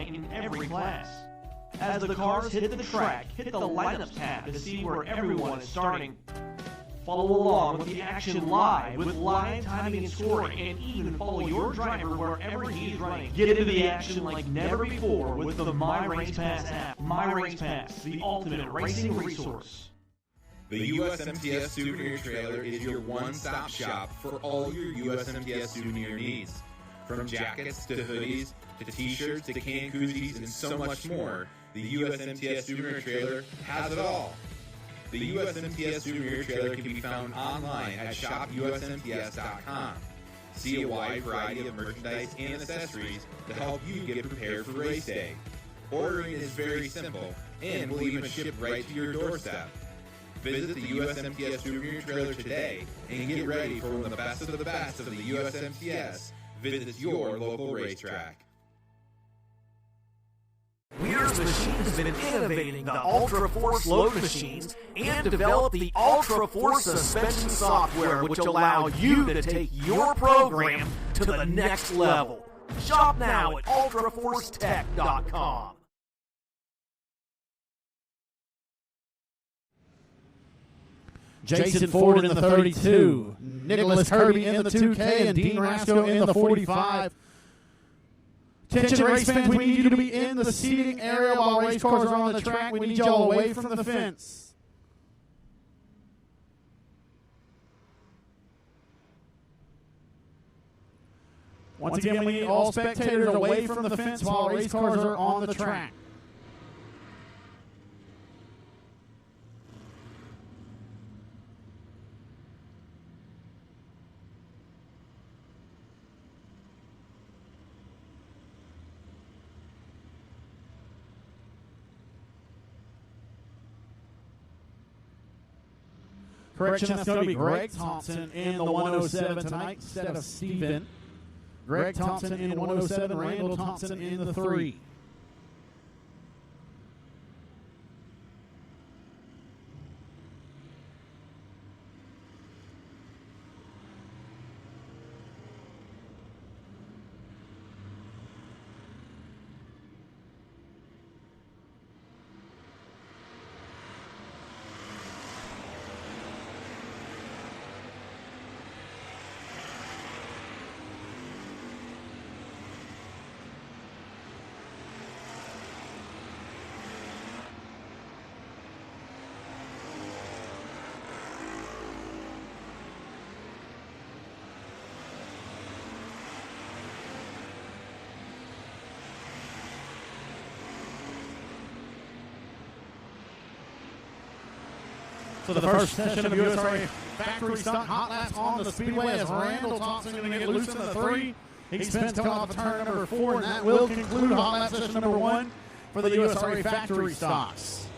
tonight in every class. As the cars hit the track, hit the lineups tab to see where everyone is starting. Follow along with the action live with live timing and scoring, and even follow your driver wherever he is running. Get into the action like never before with the My Race Pass app. My Race Pass, the ultimate racing resource. The USMTS Souvenir Trailer is your one-stop shop for all your USMTS souvenir needs. From jackets to hoodies to t-shirts to can koozies and so much more, the USMTS Souvenir Trailer has it all. The USMTS Souvenir Trailer can be found online at shopusmts.com. See a wide variety of merchandise and accessories to help you get prepared for race day. Ordering is very simple and will even ship right to your doorstep. Visit the USMTS Souvenir Trailer today and get ready for one of the best of the USMTS visits your local racetrack. Weir's Machine has been innovating the Ultra Force load machines and developed the Ultra Force suspension software, which allow you to take your program to the next level. Shop now at ultraforcetech.com. Jason Ford in the 32, Nicholas Kirby in the 2K, and Dean Rasco in the 45. Attention race fans, we need you to be in the seating area while race cars are on the track. We need y'all away from the fence. Once again, we need all spectators away from the fence while race cars are on the track. Correction, that's going to be Greg Thompson in the 107 tonight instead of Steven. Greg Thompson in 107, Randall Thompson in the 3. So the first session of USRA factory stunt hot laps on the Speedway as Randall Thompson going to get loose in the 3. He spins coming off of turn number 4, and that will conclude hot lap session number 1 for the USRA factory stocks.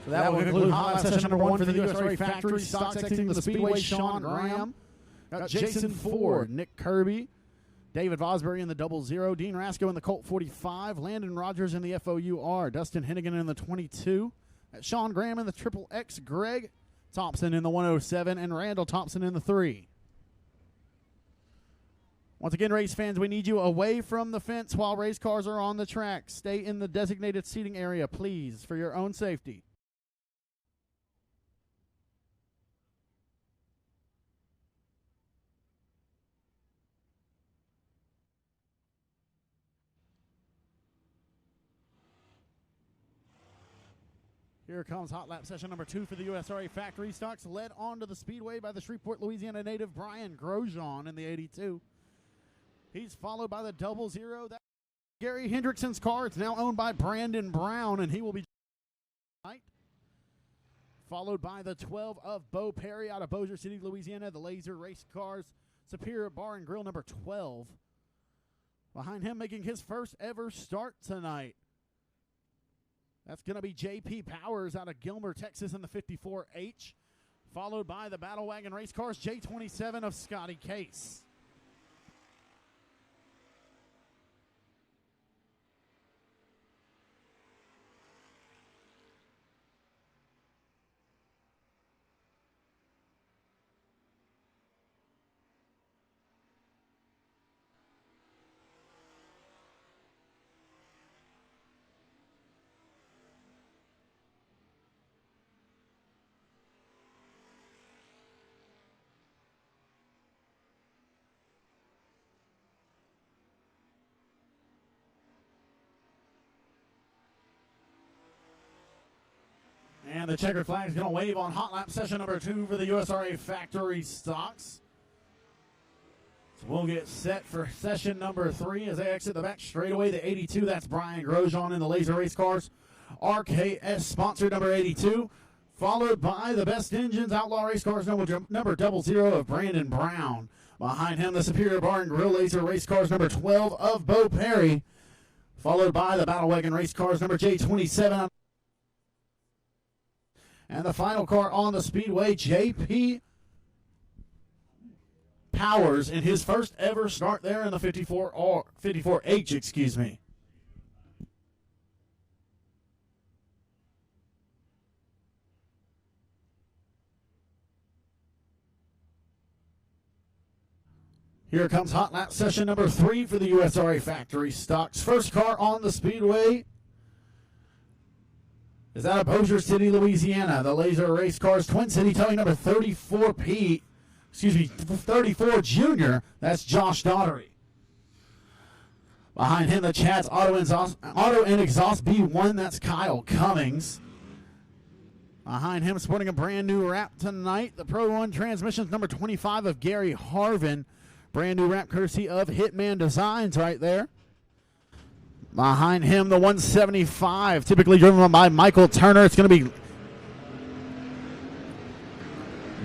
So that will conclude hot lap session number 1 for the USRA factory stocks exiting the Speedway. Sean Graham, got Jason Ford, Nick Kirby, David Vosbury in the 00, Dean Rasco in the Colt 45, Landon Rogers in the FOUR, Dustin Hennigan in the 22, Sean Graham in the XXX, Greg Thompson in the 107, and Randall Thompson in the 3. Once again, race fans, we need you away from the fence while race cars are on the track. Stay in the designated seating area, please, for your own safety. Here comes hot lap session number 2 for the USRA factory stocks, led onto the Speedway by the Shreveport, Louisiana native Brian Grosjean in the 82. He's followed by the 00. That's Gary Hendrickson's car. It's now owned by Brandon Brown, and he will be tonight. Followed by the 12 of Bo Perry out of Bossier City, Louisiana. The Laser Race Cars Superior Bar and Grill number 12. Behind him, making his first ever start tonight, that's going to be J.P. Powers out of Gilmer, Texas in the 54H. followed by the Battle Wagon Race Cars J27 of Scotty Case. And the checkered flag is going to wave on hot lap session number 2 for the USRA factory stocks. So we'll get set for session number 3 as they exit the back straightaway. The 82, that's Brian Grosjean in the Laser Race Cars. RKS sponsor number 82, followed by the Best Engines Outlaw Race Cars number 00 of Brandon Brown. Behind him, the Superior Bar and Grill Laser Race Cars number 12 of Bo Perry, followed by the Battle Wagon Race Cars number J27. And the final car on the Speedway, JP Powers in his first ever start there in the 54H, excuse me. Here comes hot lap session number 3 for the USRA factory stocks. First car on the Speedway is out of Bossier City, Louisiana. The Laser Race Cars Twin City towing number 34 Junior. That's Josh Daughtery. Behind him, the Chad's Auto and Exhaust B1. That's Kyle Cummings. Behind him, sporting a brand new wrap tonight, the Pro 1 Transmissions number 25 of Gary Harvin. Brand new wrap courtesy of Hitman Designs right there. Behind him, the 175, typically driven by Michael Turner. It's going to be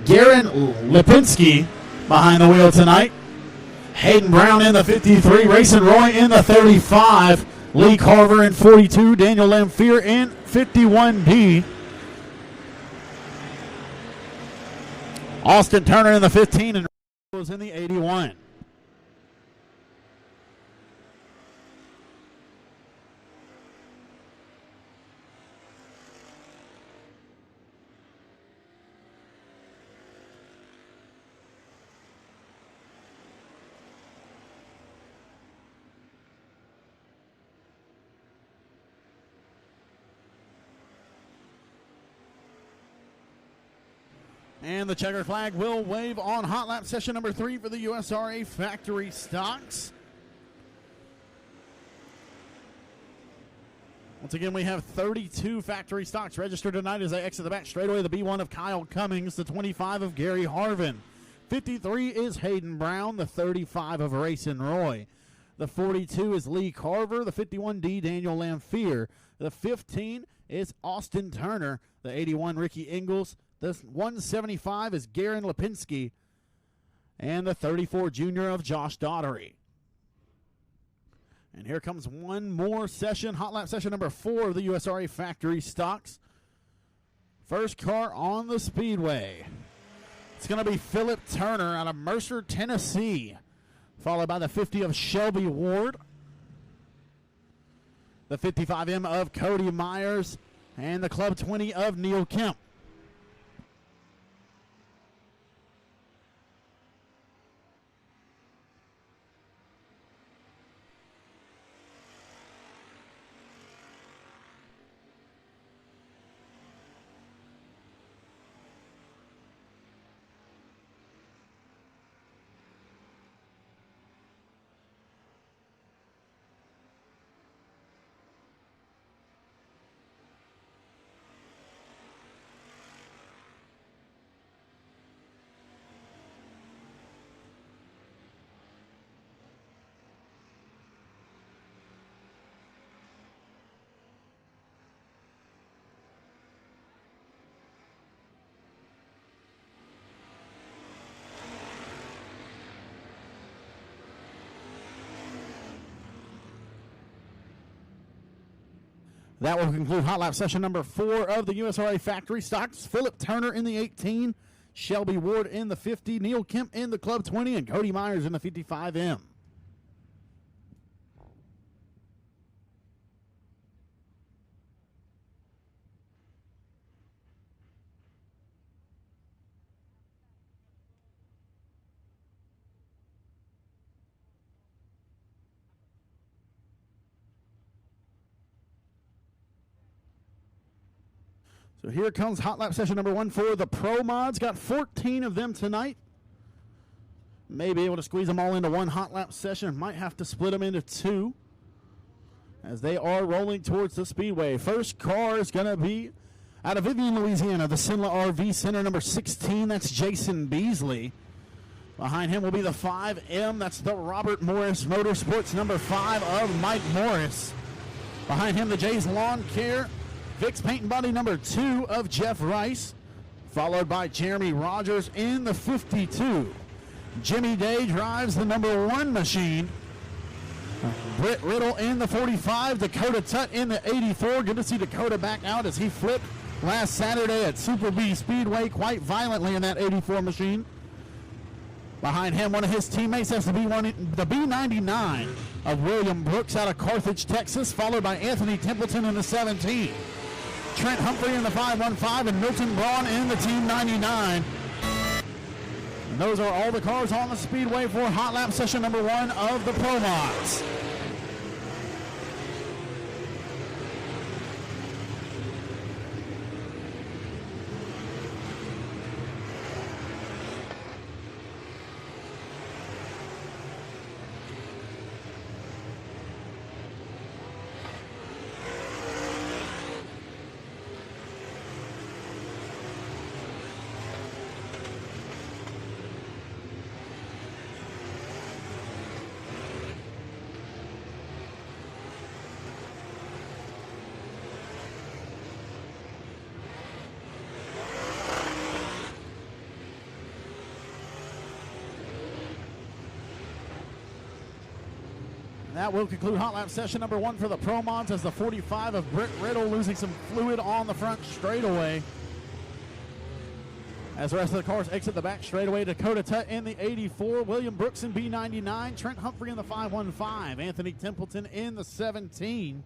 Garen Lipinski behind the wheel tonight. Hayden Brown in the 53, Racing Roy in the 35, Lee Carver in 42, Daniel Lamphere in 51B. Austin Turner in the 15 and was in the 81. And the checkered flag will wave on hot lap session number 3 for the USRA factory stocks. Once again, we have 32 factory stocks registered tonight as they exit the back straightaway. The B1 of Kyle Cummings, the 25 of Gary Harvin. 53 is Hayden Brown, the 35 of Racing Roy. The 42 is Lee Carver, the 51D Daniel Lamphere. The 15 is Austin Turner, the 81 Ricky Ingalls. The 175 is Garen Lipinski, and the 34 Junior of Josh Daughtery. And here comes one more session, hot lap session number 4 of the USRA factory stocks. First car on the Speedway. It's going to be Philip Turner out of Mercer, Tennessee, followed by the 50 of Shelby Ward, the 55M of Cody Myers, and the Club 20 of Neil Kemp. That will conclude hot lap session number 4 of the USRA factory stocks. Philip Turner in the 18, Shelby Ward in the 50, Neil Kemp in the Club 20, and Cody Myers in the 55M. So here comes hot lap session number 1 for the Pro Mods. Got 14 of them tonight. May be able to squeeze them all into one hot lap session. Might have to split them into 2 as they are rolling towards the Speedway. First car is going to be out of Vivian, Louisiana, the Sinla RV Center, number 16. That's Jason Beasley. Behind him will be the 5M. That's the Robert Morris Motorsports, number 5 of Mike Morris. Behind him, the Jay's Lawn Care Vic's Paint and Body, number 2 of Jeff Rice, followed by Jeremy Rogers in the 52. Jimmy Day drives the number 1 machine. Britt Riddle in the 45. Dakota Tutt in the 84. Good to see Dakota back out as he flipped last Saturday at Super B Speedway quite violently in that 84 machine. Behind him, one of his teammates has to be the B99 of William Brooks out of Carthage, Texas, followed by Anthony Templeton in the 17. Trent Humphrey in the 515 and Milton Braun in the Team 99. And those are all the cars on the Speedway for hot lap session number 1 of the Pro Mods. That will conclude hot lap session number 1 for the Pro Mods as the 45 of Britt Riddle losing some fluid on the front straightaway. As the rest of the cars exit the back straightaway, Dakota Tutt in the 84, William Brooks in B99, Trent Humphrey in the 515, Anthony Templeton in the 17,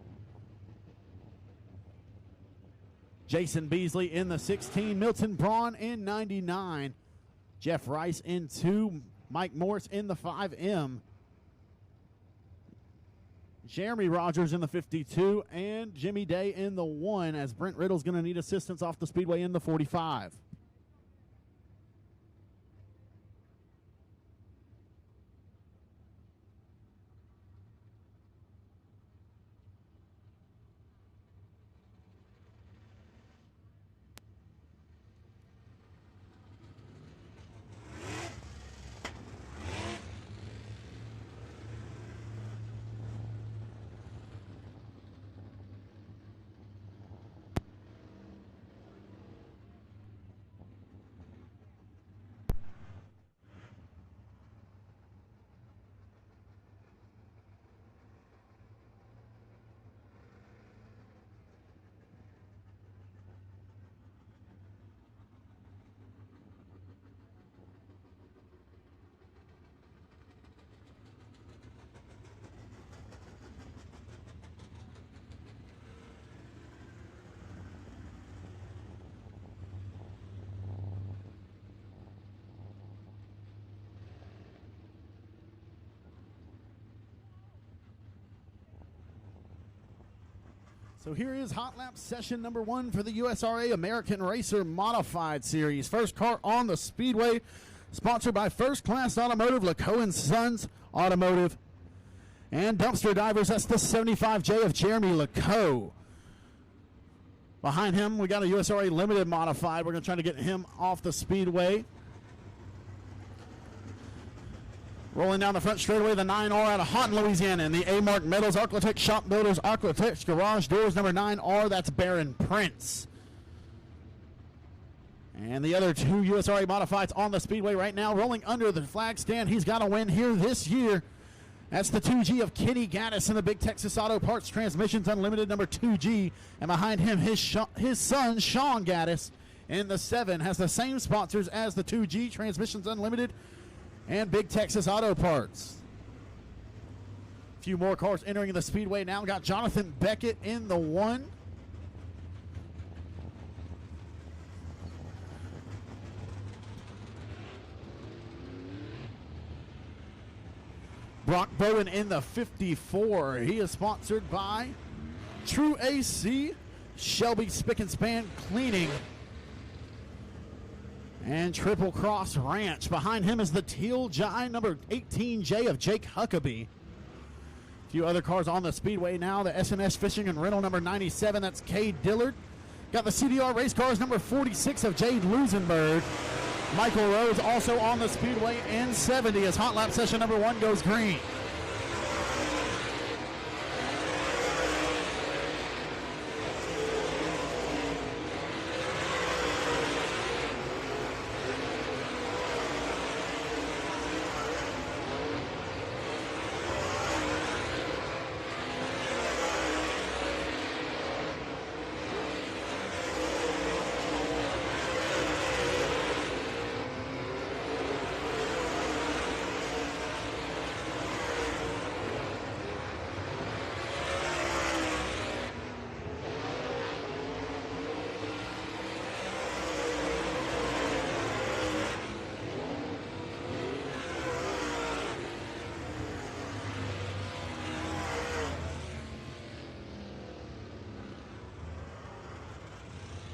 Jason Beasley in the 16, Milton Braun in 99, Jeff Rice in 2, Mike Morris in the 5M, Jeremy Rogers in the 52, and Jimmy Day in the 1, as Brent Riddle's going to need assistance off the Speedway in the 45. So here is hot lap session number 1 for the USRA American Racer Modified Series. First car on the Speedway, sponsored by First Class Automotive, LeCoe & Sons Automotive, and Dumpster Divers. That's the 75J of Jeremy LeCoe. Behind him, we got a USRA Limited Modified. We're going to try to get him off the Speedway. Rolling down the front straightaway, the 9R out of Houghton, Louisiana, and the A-Mark Metals Architect Shop Builders Architects Garage Doors, number 9R, that's Baron Prince. And the other 2 USRA Modifieds on the Speedway right now, rolling under the flag stand. He's got a win here this year. That's the 2G of Kenny Gaddis in the Big Texas Auto Parts Transmissions Unlimited, number 2G. And behind him, his son, Sean Gaddis, And the 7 has the same sponsors as the 2G, Transmissions Unlimited and Big Texas Auto Parts. A few more cars entering the Speedway now. Got Jonathan Beckett in the 1. Brock Bowen in the 54. He is sponsored by True AC, Shelby Spick and Span Cleaning, and Triple Cross Ranch. Behind him is the Teal Giant number 18J of Jake Huckabee. A few other cars on the Speedway now. The SNS Fishing and Rental number 97, that's Cade Dillard. Got the CDR Race Cars number 46 of Jade Lusenberg. Michael Rhodes also on the Speedway, and 70 as Hot Lap Session number 1 goes green.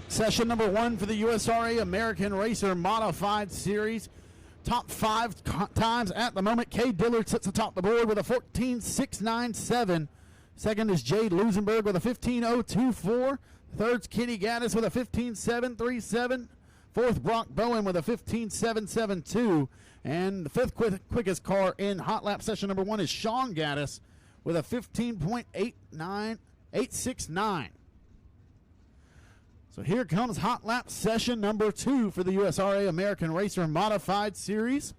Session number 1 for the USRA American Racer Modified Series. Top 5 times at the moment. Cade Dillard sits atop the board with a 14.697. Second is Jade Lusenberg with a 15.024. Third's Kenny Gaddis with a 15.737. Fourth, Brock Bowen with a 15.772. And the fifth quickest car in Hot Lap Session number 1 is Sean Gaddis with a 15.869. So here comes Hot Lap Session number 2 for the USRA American Racer Modified Series.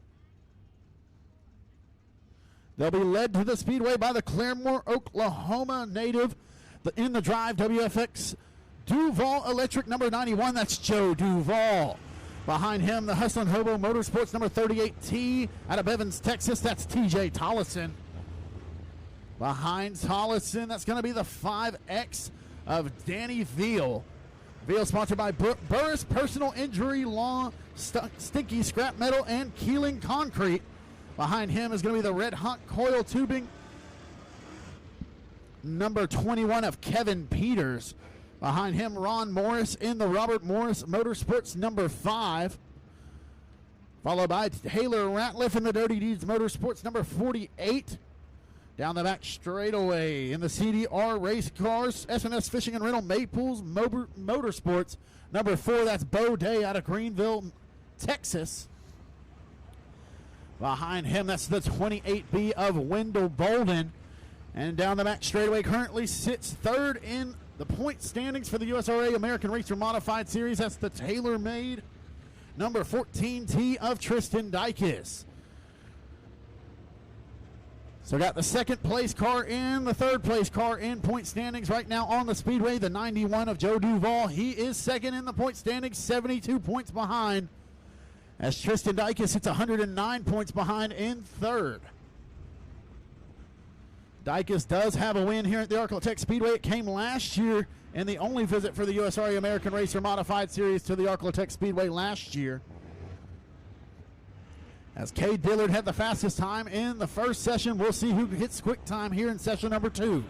They'll be led to the Speedway by the Claremore, Oklahoma native in the drive WFX Duval Electric number 91. That's Joe Duval. Behind him, the Hustlin' Hobo Motorsports number 38T out of Evans, Texas. That's TJ Tollison. Behind Tollison, that's going to be the 5X of Danny Veal. Veal sponsored by Burris Personal Injury Law, Stinky Scrap Metal, and Keeling Concrete. Behind him is going to be the Red Hot Coil Tubing, number 21 of Kevin Peters. Behind him, Ron Morris in the Robert Morris Motorsports number 5. Followed by Taylor Ratliff in the Dirty Deeds Motorsports number 48. Down the back straightaway in the CDR Race Cars, SNS Fishing and Rental Maples Motorsports number 4. That's Bo Day out of Greenville, Texas. Behind him, that's the 28B of Wendell Bolden. And down the back straightaway currently sits third in the point standings for the USRA American Racer Modified Series. That's the TaylorMade number 14T of Tristan Dykes. So got the second place car in, the third place car in point standings right now on the Speedway. The 91 of Joe Duval. He is second in the point standings, 72 points behind. As Tristan Dykes hits 109 points behind in third. Dykes does have a win here at the Arklatex Speedway. It came last year and the only visit for the USRA American Racer Modified Series to the Arklatex Speedway last year. As Cade Dillard had the fastest time in the first session, we'll see who hits quick time here in session number 2.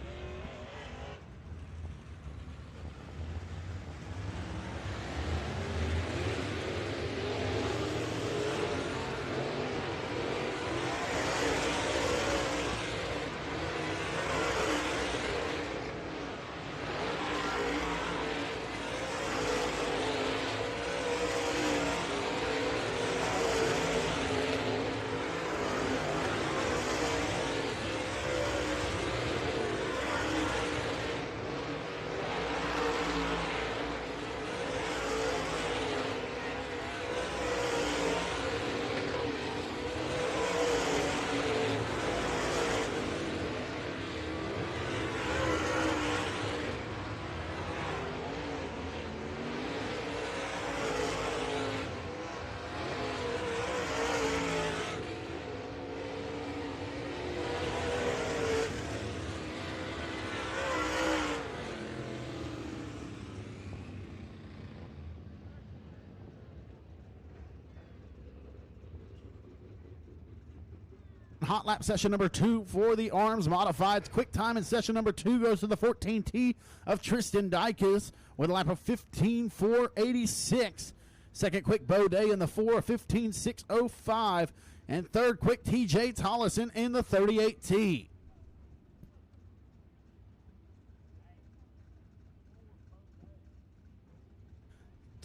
hot lap session number 2 for the Arms Modifieds. Quick time in session number 2 goes to the 14T of Tristan Dykes with a lap of 15.486. Second quick Bo Day in the 4, 15.605. And third quick TJ Tollison in the 38T.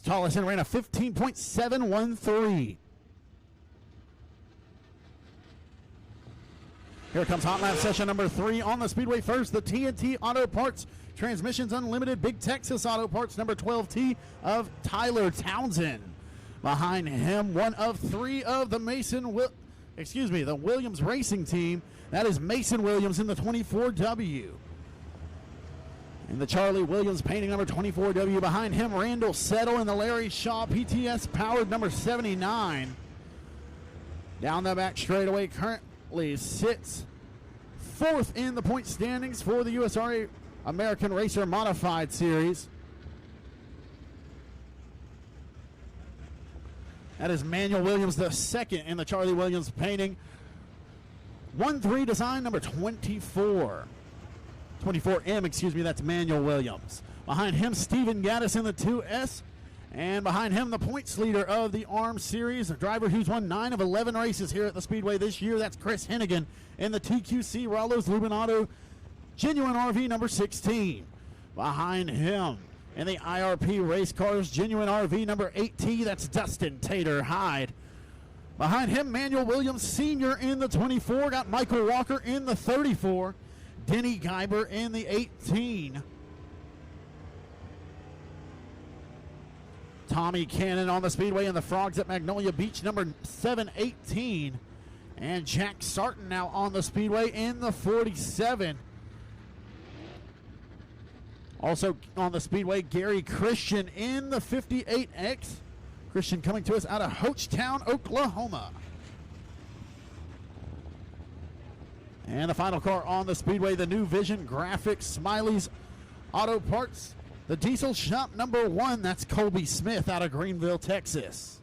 Tollison ran a 15.713. Here comes hot lap session number 3 on the Speedway. First, the TNT Auto Parts Transmissions Unlimited Big Texas Auto Parts number 12T of Tyler Townsend. Behind him, one of 3 of the the Williams Racing Team. That is Mason Williams in the 24W. And the Charlie Williams painting number 24W. Behind him, Randall Settle in the Larry Shaw PTS powered number 79. Down the back straightaway, currently sits 4th in the point standings for the USRA American Racer Modified Series. That is Manuel Williams, the second in the Charlie Williams painting. 1-3 design number 24. 24M, that's Manuel Williams. Behind him, Steven Gaddis in the 2S. And behind him, the points leader of the ARMS Series, a driver who's won 9 of 11 races here at the Speedway this year. That's Chris Hennigan in the TQC Rollos Lubinato Genuine RV number 16. Behind him, in the IRP Race Cars Genuine RV number 8T, that's Dustin Tater Hyde. Behind him, Manuel Williams Sr. in the 24. Got Michael Walker in the 34. Denny Geiber in the 18. Tommy Cannon on the Speedway in the Frogs at Magnolia Beach, number 718. And Jack Sarton now on the Speedway in the 47. Also on the Speedway, Gary Christian in the 58X. Christian coming to us out of Hochtown, Oklahoma. And the final car on the Speedway, the New Vision Graphics Smiley's Auto Parts, the Diesel Shop number 1. That's Colby Smith out of Greenville, Texas.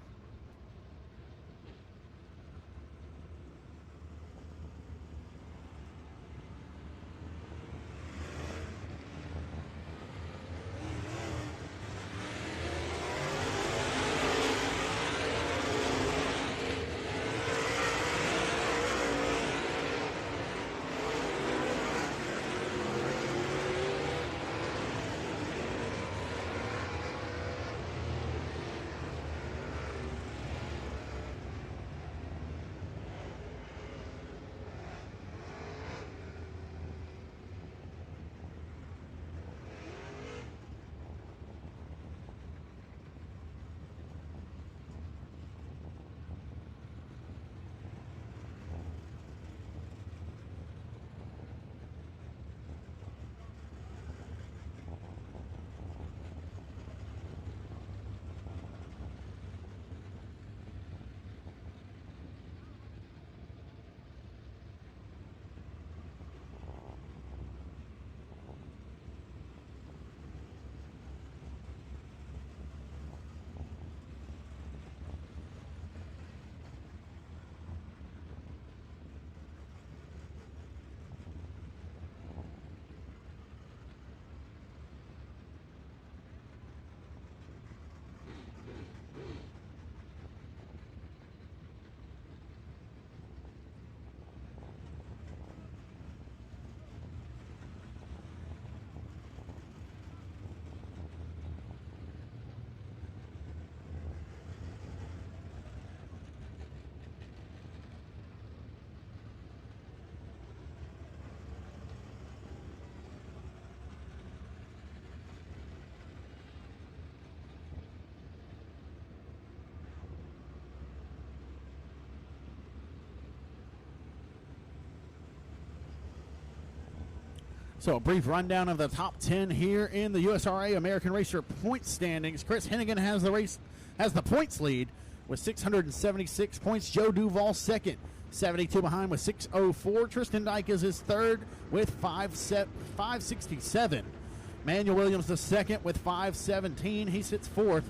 So a brief rundown of the top 10 here in the USRA American Racer point standings. Chris Hennigan has the points lead with 676 points. Joe Duval second, 72 behind with 604. Tristan Dykes is third with 567. Manuel Williams the second with 517. He sits fourth.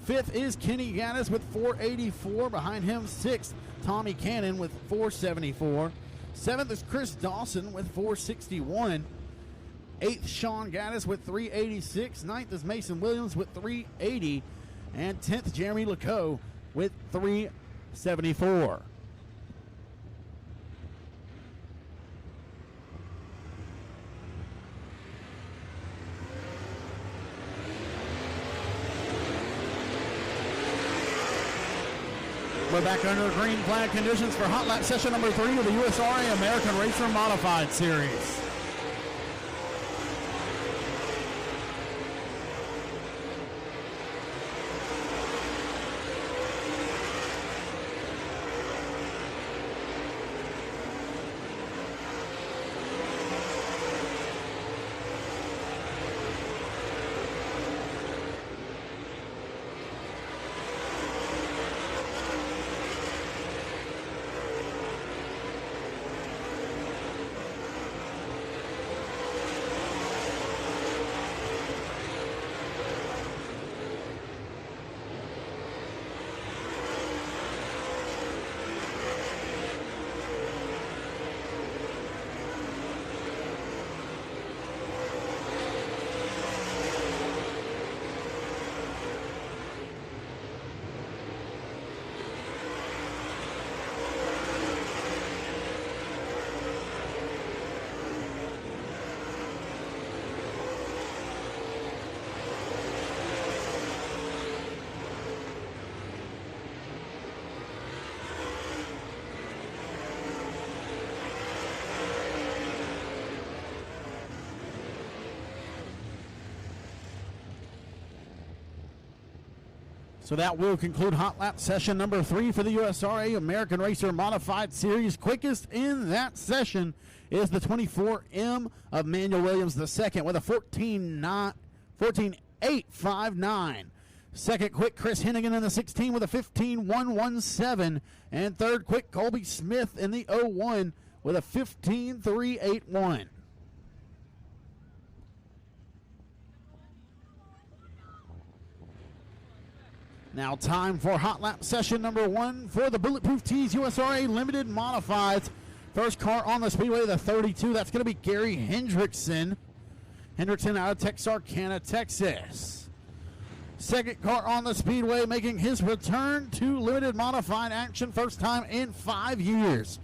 Fifth is Kenny Gaddis with 484. Behind him, sixth, Tommy Cannon with 474. Seventh is Chris Dawson with 461. Eighth, Sean Gaddis with 386. Ninth is Mason Williams with 380. And 10th, Jeremy Lecoe with 374. We're back under the green flag conditions for hot lap session number 3 of the USRA American Racer Modified Series. So that will conclude hot lap session number 3 for the USRA American Racer Modified Series. Quickest in that session is the 24M of Manuel Williams II with a 14.859. Second quick, Chris Hennigan in the 16 with a 15.117. And third quick, Colby Smith in the 01 with a 15.381. Now time for hot lap session number 1 for the Bulletproof Tees USRA Limited Modifieds. First car on the Speedway, the 32. That's going to be Gary Hendrickson. Hendrickson out of Texarkana, Texas. Second car on the Speedway making his return to limited modified action. First time in 5 years.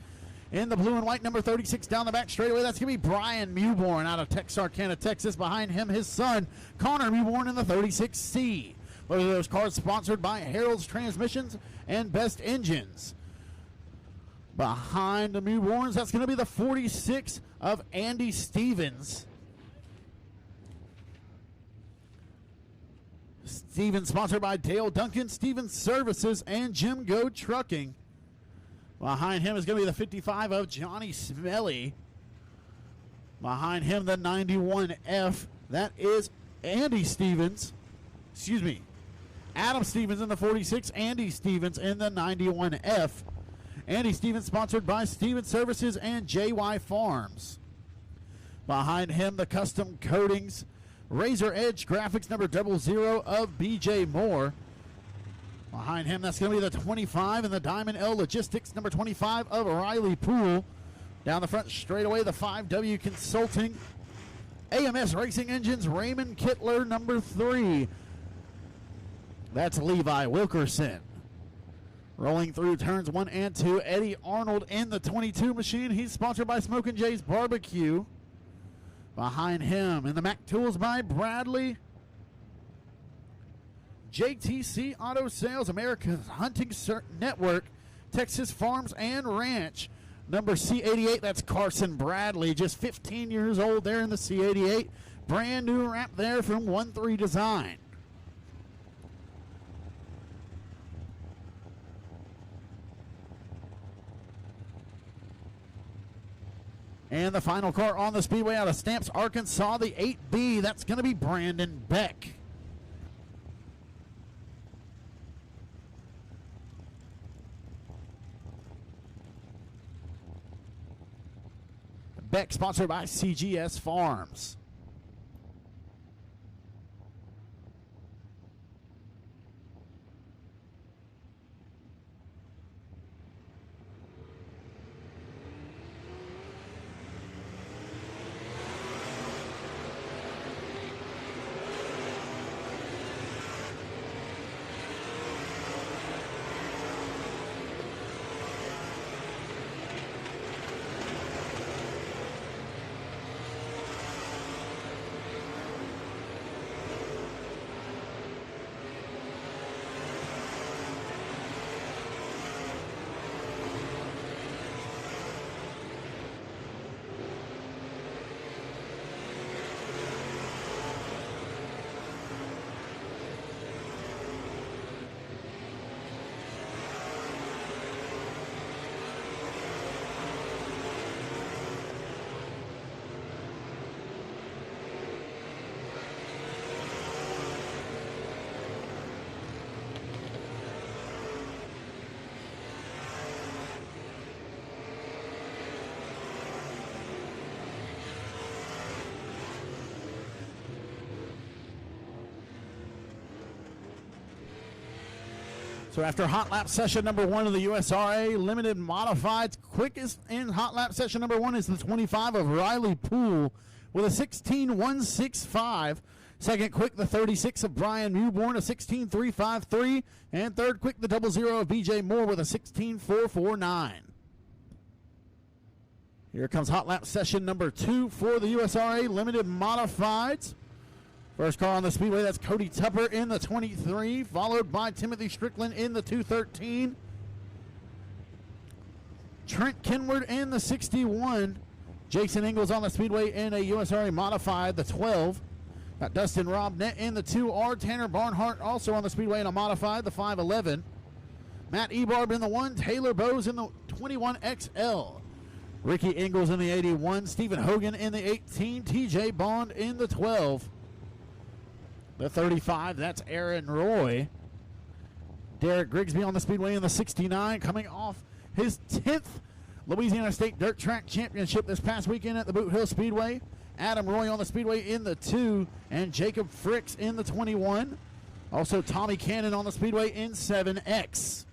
In the blue and white, number 36 down the back straightaway, that's going to be Brian Mewborn out of Texarkana, Texas. Behind him, his son, Connor Mewborn in the 36C. Both of those cars sponsored by Harold's Transmissions and Best Engines. Behind the Mewborns, that's going to be the 46 of Andy Stevens. Stevens sponsored by Dale Duncan, Stevens Services, and Jim Go Trucking. Behind him is going to be the 55 of Johnny Smelly. Behind him, the 91F. That is Andy Stevens. Excuse me. Adam Stevens in the 46, Andy Stevens in the 91F. Andy Stevens sponsored by Stevens Services and JY Farms. Behind him, the custom coatings, Razor Edge Graphics number 00 of BJ Moore. Behind him, that's going to be the 25 and the Diamond L Logistics number 25 of Riley Poole. Down the front straightaway, the 5W Consulting. AMS Racing Engines, Raymond Kittler number 3. That's Levi Wilkerson. Rolling through turns 1 and 2, Eddie Arnold in the 22 machine. He's sponsored by Smokin' Jay's Barbecue. Behind him in the Mac Tools by Bradley. JTC Auto Sales, America's Hunting Network, Texas Farms and Ranch. Number C88, that's Carson Bradley, just 15 years old there in the C88. Brand new wrap there from 1-3 Design. And the final car on the Speedway out of Stamps, Arkansas, the 8B. That's going to be Brandon Beck. Beck sponsored by CGS Farms. So after hot lap session number 1 of the USRA Limited Modifieds, quickest in hot lap session number 1 is the 25 of Riley Poole with a 16.165. Second quick, the 36 of Brian Mewborn, a 16.353. And third quick, the 00 of BJ Moore with a 16.449. Here comes hot lap session number 2 for the USRA Limited Modifieds. First car on the speedway, that's Cody Tupper in the 23, followed by Timothy Strickland in the 213. Trent Kenward in the 61. Jason Ingalls on the speedway in a USRA Modified, the 12. Got Dustin Robnett in the 2R. Tanner Barnhart also on the speedway in a Modified, the 511. Matt Ebarb in the 1. Taylor Bowes in the 21XL. Ricky Ingalls in the 81. Stephen Hogan in the 18. TJ Bond in the 12. The 35, that's Aaron Roy. Derek Grigsby on the speedway in the 69, coming off his 10th Louisiana State Dirt Track Championship this past weekend at the Boot Hill Speedway. Adam Roy on the speedway in the 2, and Jacob Fricks in the 21. Also Tommy Cannon on the speedway in 7X.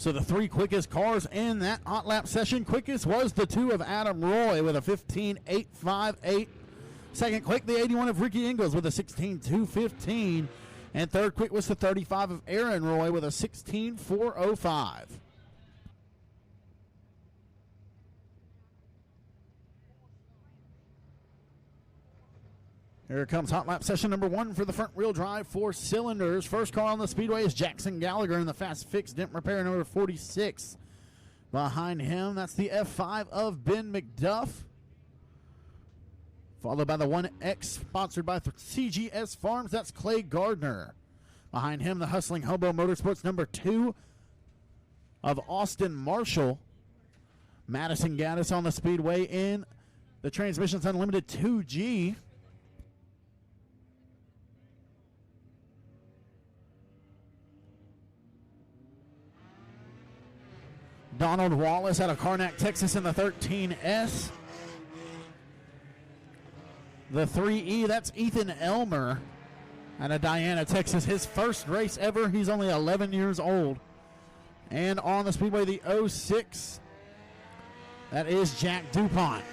So the 3 quickest cars in that hot lap session. Quickest was the 2 of Adam Roy with a 15.858. Second quick, the 81 of Ricky Ingalls with a 16.215. And third quick was the 35 of Aaron Roy with a 16.405. Here comes hot lap session number 1 for the front wheel drive 4 cylinders. First car on the speedway is Jackson Gallagher in the Fast Fix Dent Repair number 46. Behind him, that's the F5 of Ben McDuff. Followed by the 1X sponsored by CGS Farms, that's Clay Gardner. Behind him, the Hustling Hobo Motorsports number 2 of Austin Marshall. Madison Gaddis on the speedway in the Transmissions Unlimited 2G. Donald Wallace out of Karnak, Texas in the 13S. The 3E, that's Ethan Elmer out of Diana, Texas. His first race ever. He's only 11 years old. And on the speedway, the 06, that is Jack DuPont.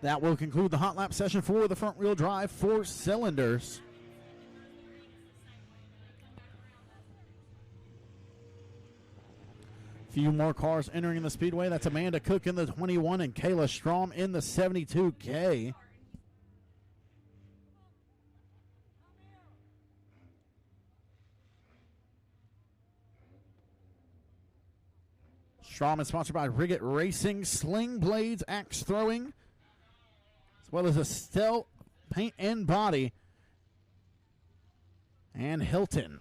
That will conclude the hot lap session for the front wheel drive 4 cylinders. Few more cars entering the Speedway. That's Amanda Cook in the 21 and Kayla Strom in the 72K. Strom is sponsored by Riggett Racing, Sling Blades, Axe Throwing, as well as Estelle Paint and Body, and Hilton.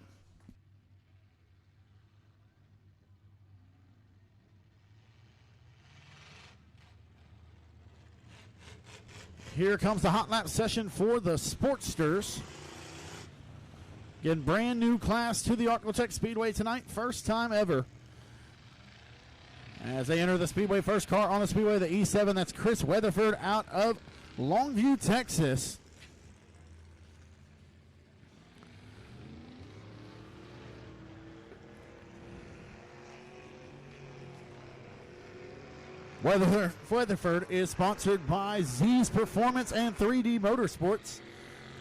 Here comes the hot lap session for the Sportsters. Getting brand new class to the Arcotech Speedway tonight. First time ever. As they enter the Speedway, first car on the Speedway, the E7, that's Chris Weatherford out of Longview, Texas. Weatherford is sponsored by Z's Performance and 3D Motorsports.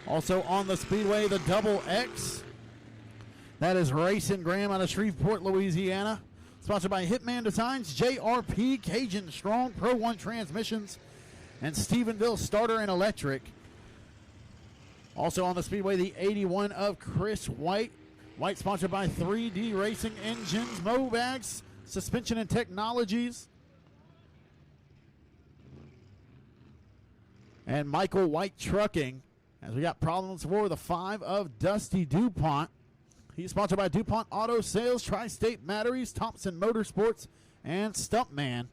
Also on the Speedway, the Double X. That is Racing Graham out of Shreveport, Louisiana. Sponsored by Hitman Designs, JRP, Cajun Strong, Pro One Transmissions, and Stephenville Starter and Electric. Also on the Speedway, the 81 of Chris White. White sponsored by 3D Racing Engines, Mobags, Suspension and Technologies. And Michael White Trucking, as we got problems for the 5 of Dusty DuPont. He's sponsored by DuPont Auto Sales, Tri-State Batteries, Thompson Motorsports, and Stumpman.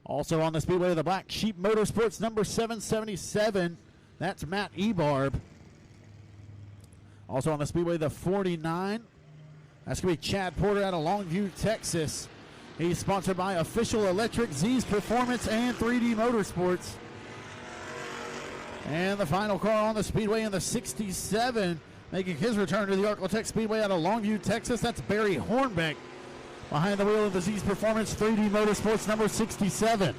Also on the Speedway, the Black Sheep Motorsports, number 777. That's Matt Ebarb. Also on the Speedway, the 49. That's going to be Chad Porter out of Longview, Texas. He's sponsored by Official Electric, Z's Performance, and 3D Motorsports. And the final car on the Speedway in the 67, making his return to the Arcotech Speedway out of Longview, Texas. That's Barry Hornbeck behind the wheel of the Z's Performance 3D Motorsports number 67.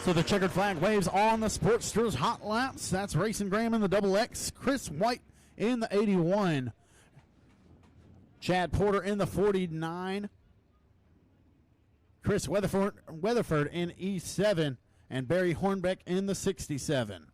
So the checkered flag waves on the Sportsters hot laps. That's Racing Graham in the Double X, Chris White in the 81, Chad Porter in the 49, Chris Weatherford in E7, and Barry Hornbeck in the 67.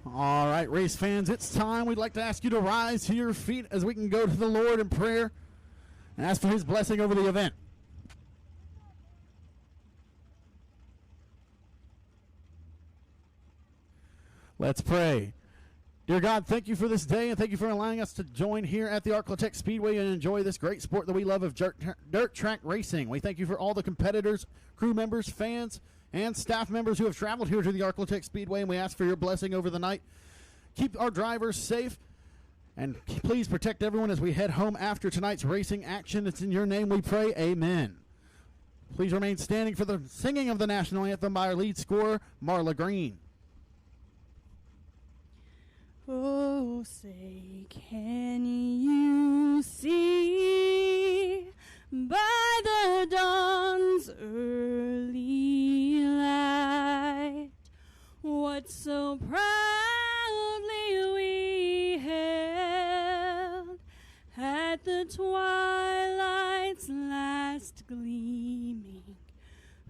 All right, race fans, it's time. We'd like to ask you to rise to your feet as we can go to the Lord in prayer and ask for his blessing over the event. Let's pray. Dear God, thank you for this day, and thank you for allowing us to join here at the Arclitech Speedway and enjoy this great sport that we love of dirt track racing. We thank you for all the competitors, crew members, fans, and staff members who have traveled here to the Arclitech Speedway, and we ask for your blessing over the night. Keep our drivers safe, and please protect everyone as we head home after tonight's racing action. It's in your name we pray. Amen. Please remain standing for the singing of the national anthem by our lead scorer, Marla Green. Oh, say, can you see by the dawn's early light what so proudly we held at the twilight's last gleaming,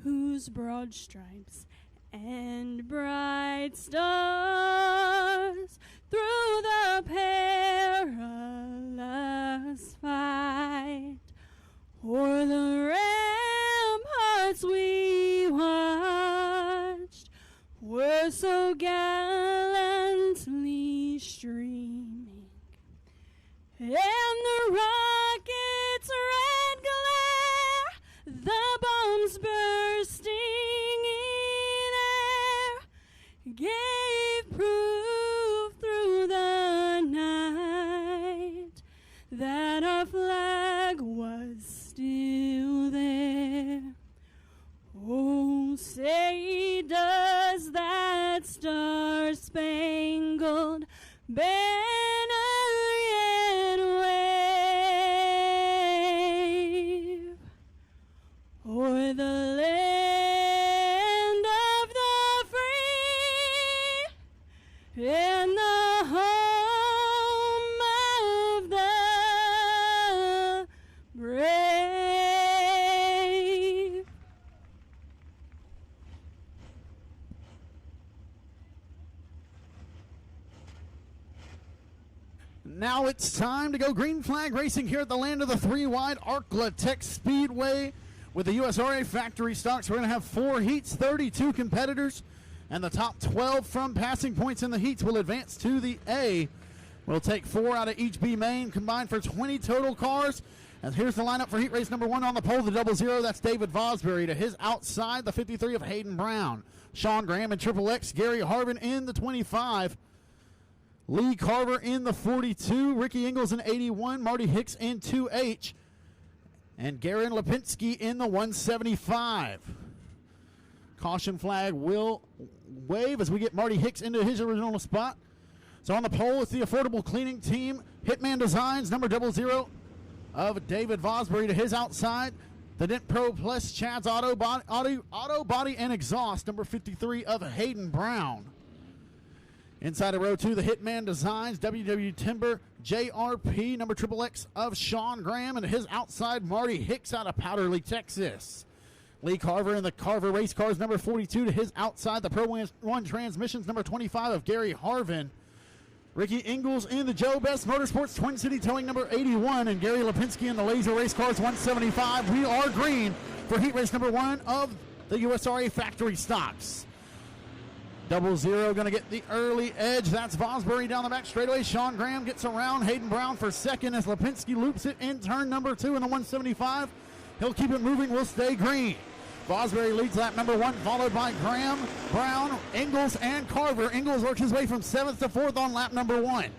whose broad stripes and bright stars through the perilous fight o'er the ramparts we watched were so gallantly streaming, and the rocket's red glare, the bombs bursting in air, gave proof through the night that our flag was still there. Oh, say, does that star-spangled banner yet wave o'er the land of the free and the home of the brave? Now it's time to go green flag racing here at the land of the three-wide Arclitech Speedway with the USRA factory stocks. We're going to have 4 heats, 32 competitors, and the top 12 from passing points in the heats will advance to the A. We'll take 4 out of each B main, combined for 20 total cars. And here's the lineup for heat race number 1 on the pole, the 00. That's David Vosbury. To his outside, the 53 of Hayden Brown. Sean Graham in Triple X, Gary Harvin in the 25. Lee Carver in the 42, Ricky Ingalls in 81, Marty Hicks in 2H, and Garen Lipinski in the 175. Caution flag will wave as we get Marty Hicks into his original spot. So on the pole, it's the Affordable Cleaning Team, Hitman Designs, number 00 of David Vosbury. To his outside, the Dent Pro Plus Chad's Auto Body and Exhaust, number 53 of Hayden Brown. Inside of row 2, the Hitman Designs, WW Timber, JRP, number XXX of Sean Graham, and his outside, Marty Hicks out of Powderly, Texas. Lee Carver in the Carver Race Cars, number 42, to his outside, the Pro 1 Transmissions, number 25 of Gary Harvin. Ricky Ingalls in the Joe Best Motorsports Twin City Towing, number 81, and Gary Lipinski in the Laser Race Cars 175. We are green for heat race number 1 of the USRA factory stocks. 00 going to get the early edge. That's Vosbury down the back straightaway. Sean Graham gets around Hayden Brown for second as Lipinski loops it in turn number 2 in the 175. He'll keep it moving. We'll stay green. Vosbury leads lap number 1, followed by Graham, Brown, Ingalls, and Carver. Ingalls works his way from 7th to 4th on lap number 1.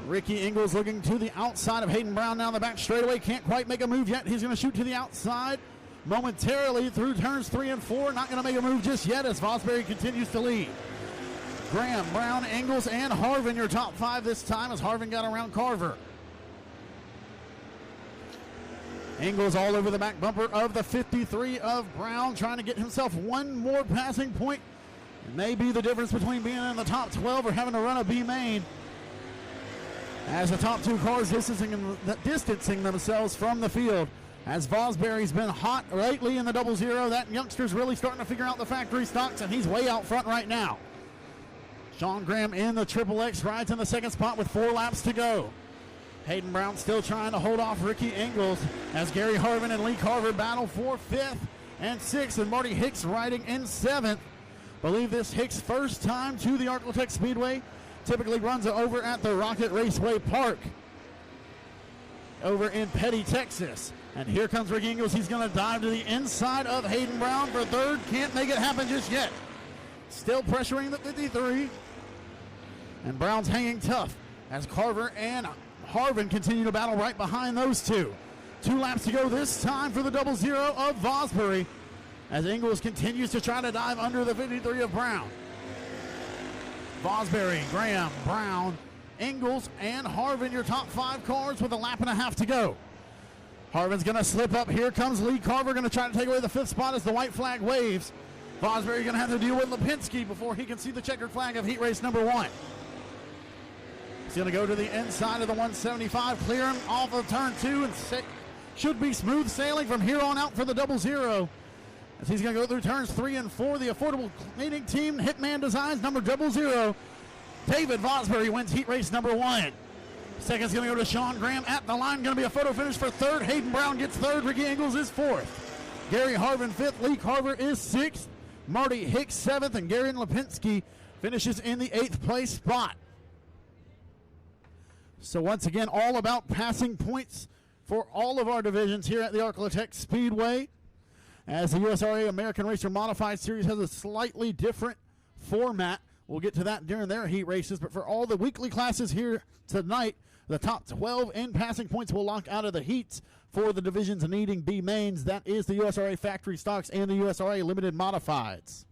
Ricky Ingalls looking to the outside of Hayden Brown down the back straightaway. Can't quite make a move yet. He's going to shoot to the outside momentarily through turns 3 and 4. Not going to make a move just yet as Vosbury continues to lead. Graham, Brown, Ingalls, and Harvin your top 5 this time as Harvin got around Carver. Ingalls all over the back bumper of the 53 of Brown, trying to get himself one more passing point. It may be the difference between being in the top 12 or having to run a B main, as the top 2 cars distancing themselves from the field. As Vosbury's been hot lately in the 0-0, that youngster's really starting to figure out the factory stocks, and he's way out front right now. Sean Graham in the XXX rides in the second spot with 4 laps to go. Hayden Brown still trying to hold off Ricky Ingles as Gary Harvin and Lee Carver battle for 5th and 6th, and Marty Hicks riding in 7th. Believe this Hicks' first time to the Arklatex Speedway. Typically runs over at the Rocket Raceway Park over in Petty, Texas. And here comes Ricky Ingles. He's going to dive to the inside of Hayden Brown for 3rd. Can't make it happen just yet. Still pressuring the 53. And Brown's hanging tough as Carver and Harvin continue to battle right behind those two. 2 laps to go this time for the 0-0 of Vosbury as Ingles continues to try to dive under the 53 of Brown. Vosbury, Graham, Brown, Ingles, and Harvin, your top 5 cars with a lap and a half to go. Harvin's going to slip up. Here comes Lee Carver, going to try to take away the 5th spot as the white flag waves. Vosbury going to have to deal with Lipinski before he can see the checkered flag of heat race number 1. He's going to go to the inside of the 175, clear him off of turn 2, and should be smooth sailing from here on out for the 0-0. As he's going to go through turns 3 and 4, the Affordable Cleaning Team Hitman Designs number 0-0. David Vosbury wins heat race number 1. Second's going to go to Sean Graham at the line. Going to be a photo finish for 3rd. Hayden Brown gets 3rd. Ricky Ingles is 4th. Gary Harvin 5th. Lee Carver is 6th. Marty Hicks 7th. And Gary Lipinski finishes in the 8th place spot. So once again, all about passing points for all of our divisions here at the Arklatex Speedway. As the USRA American Racer Modified Series has a slightly different format. We'll get to that during their heat races. But for all the weekly classes here tonight, the top 12 in passing points will lock out of the heats for the divisions needing B mains. That is the USRA Factory Stocks and the USRA Limited Modifieds.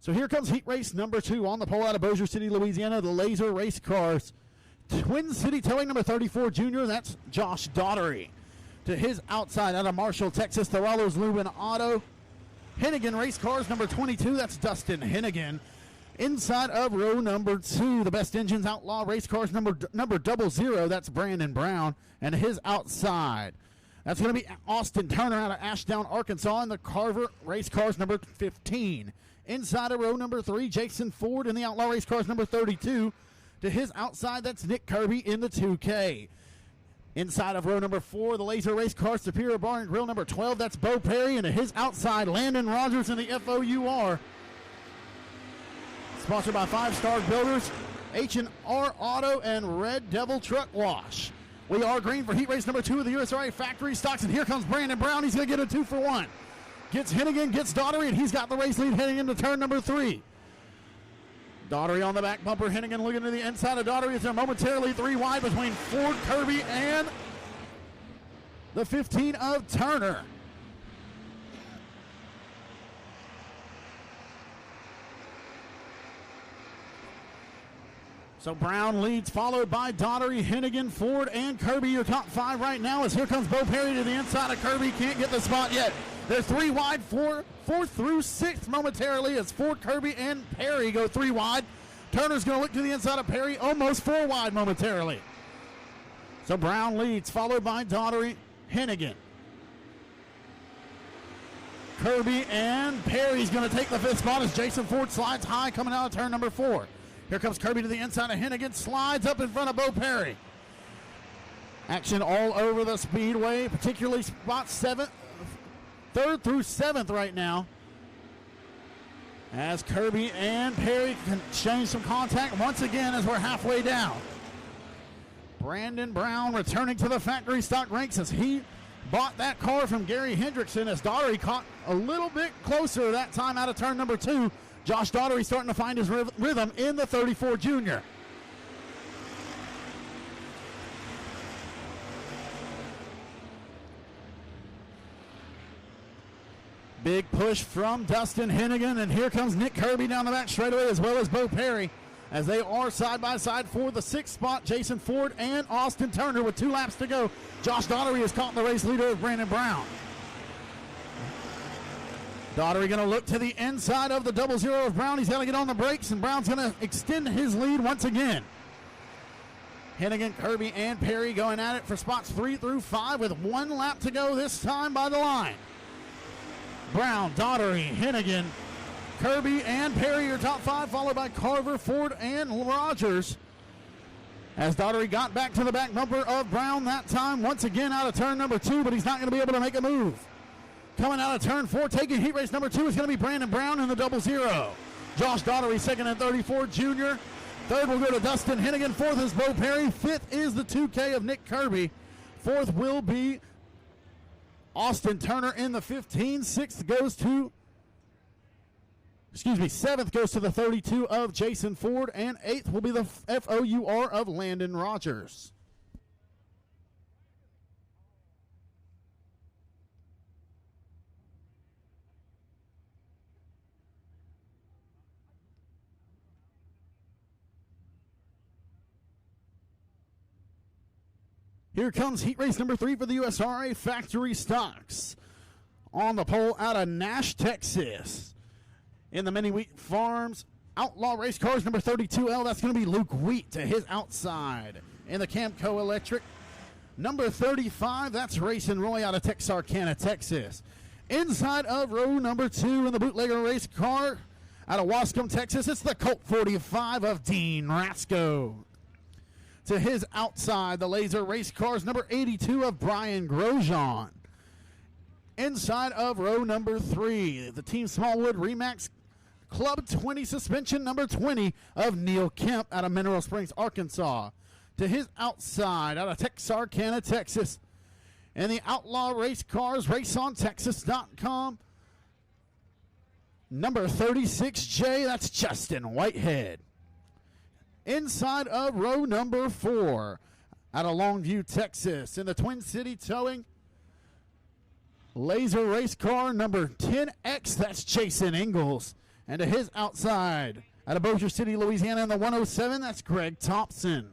So here comes heat race number 2 on the pole out of Bossier City, Louisiana, the Laser Race Cars. Twin City Towing number 34 Junior, that's Josh Daughtery. To his outside out of Marshall, Texas, the Rollos Lubin Auto. Hennigan Race Cars number 22, that's Dustin Hennigan. Inside of row number 2, the Best Engines Outlaw Race Cars number 00, that's Brandon Brown. And his outside, that's going to be Austin Turner out of Ashdown, Arkansas, and the Carver Race Cars number 15. Inside of row number 3, Jason Ford in the Outlaw Race Cars number 32. To his outside, that's Nick Kirby in the 2K. Inside of row number 4, the Laser Race Car Superior Bar and Grill number 12, that's Bo Perry. And to his outside, Landon Rogers in the FOUR. Sponsored by 5 Star Builders, H&R Auto, and Red Devil Truck Wash. We are green for heat race number 2 of the USRA Factory Stocks, and here comes Brandon Brown. He's going to get a 2-for-1. Gets Hennigan, gets Daughtery, and he's got the race lead heading into turn number 3. Daughtery on the back bumper. Hennigan looking to the inside of Daughtery. It's momentarily 3 wide between Ford, Kirby, and the 15 of Turner. So Brown leads, followed by Daughtery, Hennigan, Ford, and Kirby. Your top 5 right now as here comes Bo Perry to the inside of Kirby. Can't get the spot yet. They're 3 wide, 4th through 6th momentarily as Ford, Kirby, and Perry go 3 wide. Turner's going to look to the inside of Perry, almost 4 wide momentarily. So Brown leads, followed by Daughtery, Hennigan. Kirby and Perry's going to take the 5th spot as Jason Ford slides high coming out of turn number 4. Here comes Kirby to the inside of Hennigan, slides up in front of Bo Perry. Action all over the speedway, particularly spot 7th, 3rd through 7th right now. As Kirby and Perry can change some contact once again as we're halfway down. Brandon Brown returning to the factory stock ranks as he bought that car from Gary Hendrickson as Daughtery caught a little bit closer that time out of turn number 2. Josh Daughtery starting to find his rhythm in the 34 Junior. Big push from Dustin Hennigan, and here comes Nick Kirby down the back straightaway as well as Bo Perry as they are side by side for the 6th spot. Jason Ford and Austin Turner with 2 laps to go. Josh Daughtery has caught the race leader of Brandon Brown. Daughtery going to look to the inside of the 00 of Brown. He's got to get on the brakes, and Brown's going to extend his lead once again. Hennigan, Kirby, and Perry going at it for spots 3 through 5 with 1 lap to go this time by the line. Brown, Daughtery, Hennigan, Kirby, and Perry are top 5, followed by Carver, Ford, and Rogers. As Daughtery got back to the back bumper of Brown that time, once again out of turn number 2, but he's not going to be able to make a move. Coming out of turn 4, taking heat race number 2 is going to be Brandon Brown in the 00. Josh Daughtery, second and 34 junior. Third will go to Dustin Hennigan. Fourth is Bo Perry. Fifth is the 2K of Nick Kirby. Fourth will be Austin Turner in the 15. Seventh goes to the 32 of Jason Ford. And eighth will be the FOUR of Landon Rogers. Here comes heat race number 3 for the USRA Factory Stocks. On the pole out of Nash, Texas. In the Mini Wheat Farms Outlaw Race Cars number 32L, that's going to be Luke Wheat to his outside. In the Camco Electric, number 35, that's Racing Roy out of Texarkana, Texas. Inside of row number 2 in the Bootlegger Race Car out of Wascom, Texas, it's the Colt 45 of Dean Rasco. To his outside, the Laser Race Cars, number 82 of Brian Grosjean. Inside of row number 3, the Team Smallwood Remax Club 20 suspension, number 20 of Neil Kemp out of Mineral Springs, Arkansas. To his outside, out of Texarkana, Texas. And the Outlaw Race Cars, RaceOnTexas.com. Number 36J, that's Justin Whitehead. Inside of row number 4, out of Longview, Texas, in the Twin City Towing Laser Race Car number 10X, that's Jason Ingalls. And to his outside, out of Bossier City, Louisiana, in the 107, that's Greg Thompson.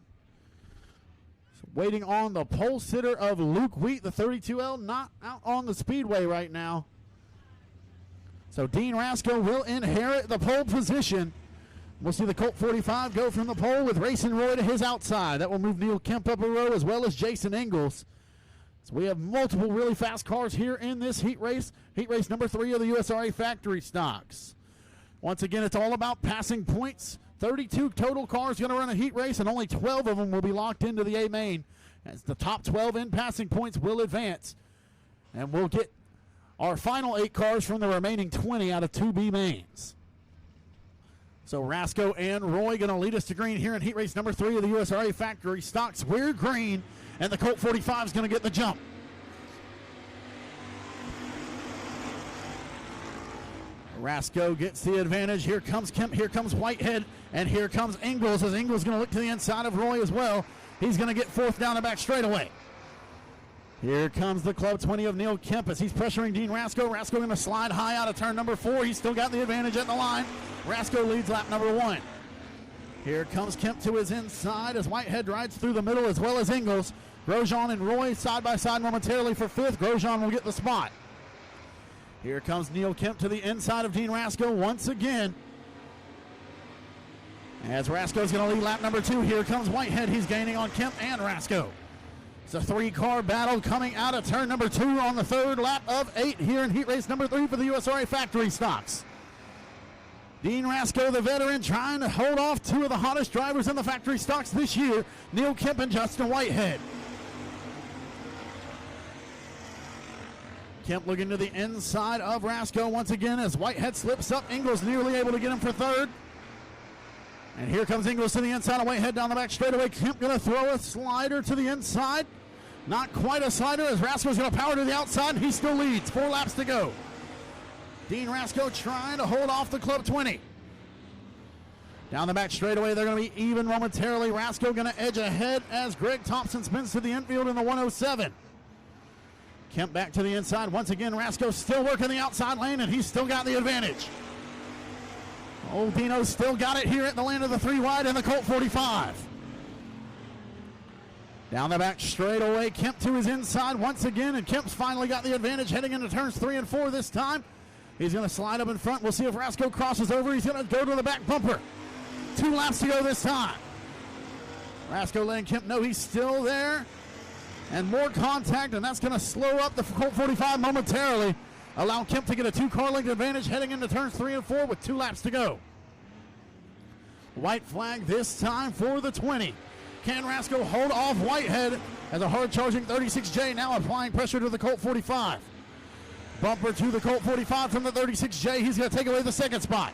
So waiting on the pole sitter of Luke Wheat, the 32L, not out on the Speedway right now. So Dean Rasco will inherit the pole position. We'll see the Colt 45 go from the pole with Racing Roy to his outside. That will move Neil Kemp up a row as well as Jason Ingalls. So we have multiple really fast cars here in this heat race. Heat race number 3 of the USRA Factory Stocks. Once again, it's all about passing points. 32 total cars going to run a heat race, and only 12 of them will be locked into the A main. As the top 12 in passing points will advance. And we'll get our final 8 cars from the remaining 20 out of 2B mains. So Rasco and Roy going to lead us to green here in heat race number 3 of the USRA Factory Stocks. We're green, and the Colt 45 is going to get the jump. Rasco gets the advantage. Here comes Kemp, here comes Whitehead, and here comes Ingalls, as Ingalls going to look to the inside of Roy as well. He's going to get 4th down the back straightaway. Here comes the Club 20 of Neil Kemp as he's pressuring Dean Rasco. Rasco going to slide high out of turn number 4. He's still got the advantage at the line. Rasco leads lap number 1. Here comes Kemp to his inside as Whitehead rides through the middle as well as Ingalls. Grosjean and Roy side by side momentarily for 5th. Grosjean will get the spot. Here comes Neil Kemp to the inside of Dean Rasco once again. As Rasco's going to lead lap number 2. Here comes Whitehead. He's gaining on Kemp and Rasco. It's a 3-car battle coming out of turn number 2 on the 3rd lap of 8 here in heat race number 3 for the USRA Factory Stocks. Dean Rasco, the veteran, trying to hold off 2 of the hottest drivers in the factory stocks this year, Neil Kemp and Justin Whitehead. Kemp looking to the inside of Rasco once again as Whitehead slips up. Ingalls nearly able to get him for 3rd. And here comes Ingalls to the inside of Whitehead down the back straightaway. Kemp going to throw a slider to the inside. Not quite a slider as Rasco's going to power to the outside, and he still leads. 4 laps to go. Dean Rasco trying to hold off the Club 20. Down the back straightaway, they're going to be even momentarily. Rasco going to edge ahead as Greg Thompson spins to the infield in the 107. Kemp back to the inside. Once again, Rasco still working the outside lane, and he's still got the advantage. Old Dino's still got it here at the lane of the 3 wide in the Colt 45. Down the back straightaway, Kemp to his inside once again, and Kemp's finally got the advantage heading into turns 3 and 4 this time. He's going to slide up in front. We'll see if Rasco crosses over. He's going to go to the back bumper. 2 laps to go this time. Rasco letting Kemp know he's still there. And more contact, and that's going to slow up the Colt 45 momentarily. Allow Kemp to get a 2-car length advantage heading into turns 3 and 4 with 2 laps to go. White flag this time for the 20. Can Rasco hold off Whitehead as a hard-charging 36J now applying pressure to the Colt 45. Bumper to the Colt 45 from the 36J. He's going to take away the second spot.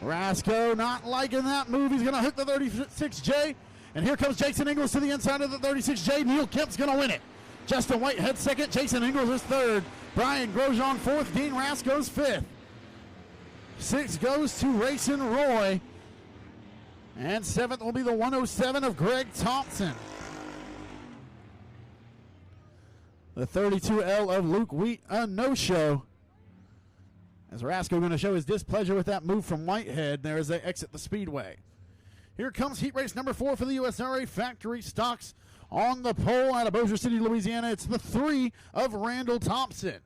Rasco not liking that move. He's going to hook the 36J. And here comes Jason Ingles to the inside of the 36J. Neil Kemp's going to win it. Justin Whitehead second. Jason Ingles is third. Brian Grosjean fourth. Dean Rasco's fifth. 6 goes to Racing Roy. And 7th will be the 107 of Greg Thompson. The 32L of Luke Wheat, a no-show. As Rasco going to show his displeasure with that move from Whitehead there as they exit the Speedway. Here comes heat race number 4 for the USRA Factory Stocks. On the pole out of Bossier City, Louisiana, it's the 3 of Randall Thompson.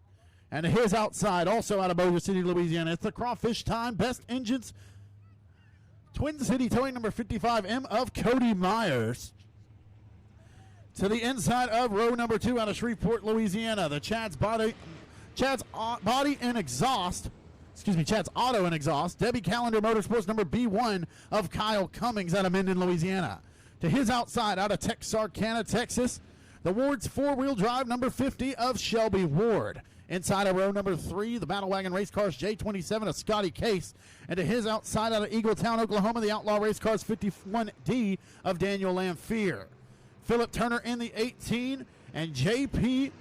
And his outside, also out of Bossier City, Louisiana, it's the Crawfish Time Best Engines Twin City Towing number 55M of Cody Myers. To the inside of row number 2 out of Shreveport, Louisiana, the Chad's Auto and Exhaust, Debbie Callender Motorsports number B1 of Kyle Cummings out of Minden, Louisiana. To his outside out of Texarkana, Texas, the Ward's 4-wheel drive number 50 of Shelby Ward. Inside of row number 3, the Battle Wagon Race Cars J27 of Scotty Case. And to his outside out of Eagletown, Oklahoma, the Outlaw Race Cars 51D of Daniel Lamphere. Philip Turner in the 18, and JP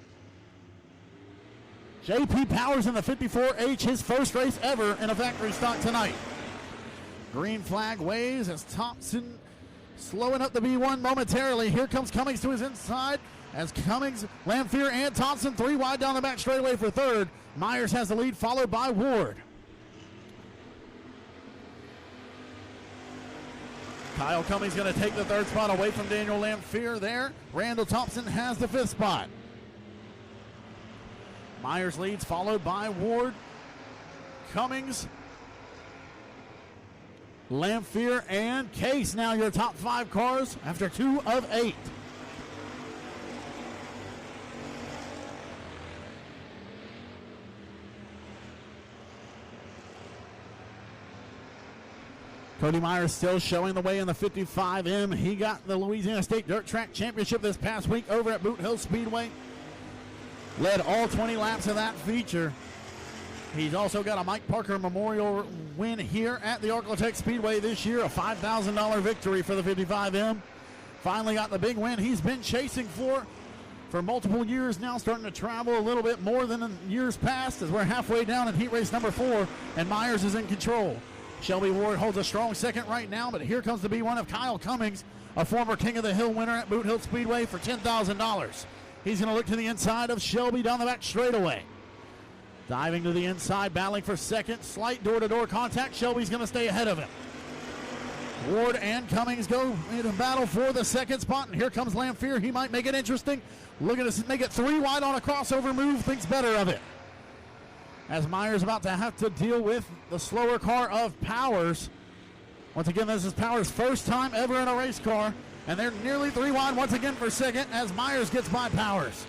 Powers in the 54H, his first race ever in a factory stock tonight. Green flag waves as Thompson slowing up the B1 momentarily. Here comes Cummings to his inside as Cummings, Lamphere, and Thompson 3 wide down the back straightaway for third. Myers has the lead, followed by Ward. Kyle Cummings going to take the third spot away from Daniel Lamphere there. Randall Thompson has the 5th spot. Myers leads, followed by Ward, Cummings, Lamphere, and Case. Now your top 5 cars after 2 of 8. Cody Myers still showing the way in the 55M. He got the Louisiana State Dirt Track Championship this past week over at Boot Hill Speedway. Led all 20 laps of that feature. He's also got a Mike Parker Memorial win here at the Arklatex Speedway this year, a $5,000 victory for the 55M. Finally got the big win he's been chasing for multiple years now, starting to travel a little bit more than in years past as we're halfway down in heat race number 4, and Myers is in control. Shelby Ward holds a strong second right now, but here comes the B1 of Kyle Cummings, a former King of the Hill winner at Boot Hill Speedway for $10,000. He's going to look to the inside of Shelby down the back straightaway. Diving to the inside, battling for second. Slight door-to-door contact. Shelby's going to stay ahead of him. Ward and Cummings go into battle for the second spot, and here comes Lamphere. He might make it interesting. Looking to make it 3 wide on a crossover move. Thinks better of it. As Myers about to have to deal with the slower car of Powers. Once again, this is Powers' first time ever in a race car, and they're nearly 3 wide once again for second as Myers gets by Powers.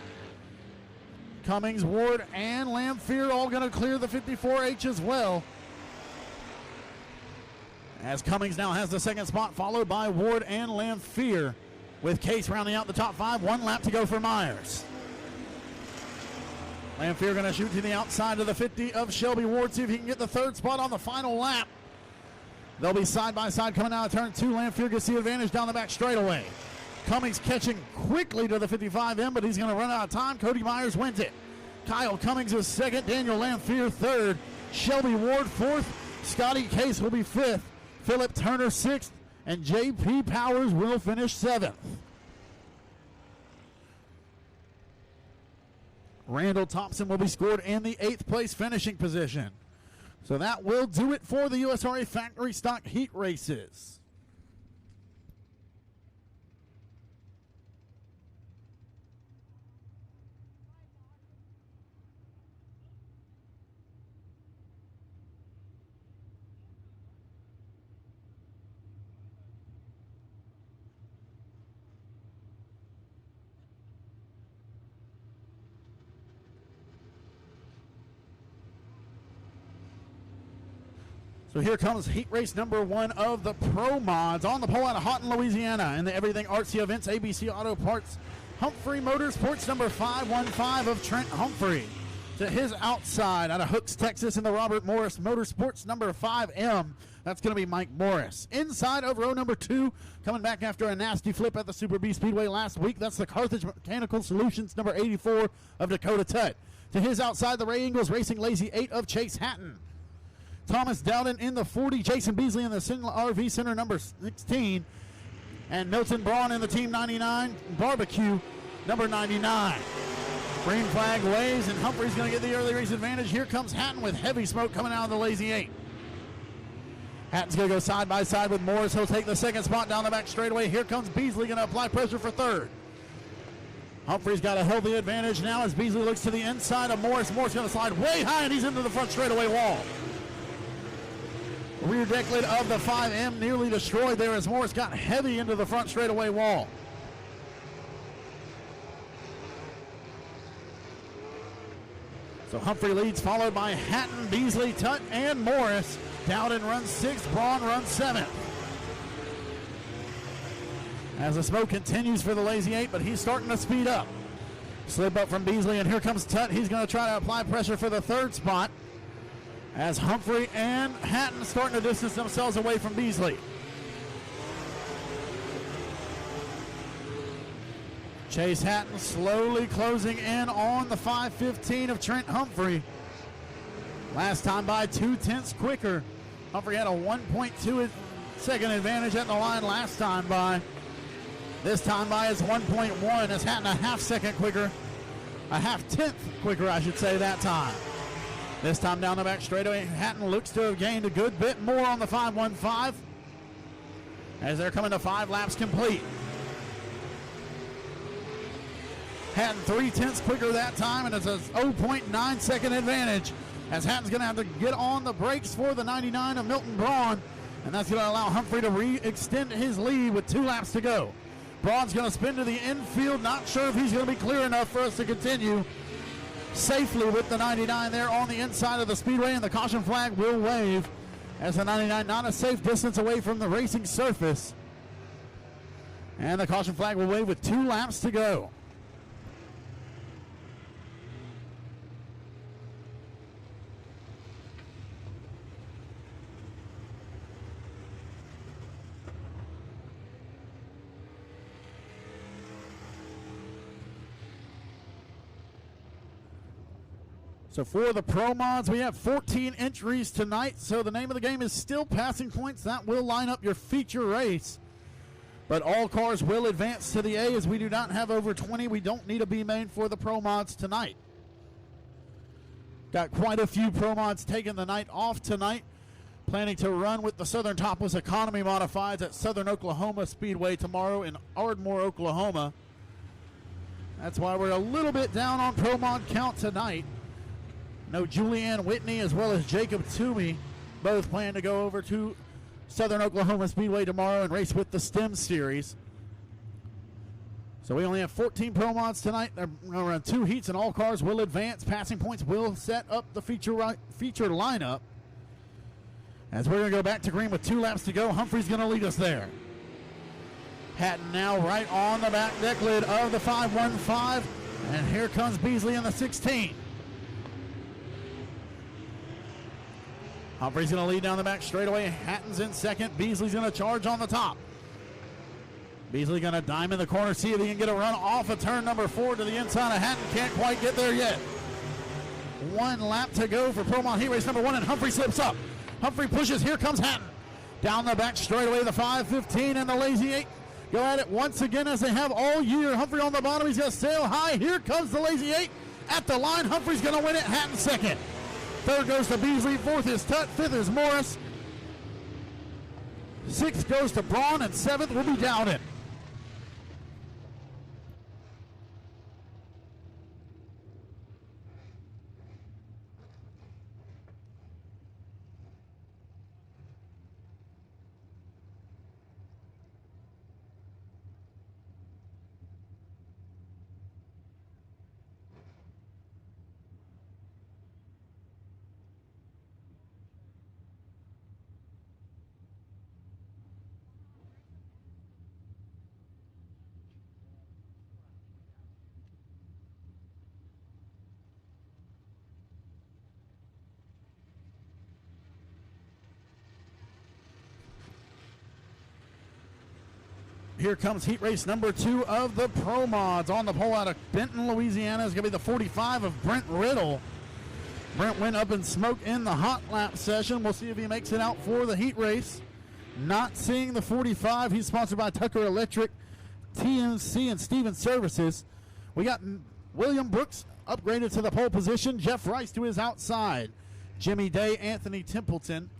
Cummings, Ward, and Lamphere all going to clear the 54H as well. As Cummings now has the second spot, followed by Ward and Lamphere, with Case rounding out the top 5. 1 lap to go for Myers. Lamphere going to shoot to the outside of the 50 of Shelby Ward, see if he can get the third spot on the final lap. They'll be side by side coming out of turn 2. Lamphere gets the advantage down the back straightaway. Cummings catching quickly to the 55M, but he's going to run out of time. Cody Myers wins it. Kyle Cummings is second. Daniel Lamphere third. Shelby Ward fourth. Scotty Case will be fifth. Philip Turner sixth. And J.P. Powers will finish seventh. Randall Thompson will be scored in the 8th place finishing position. So that will do it for the USRA Factory Stock Heat Races. So here comes heat race number 1 of the Pro Mods on the pole out of Houghton, Louisiana. In the Everything Artsy Events ABC Auto Parts, Humphrey Motorsports number 515 of Trent Humphrey. To his outside out of Hooks, Texas, in the Robert Morris Motorsports number 5M. That's going to be Mike Morris. Inside of row number 2, coming back after a nasty flip at the Super B Speedway last week. That's the Carthage Mechanical Solutions number 84 of Dakota Tutt. To his outside, the Ray Ingles Racing Lazy 8 of Chase Hatton. Thomas Dowden in the 40, Jason Beasley in the Sinla RV Center number 16, and Milton Braun in the Team 99 Barbecue number 99. Green flag waves, and Humphrey's going to get the early race advantage. Here comes Hatton with heavy smoke coming out of the Lazy 8. Hatton's going to go side by side with Morris. He'll take the second spot down the back straightaway. Here comes Beasley, going to apply pressure for third. Humphrey's got a healthy advantage now as Beasley looks to the inside of Morris. Morris going to slide way high, and he's into the front straightaway wall. Rear deck lid of the 5M nearly destroyed there as Morris got heavy into the front straightaway wall. So Humphrey leads, followed by Hatton, Beasley, Tutt, and Morris. Dowden runs 6th, Braun runs 7th. As the smoke continues for the Lazy 8, but he's starting to speed up. Slip up from Beasley, and here comes Tutt. He's going to try to apply pressure for the third spot, as Humphrey and Hatton starting to distance themselves away from Beasley. Chase Hatton slowly closing in on the 515 of Trent Humphrey. Last time by 0.2 quicker. Humphrey had a 1.2 second advantage at the line last time by. This time by is 1.1 as Hatton a half second quicker. A half tenth quicker, I should say, that time. This time down the back straightaway, Hatton looks to have gained a good bit more on the 515 as they're coming to 5 laps complete. Hatton 0.3 quicker that time, and it's a 0.9 second advantage as Hatton's going to have to get on the brakes for the 99 of Milton Braun, and that's going to allow Humphrey to re-extend his lead with 2 laps to go. Braun's going to spin to the infield, not sure if he's going to be clear enough for us to continue safely with the 99 there on the inside of the speedway, and the caution flag will wave as the 99 not a safe distance away from the racing surface. And the caution flag will wave with 2 laps to go. So for the Pro Mods, we have 14 entries tonight. So the name of the game is still passing points. That will line up your feature race. But all cars will advance to the A as we do not have over 20. We don't need a B main for the Pro Mods tonight. Got quite a few Pro Mods taking the night off tonight. Planning to run with the Southern Topless Economy Modifieds at Southern Oklahoma Speedway tomorrow in Ardmore, Oklahoma. That's why we're a little bit down on Pro Mod count tonight. No, Julianne Whitney as well as Jacob Toomey both plan to go over to Southern Oklahoma Speedway tomorrow and race with the STEM Series. So we only have 14 Pro Mods tonight. They're going to run 2 heats and all cars will advance. Passing points will set up the feature lineup. As we're going to go back to green with 2 laps to go, Humphrey's going to lead us there. Hatton now right on the back deck lid of the 515. And here comes Beasley in the 16. Humphrey's going to lead down the back straightaway. Hatton's in second. Beasley's going to charge on the top. Beasley going to dime in the corner, see if he can get a run off of turn number 4 to the inside of Hatton. Can't quite get there yet. 1 lap to go for Pro Mod Heat Race number 1, and Humphrey slips up. Humphrey pushes. Here comes Hatton. Down the back straightaway, the 515 and the Lazy 8 go at it once again as they have all year. Humphrey on the bottom. He's going to sail high. Here comes the Lazy 8 at the line. Humphrey's going to win it. Hatton second. Third goes to Beasley. 4th is Tutt. 5th is Morris. 6th goes to Braun, and 7th will be Dowden. here comes heat race number 2 of the Pro Mods. On the pole out of Benton, Louisiana is going to be the 45 of Brent Riddle. Brent went up in smoke in the hot lap session. We'll see if he makes it out for the heat race. Not seeing the 45. He's sponsored by Tucker Electric, TMC, and Stevens Services. We got William Brooks upgraded to the pole position. Jeff Rice to his outside. Jimmy Day, Anthony Templeton.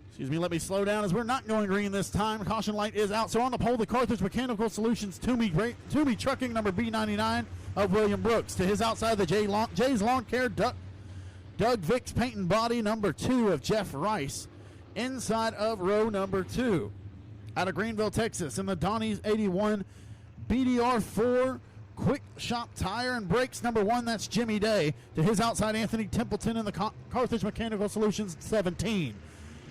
Excuse me, let me slow down as we're not going green this time. Caution light is out. So on the pole, the Carthage Mechanical Solutions Toomey Trucking number B99 of William Brooks. To his outside, the Jay's Lawn Care, Doug Vicks Paint and Body number 2 of Jeff Rice. Inside of row number 2. Out of Greenville, Texas, in the Donnie's 81 BDR4 Quick Shop Tire and Brakes number 1, that's Jimmy Day. To his outside, Anthony Templeton in the Carthage Mechanical Solutions 17.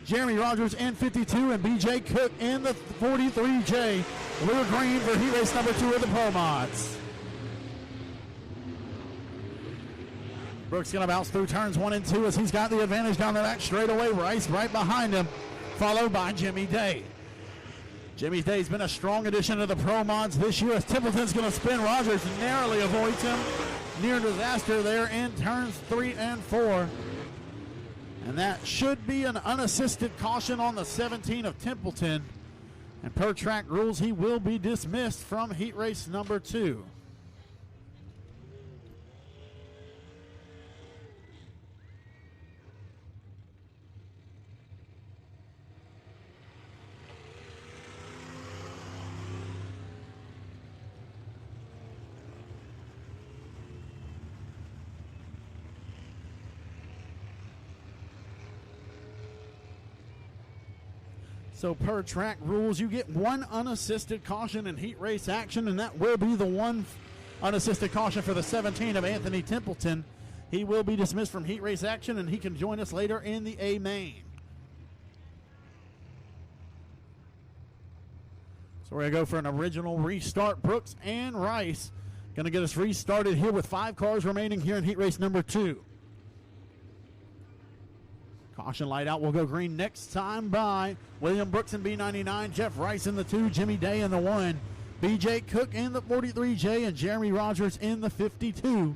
Jeremy Rogers in 52 and BJ Cook in the 43J. Blue green for heat race number 2 of the Pro Mods. Brooks going to bounce through turns 1 and 2 as he's got the advantage down the back straightaway. Rice right behind him, followed by Jimmy Day. Jimmy Day's been a strong addition to the Pro Mods this year as Templeton's going to spin. Rogers narrowly avoids him. Near disaster there in turns 3 and 4. And that should be an unassisted caution on the 17 of Templeton. And per track rules, he will be dismissed from heat race number 2. So per track rules, you get 1 unassisted caution in heat race action, and that will be the 1 unassisted caution for the 17 of Anthony Templeton. He will be dismissed from heat race action, and he can join us later in the A main. So we're going to go for an original restart. Brooks and Rice going to get us restarted here with 5 cars remaining here in heat race number 2. Caution light out will go green next time by William Brooks in B99, Jeff Rice in the 2, Jimmy Day in the 1, BJ Cook in the 43J, and Jeremy Rogers in the 52.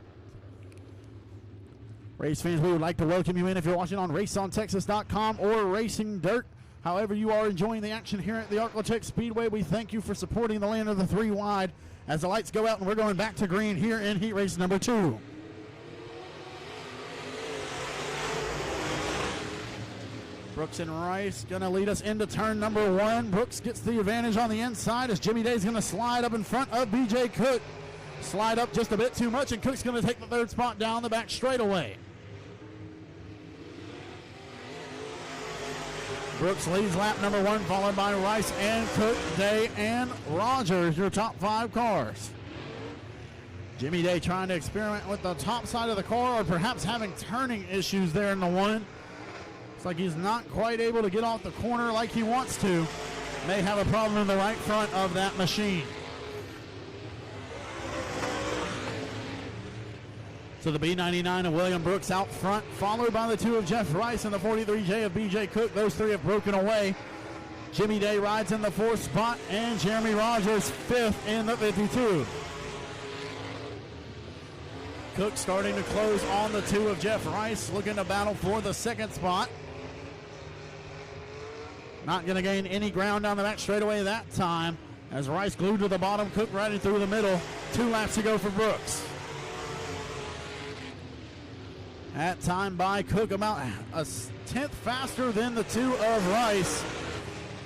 Race fans, we would like to welcome you in if you're watching on RaceOnTexas.com or Racing Dirt. However you are enjoying the action here at the Arclotech Speedway, we thank you for supporting the land of the 3 wide as the lights go out and we're going back to green here in heat race number 2. Brooks and Rice going to lead us into turn number 1. Brooks gets the advantage on the inside as Jimmy Day's going to slide up in front of BJ Cook. Slide up just a bit too much, and Cook's going to take the 3rd spot down the back straightaway. Brooks leads lap number 1, followed by Rice and Cook, Day and Rogers, your top 5 cars. Jimmy Day trying to experiment with the top side of the car, or perhaps having turning issues there in the 1. It's like he's not quite able to get off the corner like he wants to. May have a problem in the right front of that machine. So the B99 of William Brooks out front, followed by the 2 of Jeff Rice and the 43J of BJ Cook. Those 3 have broken away. Jimmy Day rides in the 4th spot, and Jeremy Rogers 5th in the 52. Cook starting to close on the 2 of Jeff Rice, looking to battle for the 2nd spot. Not going to gain any ground down the back straightaway that time as Rice glued to the bottom, Cook riding through the middle. 2 laps to go for Brooks. That time by Cook about a 10th faster than the 2 of Rice.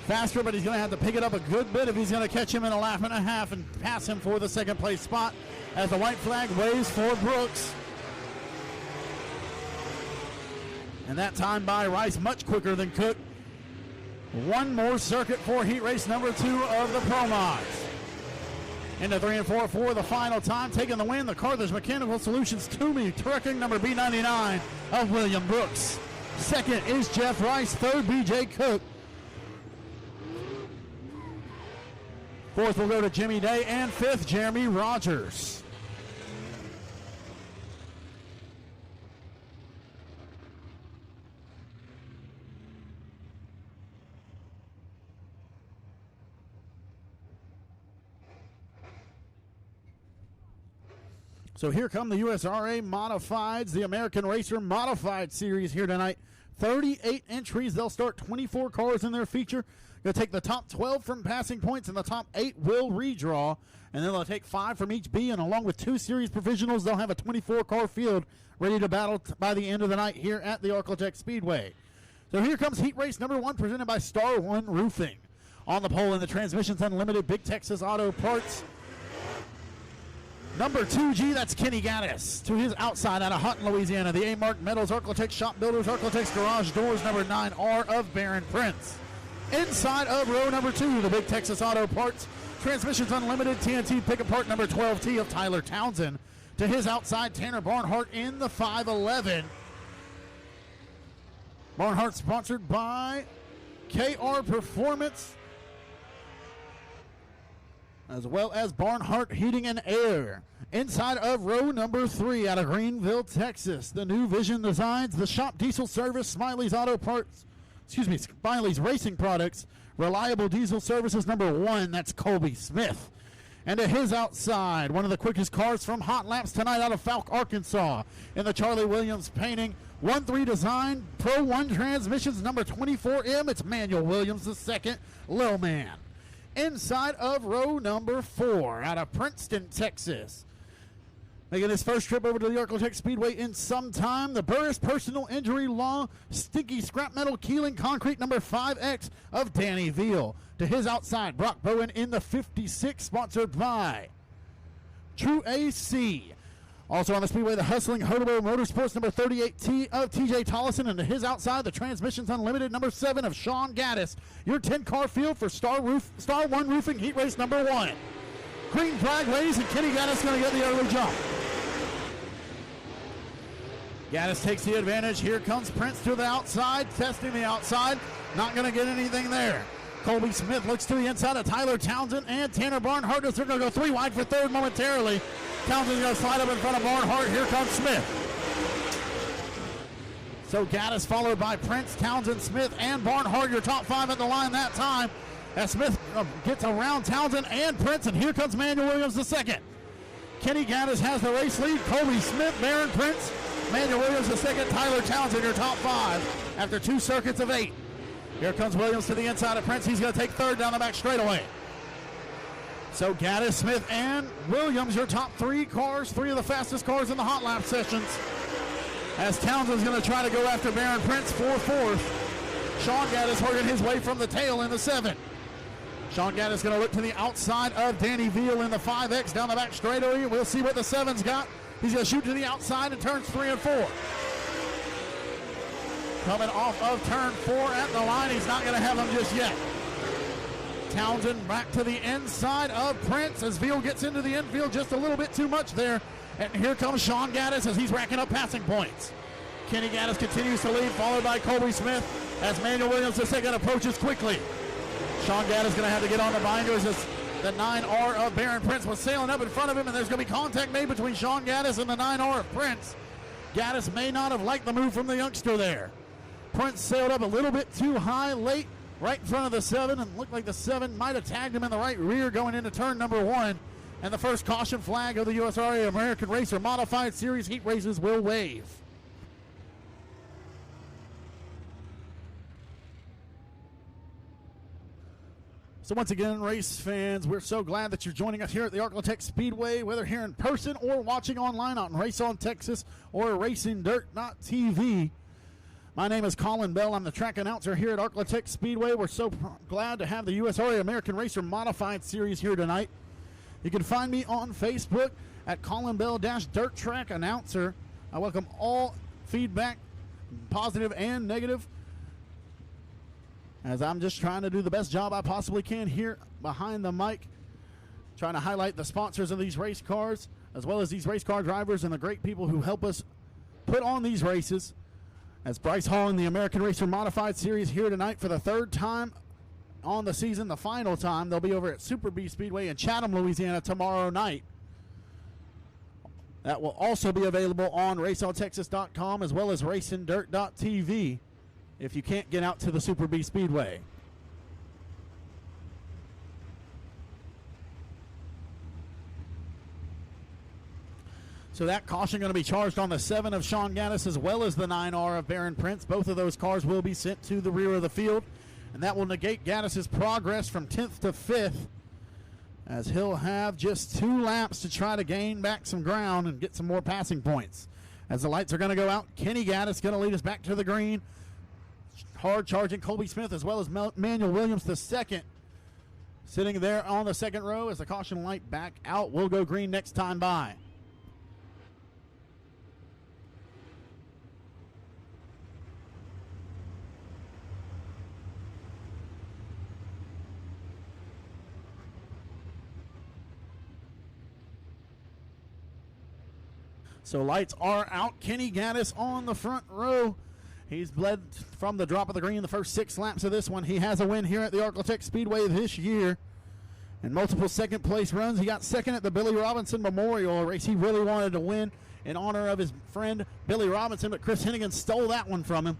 Faster, but he's going to have to pick it up a good bit if he's going to catch him in a lap and a half and pass him for the 2nd place spot as the white flag waves for Brooks. And that time by Rice much quicker than Cook. 1 more circuit for heat race number 2 of the Pro Mods. Into 3 and 4 for the final time. Taking the win, the Carthage Mechanical Solutions Toomey Trucking number B99 of William Brooks. 2nd is Jeff Rice. 3rd, BJ Cook. 4th will go to Jimmy Day. And 5th, Jeremy Rogers. So here come the USRA Modifieds, the American Racer Modified Series here tonight. 38 entries. They'll start 24 cars in their feature. They'll take the top 12 from passing points, and the top 8 will redraw. And then they'll take 5 from each B, and along with 2 series provisionals, they'll have a 24-car field ready to battle by the end of the night here at the Arklatex Speedway. So here comes heat race number 1, presented by Star One Roofing. On the pole in the Transmissions Unlimited Big Texas Auto Parts. Number 2G, that's Kenny Gaddis. To his outside out of Houghton, Louisiana, the A-Mark Metals Arklatex Shop Builders Arklatex Garage Doors, number 9R of Baron Prince. Inside of row number 2, the Big Texas Auto Parts, Transmissions Unlimited TNT Pick Apart, number 12T of Tyler Townsend. To his outside, Tanner Barnhart in the 511. Barnhart sponsored by KR Performance, as well as Barnhart Heating and Air. Inside of row number 3 out of Greenville, Texas, the New Vision Designs, the Shop Diesel Service, Smiley's Auto Parts, Smiley's Racing Products, Reliable Diesel Services, number 1, that's Colby Smith. And to his outside, one of the quickest cars from Hot Laps tonight out of Falk, Arkansas, in the Charlie Williams painting, 1-3 Design, Pro 1 Transmissions, number 24M, it's Manuel Williams II, Lil Man. Inside of row number 4 out of Princeton, Texas, making his first trip over to the Arklatex Speedway in some time, the Burris Personal Injury Law Stinky Scrap Metal Keeling Concrete, number 5X of Danny Veal. To his outside, Brock Bowen in the 56, sponsored by True AC. Also on the Speedway, the Hustling Hotobo Motorsports, number 38T of TJ Tollison. And to his outside, the Transmissions Unlimited, number 7 of Sean Gaddis. Your 10-car field for Star One Roofing Heat Race number 1. Green flag, ladies, and Kenny Gaddis going to get the early jump. Gaddis takes the advantage. Here comes Prince to the outside, testing the outside. Not going to get anything there. Colby Smith looks to the inside of Tyler Townsend and Tanner Barnhart. They're going to go 3 wide for third momentarily. Townsend's going to slide up in front of Barnhart. Here comes Smith. So Gaddis followed by Prince, Townsend, Smith, and Barnhart. Your top 5 at the line that time. As Smith gets around Townsend and Prince, and here comes Manuel Williams II. Kenny Gaddis has the race lead. Colby Smith, Baron Prince, Manuel Williams II, Tyler Townsend, your top 5 after 2 circuits of 8. Here comes Williams to the inside of Prince. He's going to take third down the back straightaway. So Gaddis, Smith, and Williams, your top 3 cars, 3 of the fastest cars in the hot lap sessions. As Townsend's going to try to go after Baron Prince for 4th. Sean Gaddis working his way from the tail in the 7. Sean Gaddis going to look to the outside of Danny Veal in the 5X down the back straightaway. We'll see what the 7's got. He's going to shoot to the outside and turns 3 and 4. Coming off of turn 4 at the line. He's not going to have him just yet. Townsend back to the inside of Prince as Veal gets into the infield just a little bit too much there. And here comes Sean Gaddis as he's racking up passing points. Kenny Gaddis continues to lead, followed by Colby Smith as Manuel Williams II approaches quickly. Sean Gaddis going to have to get on the binders as the 9R of Baron Prince was sailing up in front of him, and there's going to be contact made between Sean Gaddis and the 9R of Prince. Gaddis may not have liked the move from the youngster there. Prince sailed up a little bit too high late, right in front of the 7, and looked like the 7 might have tagged him in the right rear going into turn number 1. And the first caution flag of the USRA American Racer Modified Series Heat Races will wave. So once again, race fans, we're so glad that you're joining us here at the Arklatex Speedway, whether here in person or watching online on Race On Texas or RacingDirt.tv. My name is Colin Bell. I'm the track announcer here at Arklatex Speedway. We're so glad to have the USRA American Racer Modified Series here tonight. You can find me on Facebook at Colin Bell-Dirt Track Announcer. I welcome all feedback, positive and negative, as I'm just trying to do the best job I possibly can here behind the mic, trying to highlight the sponsors of these race cars, as well as these race car drivers and the great people who help us put on these races. As Bryce Hall in the American Racer Modified Series here tonight for the 3rd time on the season, the final time. They'll be over at Super B Speedway in Chatham, Louisiana tomorrow night. That will also be available on RaceOnTexas.com as well as RacingDirt.tv if you can't get out to the Super B Speedway. So that caution going to be charged on the 7 of Sean Gaddis as well as the 9R of Baron Prince. Both of those cars will be sent to the rear of the field, and that will negate Gaddis' progress from 10th to 5th, as he'll have just 2 laps to try to gain back some ground and get some more passing points. As the lights are going to go out, Kenny Gaddis going to lead us back to the green. Hard charging Colby Smith as well as Manuel Williams the second. Sitting there on the second row as the caution light back out. We'll go green next time by. So lights are out. Kenny Gaddis on the front row. He's bled from the drop of the green the first 6 laps of this one. He has a win here at the Arklatex Speedway this year. And multiple second place runs. He got second at the Billy Robinson Memorial, a race he really wanted to win in honor of his friend Billy Robinson, but Chris Hennigan stole that one from him.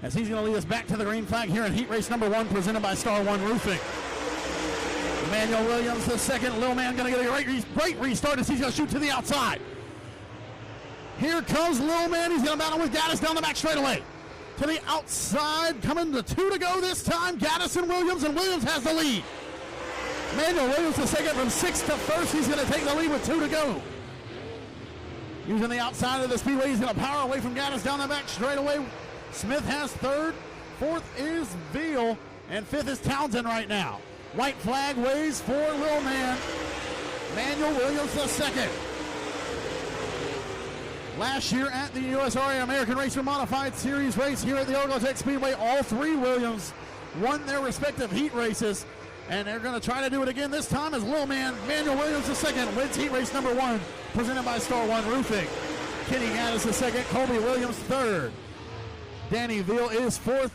As he's going to lead us back to the green flag here in heat race number 1 presented by Star One Roofing. Emmanuel Williams the second. Lil Man going to get a great restart as he's going to shoot to the outside. Here comes Lil Man. He's going to battle with Gaddis down the back straightaway. To the outside, coming to 2 to go this time. Gaddis and Williams has the lead. Manuel Williams the second from 6th to 1st. He's going to take the lead with 2 to go. Using the outside of the speedway, he's going to power away from Gaddis down the back straightaway. Smith has 3rd. 4th is Veal. And 5th is Townsend right now. White flag waves for Lil Man. Manuel Williams the second. Last year at the USRA American Racer Modified Series race here at the Arklatex Speedway, all 3 Williams won their respective heat races, and they're going to try to do it again this time as Lil Man, Manuel Williams the second, wins heat race number 1, presented by Star One Roofing. Kenny Gaddis the second, Colby Williams 3rd. Danny Veal is 4th.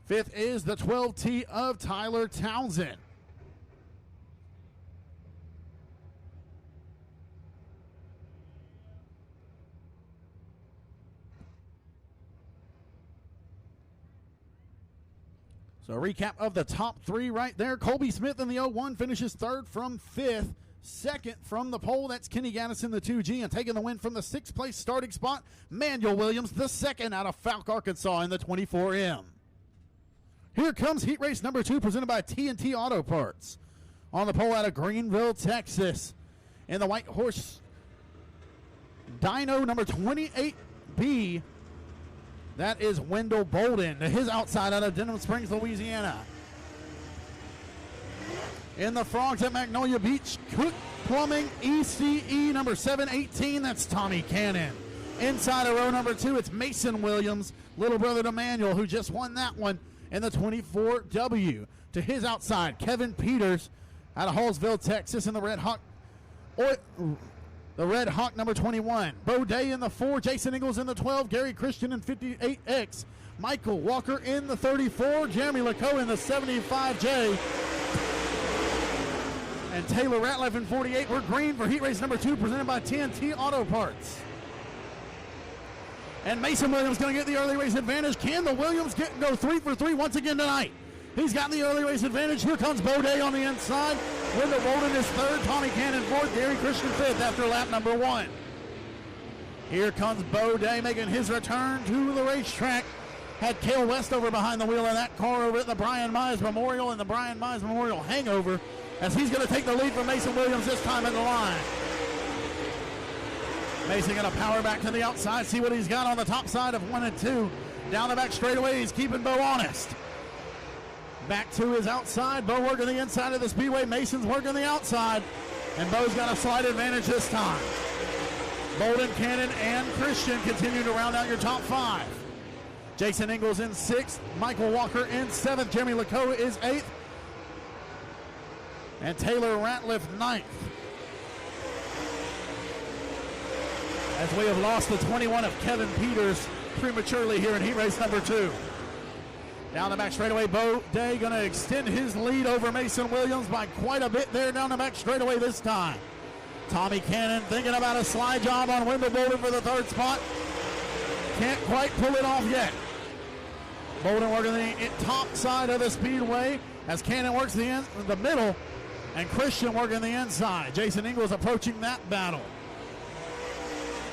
5th is the 12T of Tyler Townsend. So a recap of the top 3 right there. Colby Smith in the 01 finishes 3rd from 5th. 2nd from the pole, that's Kenny Gaddis in the 2G. And taking the win from the 6th place starting spot, Manuel Williams, the second out of Falk, Arkansas in the 24M. Here comes heat race number 2 presented by TNT Auto Parts. On the pole out of Greenville, Texas. In the White Horse Dyno number 28B. That is Wendell Bolden to his outside out of Denham Springs, Louisiana. In the Frogs at Magnolia Beach, Cook Plumbing ECE number 718, that's Tommy Cannon. Inside of row number 2, it's Mason Williams, little brother to Manuel, who just won that one in the 24W. To his outside, Kevin Peters out of Hallsville, Texas, in the Red Hawk. The Red Hawk number 21. Bo Day in the 4. Jason Ingalls in the 12. Gary Christian in 58X. Michael Walker in the 34. Jeremy Lacoe in the 75J. And Taylor Ratliff in 48. We're green for heat race number 2 presented by TNT Auto Parts. And Mason Williams going to get the early race advantage. Can the Williams go 3 for 3 once again tonight? He's got the early race advantage. Here comes Bo Day on the inside. Wendell Bolden is 3rd. Tommy Cannon 4th. Gary Christian 5th after lap number 1. Here comes Bo Day making his return to the racetrack. Had Cale Westover behind the wheel of that car over at the Brian Mize Memorial and the Brian Mize Memorial Hangover, as he's going to take the lead from Mason Williams this time in the line. Mason going to power back to the outside, see what he's got on the top side of 1 and 2. Down the back straightaway, he's keeping Bo honest. Back to his outside. Bo working the inside of the speedway. Mason's working the outside. And Bo's got a slight advantage this time. Bolden, Cannon, and Christian continue to round out your top 5. Jason Ingalls in 6th. Michael Walker in 7th. Jeremy Lacoe is 8th. And Taylor Ratliff 9th. As we have lost the 21 of Kevin Peters prematurely here in heat race number 2. Down the back straightaway, Bo Day going to extend his lead over Mason Williams by quite a bit there down the back straightaway this time. Tommy Cannon thinking about a slide job on Wendell Bolden for the 3rd spot. Can't quite pull it off yet. Bolden working the top side of the speedway as Cannon works the middle. and Christian working the inside. Jason Ingles approaching that battle.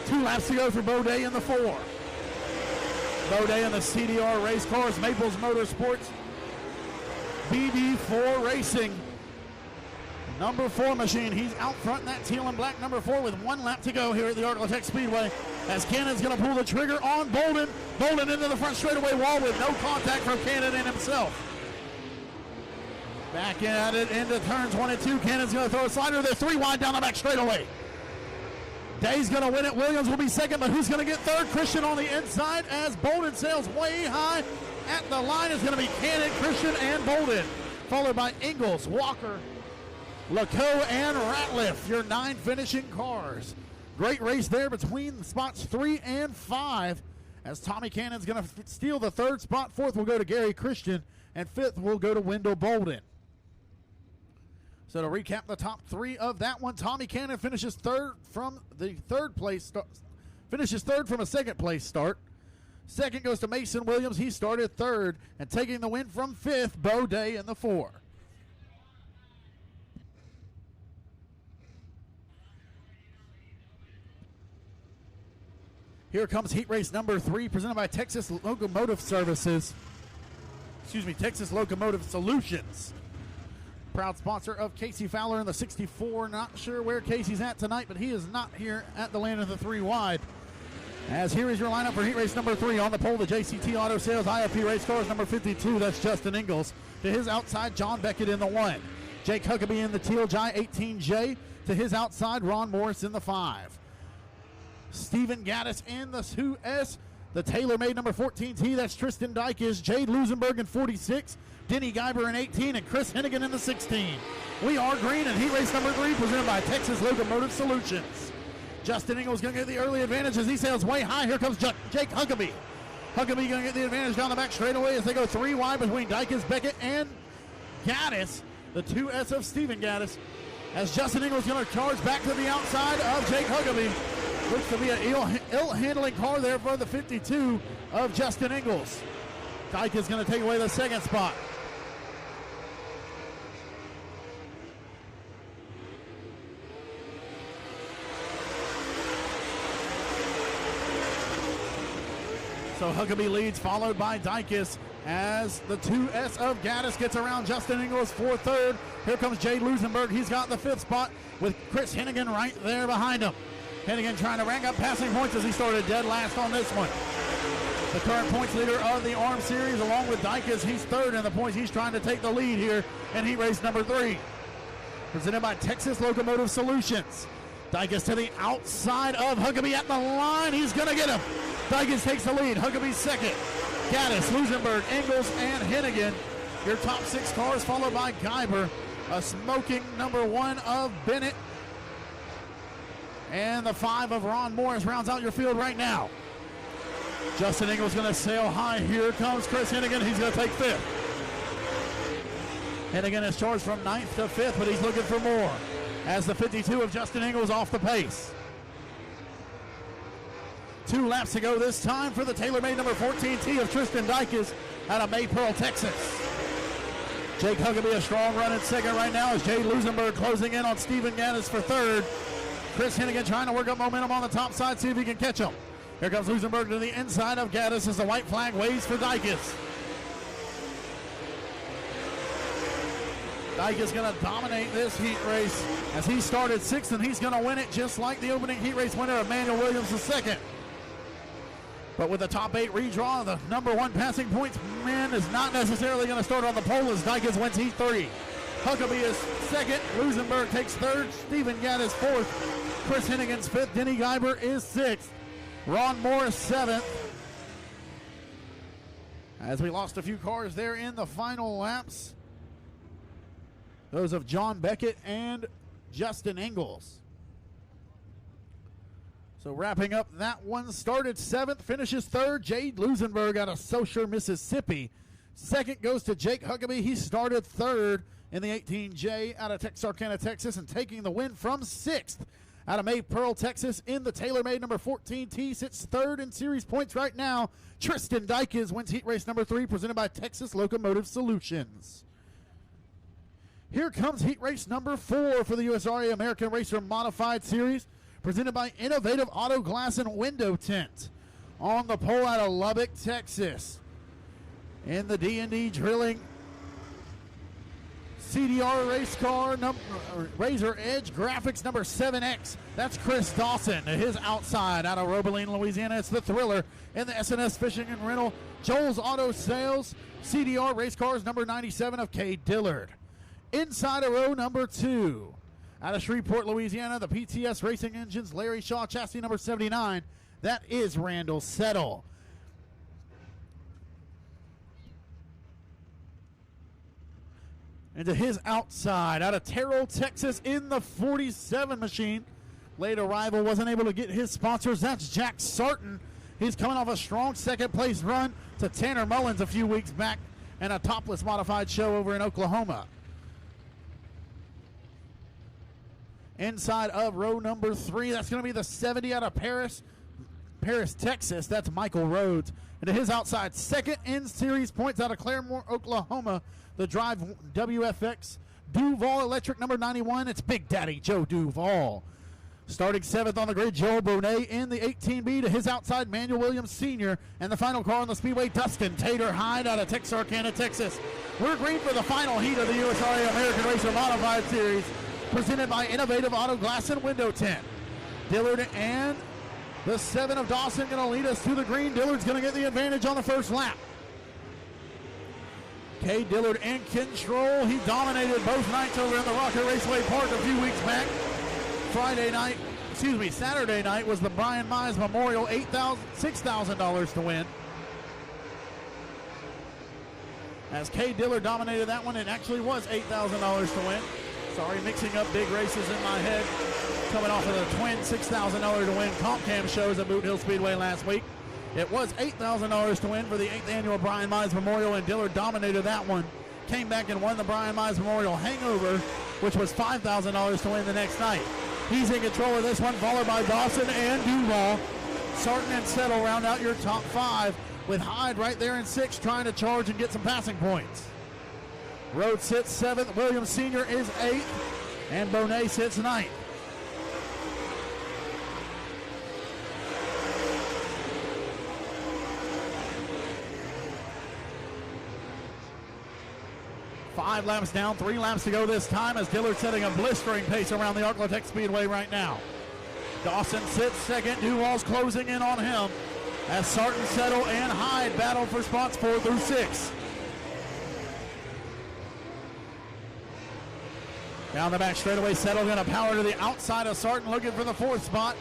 2 laps to go for Baudet in the 4. Baudet in the CDR race cars, Maples Motorsports, BB4 Racing. Number 4 machine. He's out front in that teal and black number 4 with 1 lap to go here at the Arklatex Speedway. As Cannon's going to pull the trigger on Bolden. Bolden into the front straightaway wall with no contact from Cannon and himself. Back at it into turn 22. Cannon's going to throw a slider. They're 3 wide down the back straightaway. Day's going to win it. Williams will be second, but who's going to get third? Christian on the inside as Bolden sails way high. At the line is going to be Cannon, Christian, and Bolden. Followed by Ingles, Walker, Laco, and Ratliff, your 9 finishing cars. Great race there between spots 3 and 5 as Tommy Cannon's going to steal the 3rd spot. 4th will go to Gary Christian, and 5th will go to Wendell Bolden. So to recap the top 3 of that one, Tommy Cannon finishes 3rd from the 3rd place, finishes 3rd from a 2nd place start. 2nd goes to Mason Williams. He started 3rd, and taking the win from 5th, Baudet in the 4. Here comes heat race number 3, presented by Texas Locomotive Services. Texas Locomotive Solutions. Proud sponsor of Casey Fowler in the 64. Not sure where Casey's at tonight, but he is not here at the land of the 3 wide. As here is your lineup for heat race number 3. On the pole, the JCT Auto Sales IFP race cars number 52. That's Justin Ingles. To his outside, John Beckett in the 1. Jake Huckabee in the teal Jai 18J. To his outside, Ron Morris in the 5. Steven Gaddis in the 2S. The TaylorMade number 14T. That's Tristan Dykes. Jade Lusenberg in 46. Denny Geiber in 18, and Chris Hennigan in the 16. We are green in heat race number 3, presented by Texas Locomotive Solutions. Justin Ingles going to get the early advantage as he sails way high. Here comes Jake Huckabee. Huckabee going to get the advantage down the back straightaway as they go 3 wide between Dykes, Beckett, and Gaddis, the 2S of Steven Gaddis. As Justin Ingles going to charge back to the outside of Jake Huckabee. Looks to be an ill-handling car there for the 52 of Justin Ingles. Dykes is going to take away the 2nd spot. So Huckabee leads, followed by Dykes as the 2S of Gaddis gets around Justin Ingles for 3rd. Here comes Jay Lusenberg. He's got the 5th spot with Chris Hennigan right there behind him. Hennigan trying to rank up passing points as he started dead last on this one. The current points leader of the ARM Series, along with Dykes, he's 3rd in the points. He's trying to take the lead here in heat race number 3. Presented by Texas Locomotive Solutions. Dykes to the outside of Huckabee at the line. He's going to get him. Dykes takes the lead. Huckabee 2nd. Gaddis, Lusenberg, Ingles, and Hennigan. Your top 6 cars, followed by Geiber. A smoking number 1 of Bennett. And the 5 of Ron Morris rounds out your field right now. Justin Ingles going to sail high. Here comes Chris Hennigan. He's going to take 5th. Hennigan is charged from 9th to 5th, but he's looking for more. As the 52 of Justin Ingles off the pace. 2 laps to go this time for the TaylorMade number 14T of Tristan Dykes out of Maypearl, Texas. Jake Huckabee a strong run in 2nd right now as Jay Lusenberg closing in on Steven Gaddis for 3rd. Chris Hennigan trying to work up momentum on the top side, see if he can catch him. Here comes Lusenberg to the inside of Gaddis as the white flag waves for Dykes. Dykes is going to dominate this heat race as he started 6th, and he's going to win it just like the opening heat race winner, Emmanuel Williams, the 2nd. But with the top 8 redraw, the number 1 passing points man is not necessarily going to start on the pole as Dykes wins heat 3. Huckabee is 2nd, Lusenberg takes 3rd, Steven Gaddis 4th, Chris Hennigan's 5th, Denny Geiber is 6th, Ron Morris 7th. As we lost a few cars there in the final laps. Those of John Beckett and Justin Ingles. So wrapping up that one, started 7th, finishes 3rd, Jade Lusenberg out of Saucher, Mississippi. 2nd goes to Jake Huckabee. He started 3rd in the 18J out of Texarkana, Texas, and taking the win from 6th out of Maypearl, Texas in the TaylorMade number 14T. Sits 3rd in series points right now. Tristan Dykes wins heat race number 3, presented by Texas Locomotive Solutions. Here comes heat race number 4 for the USRA American Racer Modified Series, presented by Innovative Auto Glass and Window Tint. On the pole out of Lubbock, Texas, in the D&D Drilling CDR race car, Razor Edge Graphics number 7X. That's Chris Dawson. To his outside out of Robeline, Louisiana, it's the Thriller. In the SNS Fishing and Rental, Joel's Auto Sales CDR race cars number 97 of Kay Dillard. Inside of row number 2, out of Shreveport, Louisiana, the PTS Racing Engines Larry Shaw chassis number 79. That is Randall Settle. And to his outside, out of Terrell, Texas, in the 47 machine. Late arrival, wasn't able to get his sponsors. That's Jack Sarton. He's coming off a strong second-place run to Tanner Mullins a few weeks back and a topless modified show over in Oklahoma. Inside of row number 3, that's going to be the 70 out of Paris, Texas. That's Michael Rhodes. And to his outside, second in series points out of Claremore, Oklahoma, the Drive WFX Duval Electric number 91. It's Big Daddy Joe Duval. Starting 7th on the grid, Joel Bonet in the 18B. To his outside, Manuel Williams Sr. And the final car on the Speedway, Dustin Tater Hyde out of Texarkana, Texas. We're green for the final heat of the USRA American Racer Modified Series, presented by Innovative Auto Glass and Window Tint. Dillard and the 7 of Dawson going to lead us to the green. Dillard's going to get the advantage on the first lap. Kay Dillard in control. He dominated both nights over in the Rocket Raceway Park a few weeks back. Saturday night was the Brian Mize Memorial, $6,000 to win. As Kay Dillard dominated that one, it actually was $8,000 to win. Sorry, mixing up big races in my head. Coming off of the twin $6,000 to win comp cam shows at Boot Hill Speedway last week. It was $8,000 to win for the 8th annual Brian Mize Memorial, and Dillard dominated that one. Came back and won the Brian Mize Memorial Hangover, which was $5,000 to win the next night. He's in control of this one, followed by Dawson and Duval. Sarton and Settle round out your top 5, with Hyde right there in 6th, trying to charge and get some passing points. Rhodes sits 7th, Williams Sr. is 8th, and Bonet sits 9th. Five laps down, 3 laps to go this time, as Dillard setting a blistering pace around the Arclotech Speedway right now. Dawson sits 2nd, Duval's closing in on him, as Sarton, Settle, and Hyde battle for spots 4 through 6. Down the back straightaway, Settle going to power to the outside of Sarton, looking for the 4th spot.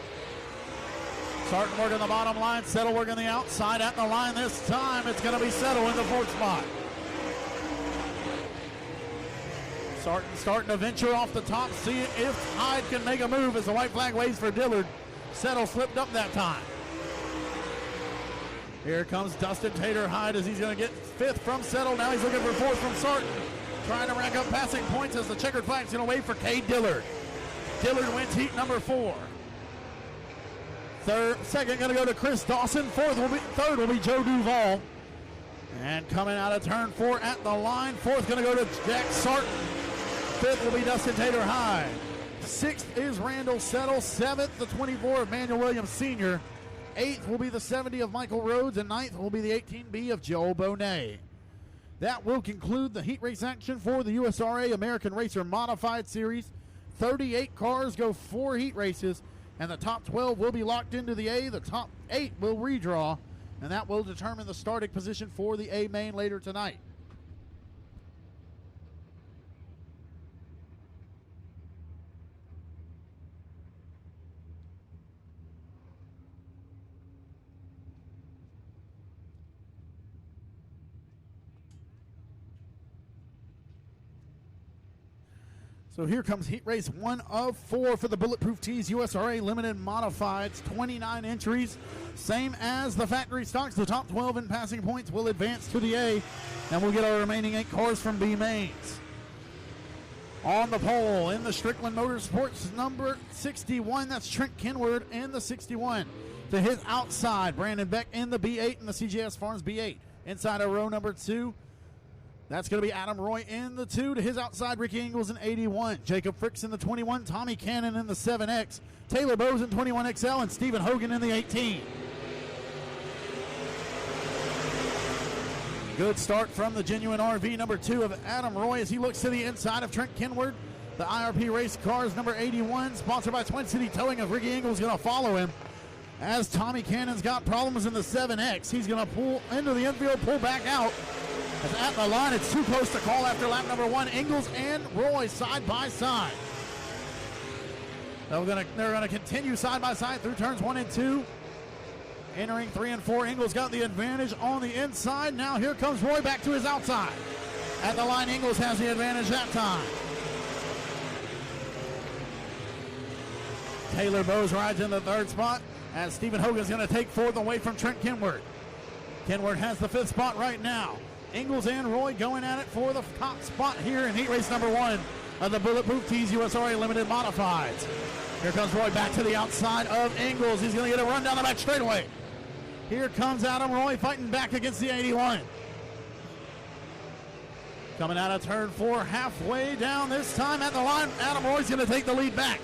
Sarton working the bottom line, Settle working the outside. At the line this time, it's going to be Settle in the 4th spot. Sarton starting to venture off the top, see if Hyde can make a move as the white flag waves for Dillard. Settle slipped up that time. Here comes Dustin Tater Hyde as he's going to get 5th from Settle. Now he's looking for 4th from Sarton. Trying to rack up passing points as the checkered flag's going to wave for Kay Dillard. Dillard wins heat number 4. Second going to go to Chris Dawson. Third will be Joe Duval. And coming out of turn 4 at the line, 4th going to go to Jack Sarton. 5th will be Dustin Tater Hyde. 6th is Randall Settle. 7th, the 24 of Manuel Williams Sr. 8th will be the 70 of Michael Rhodes. And 9th will be the 18B of Joel Bonet. That will conclude the heat race action for the USRA American Racer Modified Series. 38 cars go 4 heat races, and the top 12 will be locked into the A. The top 8 will redraw, and that will determine the starting position for the A main later tonight. So here comes heat race 1 of 4 for the Bulletproof Tees USRA Limited Modifieds. 29 entries, same as the factory stocks. The top 12 in passing points will advance to the A, and we'll get our remaining 8 cars from B mains. On the pole in the Strickland Motorsports number 61, that's Trent Kenward in the 61. To his outside, Brandon Beck in the B8 and the CJS Farms B8. Inside of row number 2, That's going to be Adam Roy in the 2. To his outside, Ricky Ingles in 81. Jacob Fricks in the 21. Tommy Cannon in the 7X. Taylor Bowes in 21XL. And Stephen Hogan in the 18. Good start from the Genuine RV number 2 of Adam Roy as he looks to the inside of Trent Kenward. The IRP Race Cars number 81, sponsored by Twin City Towing of Ricky Ingles, going to follow him. As Tommy Cannon's got problems in the 7X, he's going to pull into the infield, pull back out. As at the line, it's too close to call after lap number 1. Ingles and Roy side by side. They're going to continue side by side through turns 1 and 2. Entering 3 and 4, Ingles got the advantage on the inside. Now here comes Roy back to his outside. At the line, Ingles has the advantage that time. Taylor Bowes rides in the 3rd spot as Stephen Hogan's going to take 4th away from Trent Kenward. Kenward has the 5th spot right now. Ingles and Roy going at it for the top spot here in heat race number 1 of the Bulletproof Tees USRA Limited Modifieds. Here comes Roy back to the outside of Ingles. He's going to get a run down the back straightaway. Here comes Adam Roy fighting back against the 81. Coming out of turn 4, halfway down this time at the line. Adam Roy's going to take the lead back.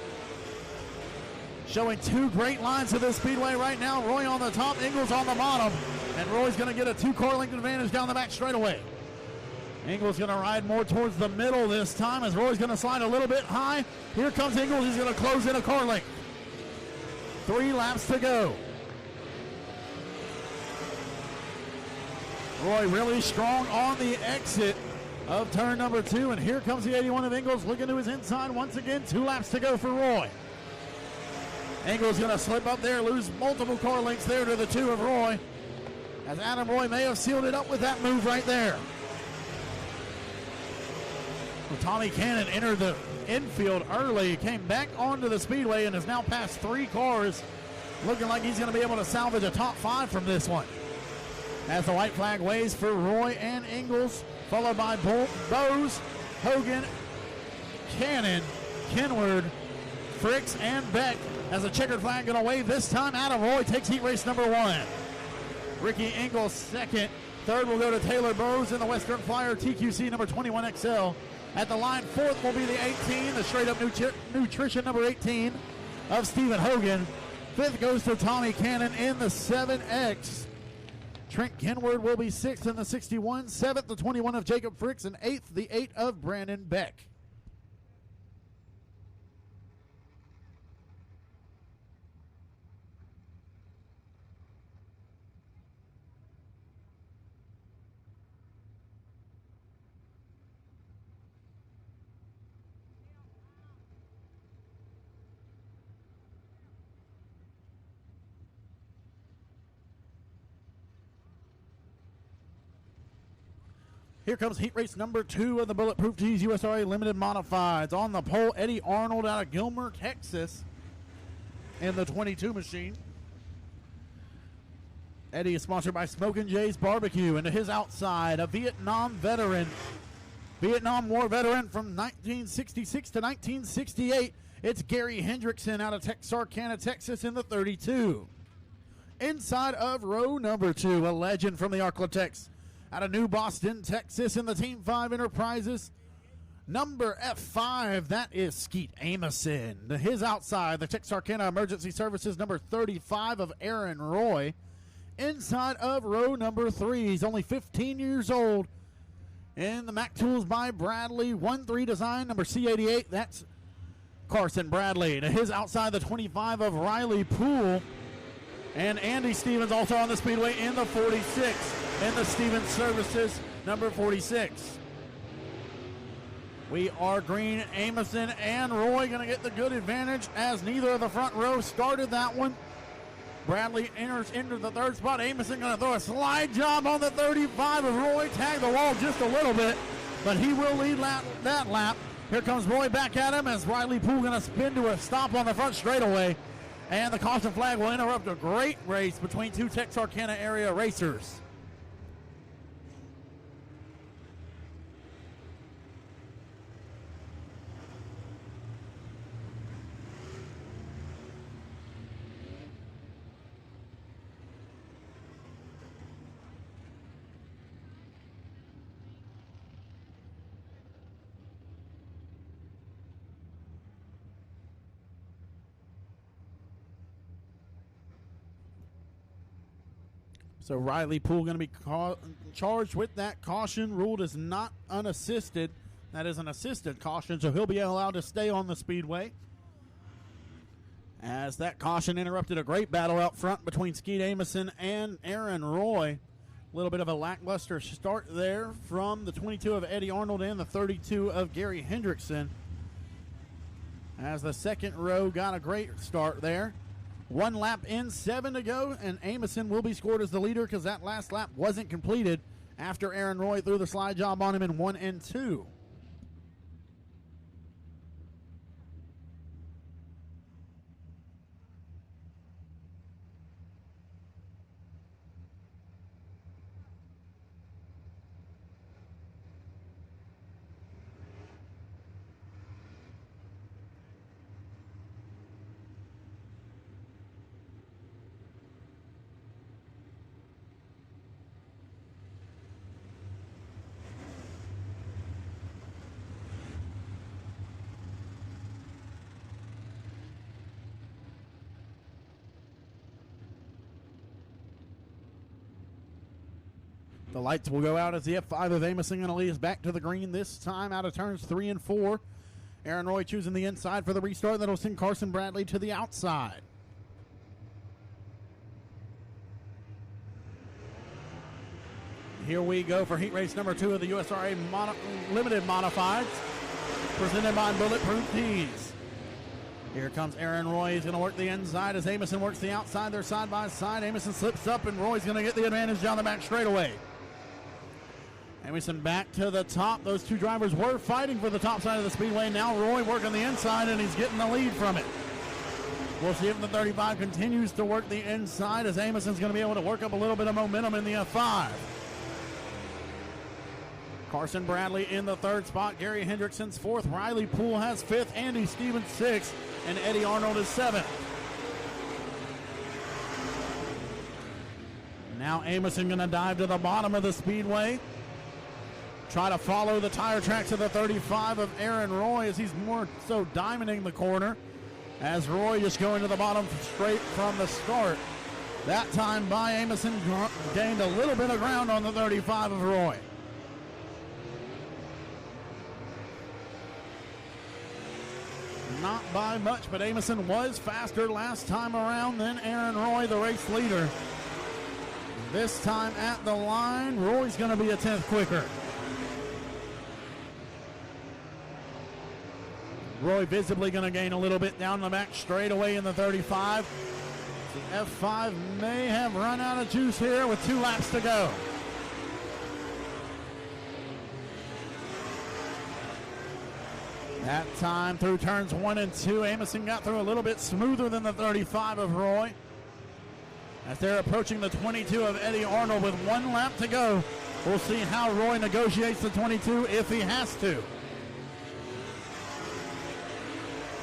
Showing 2 great lines of this speedway right now. Roy on the top, Ingles on the bottom. And Roy's going to get a 2-car length advantage down the back straightaway. Ingles going to ride more towards the middle this time as Roy's going to slide a little bit high. Here comes Ingles. He's going to close in a car length. 3 laps to go. Roy really strong on the exit of turn number 2. And here comes the 81 of Ingles looking to his inside once again. 2 laps to go for Roy. Ingles going to slip up there, lose multiple car lengths there to the 2 of Roy. As Adam Roy may have sealed it up with that move right there. Well, Tommy Cannon entered the infield early, came back onto the speedway, and has now passed 3 cars. Looking like he's going to be able to salvage a top 5 from this one. As the white flag waves for Roy and Ingles, followed by Bowes, Hogan, Cannon, Kenward, Fricks, and Beck. As a checkered flag going to wave this time, Adam Roy takes heat race number 1. Ricky Ingles 2nd. 3rd will go to Taylor Bowes in the Western Flyer TQC number 21XL. At the line, 4th will be the 18, the straight-up nutrition number 18 of Stephen Hogan. 5th goes to Tommy Cannon in the 7X. Trent Kenward will be 6th in the 61. 7th, the 21 of Jacob Fricks, and 8th, the 8 of Brandon Beck. Here comes heat race number 2 of the Bulletproof Tees USRA Limited Modifieds. On the pole, Eddie Arnold out of Gilmer, Texas, in the 22 machine. Eddie is sponsored by Smokin' Jay's Barbecue, and to his outside, a Vietnam War veteran from 1966 to 1968. It's Gary Hendrickson out of Texarkana, Texas, in the 32. Inside of row number 2, a legend from the Arklatex out of New Boston, Texas, in the Team 5 Enterprises. Number F5, that is Skeet Amison. To his outside, the Texarkana Emergency Services, number 35 of Aaron Roy. Inside of row number 3, he's only 15 years old. In the Mac Tools by Bradley, 1-3 design, number C88, that's Carson Bradley. To his outside, the 25 of Riley Poole. And Andy Stevens also on the speedway in the 46. In the Stevens Services, number 46. We are green. Amison and Roy going to get the good advantage as neither of the front row started that one. Bradley enters into the 3rd spot. Amison going to throw a slide job on the 35 of Roy. Tag the wall just a little bit, but he will lead that lap. Here comes Roy back at him as Riley Poole going to spin to a stop on the front straightaway. And the caution flag will interrupt a great race between 2 Texarkana area racers. So Riley Poole going to be charged with that caution, ruled as not unassisted. That is an assisted caution, so he'll be allowed to stay on the speedway. As that caution interrupted a great battle out front between Skeet Amison and Aaron Roy. A little bit of a lackluster start there from the 22 of Eddie Arnold and the 32 of Gary Hendrickson. As the second row got a great start there. 1 lap in, 7 to go, and Amison will be scored as the leader because that last lap wasn't completed after Aaron Roy threw the slide job on him in 1 and 2. The lights will go out as the F5 of Amison going to lead us back to the green, this time out of turns 3 and 4. Aaron Roy choosing the inside for the restart. That'll send Carson Bradley to the outside. Here we go for heat race number 2 of the USRA Limited Modifieds, presented by Bulletproof Tees. Here comes Aaron Roy. He's going to work the inside as Amison works the outside. They're side by side. Amison slips up, and Roy's going to get the advantage down the back straightaway. Amison back to the top. Those two drivers were fighting for the top side of the speedway. Now Roy working the inside, and he's getting the lead from it. We'll see if the 35 continues to work the inside as Amison's going to be able to work up a little bit of momentum in the F5. Carson Bradley in the 3rd spot. Gary Hendrickson's 4th. Riley Poole has 5th. Andy Stevens 6th. And Eddie Arnold is 7th. Now Amison going to dive to the bottom of the speedway. Try to follow the tire tracks of the 35 of Aaron Roy as he's more so diamonding the corner. As Roy just going to the bottom straight from the start. That time by Amison gained a little bit of ground on the 35 of Roy. Not by much, but Amison was faster last time around than Aaron Roy, the race leader. This time at the line, Roy's going to be a 10th quicker. Roy visibly going to gain a little bit down the back straightaway in the 35. The F5 may have run out of juice here with 2 laps to go. That time through turns 1 and 2, Amison got through a little bit smoother than the 35 of Roy. As they're approaching the 22 of Eddie Arnold with 1 lap to go, we'll see how Roy negotiates the 22 if he has to.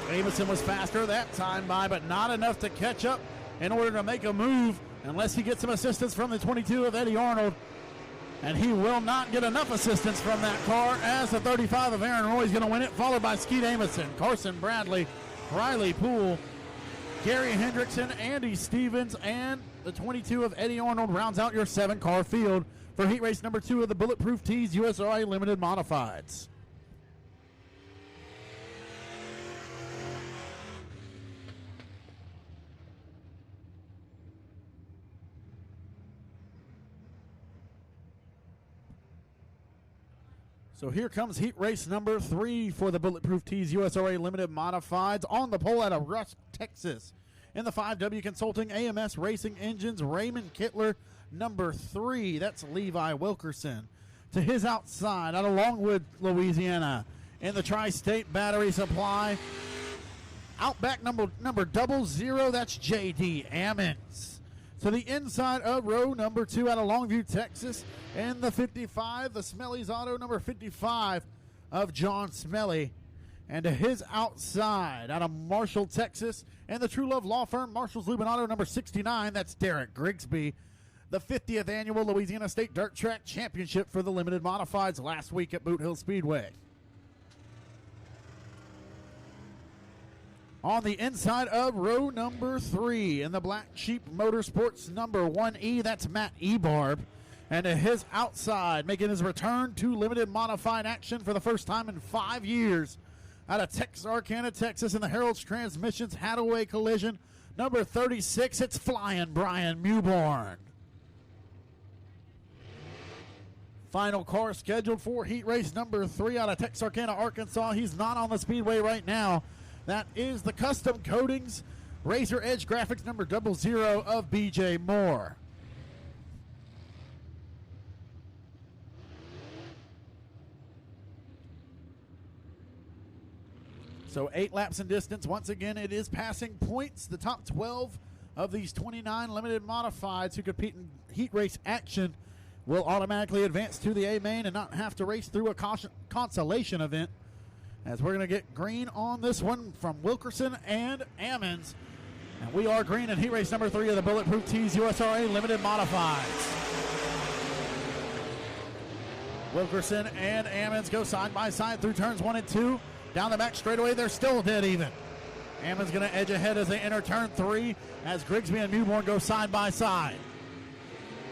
Amison was faster that time by, but not enough to catch up in order to make a move unless he gets some assistance from the 22 of Eddie Arnold. And he will not get enough assistance from that car as the 35 of Aaron Roy is going to win it, followed by Skeet Amison, Carson Bradley, Riley Poole, Gary Hendrickson, Andy Stevens, and the 22 of Eddie Arnold rounds out your 7-car field for heat race number 2 of the Bulletproof Tees USRA Limited Modifieds. So here comes heat race number 3 for the Bulletproof Tees USRA Limited Modifieds. On the pole out of Rusk, Texas. In the 5W Consulting AMS Racing Engines, Raymond Kittler, number 3. That's Levi Wilkerson. To his outside, out of Longwood, Louisiana. In the Tri-State Battery Supply, Outback number 00, that's J.D. Ammons. To the inside of row number 2 out of Longview, Texas. And the 55, the Smelly's Auto number 55 of John Smelly. And to his outside out of Marshall, Texas. And the True Love Law Firm, Marshall's Lube and Auto number 69, that's Derek Grigsby. The 50th Annual Louisiana State Dirt Track Championship for the Limited Modifieds last week at Boot Hill Speedway. On the inside of row number 3 in the Black Sheep Motorsports number 1E, that's Matt Ebarb. And to his outside, making his return to limited modified action for the first time in 5 years, out of Texarkana, Texas, in the Harold's Transmissions Hadaway Collision, number 36, it's flying Brian Mewborn. Final car scheduled for heat race number 3 out of Texarkana, Arkansas. He's not on the speedway right now. That is the Custom Coatings Razor Edge Graphics number 00 of BJ Moore. So 8 laps in distance. Once again, it is passing points. The top 12 of these 29 limited modifieds who compete in heat race action will automatically advance to the A main and not have to race through a consolation event. As we're going to get green on this one from Wilkerson and Ammons. And we are green in heat race number 3 of the Bulletproof Tees USRA Limited Modifieds. Wilkerson and Ammons go side by side through turns 1 and 2. Down the back straightaway, they're still dead even. Ammons going to edge ahead as they enter turn 3 as Grigsby and Mewborn go side by side.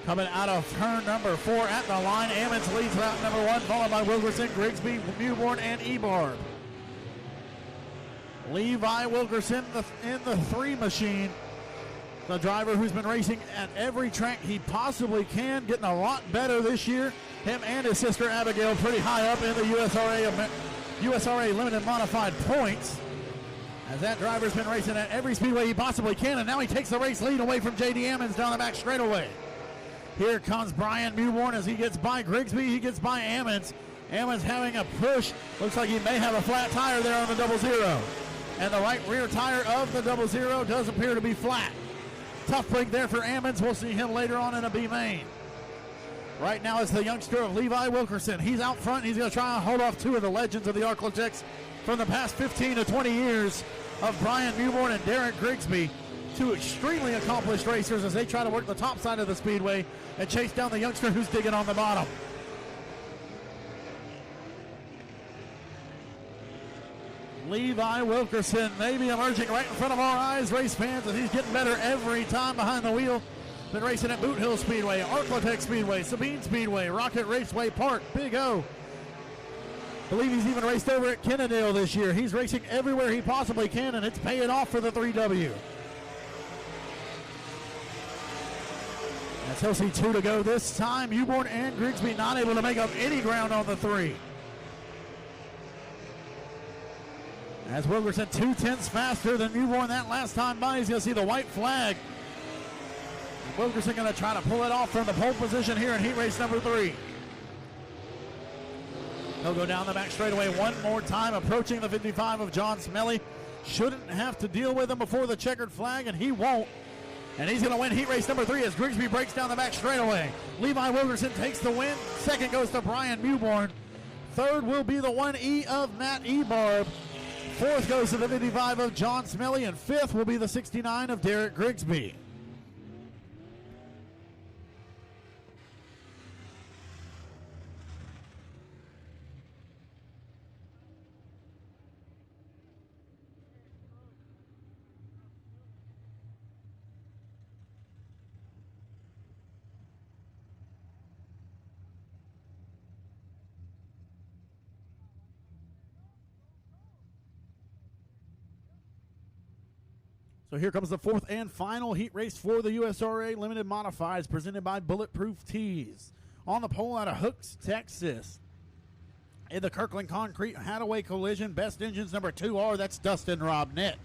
Coming out of turn number 4 at the line, Ammons leads route number 1, followed by Wilkerson, Grigsby, Mewborn, and Ebarb. Levi Wilkerson in the 3 machine. The driver who's been racing at every track he possibly can, getting a lot better this year. Him and his sister Abigail pretty high up in the USRA Limited Modified points, as that driver's been racing at every speedway he possibly can, and now he takes the race lead away from J.D. Ammons down the back straightaway. Here comes Brian Mewborn as he gets by Grigsby, he gets by Ammons. Ammons having a push, looks like he may have a flat tire there on the 00. And the right rear tire of the 00 does appear to be flat. Tough break there for Ammons, we'll see him later on in a B main. Right now it's the youngster of Levi Wilkerson. He's out front. He's going to try and hold off 2 of the legends of the Arclitex from the past 15 to 20 years of Brian Mewborn and Derek Grigsby. 2 extremely accomplished racers as they try to work the top side of the speedway and chase down the youngster who's digging on the bottom. Levi Wilkerson maybe emerging right in front of our eyes, race fans, and he's getting better every time behind the wheel. Been racing at Boot Hill Speedway, Arclitex Speedway, Sabine Speedway, Rocket Raceway Park, Big O. Believe he's even raced over at Kennedale this year. He's racing everywhere he possibly can, and it's paying off for the 3W. As he'll see 2 to go this time. Mewborn and Grigsby not able to make up any ground on the 3. As Wilkerson 2/10 faster than Mewborn that last time by, he's going to see the white flag. Wilkerson going to try to pull it off from the pole position here in heat race number 3. He'll go down the back straightaway one more time, approaching the 55 of John Smelly. Shouldn't have to deal with him before the checkered flag, and he won't. And he's going to win heat race number 3 as Grigsby breaks down the back straightaway. Levi Wilkerson takes the win. Second goes to Brian Mewborn. Third will be the 1E of Matt Ebarb. Fourth goes to the 55 of John Smelly, and fifth will be the 69 of Derek Grigsby. So here comes the fourth and final heat race for the USRA Limited Modifieds, presented by Bulletproof Tees. On the pole out of Hooks, Texas. In the Kirkland Concrete Hadaway Collision, best engines number 2R, that's Dustin Robnett.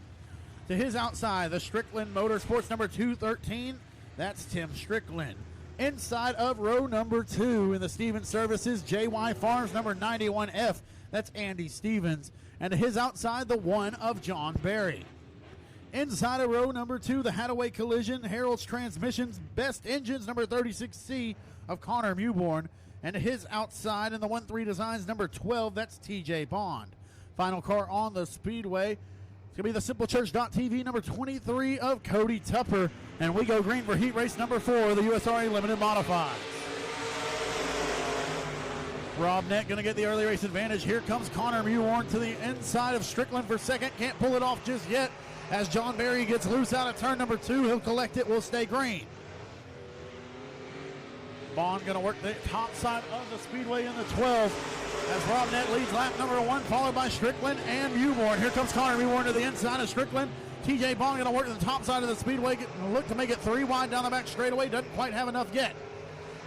To his outside, the Strickland Motorsports number 213, that's Tim Strickland. Inside of row number 2 in the Stevens Services, JY Farms number 91F, that's Andy Stevens. And to his outside, the 1 of John Berry. Inside of row number 2, the Hadaway Collision, Harold's Transmissions, best engines number 36C of Connor Mewborn. And to his outside in the 1-3 Designs number 12, that's TJ Bond. Final car on the speedway, it's going to be the SimpleChurch.tv number 23 of Cody Tupper. And we go green for heat race number 4 of the USRA Limited Modifieds. Robnett going to get the early race advantage. Here comes Connor Mewhorn to the inside of Strickland for second. Can't pull it off just yet as John Berry gets loose out of turn number 2. He'll collect it, will stay green. Bond going to work the top side of the Speedway in the 12 as Robnett leads lap number 1, followed by Strickland and Mewhorn. Here comes Connor Mewhorn to the inside of Strickland. TJ Bond going to work the top side of the Speedway, look to make it 3 wide down the back straightaway. Doesn't quite have enough yet.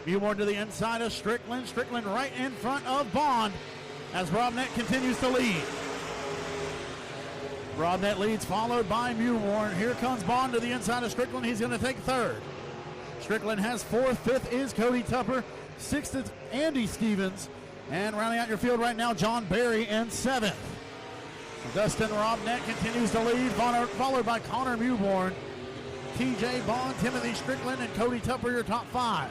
Mewhorn to the inside of Strickland. Strickland right in front of Bond as Robnett continues to lead. Robnett leads, followed by Mewhorn. Here comes Bond to the inside of Strickland. He's going to take third. Strickland has 4th. 5th is Cody Tupper. 6th is Andy Stevens. And rounding out your field right now, John Berry in 7th. Dustin Robnett continues to lead, followed by Connor Mewhorn. TJ Bond, Timothy Strickland, and Cody Tupper, your top 5.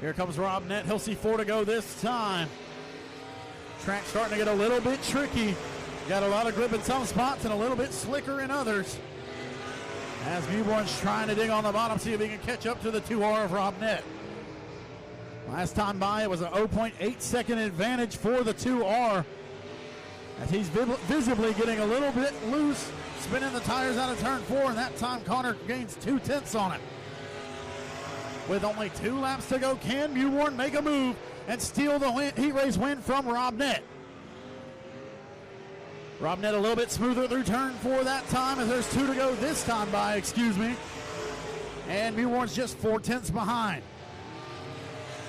Here comes Robnett. He'll see 4 to go this time. Track starting to get a little bit tricky. Got a lot of grip in some spots and a little bit slicker in others. As Mewhorn's trying to dig on the bottom, see if he can catch up to the 2R of Robnett. Last time by, it was an 0.8 second advantage for the 2R. As he's visibly getting a little bit loose, spinning the tires out of turn 4, and that time Connor gains 2/10 on it. With only 2 laps to go, can Mewhorn make a move and steal the heat race win from Robnett? Robnett a little bit smoother through turn 4 that time, as there's 2 to go this time by, And Mewhorn's just 4/10 behind.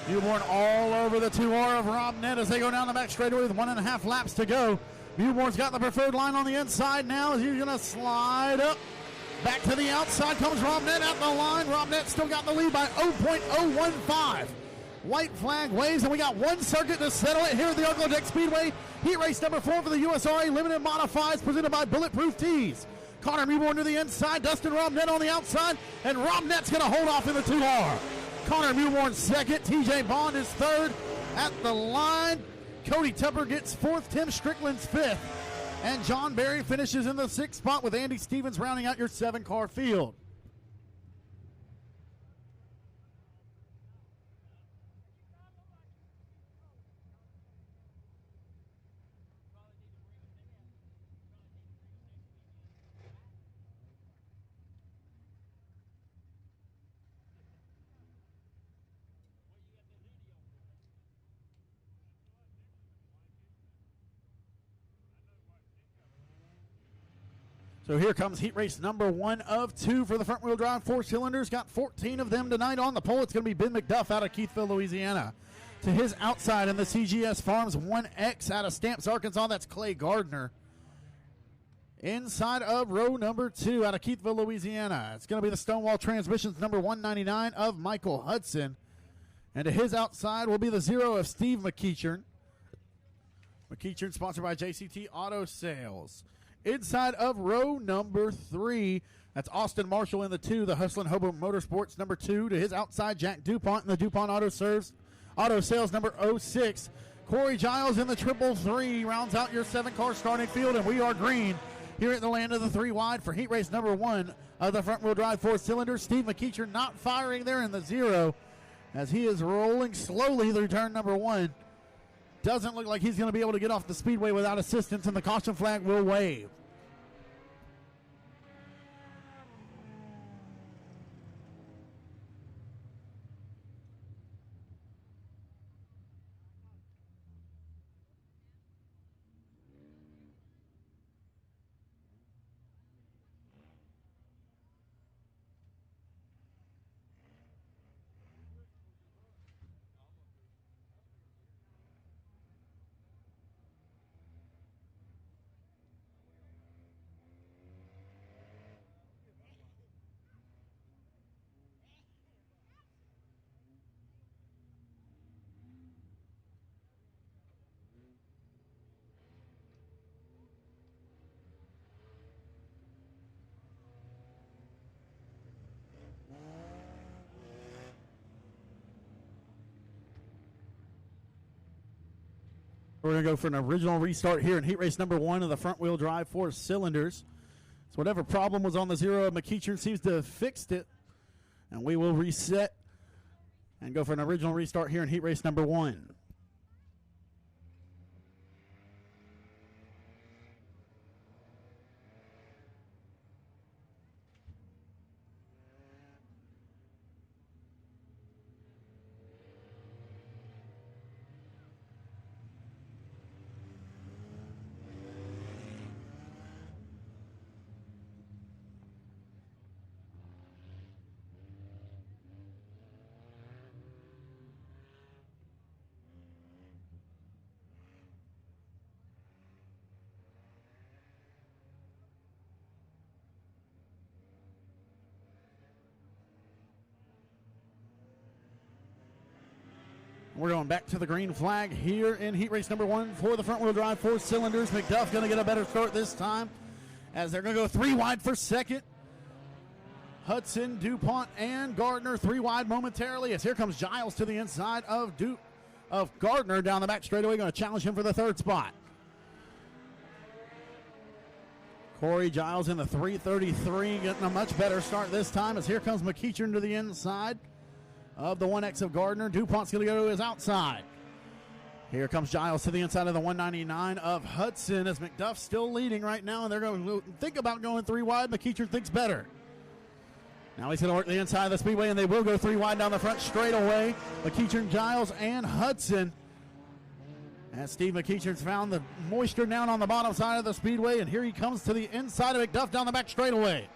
Mewhorn all over the 2R of Robnett as they go down the back straightaway with 1.5 laps to go. Mewhorn's got the preferred line on the inside now as he's going to slide up. Back to the outside comes Robnett at the line. Robnett still got the lead by 0.015. White flag waves, and we got 1 circuit to settle it here at the Arclodec Speedway. Heat race number 4 for the USRA Limited Modifieds presented by Bulletproof Tees. Connor Mewhorn to the inside, Dustin Robnett on the outside, and Robnett's going to hold off in the 2R. Connor Mewhorn second, TJ Bond is third at the line. Cody Tupper gets 4th, Tim Strickland's 5th. And John Berry finishes in the 6th spot with Andy Stevens rounding out your 7-car field. So here comes heat race number 1 of 2 for the front-wheel drive 4 cylinders. Got 14 of them tonight on the pole. It's going to be Ben McDuff out of Keithville, Louisiana. To his outside in the CGS Farms 1X out of Stamps, Arkansas, that's Clay Gardner. Inside of row number 2 out of Keithville, Louisiana, it's going to be the Stonewall Transmissions number 199 of Michael Hudson. And to his outside will be the 0 of Steve McEachern. McEachern sponsored by JCT Auto Sales. Inside of row number 3, that's Austin Marshall in the 2, the Hustlin' Hobo Motorsports number 2. To his outside, Jack DuPont in the DuPont Auto Sales number 06. Corey Giles in the 333 rounds out your 7-car starting field, and we are green here at the land of the 3 wide for heat race number 1 of the front-wheel drive 4 cylinders. Steve McEachern not firing there in the 0 as he is rolling slowly through turn number 1. Doesn't look like he's going to be able to get off the speedway without assistance, and the caution flag will wave. We're going to go for an original restart here in heat race number 1 of the front-wheel drive 4 cylinders. So whatever problem was on the 0 of McEachern seems to have fixed it And we will reset and go for an original restart here in heat race number 1. We're going back to the green flag here in heat race number 1 for the front wheel drive 4 cylinders. McDuff going to get a better start this time as they're going to go 3 wide for second. Hudson, DuPont, and Gardner 3 wide momentarily as here comes Giles to the inside of Gardner down the back straightaway, going to challenge him for the 3rd spot. Corey Giles in the 333 getting a much better start this time as here comes McEachern to the inside of the 1X of Gardner. DuPont's going to go to his outside. Here comes Giles to the inside of the 199 of Hudson as McDuff's still leading right now, and they're going to think about going 3 wide. McEachern thinks better. Now he's going to work the inside of the Speedway, and they will go 3 wide down the front straight away. McEachern, Giles, and Hudson. As Steve McEachern's found the moisture down on the bottom side of the Speedway, and here he comes to the inside of McDuff down the back straightaway.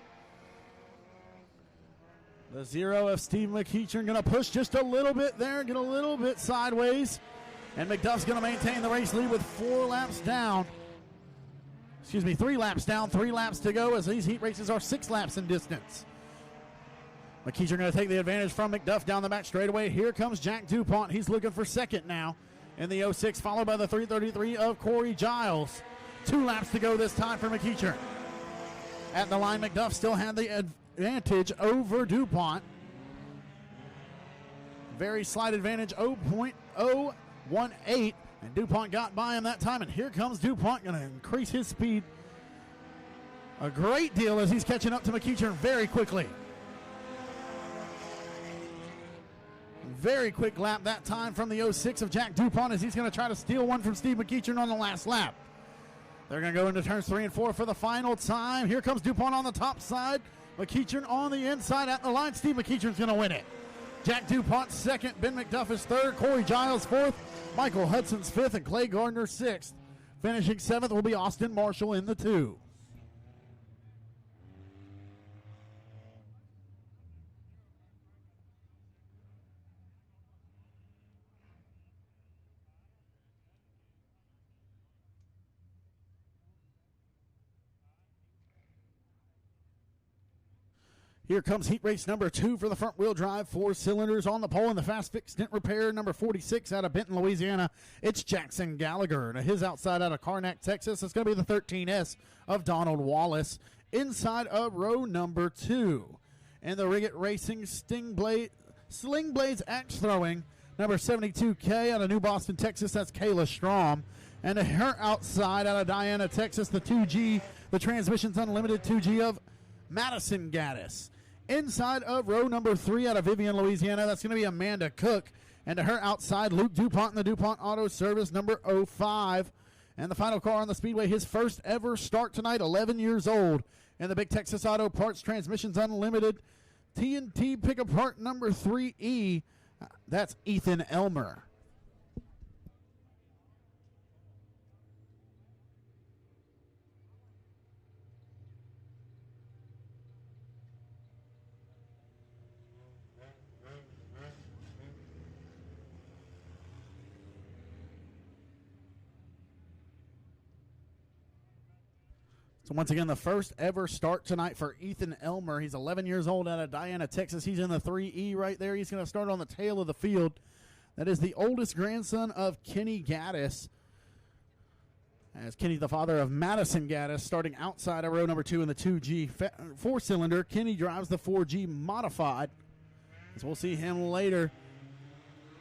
The 0 of Steve McEachern going to push just a little bit there, get a little bit sideways. And McDuff's going to maintain the race lead with 4 laps down. 3 laps down, 3 laps to go as these heat races are 6 laps in distance. McEachern going to take the advantage from McDuff down the back straightaway. Here comes Jack DuPont. He's looking for second now in the 06, followed by the 333 of Corey Giles. 2 laps to go this time for McEachern. At the line, McDuff still had the advantage over DuPont. Very slight advantage, 0.018, and DuPont got by him that time, and here comes DuPont, going to increase his speed a great deal as he's catching up to McEachern very quickly. Very quick lap that time from the 06 of Jack DuPont as he's going to try to steal one from Steve McEachern on the last lap. They're going to go into turns 3 and 4 for the final time. Here comes DuPont on the top side. McEachern on the inside at the line. Steve McEachern's going to win it. Jack DuPont second. Ben McDuff is third. Corey Giles fourth. Michael Hudson's fifth. And Clay Gardner sixth. Finishing seventh will be Austin Marshall in the 2. Here comes heat race number 2 for the front wheel drive 4 cylinders on the pole in the fast fix dent repair number 46 out of Benton, Louisiana. It's Jackson Gallagher. To his outside out of Karnak, Texas, it's going to be the 13S of Donald Wallace. Inside of row number 2. And the Riggett Racing Sling Blades Axe Throwing number 72K out of New Boston, Texas. That's Kayla Strom. And to her outside out of Diana, Texas, the 2G, the Transmissions Unlimited 2G of Madison Gaddis. Inside of row number 3 out of Vivian, Louisiana, that's going to be Amanda Cook. And to her outside, Luke DuPont in the DuPont Auto Service number 05. And the final car on the Speedway, his first ever start tonight, 11 years old. And the Big Texas Auto Parts Transmissions Unlimited TNT pickup part number 3E. That's Ethan Elmer. So once again, the first ever start tonight for Ethan Elmer. He's 11 years old out of Diana, Texas. He's in the 3E right there. He's going to start on the tail of the field. That is the oldest grandson of Kenny Gaddis. As Kenny, the father of Madison Gaddis, starting outside of row number 2 in the 2G 4-cylinder. Kenny drives the 4G modified. As we'll see him later,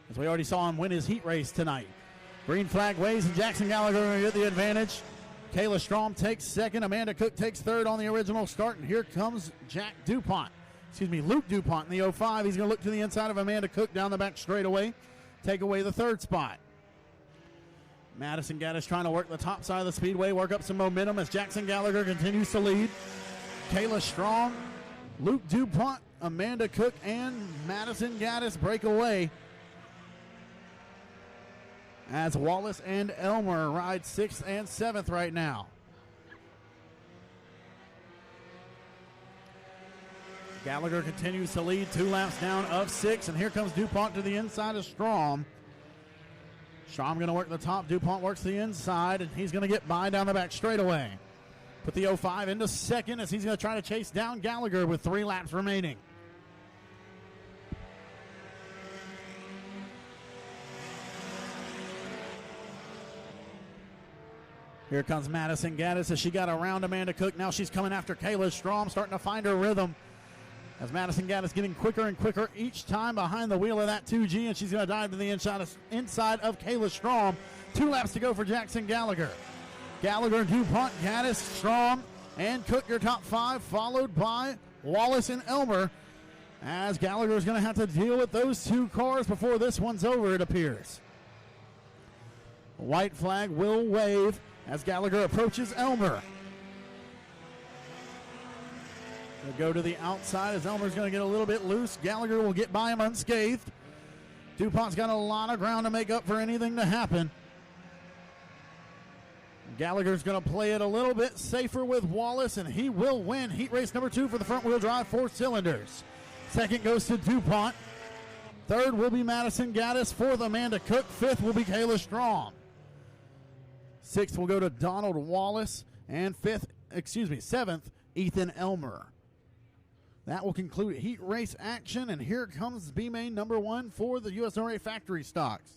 as we already saw him win his heat race tonight. Green flag waves, and Jackson Gallagher going to get the advantage. Kayla Strom takes second. Amanda Cook takes third on the original start. And here comes Jack DuPont. Luke DuPont in the 05. He's going to look to the inside of Amanda Cook down the back straightaway, take away the third spot. Madison Gaddis trying to work the top side of the speedway, work up some momentum as Jackson Gallagher continues to lead. Kayla Strong, Luke DuPont, Amanda Cook, and Madison Gaddis break away as Wallace and Elmer ride 6th and 7th right now. Gallagher continues to lead 2 laps down of 6, and here comes DuPont to the inside of Strom. Strom going to work the top. DuPont works the inside, and he's going to get by down the back straightaway. Put the 05 into second as he's going to try to chase down Gallagher with 3 laps remaining. Here comes Madison Gaddis as she got around Amanda Cook. Now she's coming after Kayla Strom, starting to find her rhythm. As Madison Gaddis getting quicker and quicker each time behind the wheel of that 2G, and she's going to dive to the inside of Kayla Strom. 2 laps to go for Jackson Gallagher. Gallagher, DuPont, Gaddis, Strom, and Cook, your top 5, followed by Wallace and Elmer, as Gallagher is going to have to deal with those 2 cars before this one's over, it appears. White flag will wave as Gallagher approaches Elmer. They'll go to the outside as Elmer's going to get a little bit loose. Gallagher will get by him unscathed. DuPont's got a lot of ground to make up for anything to happen. Gallagher's going to play it a little bit safer with Wallace, and he will win heat race number 2 for the front-wheel drive 4 cylinders. Second goes to DuPont. Third will be Madison Gaddis. 4th, Amanda Cook. 5th will be Kayla Strom. 6th will go to Donald Wallace. And 7th, Ethan Elmer. That will conclude heat race action, and here comes B-Main number 1 for the USRA factory stocks.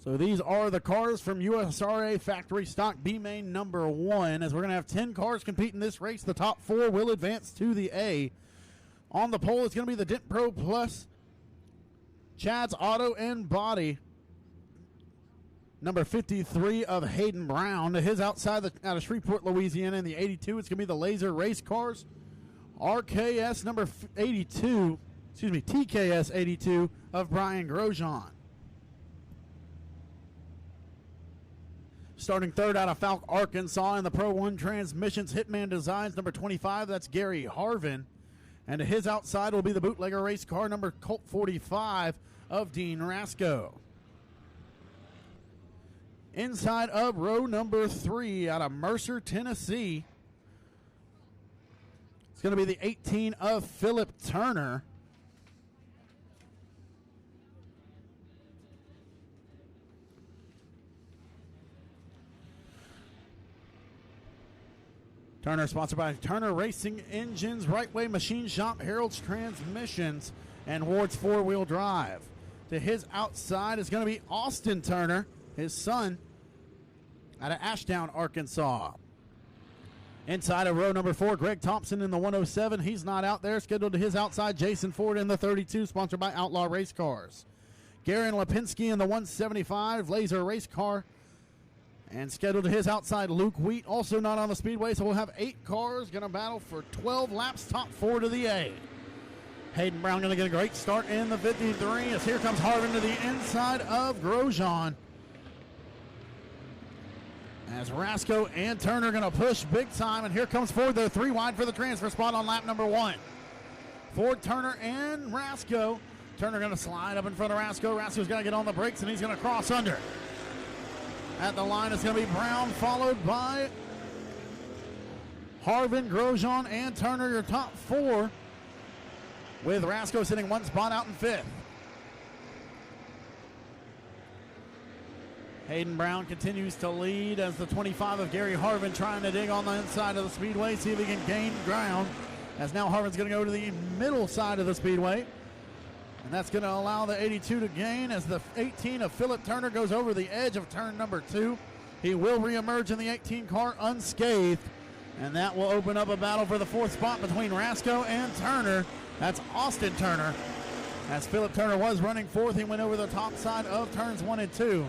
So these are the cars from USRA factory stock B-Main number 1. As we're going to have 10 cars compete in this race, the top 4 will advance to the A. On the pole, it's going to be the Dent Pro Plus, Chad's Auto and Body, number 53 of Hayden Brown. To his outside out of Shreveport, Louisiana in the 82, it's going to be the Laser Race Cars, RKS number 82, TKS 82 of Brian Grosjean. Starting third out of Falk, Arkansas in the Pro 1 Transmissions Hitman Designs, number 25, that's Gary Harvin. And to his outside will be the bootlegger race car, number Colt 45 of Dean Rasco. Inside of row number 3 out of Mercer, Tennessee, it's going to be the 18 of Philip Turner. Turner sponsored by Turner Racing Engines, Right Way Machine Shop, Harold's Transmissions, and Ward's 4-Wheel Drive. To his outside is going to be Austin Turner, his son, out of Ashdown, Arkansas. Inside of row number 4, Greg Thompson in the 107. He's not out there. Scheduled to his outside, Jason Ford in the 32, sponsored by Outlaw Race Cars. Garen Lipinski in the 175, Laser Race Car. And scheduled to his outside, Luke Wheat, also not on the Speedway, so we'll have 8 cars going to battle for 12 laps, top 4 to the A. Hayden Brown going to get a great start in the 53 as here comes Harvin to the inside of Grosjean. As Rasco and Turner going to push big time, and here comes Ford. They're 3 wide for the transfer spot on lap number 1. Ford, Turner, and Rasco. Turner going to slide up in front of Rasco. Rasco's going to get on the brakes, and he's going to cross under. At the line, it's going to be Brown, followed by Harvin, Grosjean, and Turner, your top 4, with Rasco sitting 1 spot out in 5th. Hayden Brown continues to lead as the 25 of Gary Harvin trying to dig on the inside of the Speedway, see if he can gain ground. As now Harvin's going to go to the middle side of the Speedway. And that's going to allow the 82 to gain as the 18 of Philip Turner goes over the edge of turn number 2. He will reemerge in the 18 car unscathed. And that will open up a battle for the 4th spot between Rasco and Turner. That's Austin Turner. As Philip Turner was running 4th, he went over the top side of turns 1 and 2.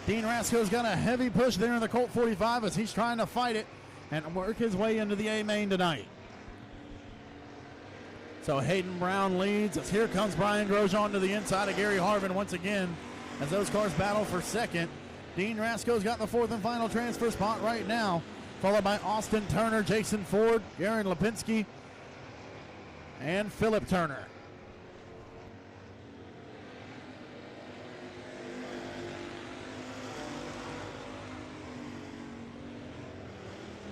Dean Rasco's got a heavy push there in the Colt 45 as he's trying to fight it and work his way into the A main tonight. So Hayden Brown leads as here comes Brian Grosjean to the inside of Gary Harvin once again as those cars battle for 2nd. Dean Rasco's got the 4th and final transfer spot right now, followed by Austin Turner, Jason Ford, Aaron Lipinski, and Philip Turner.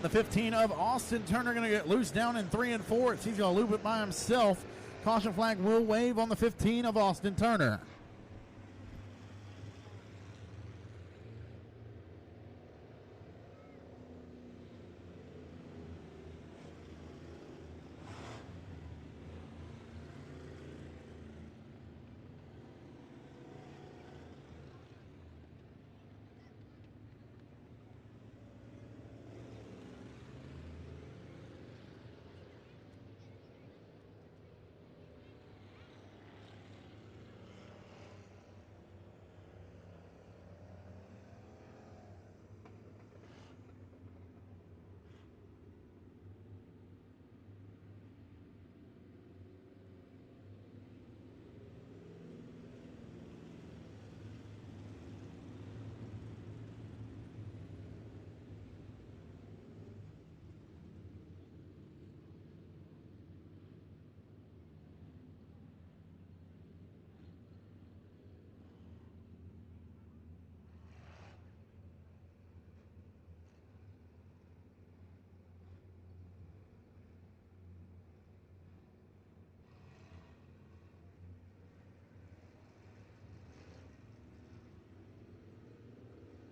The 15 of Austin Turner going to get loose down in 3 and 4. He's going to loop it by himself. Caution flag will wave on the 15 of Austin Turner.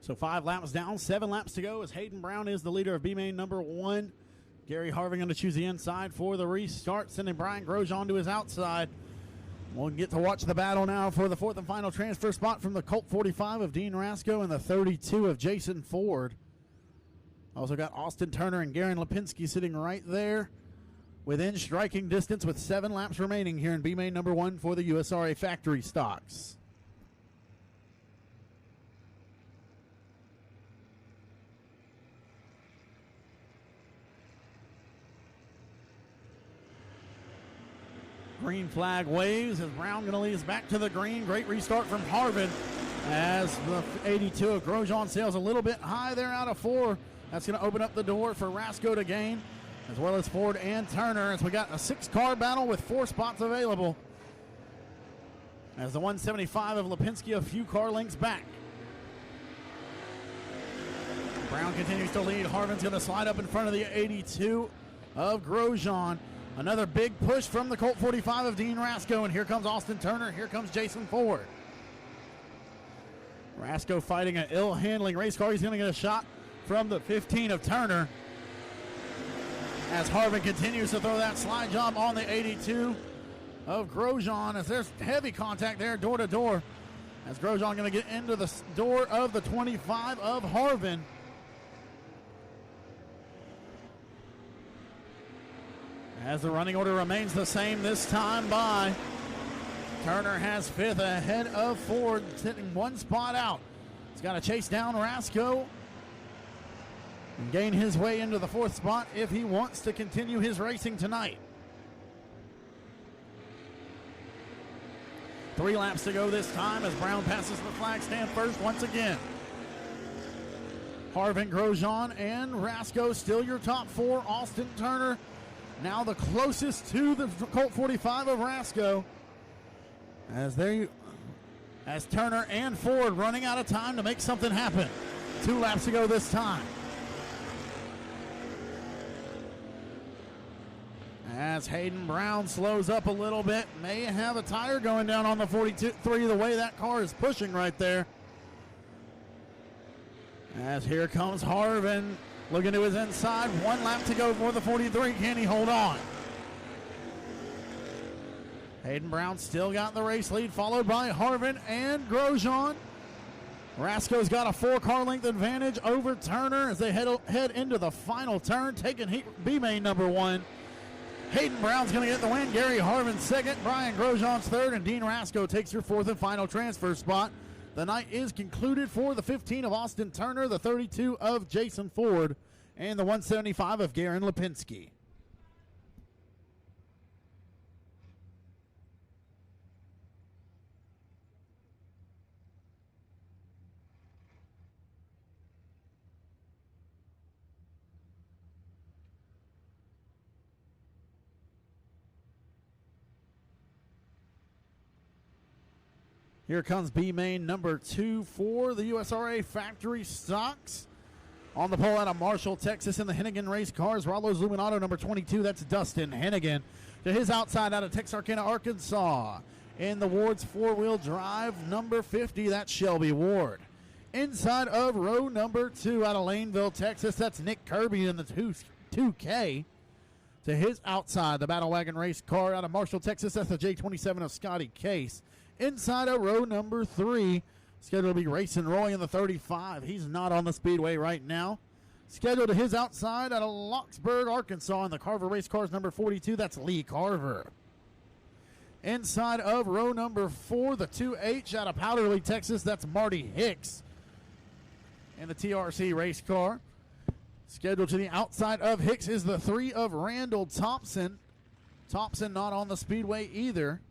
So 5 laps down, 7 laps to go as Hayden Brown is the leader of B-Main number 1. Gary Harvin going to choose the inside for the restart, sending Brian Grosjean to his outside. We'll get to watch the battle now for the 4th and final transfer spot from the Colt 45 of Dean Rasco and the 32 of Jason Ford. Also got Austin Turner and Garen Lipinski sitting right there within striking distance with 7 laps remaining here in B-Main number 1 for the USRA factory stocks. Green flag waves as Brown going to lead us back to the green. Great restart from Harvin as the 82 of Grosjean sails a little bit high there out of 4. That's going to open up the door for Rasco to gain, as well as Ford and Turner, as we got a 6-car battle with 4 spots available. As the 175 of Lipinski a few car lengths back. Brown continues to lead. Harvin's going to slide up in front of the 82 of Grosjean. Another big push from the Colt 45 of Dean Rasco, and here comes Austin Turner, here comes Jason Ford. Rasco fighting an ill-handling race car. He's going to get a shot from the 15 of Turner as Harvin continues to throw that slide job on the 82 of Grosjean, as there's heavy contact there door to door, as Grosjean going to get into the door of the 25 of Harvin. As the running order remains the same this time by Turner has 5th ahead of Ford, sitting 1 spot out. He's got to chase down Rasco and gain his way into the 4th spot if he wants to continue his racing tonight. 3 laps to go this time as Brown passes the flag stand first once again. Harvin, Grosjean, and Rasco still your top 4. Austin Turner now the closest to the Colt 45 of Rasco as Turner and Ford running out of time to make something happen. 2 laps to go this time. As Hayden Brown slows up a little bit, may have a tire going down on the 43 the way that car is pushing right there. As here comes Harvin looking to his inside. 1 lap to go for the 43. Can he hold on? Hayden Brown still got the race lead, followed by Harvin and Grosjean. Rasco's got a 4-car length advantage over Turner as they head into the final turn, taking B-main number 1. Hayden Brown's going to get the win. Gary Harvin second, Brian Grosjean's third, and Dean Rasco takes your 4th and final transfer spot. The night is concluded for the 15 of Austin Turner, the 32 of Jason Ford, and the 175 of Garen Lipinski. Here comes B-main number 2 for the USRA factory stocks. On the pole out of Marshall, Texas in the Hennigan race cars, Rollo's Luminato number 22, that's Dustin Hennigan. To his outside out of Texarkana, Arkansas. In the Ward's 4-wheel drive, number 50, that's Shelby Ward. Inside of row number 2 out of Laneville, Texas, that's Nick Kirby in the 2K. To his outside, the Battle Wagon race car out of Marshall, Texas, that's the J27 of Scotty Case. Inside of row number 3, scheduled to be Racing Roy in the 35. He's not on the Speedway right now. Scheduled to his outside out of Locksburg, Arkansas in the Carver race cars number 42. That's Lee Carver. Inside of row number 4, the 2H out of Powderly, Texas. That's Marty Hicks in the TRC race car. Scheduled to the outside of Hicks is the 3 of Randall Thompson. Thompson not on the Speedway either.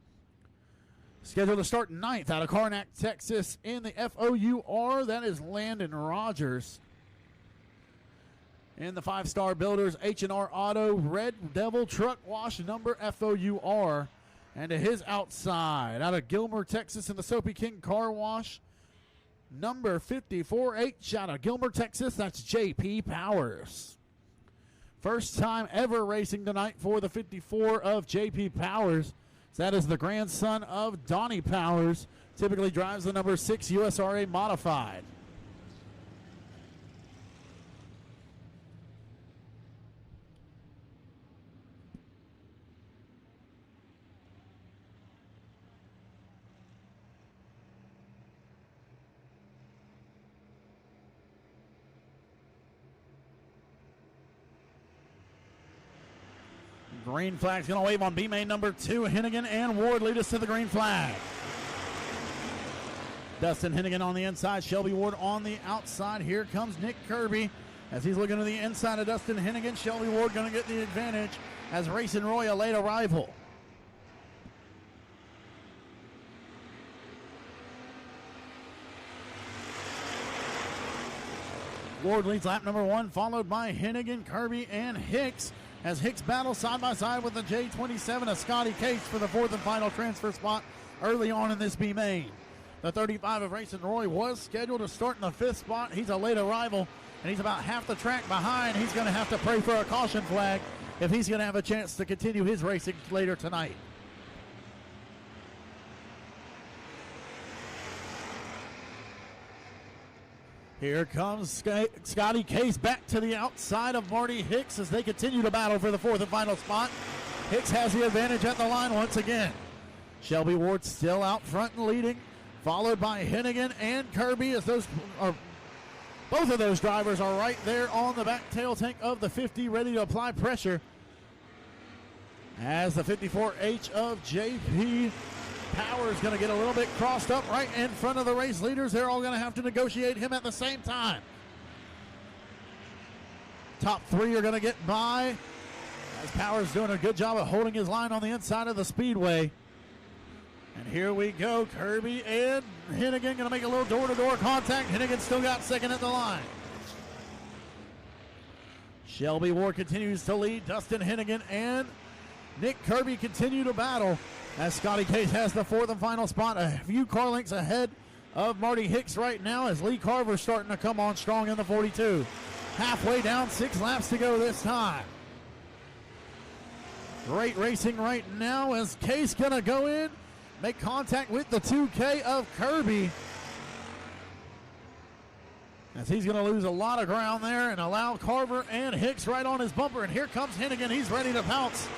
Scheduled to start 9th out of Karnak, Texas in the FOUR. That is Landon Rogers. In the 5-Star Builders H&R Auto Red Devil Truck Wash number FOUR. And to his outside out of Gilmer, Texas in the Soapy King Car Wash number 54H out of Gilmer, Texas. That's JP Powers. First time ever racing tonight for the 54 of JP Powers. That is the grandson of Donnie Powers. Typically drives the number 6 USRA Modified. Green flag's going to wave on B-main number 2. Hennigan and Ward lead us to the green flag. Dustin Hennigan on the inside, Shelby Ward on the outside. Here comes Nick Kirby as he's looking to the inside of Dustin Hennigan. Shelby Ward going to get the advantage as Racing Roy, a late arrival. Ward leads lap number 1, followed by Hennigan, Kirby, and Hicks. As Hicks battles side by side with the J27 of Scotty Case for the 4th and final transfer spot early on in this B-main. The 35 of Racing Roy was scheduled to start in the 5th spot. He's a late arrival, and he's about half the track behind. He's going to have to pray for a caution flag if he's going to have a chance to continue his racing later tonight. Here comes Scotty Case back to the outside of Marty Hicks as they continue to battle for the 4th and final spot. Hicks has the advantage at the line once again. Shelby Ward still out front and leading, followed by Hennigan and Kirby as both of those drivers are right there on the back tail tank of the 50, ready to apply pressure. As the 54H of JP Powers going to get a little bit crossed up right in front of the race leaders. They're all going to have to negotiate him at the same time. Top three are going to get by, as Powers doing a good job of holding his line on the inside of the Speedway. And here we go. Kirby and Hennigan going to make a little door-to-door contact. Hennigan still got second at the line. Shelby Ward continues to lead. Dustin Hennigan and Nick Kirby continue to battle as Scotty Case has the fourth and final spot. A few car lengths ahead of Marty Hicks right now as Lee Carver starting to come on strong in the 42. Halfway down, 6 laps to go this time. Great racing right now as Case going to go in, make contact with the 2K of Kirby. As he's going to lose a lot of ground there and allow Carver and Hicks right on his bumper. And here comes Hennigan. He's ready to pounce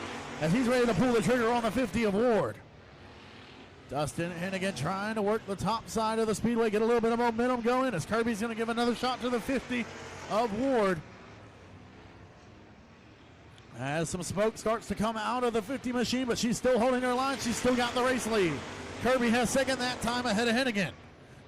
as he's ready to pull the trigger on the 50 of Ward. Dustin Hennigan trying to work the top side of the Speedway, get a little bit of momentum going as Kirby's going to give another shot to the 50 of Ward. As some smoke starts to come out of the 50 machine, but she's still holding her line. She's still got the race lead. Kirby has second that time ahead of Hennigan.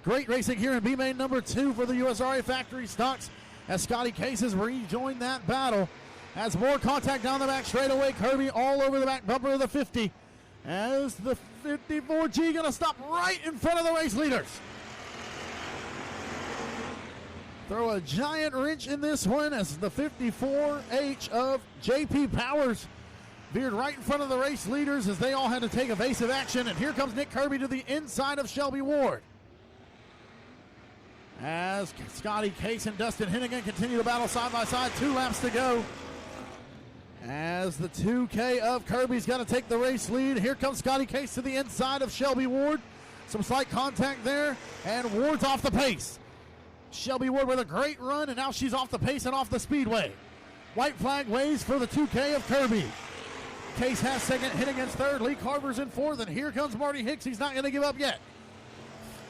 Great racing here in B-Main number 2 for the USRA Factory Stocks as Scotty Case has rejoined that battle. Has more contact down the back straightaway. Kirby all over the back bumper of the 50 as the 54G going to stop right in front of the race leaders. Throw a giant wrench in this one as the 54H of JP Powers veered right in front of the race leaders as they all had to take evasive action. And here comes Nick Kirby to the inside of Shelby Ward. As Scotty Case and Dustin Hennigan continue to battle side by side, 2 laps to go. As the 2K of Kirby's got to take the race lead. Here comes Scotty Case to the inside of Shelby Ward. Some slight contact there, and Ward's off the pace. Shelby Ward with a great run, and now she's off the pace and off the Speedway. White flag waves for the 2K of Kirby. Case has second, Hennigan's third, Lee Carver's in fourth, and here comes Marty Hicks. He's not going to give up yet.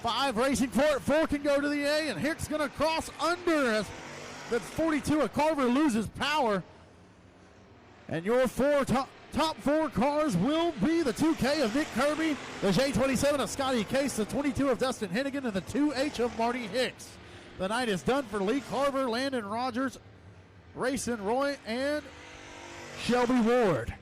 5 racing for it, 4 can go to the A, and Hicks going to cross under as the 42 of Carver loses power. And your top 4 cars will be the 2K of Nick Kirby, the J27 of Scotty Case, the 22 of Dustin Hennigan, and the 2H of Marty Hicks. The night is done for Lee Carver, Landon Rogers, Rayson Roy, and Shelby Ward.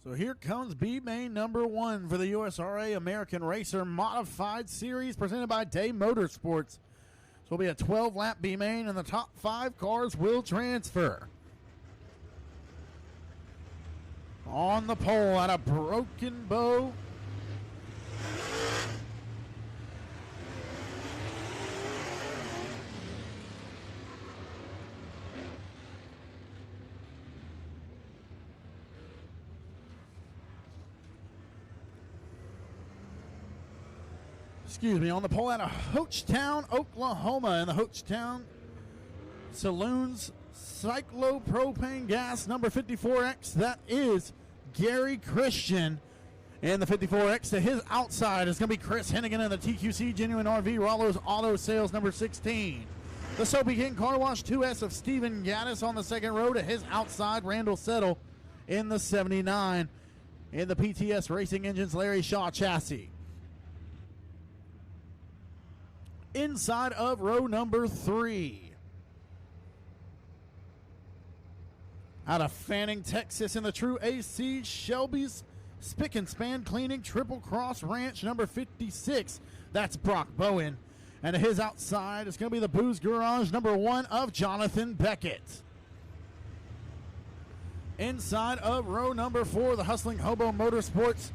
So here comes B-Main number 1 for the USRA American Racer Modified Series presented by Day Motorsports. So it'll be a 12-lap B-Main, and the top 5 cars will transfer. On the pole at a Broken Bow. On the pole out of Hochtown, Oklahoma, in the Hochtown Saloons Cyclopropane Gas number 54X. That is Gary Christian. And the 54X to his outside is going to be Chris Hennigan in the TQC Genuine RV Rollo's Auto Sales number 16. The Soapy King Car Wash 2S of Stephen Gaddis on the second row to his outside, Randall Settle in the 79. In the PTS Racing Engines Larry Shaw chassis. Inside of row number 3. Out of Fanning, Texas, in the True AC, Shelby's Spick and Span Cleaning Triple Cross Ranch number 56. That's Brock Bowen. And to his outside is going to be the Booze Garage number 1 of Jonathan Beckett. Inside of row number 4, the Hustling Hobo Motorsports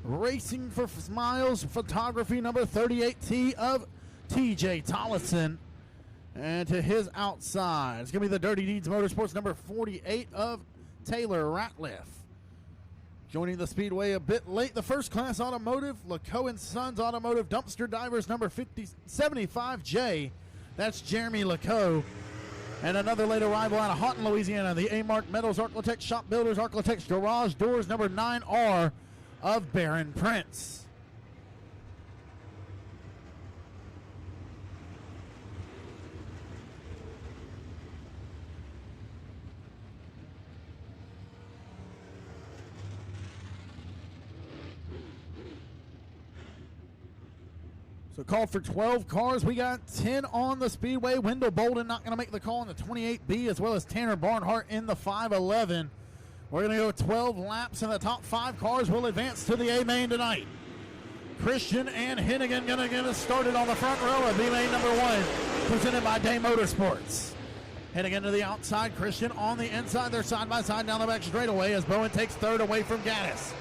Racing for Smiles Photography number 38T of TJ Tollison. And to his outside, it's going to be the Dirty Deeds Motorsports number 48 of Taylor Ratliff. Joining the Speedway a bit late, the First Class Automotive, LeCoe & Sons Automotive Dumpster Divers, number 75J. That's Jeremy LeCoe. And another late arrival out of Houghton, Louisiana, the A-Mark Metals Architects Shop Builders Architects Garage Doors, number 9R of Baron Prince. So called for 12 cars. We got 10 on the Speedway. Wendell Bolden not going to make the call in the 28B, as well as Tanner Barnhart in the 511. We're going to go 12 laps, and the top 5 cars will advance to the A-Main tonight. Christian and Hennigan going to get us started on the front row of B-Main number 1, presented by Day Motorsports. Heading into the outside, Christian on the inside. They're side by side down the back straightaway as Bowen takes third away from Gaddis.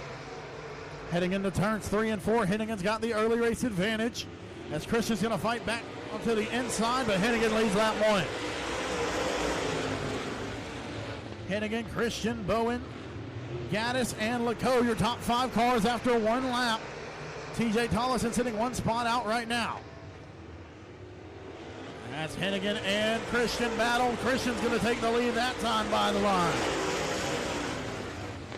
Heading into turns 3 and 4, Hennigan's got the early race advantage, as Christian's going to fight back onto the inside, but Hennigan leads lap 1. Hennigan, Christian, Bowen, Gaddis, and LeCoe, your top 5 cars after 1 lap. TJ Tollison sitting 1 spot out right now. That's Hennigan and Christian battle. Christian's going to take the lead that time by the line.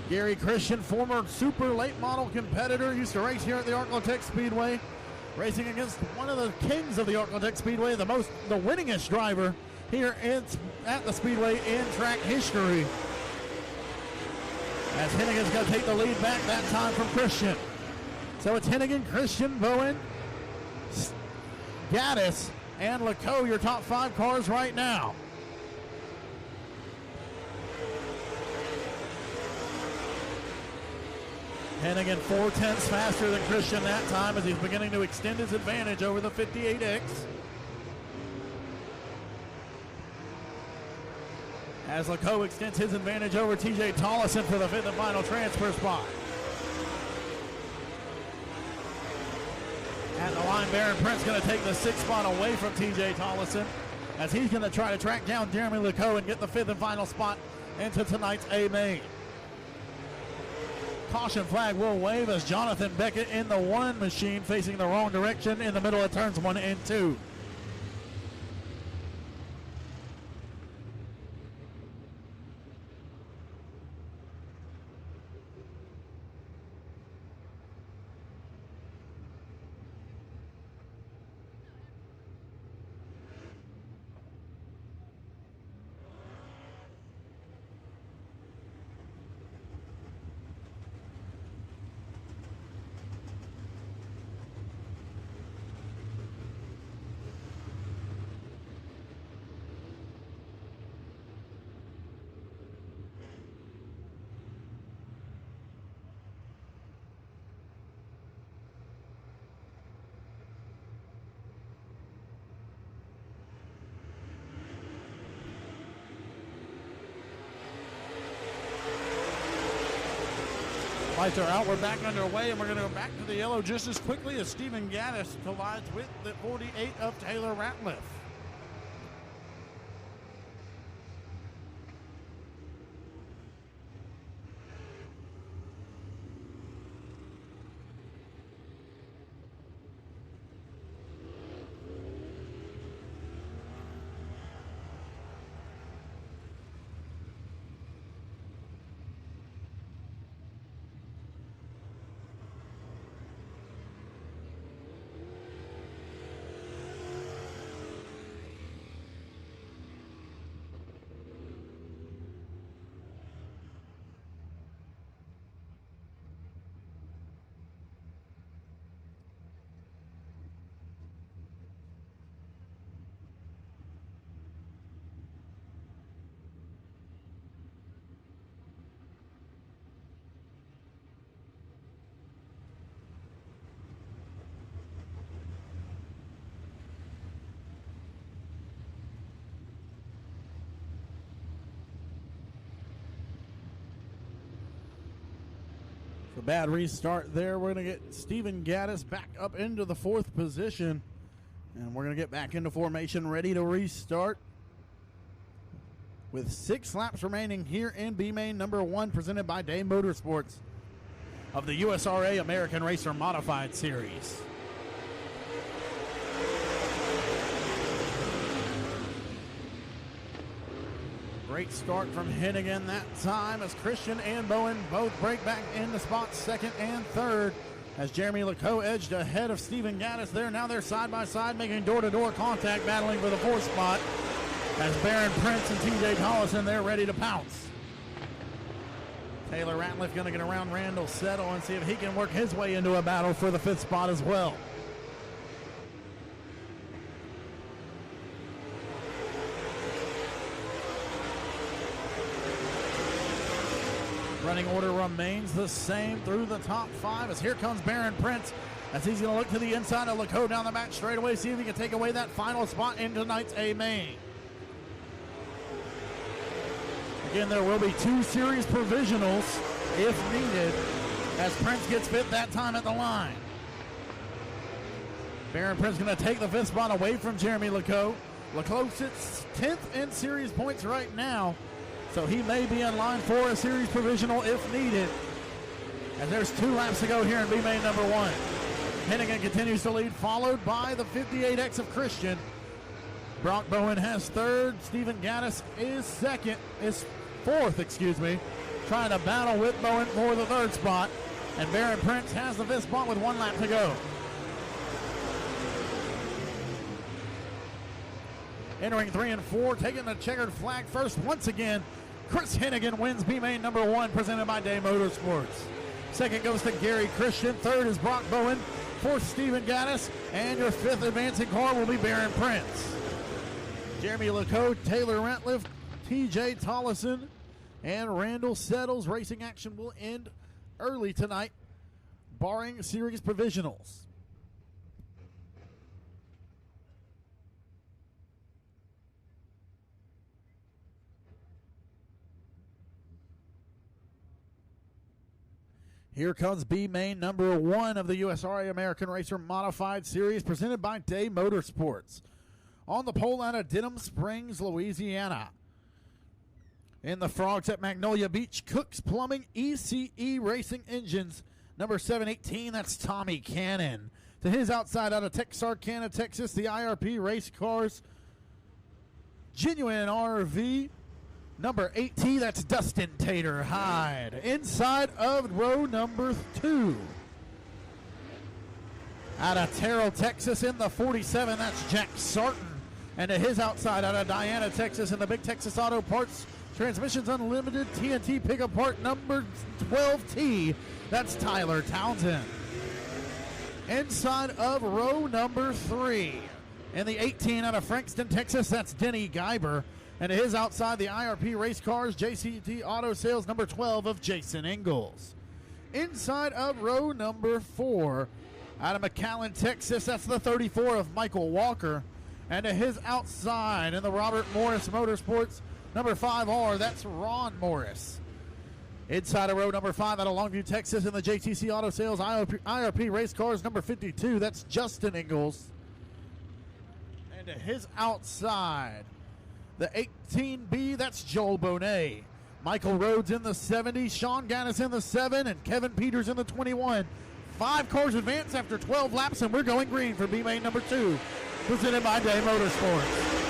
Gary Christian, former super late model competitor, used to race here at the Arclotech Speedway, racing against one of the kings of the Arclotech Speedway, the winningest driver here at the Speedway in track history. As Hennigan's going to take the lead back that time from Christian. So it's Hennigan, Christian, Bowen, Gaddis, and LeCoe, your top 5 cars right now. Hennigan 4/10 faster than Christian that time, as he's beginning to extend his advantage over the 58X. As LeCoe extends his advantage over TJ Tollison for the 5th and final transfer spot. At the line, Baron Prince going to take the 6th spot away from TJ Tollison, as he's going to try to track down Jeremy LeCoe and get the 5th and final spot into tonight's A-Main. Caution flag will wave as Jonathan Beckett in the 1 machine facing the wrong direction in the middle of turns 1 and 2. Lights are out, we're back underway, and we're going to go back to the yellow just as quickly as Stephen Gaddis collides with the 48 of Taylor Ratliff. So bad restart there. We're going to get Stephen Gaddis back up into the 4th position. And we're going to get back into formation, ready to restart. With 6 laps remaining here in B-Main number 1, presented by Day Motorsports. of the USRA American Racer Modified Series. Great start from Hennigan that time as Christian and Bowen both break back into spots second and third as Jeremy Lecoq edged ahead of Stephen Gaddis there. Now they're side by side making door-to-door contact, battling for the fourth spot as Baron Prince and TJ Tollison, they're ready to pounce. Taylor Ratliff going to get around Randall Settle and see if he can work his way into a battle for the fifth spot as well. Running order remains the same through the top five as here comes Baron Prince as he's going to look to the inside of Lecoq down the back straightaway, see if he can take away that final spot in tonight's A main. Again, there will be 2 series provisionals if needed as Prince gets fit that time at the line. Baron Prince going to take the fifth spot away from Jeremy Lecoq. Lecoq sits 10th in series points right now, so he may be in line for a series provisional if needed. And there's 2 laps to go here in B main number 1. Hennigan continues to lead, followed by the 58X of Christian. Brock Bowen has third. Stephen Gaddis is fourth, trying to battle with Bowen for the third spot. And Baron Prince has the fifth spot with 1 lap to go. Entering 3 and 4, taking the checkered flag first once again. Chris Hennigan wins B main number 1, presented by Day Motorsports. Second goes to Gary Christian. Third is Brock Bowen. Fourth, Stephen Gaddis. And your fifth advancing car will be Baron Prince. Jeremy Lecoq, Taylor Ratliff, TJ Tollison, and Randall Settles. Racing action will end early tonight, barring series provisionals. Here comes B main number 1 of the USRA American Racer Modified Series, presented by Day Motorsports. On the pole out of Denham Springs, Louisiana. In the Frogs at Magnolia Beach, Cook's Plumbing ECE Racing Engines, number 718, that's Tommy Cannon. To his outside out of Texarkana, Texas, the IRP Race Cars, Genuine RV, number 8T, that's Dustin Tater Hyde. Inside of row number 2. Out of Terrell, Texas, in the 47, that's Jack Sarton. And to his outside out of Diana, Texas, in the Big Texas Auto Parts Transmissions Unlimited TNT pickup part number 12T, that's Tyler Townsend. Inside of row number 3. In the 18 out of Frankston, Texas, that's Denny Geiber. And to his outside, the IRP Race Cars JCT Auto Sales number 12 of Jason Ingalls. Inside of row number 4, out of McAllen, Texas, that's the 34 of Michael Walker. And to his outside in the Robert Morris Motorsports number 5R, that's Ron Morris. Inside of row number 5 out of Longview, Texas, in the JTC Auto Sales IRP Race Cars number 52, that's Justin Ingalls. And to his outside, the 18B, that's Joel Bonet. Michael Rhodes in the 70, Sean Gaddis in the 7, and Kevin Peters in the 21. 5 cars advance after 12 laps, and we're going green for B main number 2, presented by Day Motorsports.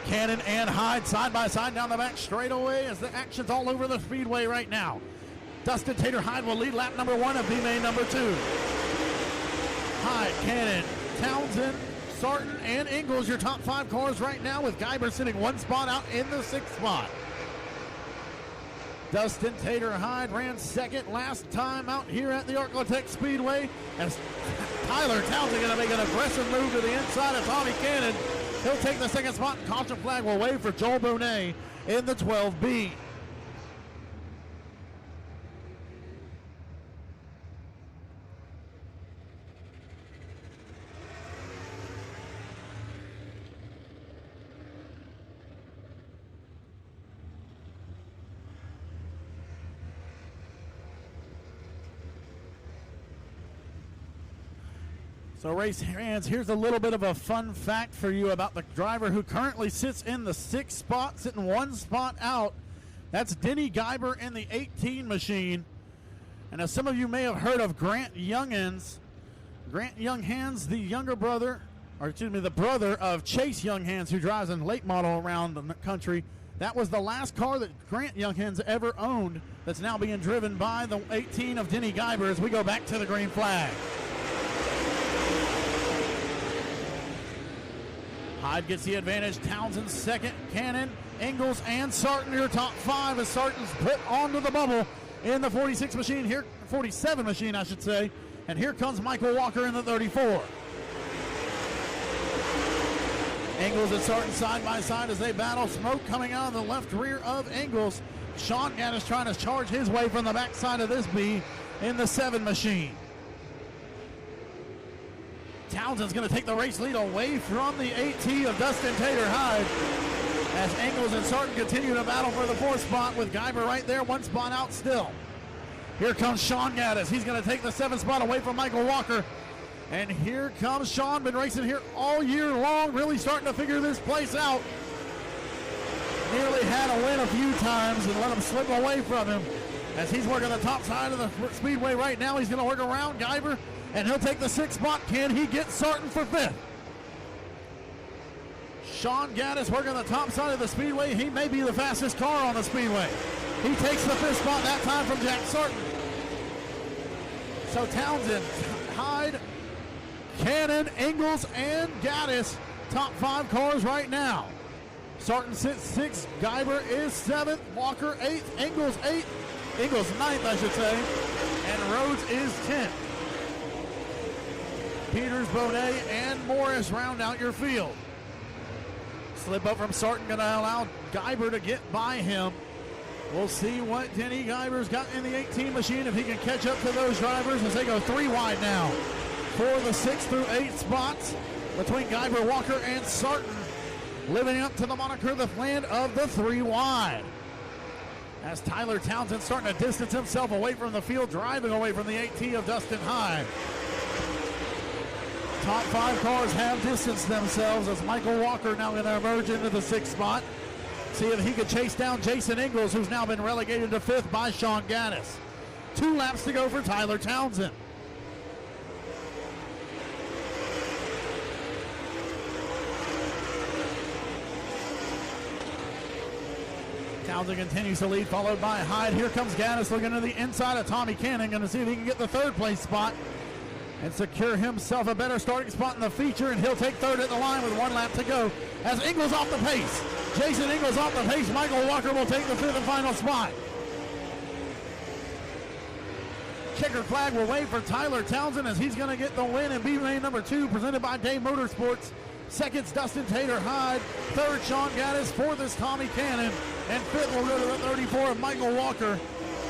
Cannon and Hyde side by side down the back straightaway as the action's all over the speedway right now. Dustin Tater Hyde will lead lap number 1 of B main number 2. Hyde, Cannon, Townsend, Sarton, and Ingalls, your top 5 cars right now, with Geiber sitting 1 spot out in the 6th spot. Dustin Tater Hyde ran second last time out here at the Arklatex Speedway as Tyler Townsend going to make an aggressive move to the inside of Tommy Cannon. He'll take the 2nd spot, and caution flag will wave for Joel Bonet in the 12B. So race fans, here's a little bit of a fun fact for you about the driver who currently sits in the 6th spot, sitting 1 spot out. That's Denny Geiber in the 18 machine. And as some of you may have heard of Grant Younghans, the brother of Chase Younghans, who drives in late model around the country. That was the last car that Grant Younghans ever owned that's now being driven by the 18 of Denny Geiber as we go back to the green flag. Hyde gets the advantage. Townsend second. Cannon, Ingalls, and Sarton, your top 5 as Sarton's put onto the bubble in the 46 machine here, 47 machine, I should say. And here comes Michael Walker in the 34. Ingalls and Sarton side by side as they battle. Smoke coming out of the left rear of Ingalls. Sean Gaddis trying to charge his way from the backside of this B in the 7 machine. Townsend's going to take the race lead away from the AT of Dustin Tater Hyde as Ingalls and Sarton continue to battle for the 4th spot with Geiber right there, 1 spot out still. Here comes Sean Gaddis. He's going to take the 7th spot away from Michael Walker. And here comes Sean, been racing here all year long, really starting to figure this place out. Nearly had a win a few times and let him slip away from him as he's working the top side of the speedway right now. He's going to work around Geiber, and he'll take the 6th spot. Can he get Sarton for 5th? Sean Gaddis working the top side of the speedway. He may be the fastest car on the speedway. He takes the 5th spot that time from Jack Sarton. So Townsend, Hyde, Cannon, Ingalls, and Gaddis, top 5 cars right now. Sarton sits 6th, Geiber is 7th, Walker 8th, Ingalls 8th, Ingalls 9th, I should say, and Rhodes is 10th. Peters, Bonet, and Morris round out your field. Slip up from Sarton, going to allow Geiber to get by him. We'll see what Denny Geiber's got in the 18 machine, if he can catch up to those drivers as they go 3 wide now for the 6th through 8th spots between Geiber, Walker, and Sarton, living up to the moniker, the land of the 3 wide. As Tyler Townsend starting to distance himself away from the field, driving away from the AT of Dustin Hyde. Top 5 cars have distanced themselves as Michael Walker now going to emerge into the 6th spot. See if he can chase down Jason Ingalls, who's now been relegated to 5th by Sean Gaddis. 2 laps to go for Tyler Townsend. Townsend continues to lead, followed by Hyde. Here comes Gaddis looking to the inside of Tommy Cannon, going to see if he can get the 3rd place spot and secure himself a better starting spot in the feature, and he'll take 3rd at the line with 1 lap to go as Ingalls off the pace. Jason Ingalls off the pace. Michael Walker will take the 5th and final spot. Checker flag will wave for Tyler Townsend as he's going to get the win in B lane number 2, presented by Day Motorsports. 2nd's Dustin Tater Hyde. 3rd, Sean Gaddis. 4th is Tommy Cannon. And 5th will go to the 34 of Michael Walker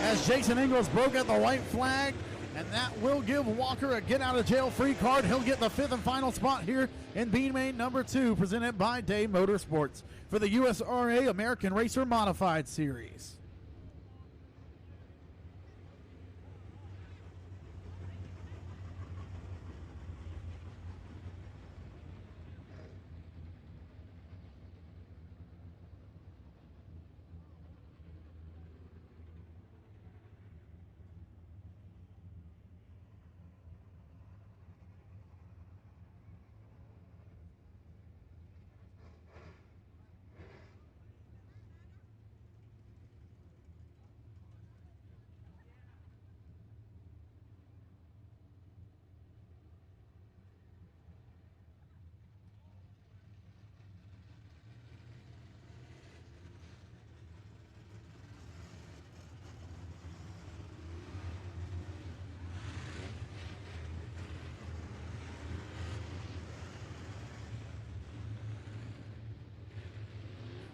as Jason Ingalls broke at the white flag. And that will give Walker a get-out-of-jail-free card. He'll get the 5th and final spot here in B main number 2, presented by Day Motorsports for the USRA American Racer Modified Series.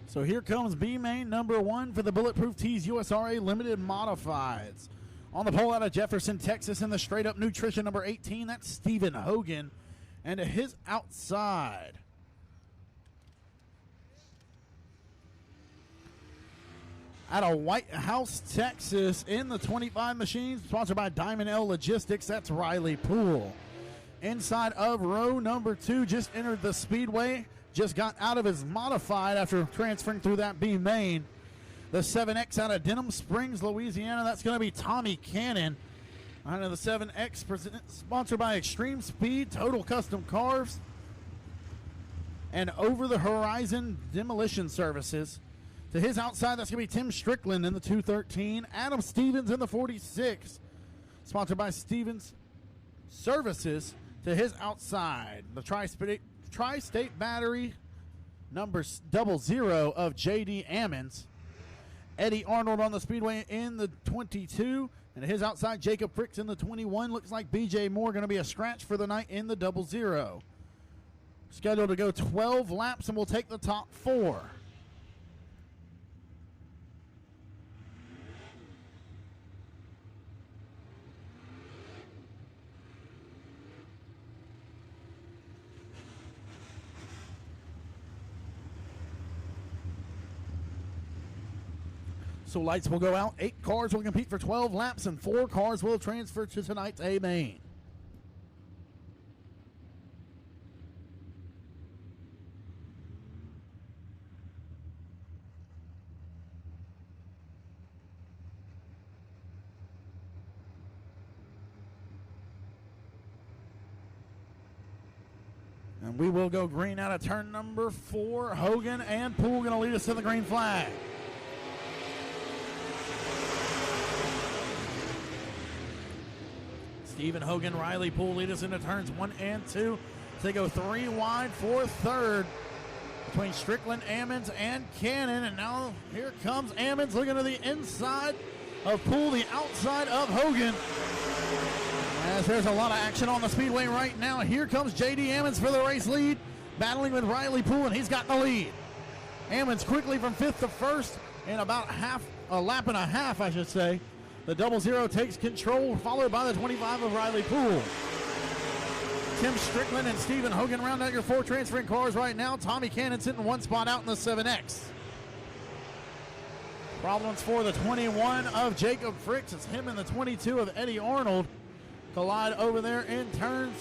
So here comes B main number 1 for the Bulletproof Tees USRA Limited Modifieds. On the pole out of Jefferson, Texas, in the straight up nutrition number 18, that's Stephen Hogan. And to his outside, out of White House, Texas, in the 25 machines, sponsored by Diamond L Logistics, that's Riley Poole. inside of row number 2. Just entered the Speedway. Just got out of his modified after transferring through that B main. The 7X out of Denham Springs, Louisiana. That's going to be Tommy Cannon. Out of the 7X, sponsored by Extreme Speed, Total Custom Cars, and Over the Horizon Demolition Services. To his outside, that's going to be Tim Strickland in the 213. Adam Stevens in the 46, sponsored by Stevens Services. To his outside, the Tri-State Battery number 00 of J.D. Ammons. Eddie Arnold on the Speedway in the 22. And his outside, Jacob Fricks in the 21. Looks like B.J. Moore going to be a scratch for the night in the 00. Scheduled to go 12 laps, and we'll take the top 4. So lights will go out. 8 cars will compete for 12 laps, and 4 cars will transfer to tonight's A main. And we will go green out of turn number 4. Hogan and Poole going to lead us to the green flag. Stephen Hogan, Riley Poole lead us into turns 1 and 2. They go 3 wide for third between Strickland, Ammons, and Cannon. And now here comes Ammons looking to the inside of Poole, the outside of Hogan. As there's a lot of action on the Speedway right now. Here comes J.D. Ammons for the race lead, battling with Riley Poole, and he's got the lead. Ammons quickly from 5th to 1st in about a lap and a half, I should say. The 00 takes control, followed by the 25 of Riley Poole. Tim Strickland and Stephen Hogan round out your 4 transferring cars right now. Tommy Cannon sitting 1 spot out in the 7X. Problems for the 21 of Jacob Fricks. It's him and the 22 of Eddie Arnold collide over there in turns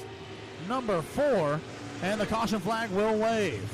number 4, and the caution flag will wave.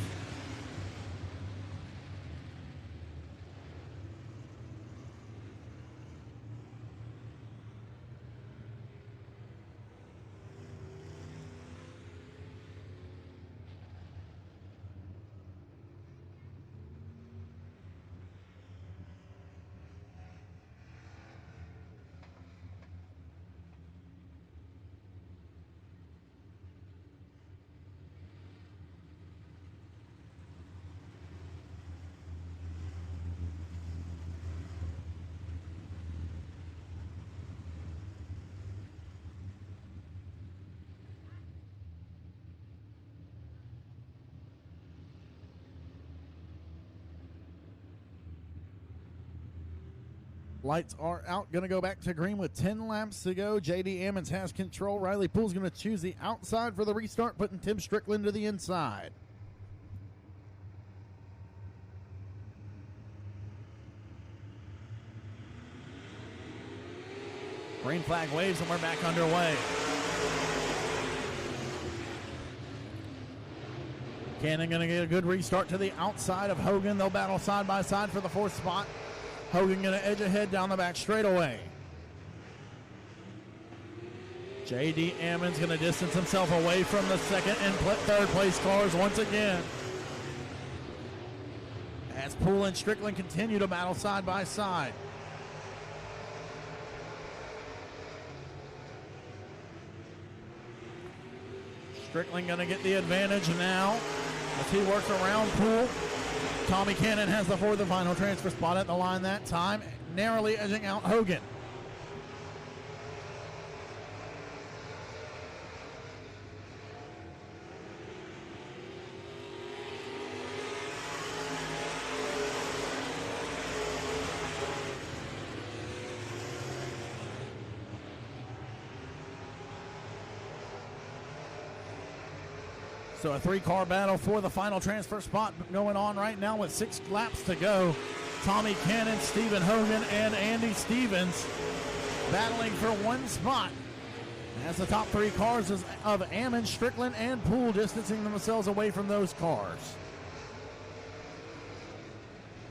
Lights are out. Going to go back to green with 10 laps to go. J.D. Ammons has control. Riley Poole's going to choose the outside for the restart, putting Tim Strickland to the inside. Green flag waves, and we're back underway. Cannon going to get a good restart to the outside of Hogan. They'll battle side by side for the 4th spot. Hogan going to edge ahead down the back straightaway. J.D. Ammons going to distance himself away from the 2nd and 3rd place cars once again. As Poole and Strickland continue to battle side by side. Strickland going to get the advantage now as he works around Poole. Tommy Cannon has the 4th and final transfer spot at the line that time, narrowly edging out Hogan. So a 3-car battle for the final transfer spot going on right now with 6 laps to go. Tommy Cannon, Stephen Hogan, and Andy Stevens battling for 1 spot As the top three cars is of Ammon, Strickland, and Poole distancing themselves away from those cars.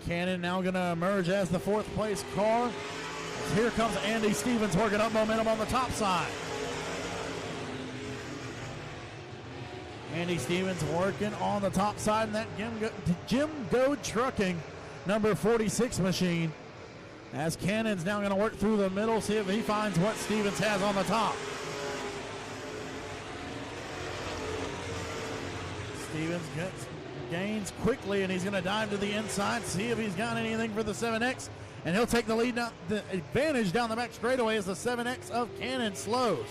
Cannon now going to emerge as the fourth place car. Here comes Andy Stevens working up momentum on the top side. Andy Stevens working on the top side in that Jim Goad Trucking number 46 machine. As Cannon's now going to work through the middle, see if he finds what Stevens has on the top. Stevens gains quickly, and he's going to dive to the inside, see if he's got anything for the 7X, and he'll take the lead, the advantage down the back straightaway as the 7X of Cannon slows.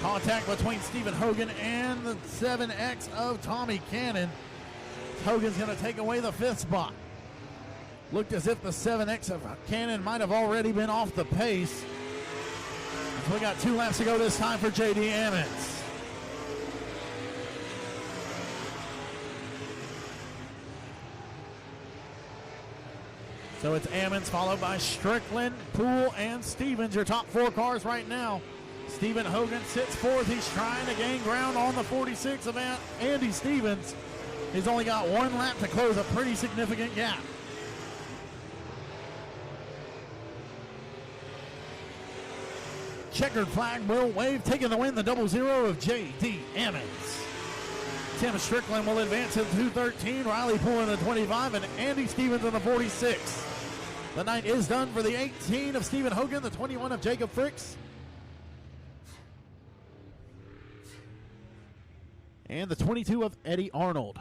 Contact between Stephen Hogan and the 7X of Tommy Cannon. Hogan's going to take away the fifth spot. Looked as if the 7X of Cannon might have already been off the pace. We got 2 laps to go this time for J.D. Ammons. So it's Ammons followed by Strickland, Poole, and Stevens, your top 4 cars right now. Stephen Hogan sits fourth. He's trying to gain ground on the 46 of Andy Stevens. He's only got 1 lap to close a pretty significant gap. Checkered flag will wave, taking the win, the 00 of J.D. Ammons. Tim Strickland will advance to 213, Riley Poole in the 25, and Andy Stevens in the 46. The night is done for the 18 of Stephen Hogan, the 21 of Jacob Fricks, and the 22 of Eddie Arnold.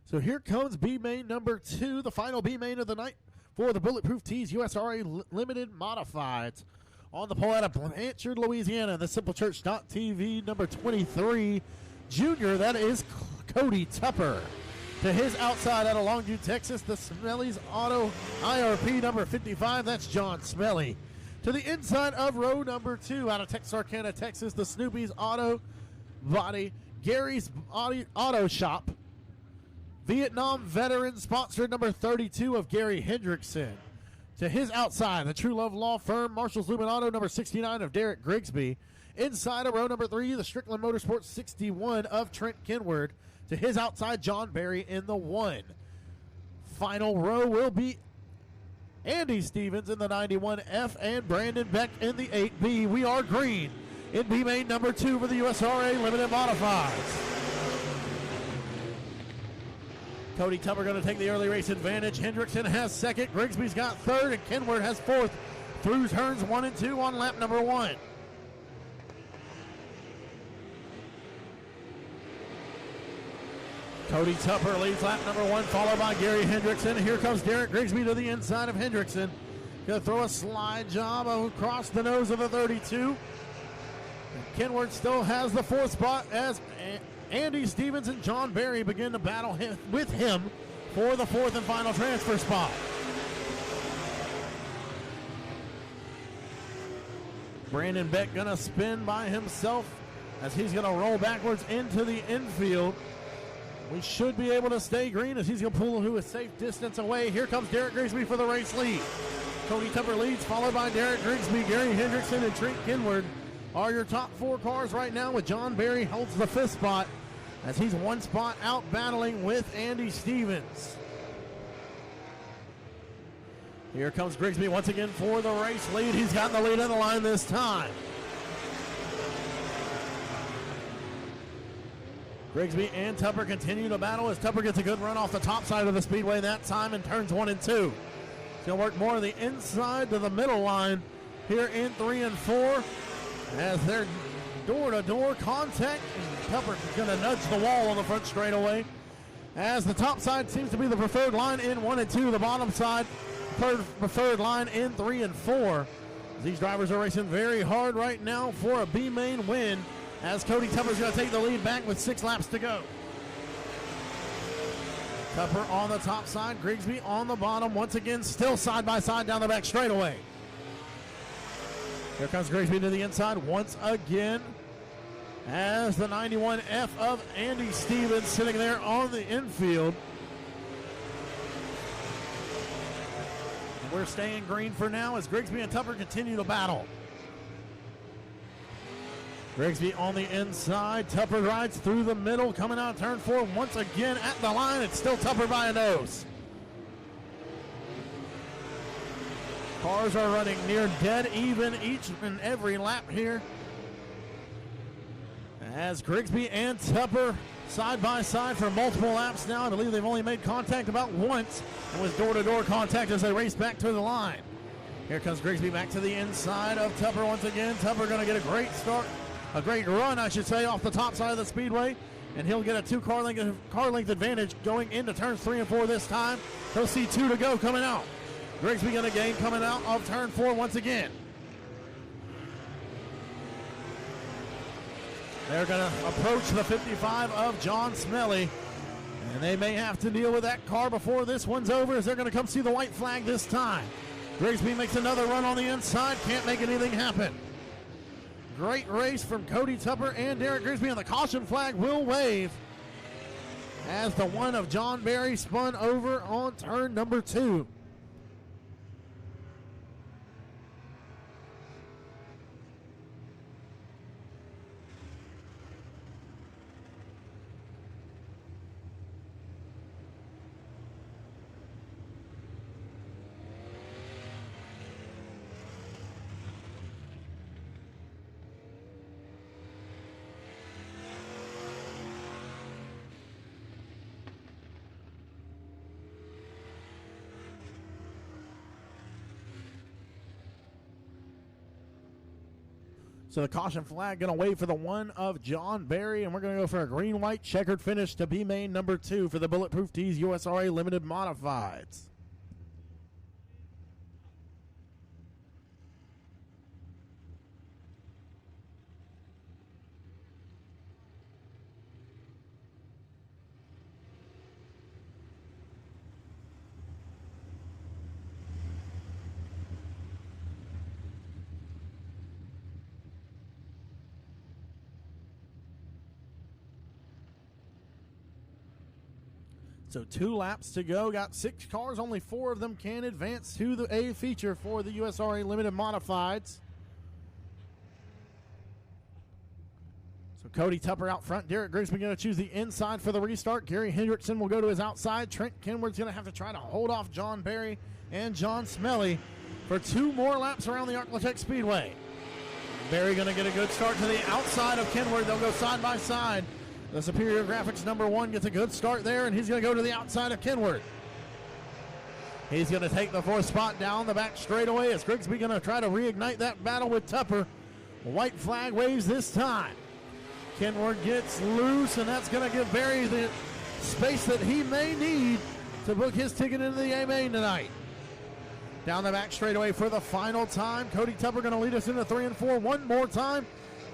So here comes B-Main number 2, the final B-Main of the night for the Bulletproof Tees USRA Limited Modifieds. On the pole out of Blanchard, Louisiana, the Simple Church.TV number 23, junior, that is Cody Tupper. To his outside out of Longview, Texas, the Smelly's Auto IRP number 55, that's John Smelly. To the inside of row number 2 out of Texarkana, Texas, the Snoopy's Auto Body, Gary's Auto Shop, Vietnam veteran sponsored number 32 of Gary Hendrickson. To his outside, the True Love Law Firm, Marshall's Lumen Auto number 69 of Derek Grigsby. Inside of row number 3, the Strickland Motorsports 61 of Trent Kenward. To his outside, John Barry in the 1. Final row will be Andy Stevens in the 91F and Brandon Beck in the 8B. We are green in B-Main number 2 for the USRA Limited Modifieds. Cody Tupper going to take the early race advantage. Hendrickson has second. Grigsby's got third, and Kenward has fourth through turns 1 and 2 on lap number 1. Cody Tupper leads lap number 1, followed by Gary Hendrickson. Here comes Derek Grigsby to the inside of Hendrickson. Going to throw a slide job across the nose of the 32. And Kenward still has the 4th spot as Andy Stevens and John Barry begin to battle with him for the 4th and final transfer spot. Brandon Beck going to spin by himself as he's going to roll backwards into the infield. We should be able to stay green as he's going to pull to a safe distance away. Here comes Derek Grigsby for the race lead. Cody Tupper leads, followed by Derek Grigsby, Gary Hendrickson, and Trent Kenward are your top 4 cars right now, with John Barry holds the 5th spot as he's 1 spot out battling with Andy Stevens. Here comes Grigsby once again for the race lead. He's got the lead of the line this time. Grigsby and Tupper continue to battle as Tupper gets a good run off the top side of the speedway that time in turns 1 and 2. He's going to work more of the inside to the middle line here in 3 and 4 as they're door-to-door contact. Tupper going to nudge the wall on the front straightaway as the top side seems to be the preferred line in 1 and 2. The bottom side, preferred line in 3 and 4. These drivers are racing very hard right now for a B-Main win as Cody Tupper's going to take the lead back with 6 laps to go. Tupper on the top side, Grigsby on the bottom. Once again, still side by side down the back straightaway. Here comes Grigsby to the inside once again as the 91F of Andy Stevens sitting there on the infield. And we're staying green for now as Grigsby and Tupper continue to battle. Grigsby on the inside. Tupper rides through the middle, coming out turn 4 once again at the line. It's still Tupper by a nose. Cars are running near dead even each and every lap here, as Grigsby and Tupper side by side for multiple laps now. I believe they've only made contact about once, and with door-to-door contact as they race back to the line. Here comes Grigsby back to the inside of Tupper once again. Tupper going to get a great start. A great run, I should say, off the top side of the speedway, and he'll get a 2 car length advantage going into turns 3 and 4 this time. He'll see 2 to go coming out. Grigsby going to gain coming out of turn 4 once again. They're going to approach the 55 of John Smelly, and they may have to deal with that car before this one's over, as they're going to come see the white flag this time. Grigsby makes another run on the inside, can't make anything happen. Great race from Cody Tupper and Derek Grigsby, and the caution flag will wave as the one of John Berry spun over on turn number 2. So the caution flag going to wave for the one of John Berry, and we're going to go for a green-white checkered finish to be main number 2 for the Bulletproof Tees USRA Limited Modifieds. So 2 laps to go. Got 6 cars. Only 4 of them can advance to the A feature for the USRA Limited Modifieds. So Cody Tupper out front. Derek Grigsby going to choose the inside for the restart. Gary Hendrickson will go to his outside. Trent Kenward's going to have to try to hold off John Berry and John Smelly for 2 more laps around the Arclitect Speedway. Berry going to get a good start to the outside of Kenward. They'll go side by side. The Superior Graphics number 1 gets a good start there, and he's going to go to the outside of Kenward. He's going to take the 4th spot down the back straightaway as Grigsby going to try to reignite that battle with Tupper. White flag waves this time. Kenward gets loose, and that's going to give Berry the space that he may need to book his ticket into the A main tonight. Down the back straightaway for the final time. Cody Tupper going to lead us into 3 and 4 one more time.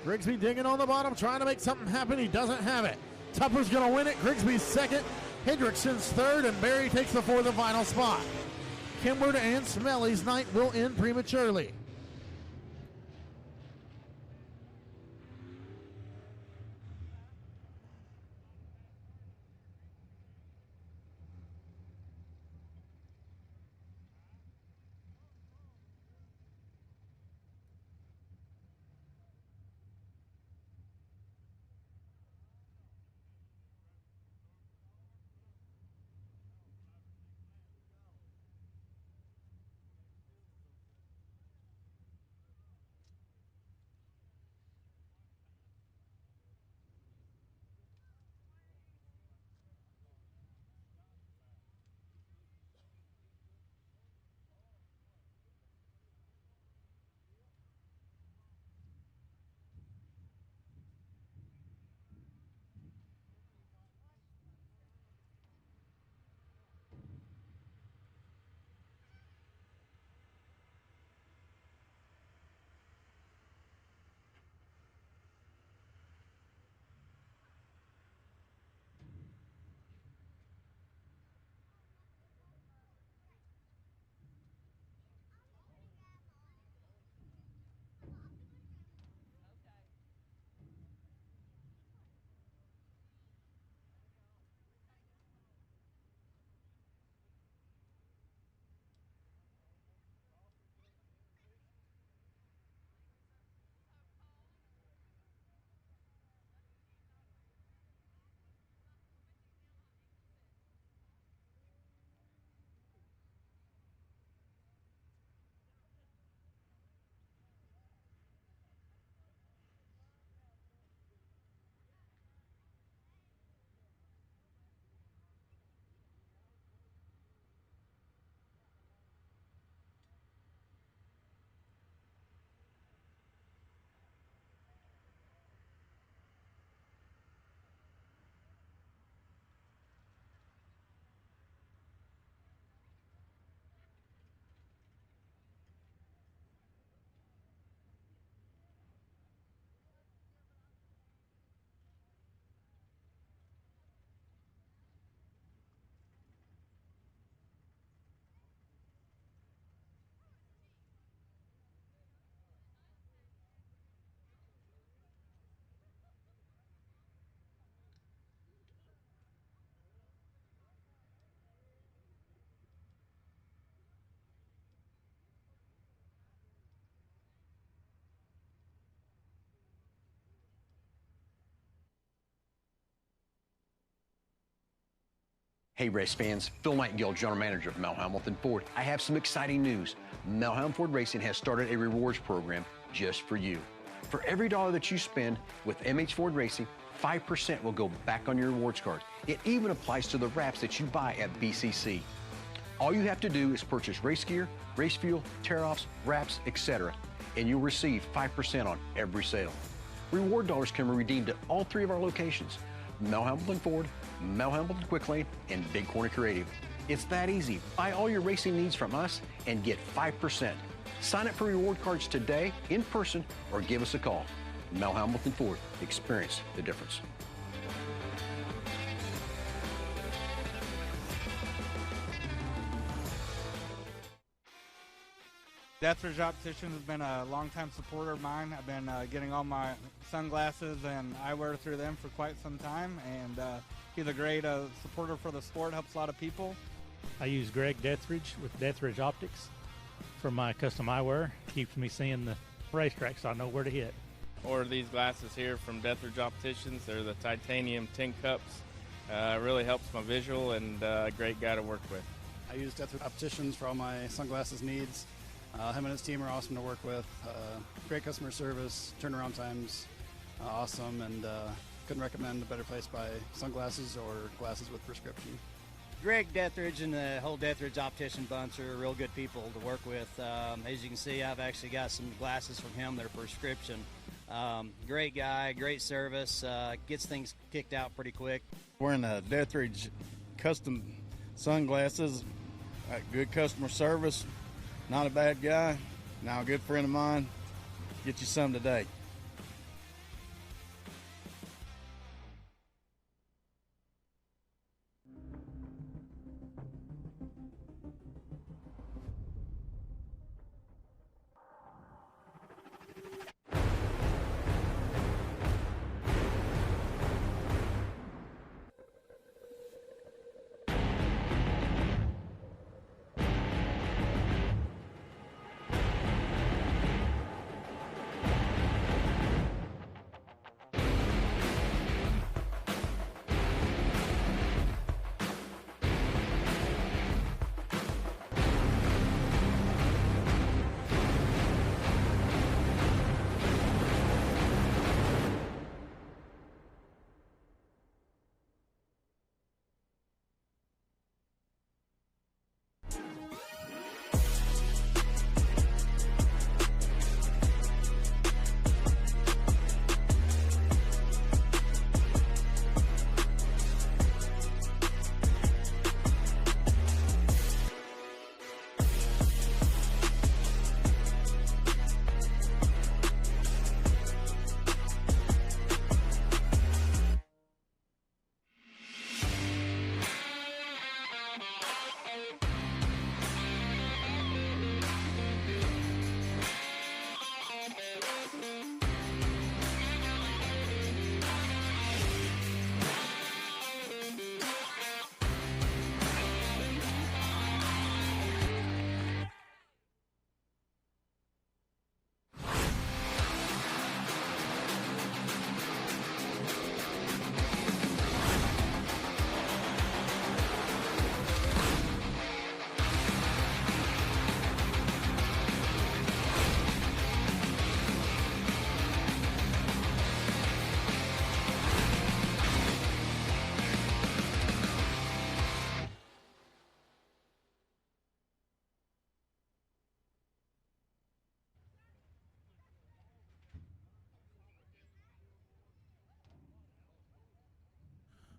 Grigsby digging on the bottom, trying to make something happen. He doesn't have it. Tupper's going to win it. Grigsby's second. Hendrickson's third, and Berry takes the 4th and final spot. Kenward and Smelly's night will end prematurely. Hey race fans, Phil Nightingale, General Manager of Mel Hamilton Ford. I have some exciting news. Mel Hamilton Ford Racing has started a rewards program just for you. For every dollar that you spend with MH Ford Racing, 5% will go back on your rewards card. It even applies to the wraps that you buy at BCC. All you have to do is purchase race gear, race fuel, tear-offs, wraps, etc., and you'll receive 5% on every sale. Reward dollars can be redeemed at all 3 of our locations: Mel Hamilton Ford, Mel Hamilton Quick Lane, and Big Corner Creative. It's that easy. Buy all your racing needs from us and get 5%. Sign up for reward cards today in person or give us a call. Mel Hamilton Ford. Experience the difference. Deathridge Opticians has been a longtime supporter of mine. I've been getting all my sunglasses and eyewear through them for quite some time, and he's a great supporter for the sport, helps a lot of people. I use Greg Deathridge with Deathridge Optics for my custom eyewear. Keeps me seeing the racetrack so I know where to hit. Order these glasses here from Deathridge Opticians. They're the titanium tin cups. Really helps my visual, and a great guy to work with. I use Deathridge Opticians for all my sunglasses needs. Him and his team are awesome to work with. Great customer service, turnaround times, awesome, and couldn't recommend a better place to buy sunglasses or glasses with prescription. Greg Deathridge and the whole Deathridge Optician bunch are real good people to work with. As you can see, I've actually got some glasses from him that are prescription. Great guy, great service, gets things kicked out pretty quick. Wearing the Deathridge custom sunglasses, good customer service, not a bad guy, now a good friend of mine. Get you some today.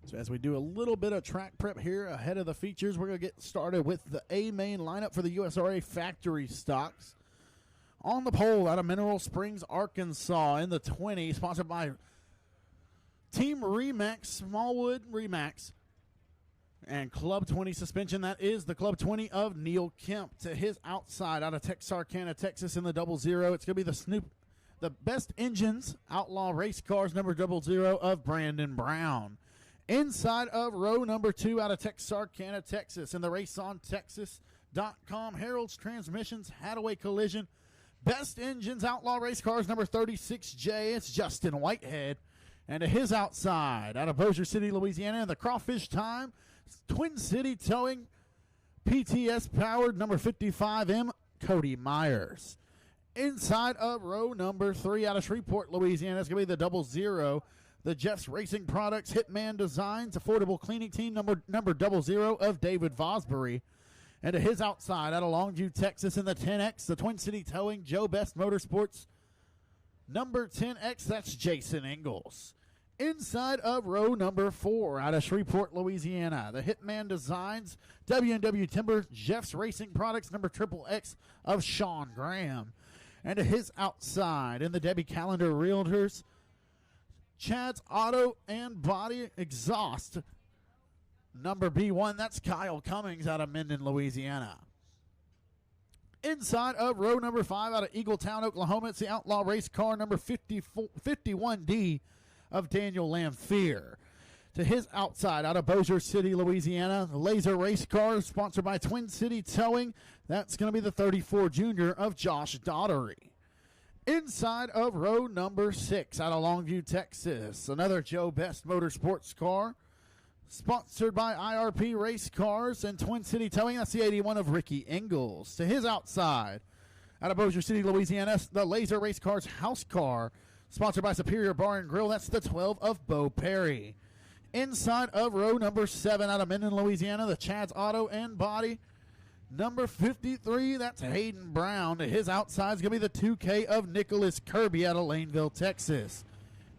So as we do a little bit of track prep here ahead of the features, we're going to get started with the A main lineup for the USRA factory stocks. On the pole out of Mineral Springs, Arkansas in the 20, sponsored by Team Remax, Smallwood Remax, and Club 20 suspension. That is the Club 20 of Neil Kemp. To his outside out of Texarkana, Texas in the 00. It's going to be the Best Engines Outlaw Race Cars number 00 of Brandon Brown. Inside of row number 2 out of Texarkana, Texas, in the RaceOnTexas.com, Harold's Transmissions, Hadaway Collision, Best Engines Outlaw Race Cars number 36J, it's Justin Whitehead. And to his outside, out of Bossier City, Louisiana, in the Crawfish Time, Twin City Towing, PTS powered number 55M, Cody Myers. Inside of row number 3 out of Shreveport, Louisiana, it's going to be the 00, the Jeff's Racing Products Hitman Designs Affordable Cleaning Team number 00 of David Vosbury. And to his outside out of Longview, Texas in the 10X, the Twin City Towing, Joe Best Motorsports number 10X, that's Jason Ingalls. Inside of row number 4 out of Shreveport, Louisiana, the Hitman Designs, W&W Timber, Jeff's Racing Products, number XXX of Sean Graham. And to his outside in the Debbie Calendar Realtors, Chad's Auto and Body Exhaust, number B1, that's Kyle Cummings out of Minden, Louisiana. Inside of row number 5 out of Eagletown, Oklahoma, it's the Outlaw Race Car number 51D of Daniel Lamphere. To his outside out of Bossier City, Louisiana, the Laser Race Car sponsored by Twin City Towing. That's going to be the 34 Junior of Josh Daughtery. Inside of row number 6 out of Longview, Texas, another Joe Best Motorsports car sponsored by IRP Race Cars and Twin City Towing. That's the 81 of Ricky Ingalls. To his outside out of Bossier City, Louisiana, the Laser Race Cars House Car sponsored by Superior Bar and Grill. That's the 12 of Bo Perry. Inside of row number 7 out of Minden, Louisiana, the Chad's Auto and Body. Number 53, that's Hayden Brown. To his outside is going to be the 2K of Nicholas Kirby out of Laneville, Texas.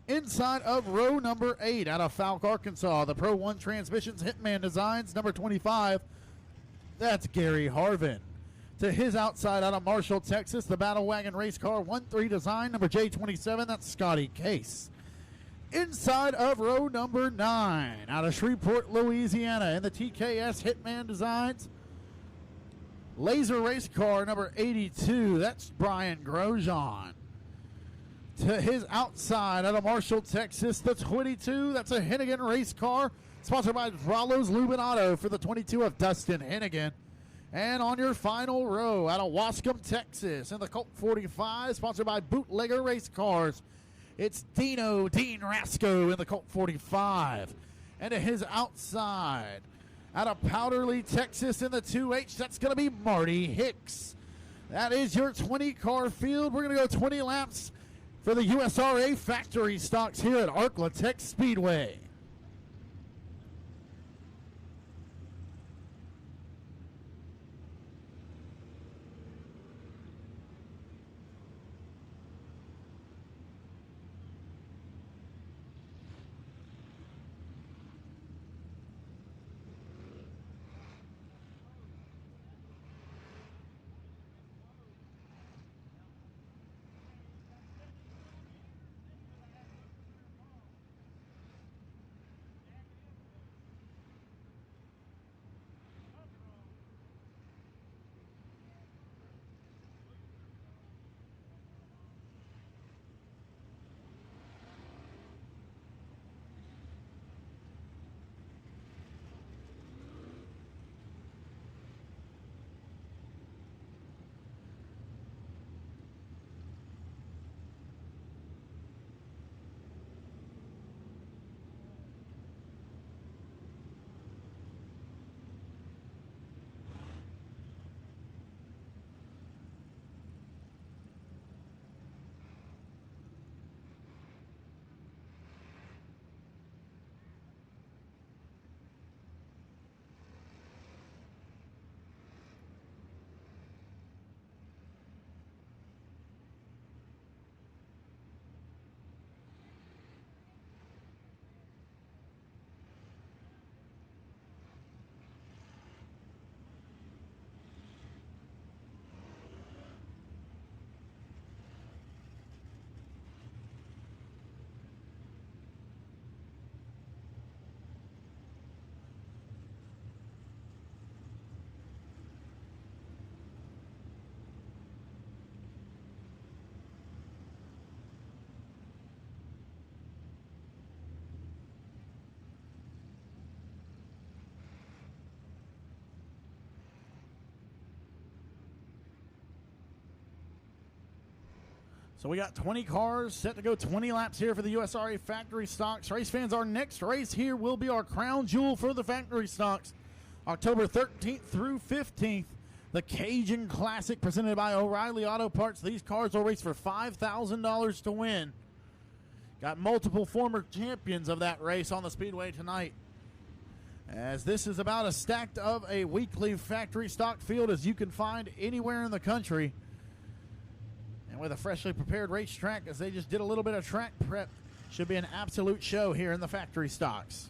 Inside of row number 8 out of Falk, Arkansas, the Pro 1 Transmissions Hitman Designs, number 25, that's Gary Harvin. To his outside out of Marshall, Texas, the Battle Wagon Race Car 1-3 Design, number J27, that's Scotty Case. Inside of row number 9 out of Shreveport, Louisiana, in the TKS Hitman Designs, Laser Race Car number 82, that's Brian Grosjean. To his outside out of Marshall, Texas, the 22, that's a Hennigan Race Car, sponsored by Rollo's Lubin Auto for the 22 of Dustin Hennigan. And on your final row out of Wascom, Texas, in the Colt 45, sponsored by Bootlegger Race Cars, it's Dean Rasco in the Colt 45. And to his outside out of Powderly, Texas, in the 2H, that's going to be Marty Hicks. That is your 20-car field. We're going to go 20 laps for the USRA factory stocks here at Arklatex Speedway. So we got 20 cars set to go 20 laps here for the USRA Factory Stocks. Race fans, our next race here will be our crown jewel for the Factory Stocks. October 13th through 15th, the Cajun Classic presented by O'Reilly Auto Parts. These cars will race for $5,000 to win. Got multiple former champions of that race on the Speedway tonight. As this is about as stacked of a weekly factory stock field as you can find anywhere in the country. And with a freshly prepared racetrack, as they just did a little bit of track prep, should be an absolute show here in the factory stocks.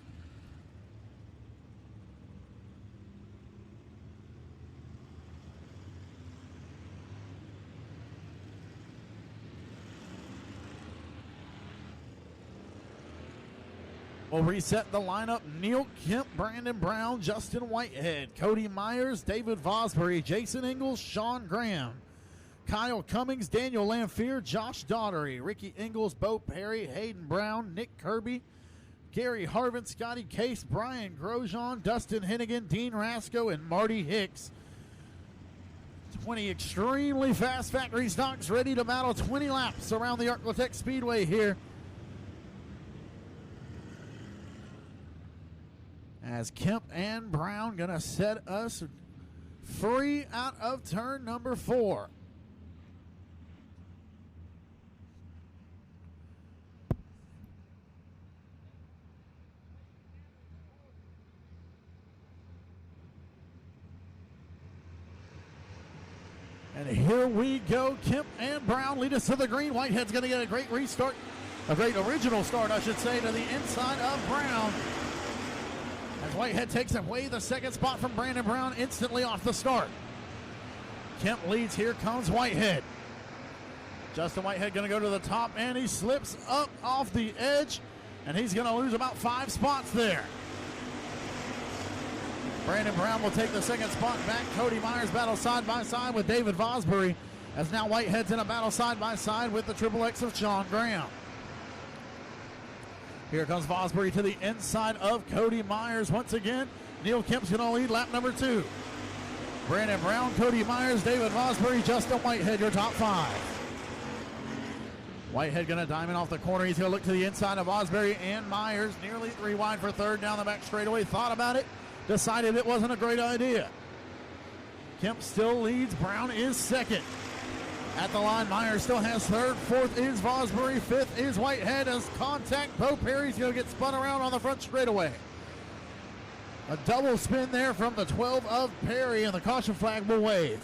We'll reset the lineup. Neil Kemp, Brandon Brown, Justin Whitehead, Cody Myers, David Vosbury, Jason Ingalls, Sean Graham, Kyle Cummings, Daniel Lamphere, Josh Daughtery, Ricky Ingalls, Bo Perry, Hayden Brown, Nick Kirby, Gary Harvin, Scotty Case, Brian Grosjean, Dustin Hennigan, Dean Rasco, and Marty Hicks. 20 extremely fast factory stocks ready to battle 20 laps around the Arclitect Speedway here. As Kemp and Brown going to set us free out of turn number 4. And here we go. Kemp and Brown lead us to the green. Whitehead's going to get a great restart, a great original start, I should say, to the inside of Brown. As Whitehead takes away the second spot from Brandon Brown instantly off the start. Kemp leads. Here comes Whitehead. Justin Whitehead going to go to the top, and he slips up off the edge, and he's going to lose about 5 spots there. Brandon Brown will take the second spot back. Cody Myers battle side by side with David Vosbury, as now Whitehead's in a battle side by side with the Triple X of Sean Graham. Here comes Vosbury to the inside of Cody Myers once again. Neil Kemp's going to lead lap number 2. Brandon Brown, Cody Myers, David Vosbury, Justin Whitehead, your top 5. Whitehead going to diamond off the corner. He's going to look to the inside of Vosbury and Myers. Nearly 3 wide for third down the back straightaway. Thought about it. Decided it wasn't a great idea. Kemp still leads. Brown is second. At the line, Myers still has third. Fourth is Vosbury. Fifth is Whitehead. As contact, Bo Perry's going to get spun around on the front straightaway. A double spin there from the 12 of Perry, and the caution flag will wave.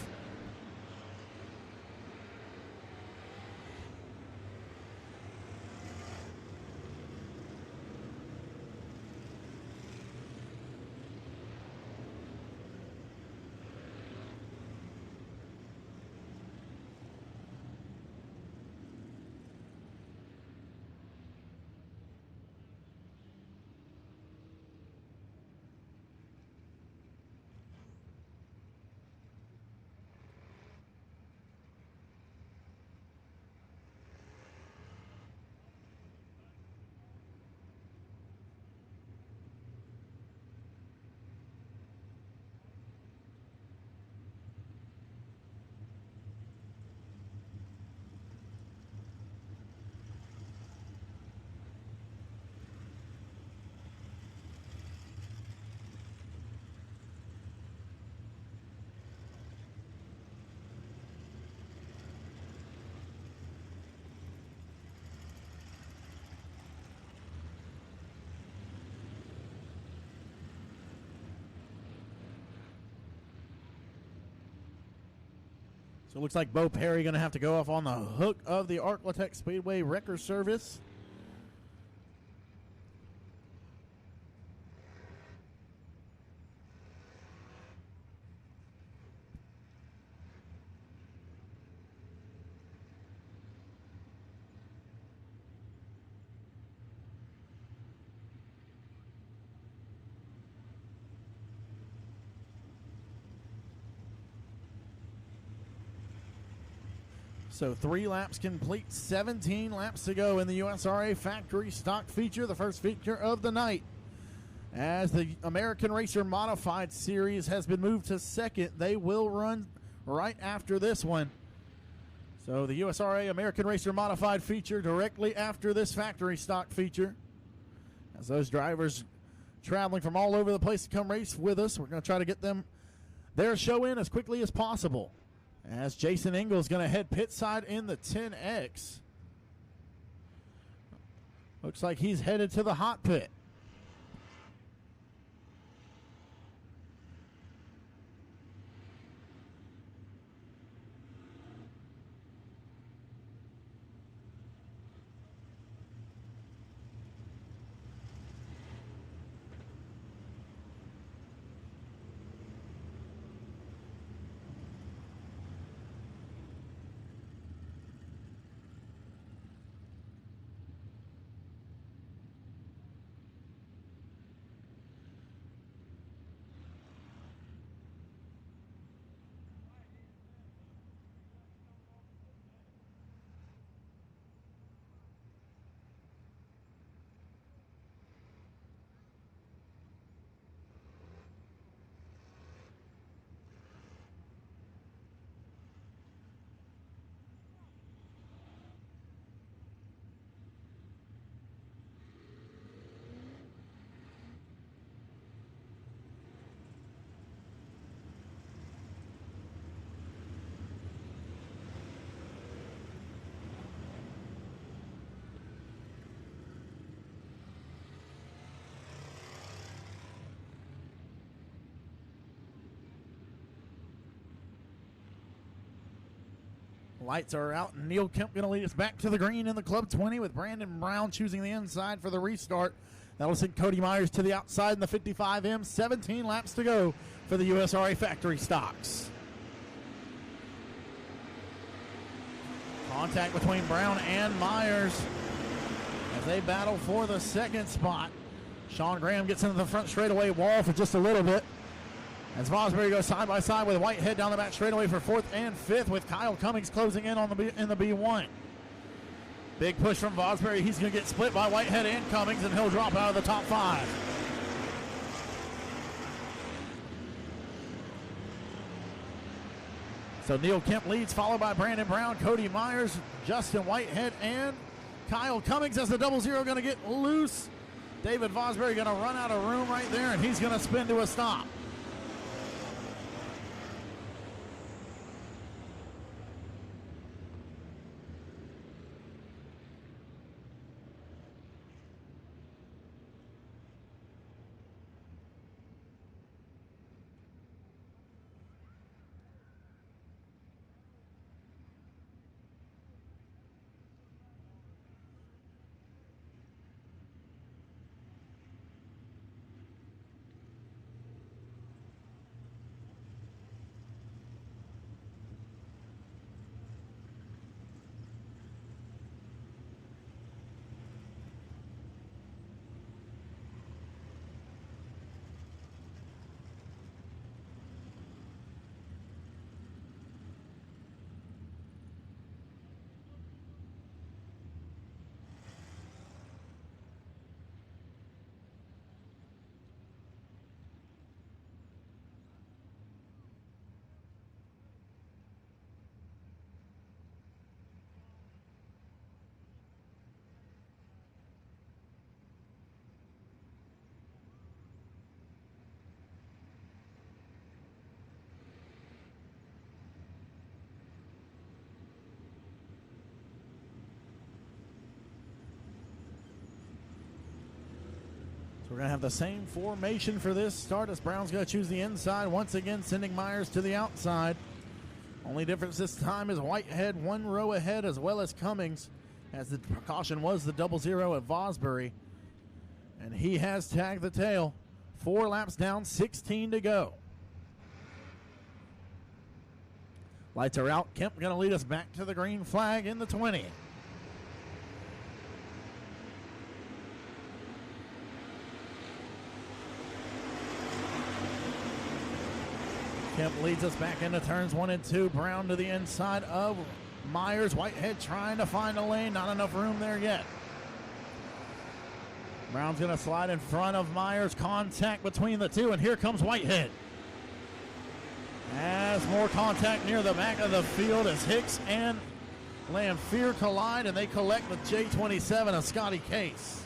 So it looks like Bo Perry going to have to go off on the hook of the Arclitect Speedway wrecker service. So 3 laps complete, 17 laps to go in the USRA Factory Stock feature, the first feature of the night. As the American Racer Modified Series has been moved to second, they will run right after this one. So the USRA American Racer Modified feature directly after this factory stock feature. As those drivers traveling from all over the place to come race with us, we're going to try to get them their show in as quickly as possible. As Jason Engel is going to head pit side in the 10X. Looks like he's headed to the hot pit. Lights are out, and Neil Kemp going to lead us back to the green in the Club 20 with Brandon Brown choosing the inside for the restart. That'll send Cody Myers to the outside in the 55M. 17 laps to go for the USRA factory stocks. Contact between Brown and Myers as they battle for the second spot. Sean Graham gets into the front straightaway wall for just a little bit. As Vosbury goes side by side with Whitehead down the back straightaway for fourth and fifth, with Kyle Cummings closing in on in the B1. Big push from Vosbury. He's going to get split by Whitehead and Cummings, and he'll drop out of the top five. So Neil Kemp leads, followed by Brandon Brown, Cody Myers, Justin Whitehead, and Kyle Cummings as the 00 going to get loose. David Vosbury going to run out of room right there, and he's going to spin to a stop. So we're going to have the same formation for this start as Brown's going to choose the inside once again, sending Myers to the outside. Only difference this time is Whitehead 1 row ahead, as well as Cummings, as the precaution was the 00 at Vosbury. And he has tagged the tail. 4 laps down, 16 to go. Lights are out. Kemp going to lead us back to the green flag in the 20. Kemp leads us back into turns 1 and 2. Brown to the inside of Myers. Whitehead trying to find a lane. Not enough room there yet. Brown's going to slide in front of Myers. Contact between the two, and here comes Whitehead. As more contact near the back of the field as Hicks and Lamphere collide, and they collect with J27 of Scotty Case.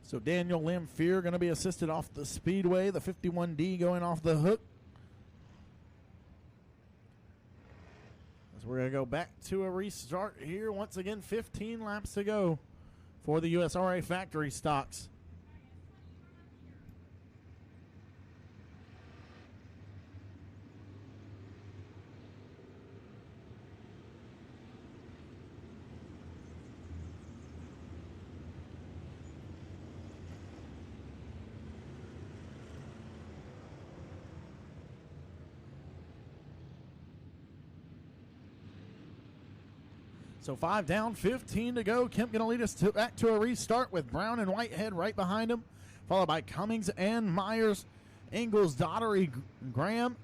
So Daniel Lamphere going to be assisted off the Speedway. The 51D going off the hook. As we're going to go back to a restart here. Once again, 15 laps to go for the USRA factory stocks. So 5 down, 15 to go. Kemp going to lead us back to a restart with Brown and Whitehead right behind him, followed by Cummings and Myers. Ingles, Daughtery, Graham,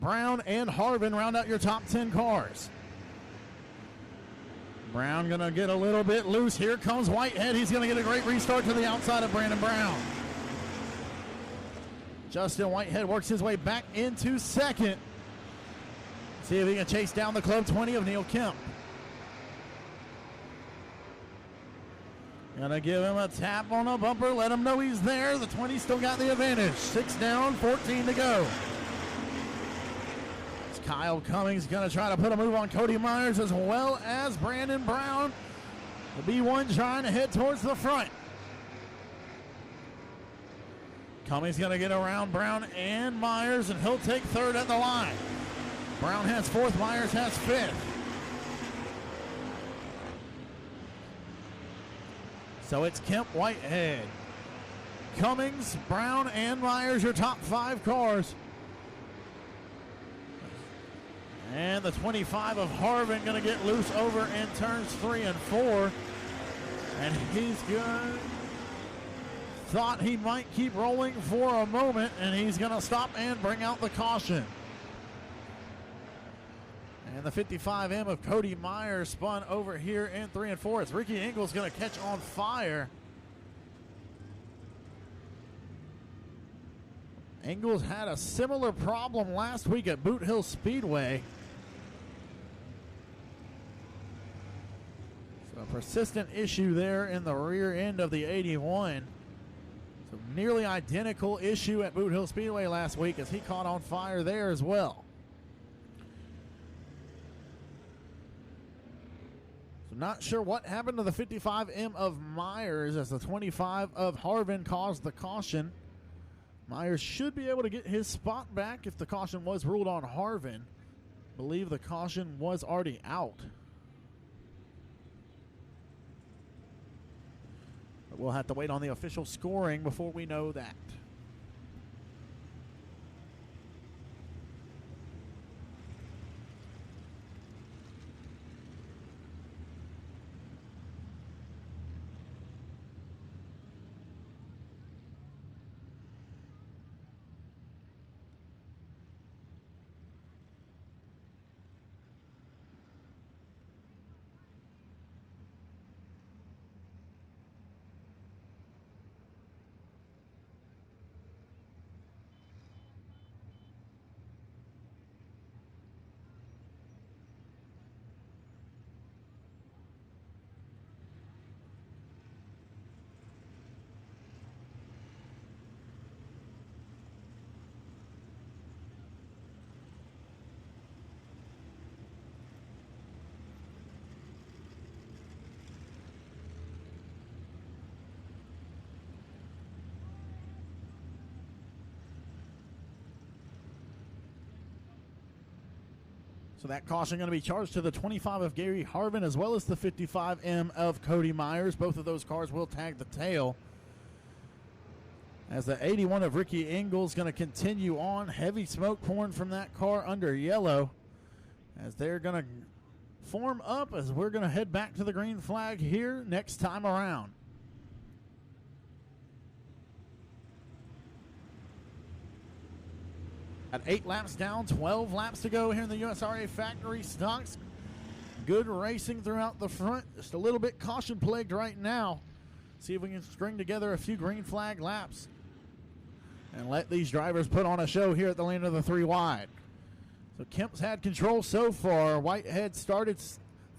Brown, and Harvin round out your top 10 cars. Brown going to get a little bit loose. Here comes Whitehead. He's going to get a great restart to the outside of Brandon Brown. Justin Whitehead works his way back into second. See if he can chase down the Club 20 of Neil Kemp. Gonna give him a tap on a bumper, let him know he's there. The 20 still got the advantage. 6 down, 14 to go. It's Kyle Cummings gonna try to put a move on Cody Myers as well as Brandon Brown. The B1 trying to head towards the front. Cummings gonna get around Brown and Myers, and he'll take third at the line. Brown has fourth, Myers has fifth. So it's Kemp, Whitehead, Cummings, Brown, and Myers, your top 5 cars. And the 25 of Harvin going to get loose over in turns 3 and 4. And he's good. Thought he might keep rolling for a moment, and he's going to stop and bring out the caution. And the 55M of Cody Myers spun over here in 3 and 4. It's Ricky Ingles going to catch on fire. Ingles had a similar problem last week at Boot Hill Speedway. So a persistent issue there in the rear end of the 81. So nearly identical issue at Boot Hill Speedway last week as he caught on fire there as well. Not sure what happened to the 55M of Myers as the 25 of Harvin caused the caution. Myers should be able to get his spot back if the caution was ruled on Harvin. I believe the caution was already out. But we'll have to wait on the official scoring before we know that. So that caution going to be charged to the 25 of Gary Harvin as well as the 55M of Cody Myers. Both of those cars will tag the tail. As the 81 of Ricky Ingles going to continue on. Heavy smoke pouring from that car under yellow. As they're going to form up as we're going to head back to the green flag here next time around. At 8 laps down, 12 laps to go here in the USRA factory stocks. Good racing throughout the front. Just a little bit caution plagued right now. See if we can string together a few green flag laps and let these drivers put on a show here at the lane of the 3 wide. So Kemp's had control so far. Whitehead started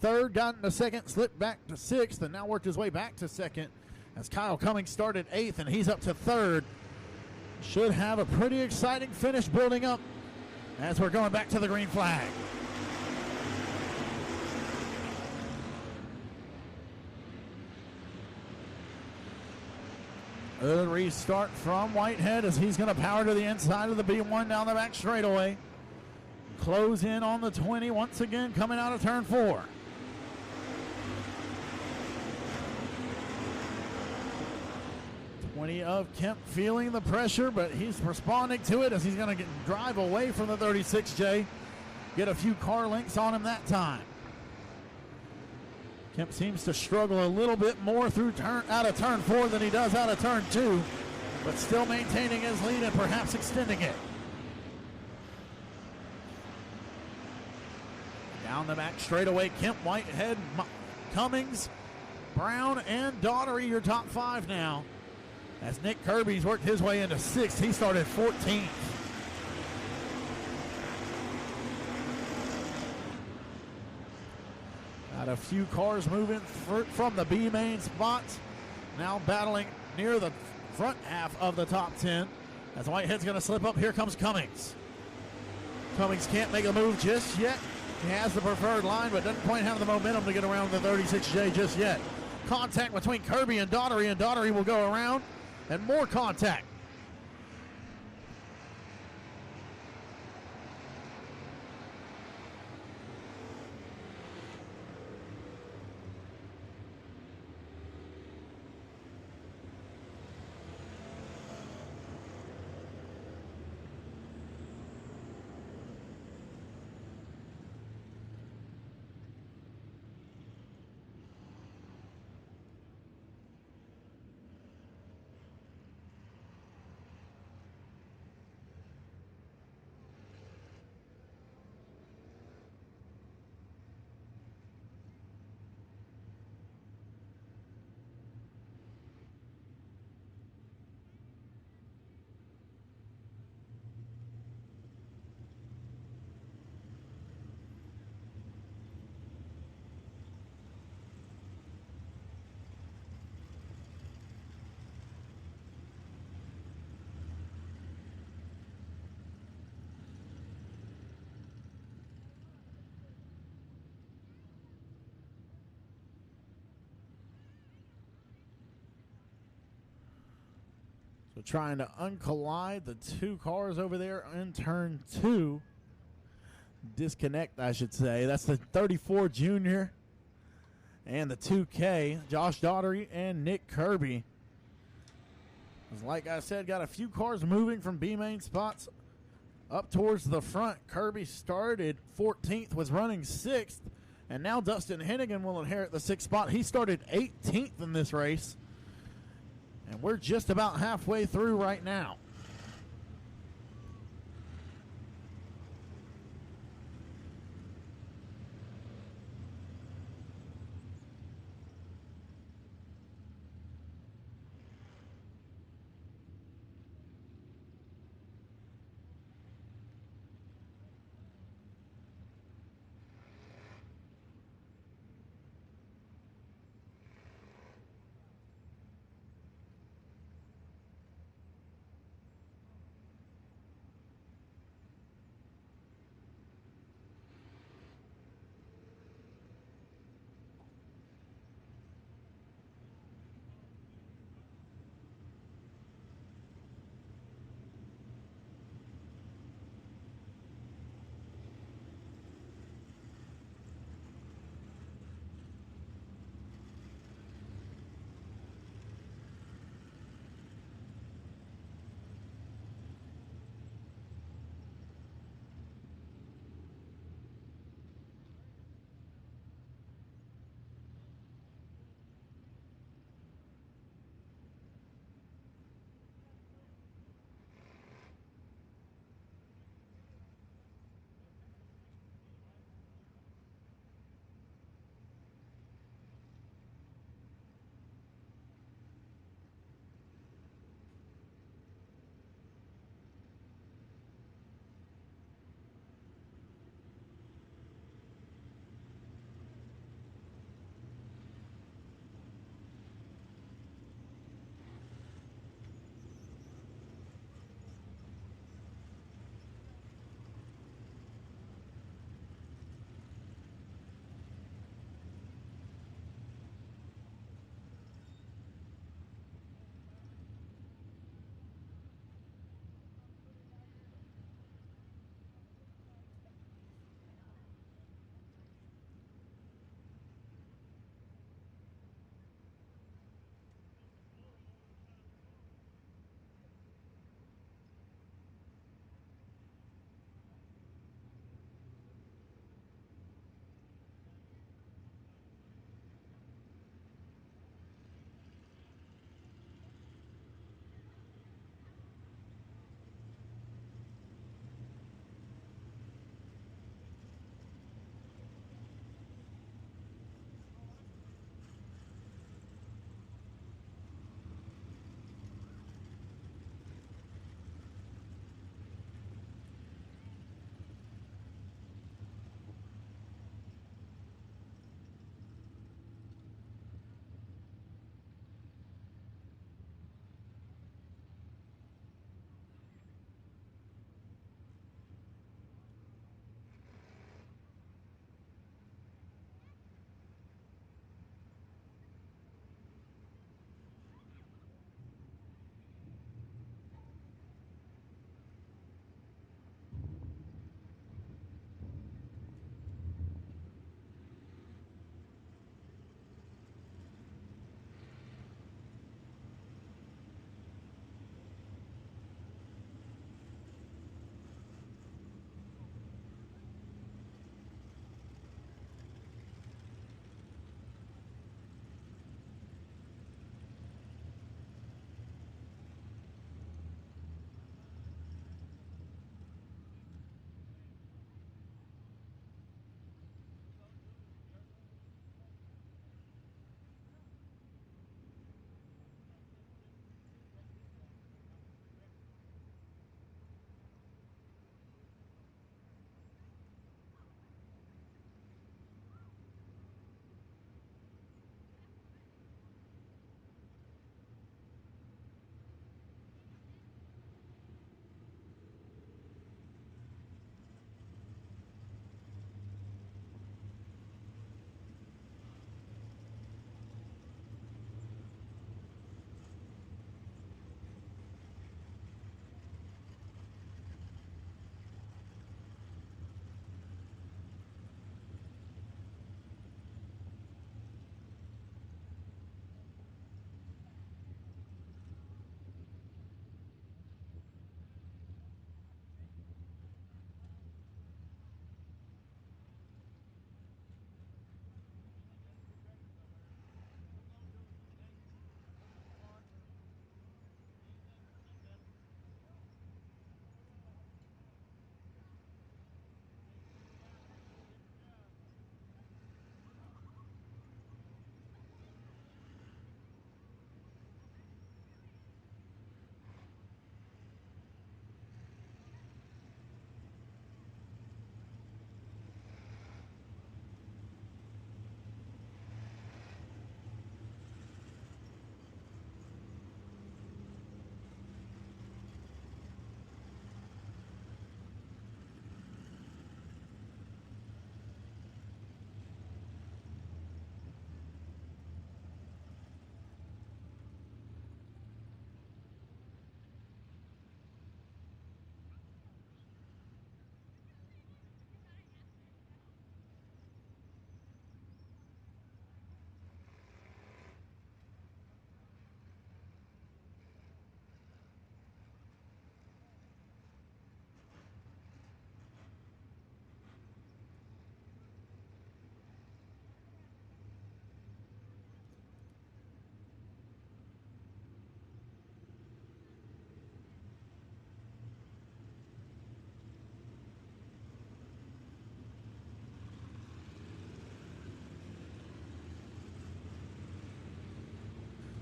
third, got into second, slipped back to sixth, and now worked his way back to second as Kyle Cummings started eighth, and he's up to third. Should have a pretty exciting finish building up as we're going back to the green flag. Good restart from Whitehead as he's going to power to the inside of the B1 down the back straightaway. Close in on the 20 once again coming out of turn 4. Of Kemp feeling the pressure, but he's responding to it as he's going to drive away from the 36J. Get a few car lengths on him that time. Kemp seems to struggle a little bit more through out of turn 4 than he does out of turn 2, but still maintaining his lead and perhaps extending it. Down the back straightaway, Kemp, Whitehead, Cummings, Brown, and Daughtery, your top 5 now. As Nick Kirby's worked his way into 6th, he started 14th. Got a few cars moving from the B main spots. Now battling near the front half of the top 10. As Whitehead's going to slip up, here comes Cummings. Cummings can't make a move just yet. He has the preferred line, but doesn't quite have the momentum to get around the 36J just yet. Contact between Kirby and Daughtery will go around. And more contact. So trying to uncollide the 2 cars over there in turn 2. Disconnect, I should say. That's the 34 Junior and the 2K, Josh Daughtery and Nick Kirby. Like I said, got a few cars moving from B main spots up towards the front. Kirby started 14th, was running 6th, and now Dustin Hennigan will inherit the 6th spot. He started 18th in this race. And we're just about halfway through right now.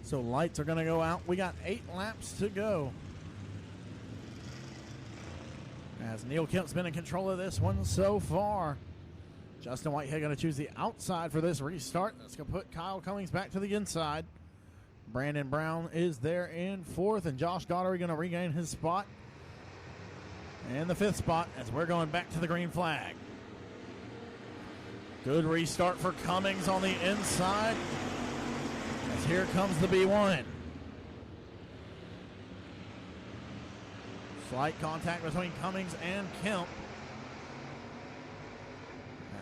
So lights are going to go out. We got 8 laps to go. As Neil Kemp's been in control of this one so far. Justin Whitehead going to choose the outside for this restart. That's going to put Kyle Cummings back to the inside. Brandon Brown is there in 4th, and Josh Daughtery going to regain his spot in the 5th spot as we're going back to the green flag. Good restart for Cummings on the inside. As here comes the B1. Slight contact between Cummings and Kemp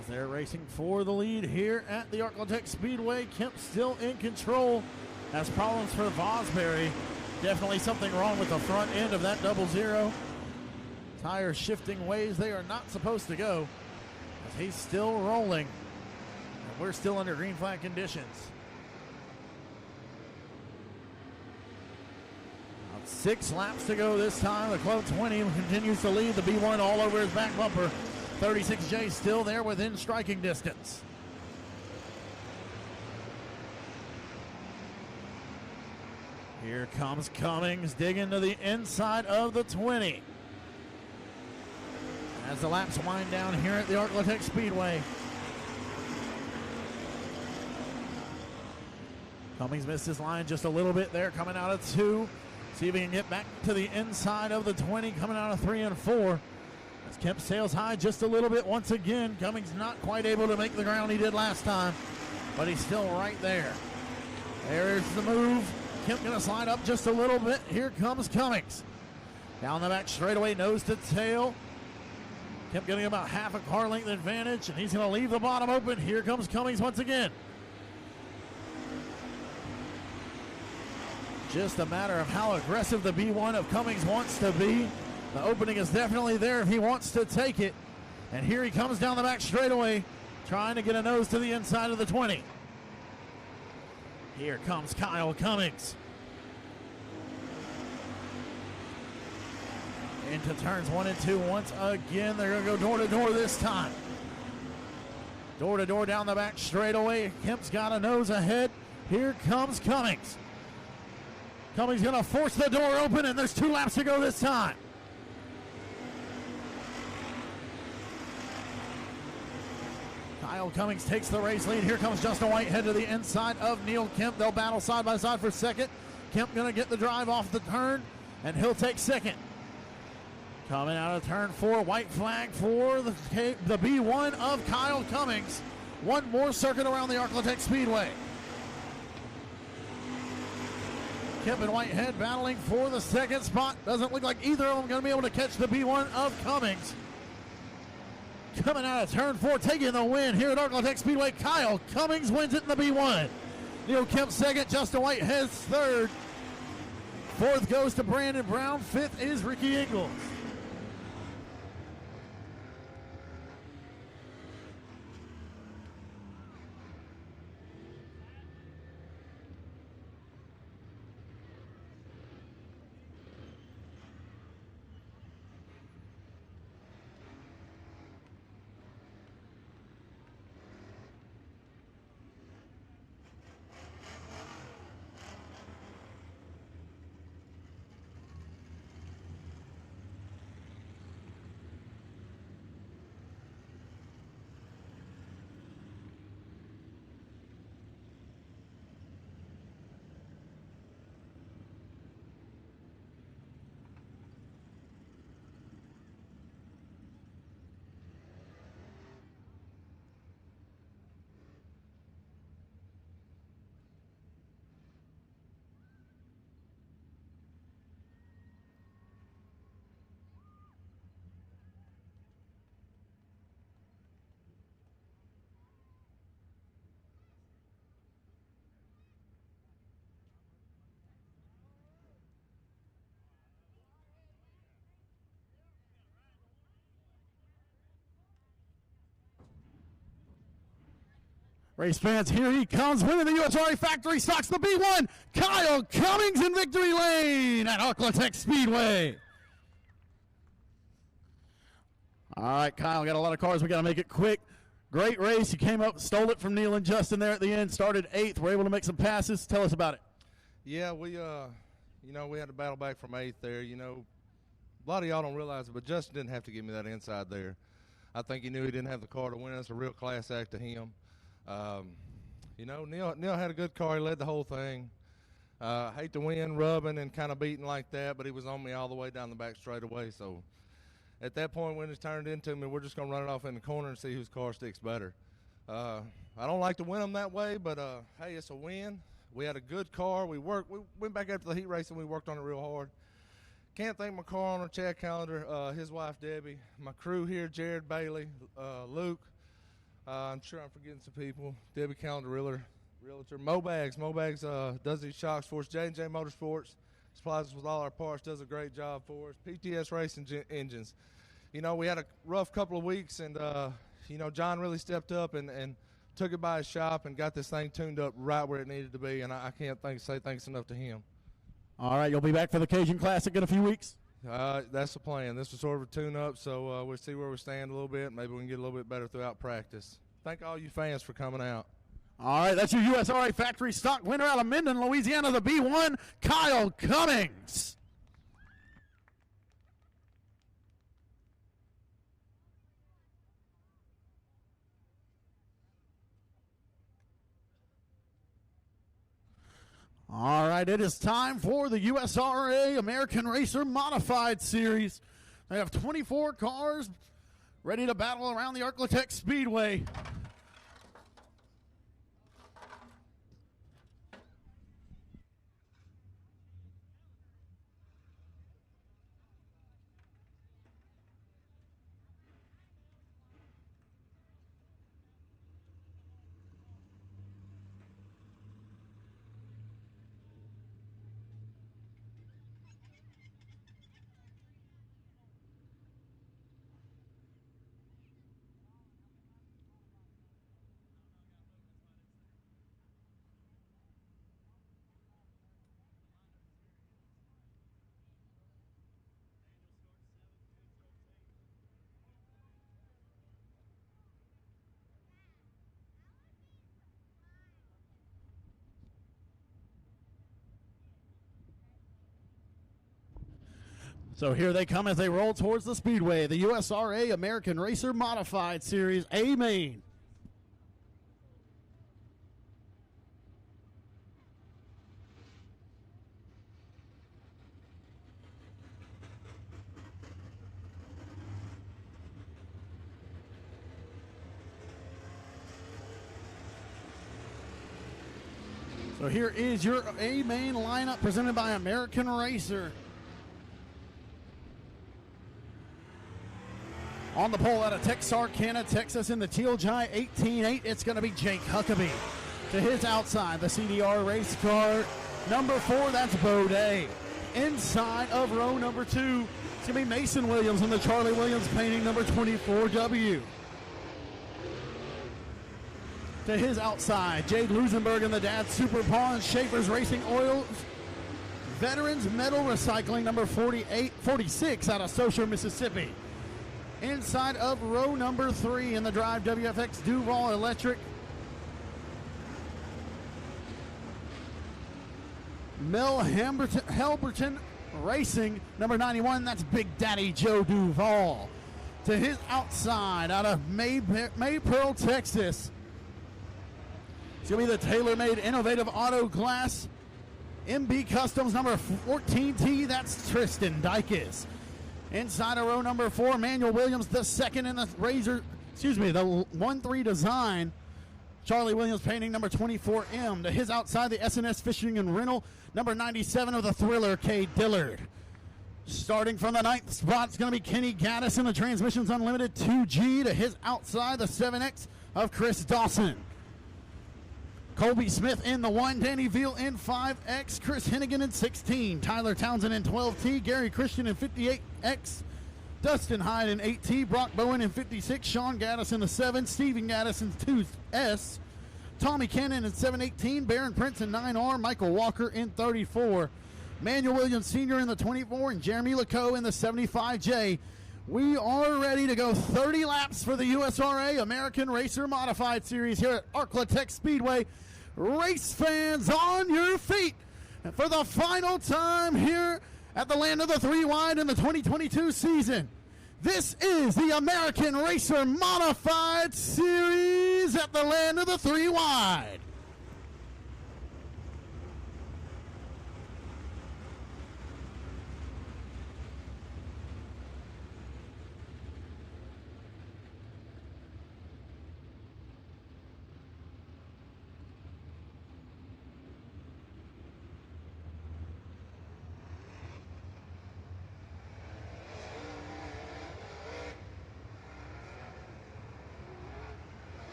as they're racing for the lead here at the Arclitect Speedway. Kemp still in control. Has problems for Vosbury. Definitely something wrong with the front end of that 00. Tires shifting ways they are not supposed to go as he's still rolling. And we're still under green flag conditions. 6 laps to go this time. The Club 20 continues to lead. The B1 all over his back bumper. 36J still there within striking distance. Here comes Cummings digging to the inside of the 20. As the laps wind down here at the Arclitect Speedway. Cummings missed his line just a little bit there coming out of 2. See if he can get back to the inside of the 20 coming out of 3 and 4. As Kemp sails high just a little bit once again. Cummings not quite able to make the ground he did last time, but he's still right there. There's the move. Kemp going to slide up just a little bit. Here comes Cummings. Down the back straightaway, nose to tail. Kemp getting about half a car length advantage, and he's going to leave the bottom open. Here comes Cummings once again. Just a matter of how aggressive the B1 of Cummings wants to be. The opening is definitely there if he wants to take it. And here he comes down the back straightaway, trying to get a nose to the inside of the 20. Here comes Kyle Cummings. Into turns 1 and 2 once again. They're going to go door to door this time. Door to door down the back straightaway. Kemp's got a nose ahead. Here comes Cummings. Cummings going to force the door open, and there's 2 laps to go this time. Kyle Cummings takes the race lead. Here comes Justin Whitehead to the inside of Neil Kemp. They'll battle side by side for second. Kemp going to get the drive off the turn, and he'll take second. Coming out of turn 4, white flag for the B1 of Kyle Cummings. One more circuit around the Arclitect Speedway. Kemp and Whitehead battling for the second spot. Doesn't look like either of them going to be able to catch the B1 of Cummings. Coming out of turn 4, taking the win here at Arclitect Speedway. Kyle Cummings wins it in the B1. Neil Kemp second, Justin Whitehead third. 4th goes to Brandon Brown. 5th is Ricky Ingles. Race fans, here he comes, winning the USRA Factory Stocks, the B1, Kyle Cummings in victory lane at Arclitect Speedway. All right, Kyle, got a lot of cars. We got to make it quick. Great race. You came up, stole it from Neil and Justin there at the end, started 8th. We're able to make some passes. Tell us about it. Yeah, we we had to battle back from 8th there. A lot of y'all don't realize it, but Justin didn't have to give me that inside there. I think he knew he didn't have the car to win. It's a real class act to him. Neil had a good car. He led the whole thing. Hate to win rubbing and kind of beating like that, but he was on me all the way down the back straightaway. So at that point when it's turned into me, we're just going to run it off in the corner and see whose car sticks better. I don't like to win them that way, but hey, it's a win. We had a good car. We went back after the heat race and we worked on it real hard. Can't thank my car owner, Chad Callender, his wife, Debbie, my crew here, Jared Bailey, Luke. I'm sure I'm forgetting some people. Debbie Callender, realtor. Mobags does these shocks for us. J&J Motorsports supplies us with all our parts, does a great job for us. PTS Racing Engines. We had a rough couple of weeks, and, John really stepped up and took it by his shop and got this thing tuned up right where it needed to be, and I can't say thanks enough to him. All right, you'll be back for the Cajun Classic in a few weeks? That's the plan. This was sort of a tune-up, so we'll see where we stand a little bit. Maybe we can get a little bit better throughout practice. Thank all you fans for coming out. All right, that's your USRA Factory Stock winner out of Minden, Louisiana, the B1, Kyle Cummings. All right, it is time for the USRA American Racer Modified Series. They have 24 cars ready to battle around the Arclatech Speedway. So here they come as they roll towards the Speedway, the USRA American Racer Modified Series A main. So here is your A main lineup presented by American Racer. On the pole out of Texarkana, Texas, in the Teal Giant 18-8, it's going to be Jake Huckabee. To his outside, the CDR race car. Number 4, that's Baudet. Inside of row number 2, it's going to be Mason Williams in the Charlie Williams painting number 24W. To his outside, Jade Lusenberg in the Dad Super Pawns Schaefer's Racing Oils. Veterans Metal Recycling number 46 out of Saucier, Mississippi. Inside of row number 3 in the Drive WFX Duval Electric, Mel Helberton Racing, number 91, that's Big Daddy Joe Duval. To his outside, out of Maypearl, Texas, it's going to be the TaylorMade Innovative Auto Glass MB Customs number 14T, that's Tristan Dykes. Inside of row number 4, Manuel Williams, the second in the the 1-3 design. Charlie Williams painting number 24M. To his outside, the SNS Fishing and Rental, number 97 of the Thriller, K. Dillard. Starting from the 9th spot, it's going to be Kenny Gaddis in the Transmissions Unlimited 2G. To his outside, the 7X of Chris Dawson. Colby Smith in the 1, Danny Veal in 5X, Chris Hennigan in 16, Tyler Townsend in 12T, Gary Christian in 58X, Dustin Hyde in 8T, Brock Bowen in 56, Sean Gaddis in the 7, Steven Gaddis in 2S, Tommy Cannon in 718, Baron Prince in 9R, Michael Walker in 34, Manuel Williams Sr. in the 24, and Jeremy Lacoe in the 75J. We are ready to go 30 laps for the USRA American Racer Modified Series here at Arclatech Speedway. Race fans, on your feet. And for the final time here at the Land of the Three Wide in the 2022 season, this is the American Racer Modified Series at the Land of the Three Wide.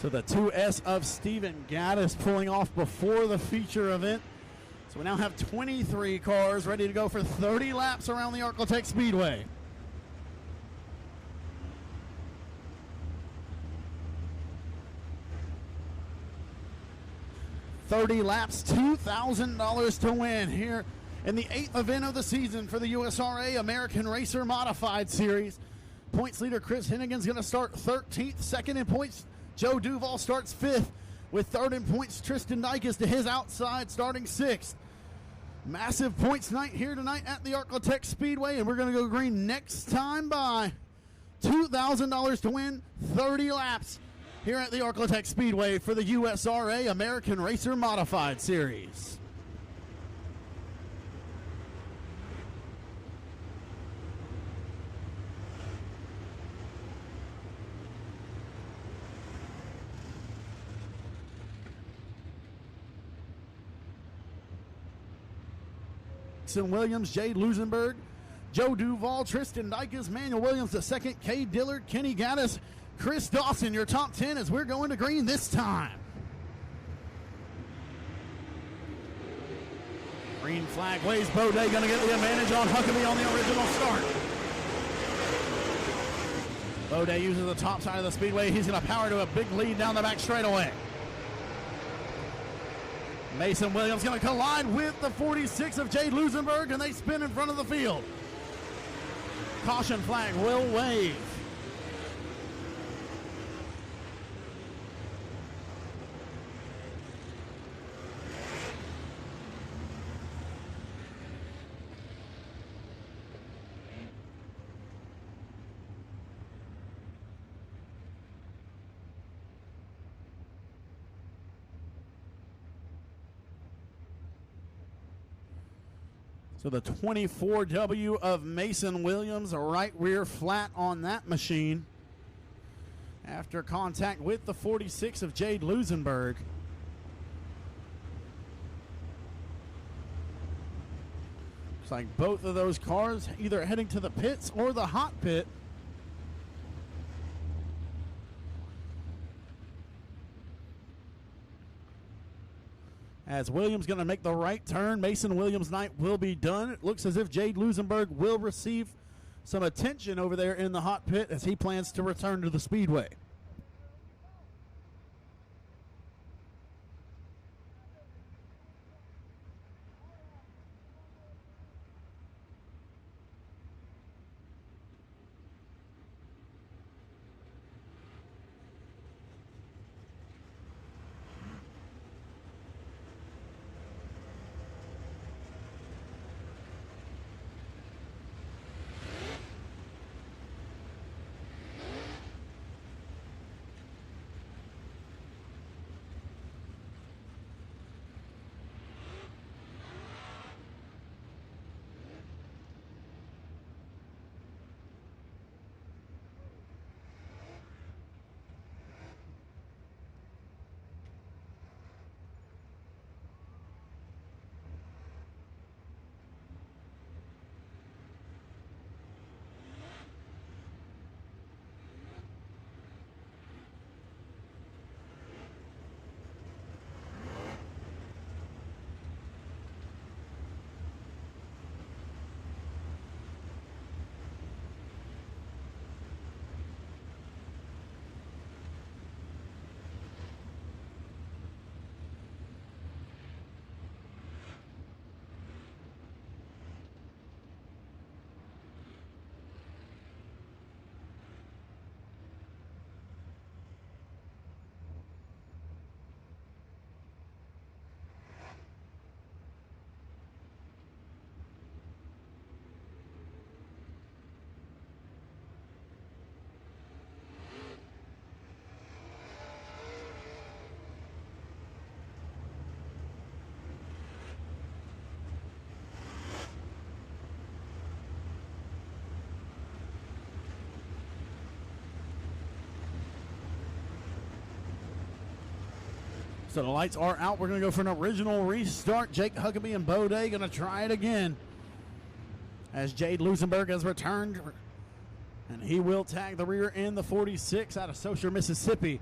So the 2S of Steven Gaddis pulling off before the feature event. So we now have 23 cars ready to go for 30 laps around the Arcotech Speedway. $30 laps, $2,000 to win here in the 8th event of the season for the USRA American Racer Modified Series. Points leader Chris Hennigan's going to start 13th, second in points. Joe Duval starts 5th, with third in points Tristan Dyke is to his outside, starting 6th. Massive points night here tonight at the Arcotech Speedway, and we're going to go green next time by. $2,000 to win, 30 laps here at the Arcotech Speedway for the USRA American Racer Modified Series. Williams, Jade Lusenberg, Joe Duval, Tristan Dykes, Manuel Williams II, Cade Dillard, Kenny Gaddis, Chris Dawson, your top 10 as we're going to green this time. Green flag waves. Baudet going to get the advantage on Huckabee on the original start. Baudet uses the top side of the speedway. He's going to power to a big lead down the back straightaway. Mason Williams going to collide with the 46 of Jade Lusenberg, and they spin in front of the field. Caution flag will wave. So the 24W of Mason Williams, a right rear flat on that machine after contact with the 46 of Jade Lusenberg. Looks like both of those cars either heading to the pits or the hot pit. As Williams going to make the right turn, Mason Williams' night will be done. It looks as if Jade Lusenberg will receive some attention over there in the hot pit as he plans to return to the speedway. So the lights are out. We're going to go for an original restart. Jake Huckabee and Bo Day going to try it again. As Jade Lusenberg has returned. And he will tag the rear end, the 46 out of Saucier, Mississippi.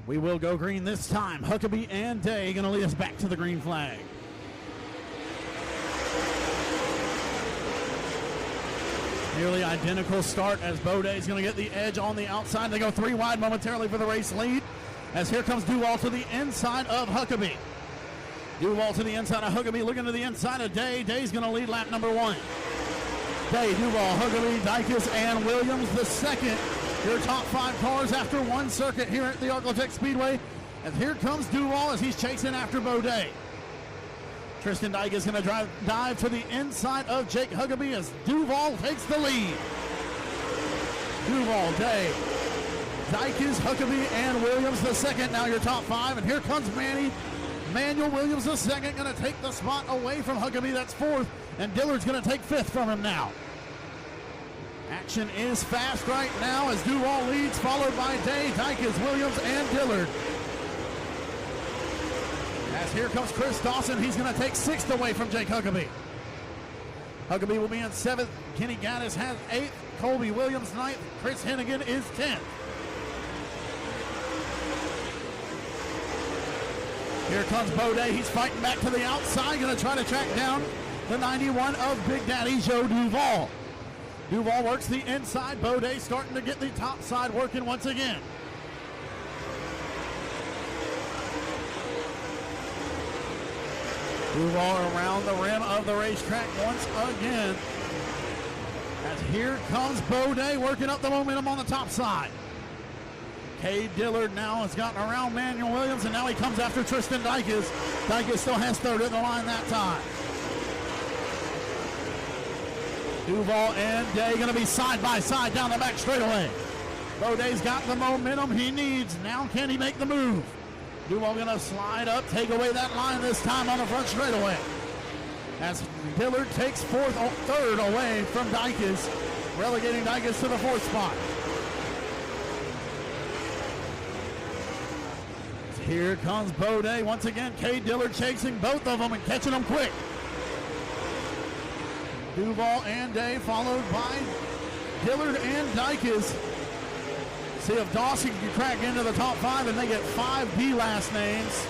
We will go green this time. Huckabee and Day going to lead us back to the green flag. Nearly identical start as Bo Day's going to get the edge on the outside. They go 3 wide momentarily for the race lead. As here comes Duval to the inside of Huckabee. Duval to the inside of Huckabee, looking to the inside of Day. Day's going to lead lap number 1. Day, Duval, Huckabee, Dykes, and Williams the second. Your top 5 cars after one circuit here at the Arklatex Speedway. And here comes Duval as he's chasing after Bo Day. Tristan Dyke is going to dive to the inside of Jake Huckabee as Duval takes the lead. Duval, Day, Dykes, Huckabee, and Williams the second. Now your top 5. And here comes Manuel Williams the second, going to take the spot away from Huckabee. That's 4th. And Dillard's going to take 5th from him now. Action is fast right now as Duval leads, followed by Day, Dykes, Williams, and Dillard. As here comes Chris Dawson, he's going to take 6th away from Jake Huckabee. Huckabee will be in 7th. Kenny Gaddis has 8th. Colby Williams 9th. Chris Hennigan is 10th. Here comes Bo Day. He's fighting back to the outside, going to try to track down the 91 of Big Daddy Joe Duval. Duval works the inside. Bo Day starting to get the top side working once again. Duval around the rim of the racetrack once again. As here comes Bo Day working up the momentum on the top side. Cade Dillard now has gotten around Manuel Williams, and now he comes after Tristan Dykes. Dykes still has 3rd at the line that time. Duval and Day going to be side by side down the back straightaway. Bo Day's got the momentum he needs. Now can he make the move? Duval going to slide up, take away that line this time on the front straightaway. As Dillard takes 3rd away from Dykes, relegating Dykes to the 4th spot. Here comes Bo Day once again. Cade Dillard chasing both of them and catching them quick. Duval and Day followed by Dillard and Dykes. See if Dawson can crack into the top 5 and they get 5 B last names.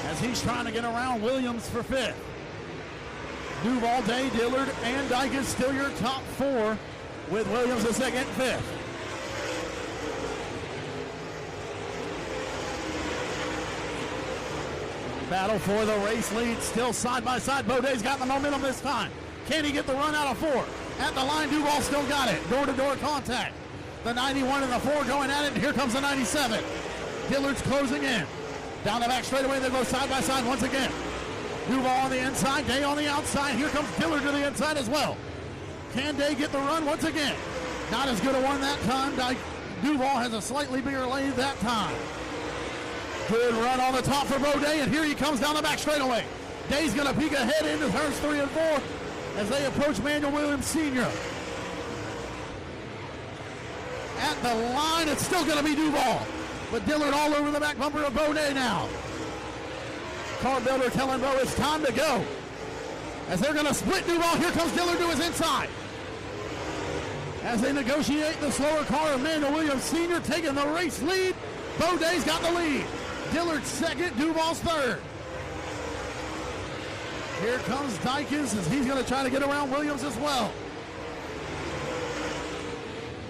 As he's trying to get around Williams for 5th. Duval, Day, Dillard, and Dykes still your top 4 with Williams the second, 5th. Battle for the race lead, still side by side. Bo Day's got the momentum this time. Can he get the run out of 4? At the line, Duval still got it. Door-to-door contact. The 91 and the 4 going at it, and here comes the 97. Dillard's closing in. Down the back straightaway, they go side by side once again. Duval on the inside, Day on the outside. Here comes Dillard to the inside as well. Can Day get the run once again? Not as good a one that time. Duval has a slightly bigger lead that time. Good run on the top for Bo Day, and here he comes down the back straightaway. Day's going to peek ahead into turns 3 and 4 as they approach Manuel Williams Sr. At the line, it's still going to be Duval, but Dillard all over the back bumper of Bo Day now. Car builder telling Bo it's time to go. As they're going to split Duval, here comes Dillard to his inside. As they negotiate the slower car of Manuel Williams Sr. taking the race lead. Bo Day's got the lead. Dillard's second, Duval's 3rd. Here comes Dykes as he's going to try to get around Williams as well.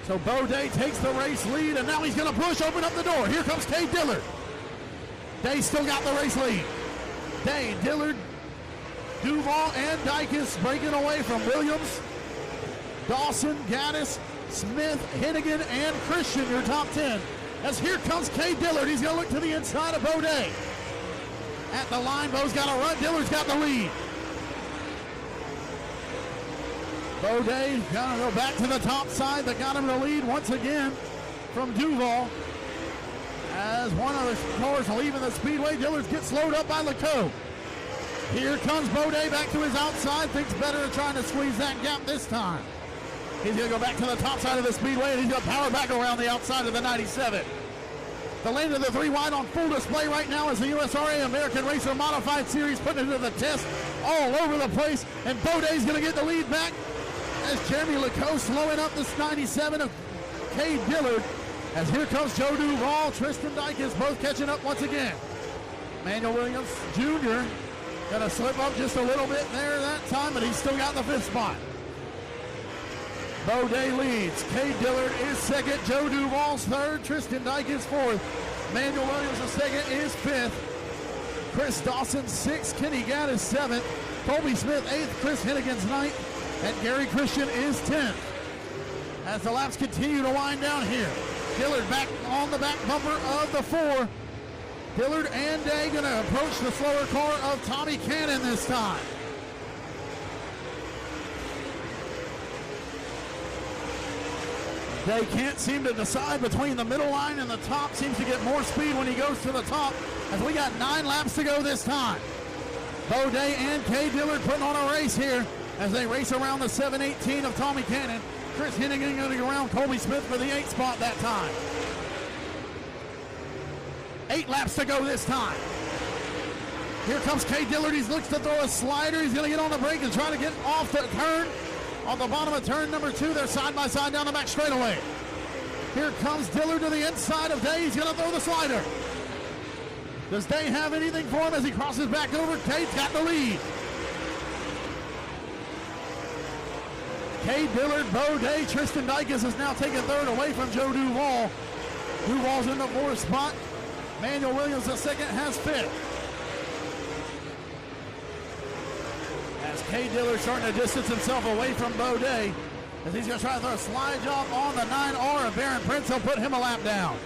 So Bo Day takes the race lead, and now he's going to push, open up the door. Here comes Cade Dillard. Day still got the race lead. Day, Dillard, Duval, and Dykes breaking away from Williams. Dawson, Gaddis, Smith, Hennigan, and Christian, your top 10. As here comes Cade Dillard. He's going to look to the inside of Bo Day. At the line, Bo's got a run. Dillard's got the lead. Bo Day got to go back to the top side. That got him the lead once again from Duval. As one of the cars leaving the speedway, Dillards gets slowed up by Lecoq. Here comes Bo Day back to his outside. Thinks better of trying to squeeze that gap this time. He's going to go back to the top side of the speedway, and he's going to power back around the outside of the 97. The lane of the 3 wide on full display right now is the USRA American Racer Modified Series, putting it to the test all over the place. And Boday's going to get the lead back as Jeremy Lecoq slowing up this 97 of Cade Dillard. As here comes Joe Duvall, Tristan Dykes both catching up once again. Manuel Williams Jr. going to slip up just a little bit there that time, but he's still got the 5th spot. Boday leads. Cade Dillard is 2nd. Joe Duvall's 3rd. Tristan Dykes is 4th. Manuel Williams the 2nd is 5th. Chris Dawson 6th. Kenny Gaddis 7th. Colby Smith 8th. Chris Hennigan's 9th. And Gary Christian is 10th. As the laps continue to wind down here. Dillard back on the back bumper of the 4. Dillard and Day going to approach the slower car of Tommy Cannon this time. Day can't seem to decide between the middle line and the top. Seems to get more speed when he goes to the top, as we got 9 laps to go this time. Boday and Cade Dillard putting on a race here as they race around the 718 of Tommy Cannon. Chris Hennigan going to go around Colby Smith for the 8th spot that time. 8 laps to go this time. Here comes Cade Dillard. He looks to throw a slider. He's going to get on the brake and try to get off the turn. On the bottom of turn number 2, they're side by side down the back straightaway. Here comes Dillard to the inside of Day. He's going to throw the slider. Does Day have anything for him as he crosses back over? Cade's got the lead. Cade Dillard, Bo Day, Tristan Dykes is now taking 3rd away from Joe Duvall. Duvall's in the 4th spot. Manuel Williams the 2nd has 5th. As Cade Dillard starting to distance himself away from Boday, as he's going to try to throw a slide job on the 9R of Barron Prince. He'll put him a lap down.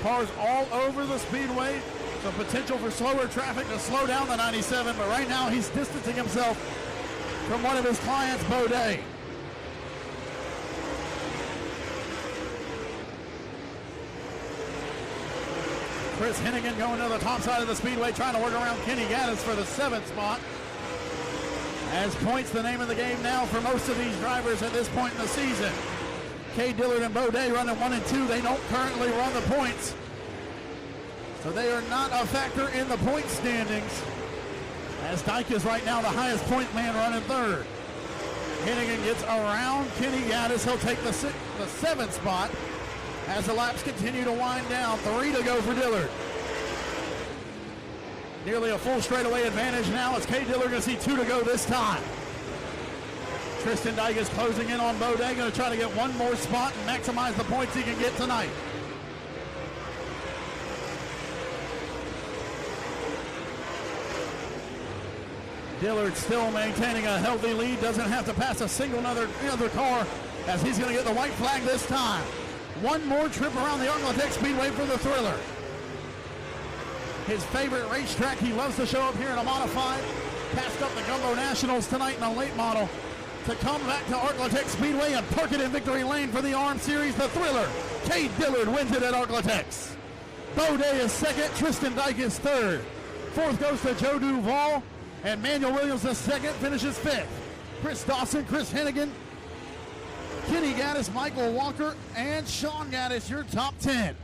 Cars all over the speedway, so potential for slower traffic to slow down the 97, but right now he's distancing himself from one of his clients, Boday. Chris Hennigan going to the top side of the speedway, trying to work around Kenny Gaddis for the 7th spot. As points the name of the game now for most of these drivers at this point in the season. Cade Dillard and Boday running 1 and 2. They don't currently run the points, so they are not a factor in the point standings. As Dyke is right now the highest point man running 3rd. Hennigan gets around Kenny Gaddis. He'll take the 7th spot. As the laps continue to wind down, 3 to go for Dillard. Nearly a full straightaway advantage now as Cade Dillard going to see 2 to go this time. Tristan Dyke is closing in on Boday, going to try to get 1 more spot and maximize the points he can get tonight. Dillard still maintaining a healthy lead, doesn't have to pass a single other car as he's going to get the white flag this time. 1 more trip around the Arklatex Speedway for the Thriller. His favorite racetrack. He loves to show up here in a modified. Passed up the Gumbo Nationals tonight in a late model to come back to Arklatex Speedway and park it in victory lane for the ARM Series. The Thriller, Cade Dillard, wins it at Arklatex. Boday is 2nd. Tristan Dyke is 3rd. 4th goes to Joe Duvall. And Manuel Williams the 2nd finishes 5th. Chris Dawson, Chris Hennigan, Kenny Gaddis, Michael Walker, and Sean Gaddis, your top 10.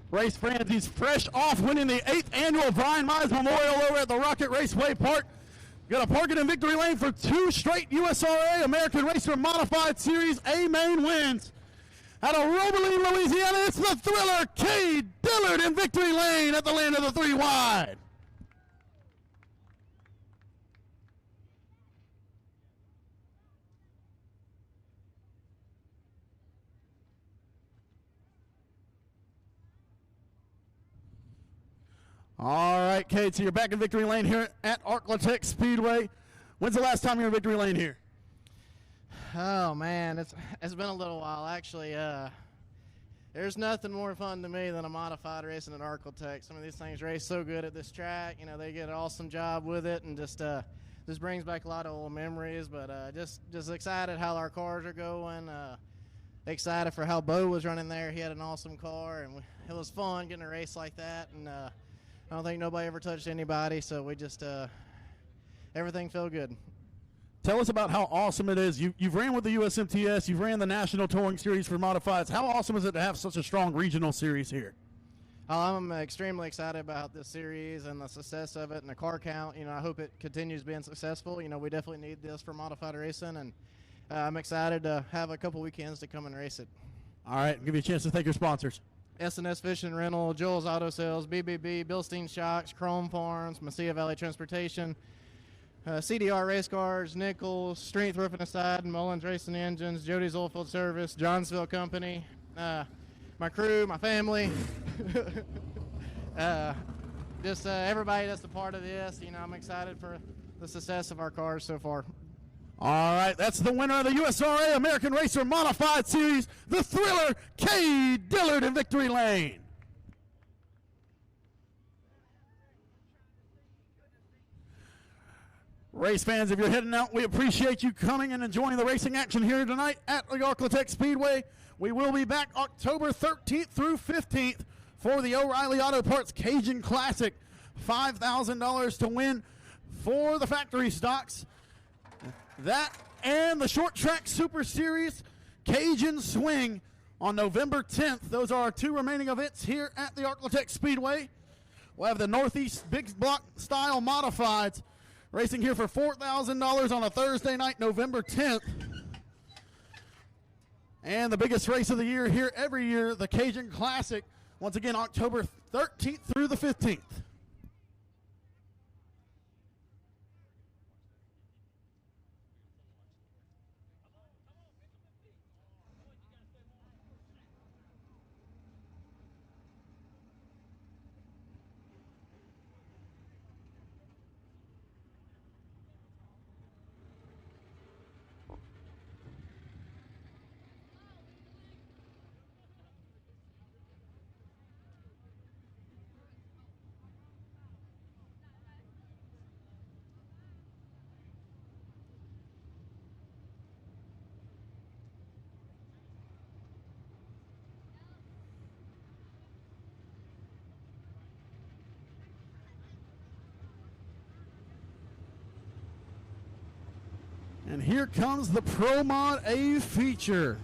Race fans, he's fresh off winning the 8th annual Brian Mize Memorial over at the Rocket Raceway Park. Got to park it in victory lane for 2 straight USRA American Racer Modified Series A main wins. Out of Robeline, Louisiana, it's the Thriller, Cade Dillard in victory lane at the land of the 3 wide. All right, Kate, so you're back in Victory Lane here at Arklatek Speedway. When's the last time you were in Victory Lane here? Oh, man, it's been a little while. Actually, there's nothing more fun to me than a modified racing at Arklatek. Some of these things race so good at this track. You know, they get an awesome job with it, and just brings back a lot of old memories. But just excited how our cars are going. Excited for how Bo was running there. He had an awesome car, and it was fun getting a race like that. And I don't think nobody ever touched anybody, so we just everything felt good. Tell us about how awesome it is. You've ran with the USMTS. You've ran the National Touring Series for Modifieds. How awesome is it to have such a strong regional series here? I'm extremely excited about this series and the success of it and the car count. You know, I hope it continues being successful. You know, we definitely need this for modified racing, and I'm excited to have a couple weekends to come and race it. All right, I'll give you a chance to thank your sponsors. S&S Fishing Rental, Joel's Auto Sales, BBB, Bilstein Shocks, Chrome Farms, Mesilla Valley Transportation, CDR Race Cars, Nichols, Strength Roofing Aside, Mullins Racing Engines, Jody's Oilfield Service, Johnsville Company, my crew, my family, everybody that's a part of this. You know, I'm excited for the success of our cars so far. All right, that's the winner of the USRA American Racer Modified Series, the Thriller, K. Dillard in Victory Lane. Race fans, if you're heading out, we appreciate you coming and enjoying the racing action here tonight at the Arklatek Speedway. We will be back October 13th through 15th for the O'Reilly Auto Parts Cajun Classic. $5,000 to win for the factory stocks. That and the Short Track Super Series Cajun Swing on November 10th. Those are our two remaining events here at the Arklatek Speedway. We'll have the Northeast Big Block Style Modifieds racing here for $4,000 on a Thursday night, November 10th. And the biggest race of the year here every year, the Cajun Classic, once again, October 13th through the 15th. And here comes the Pro Mod A feature.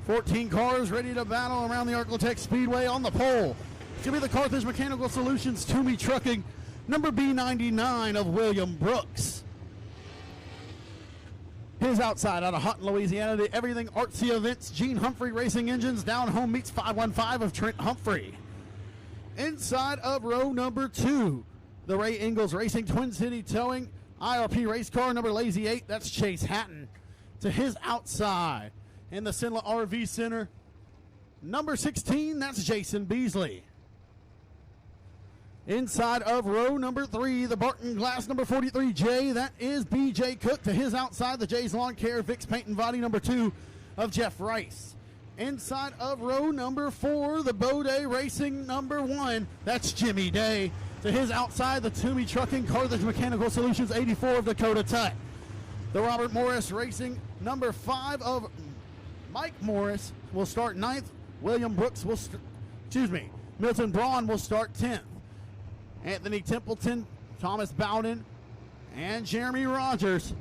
14 cars ready to battle around the Arklatek Speedway on the pole. It's going to be the Carthage Mechanical Solutions Toomey Trucking, number B99 of William Brooks. His outside out of Houghton, Louisiana, the Everything Artsy Events, Gene Humphrey Racing Engines, Down Home meets 515 of Trent Humphrey. Inside of row number 2, the Ray Ingalls Racing Twin City Towing, IRP race car number Lazy 8, that's Chase Hatton. To his outside, in the Sinla RV Center, number 16, that's Jason Beasley. Inside of row number 3, the Barton Glass number 43J, that is BJ Cook. To his outside, the Jay's Lawn Care Vicks Paint and Body number 2 of Jeff Rice. Inside of row number 4, the Bode Racing number 1, that's Jimmy Day. To his outside, the Toomey Trucking Carthage Mechanical Solutions 84 of Dakota Tut. The Robert Morris Racing number 5 of Mike Morris will start 9th. William Brooks will, Milton Braun will start 10th. Anthony Templeton, Thomas Bowden, and Jeremy Rogers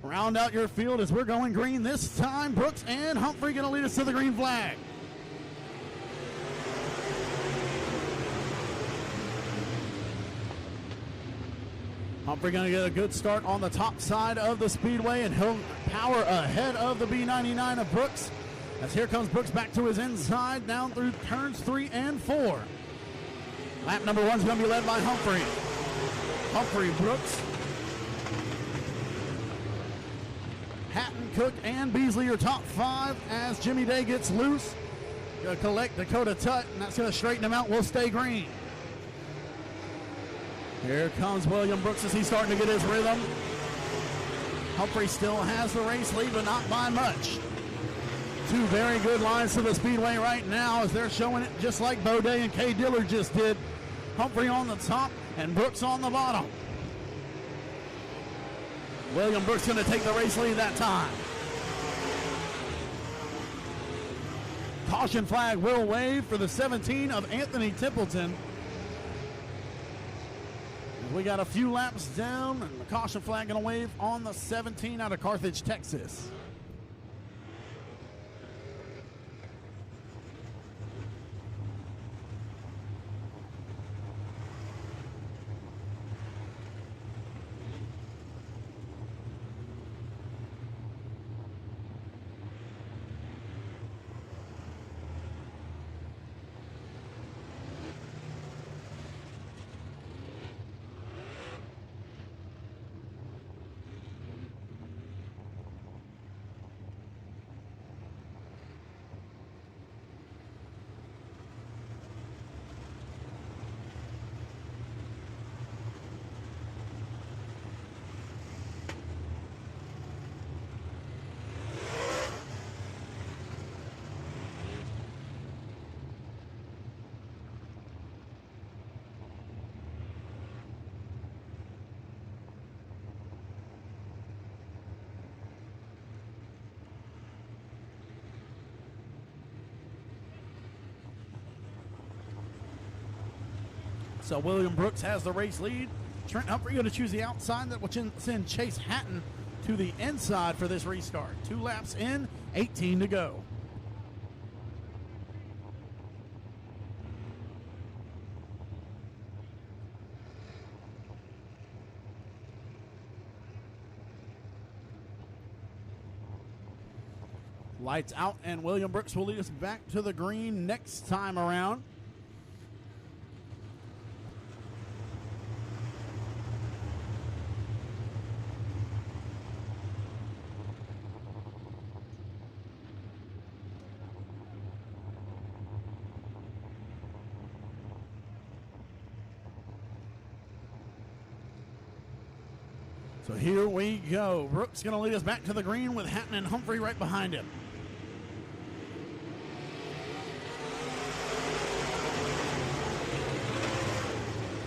round out your field as we're going green. This time, Brooks and Humphrey going to lead us to the green flag. Humphrey going to get a good start on the top side of the speedway, and he'll power ahead of the B99 of Brooks. As here comes Brooks back to his inside, down through turns 3 and 4. Lap number 1 is going to be led by Humphrey. Humphrey, Brooks, Hatton, Cook, and Beasley are top 5 as Jimmy Day gets loose. Going to collect Dakota Tut, and that's going to straighten him out. We'll stay green. Here comes William Brooks as he's starting to get his rhythm. Humphrey still has the race lead, but not by much. Two very good lines to the Speedway right now as they're showing it just like Baudet and Kay Dillard just did. Humphrey on the top and Brooks on the bottom. William Brooks going to take the race lead that time. Caution flag will wave for the 17 of Anthony Templeton. We got a few laps down, and the caution flag going to wave on the 17 out of Carthage, Texas. So William Brooks has the race lead. Trent Humphrey going to choose the outside. That will send Chase Hatton to the inside for this restart. 2 laps in, 18 to go. Lights out, and William Brooks will lead us back to the green next time around. So here we go. Brooks going to lead us back to the green with Hatton and Humphrey right behind him.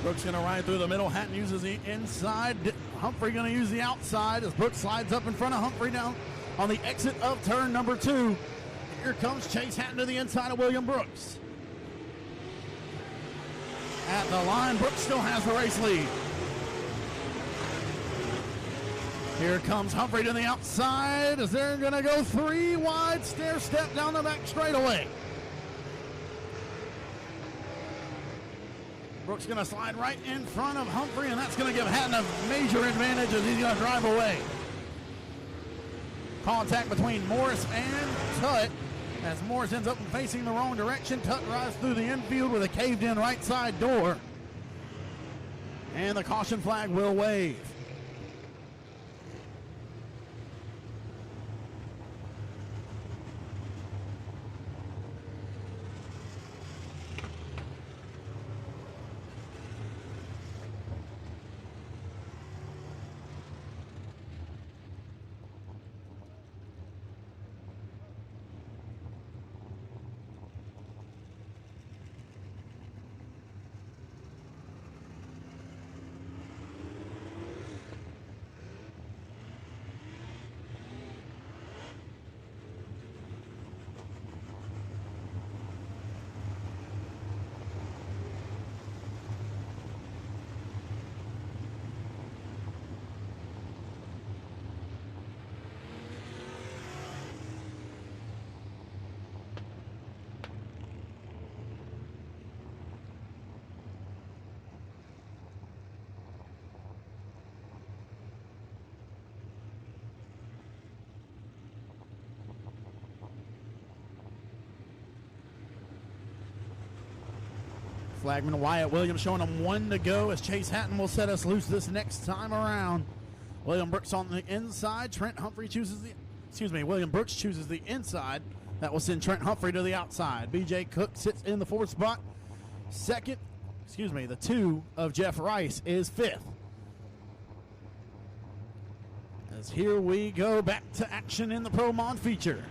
Brooks going to ride through the middle. Hatton uses the inside. Humphrey going to use the outside as Brooks slides up in front of Humphrey down on the exit of turn number 2. Here comes Chase Hatton to the inside of William Brooks. At the line, Brooks still has the race lead. Here comes Humphrey to the outside as they're going to go 3 wide stair step down the back straightaway. Brooks going to slide right in front of Humphrey, and that's going to give Hatton a major advantage as he's going to drive away. Contact between Morris and Tutt as Morris ends up facing the wrong direction. Tutt drives through the infield with a caved-in right side door. And the caution flag will wave. Flagman Wyatt Williams showing him 1 to go as Chase Hatton will set us loose this next time around. William Brooks on the inside. William Brooks chooses the inside. That will send Trent Humphrey to the outside. BJ Cook sits in the 4th spot. Second the 2 of Jeff Rice is 5th. As here we go back to action in the Pro Mod feature.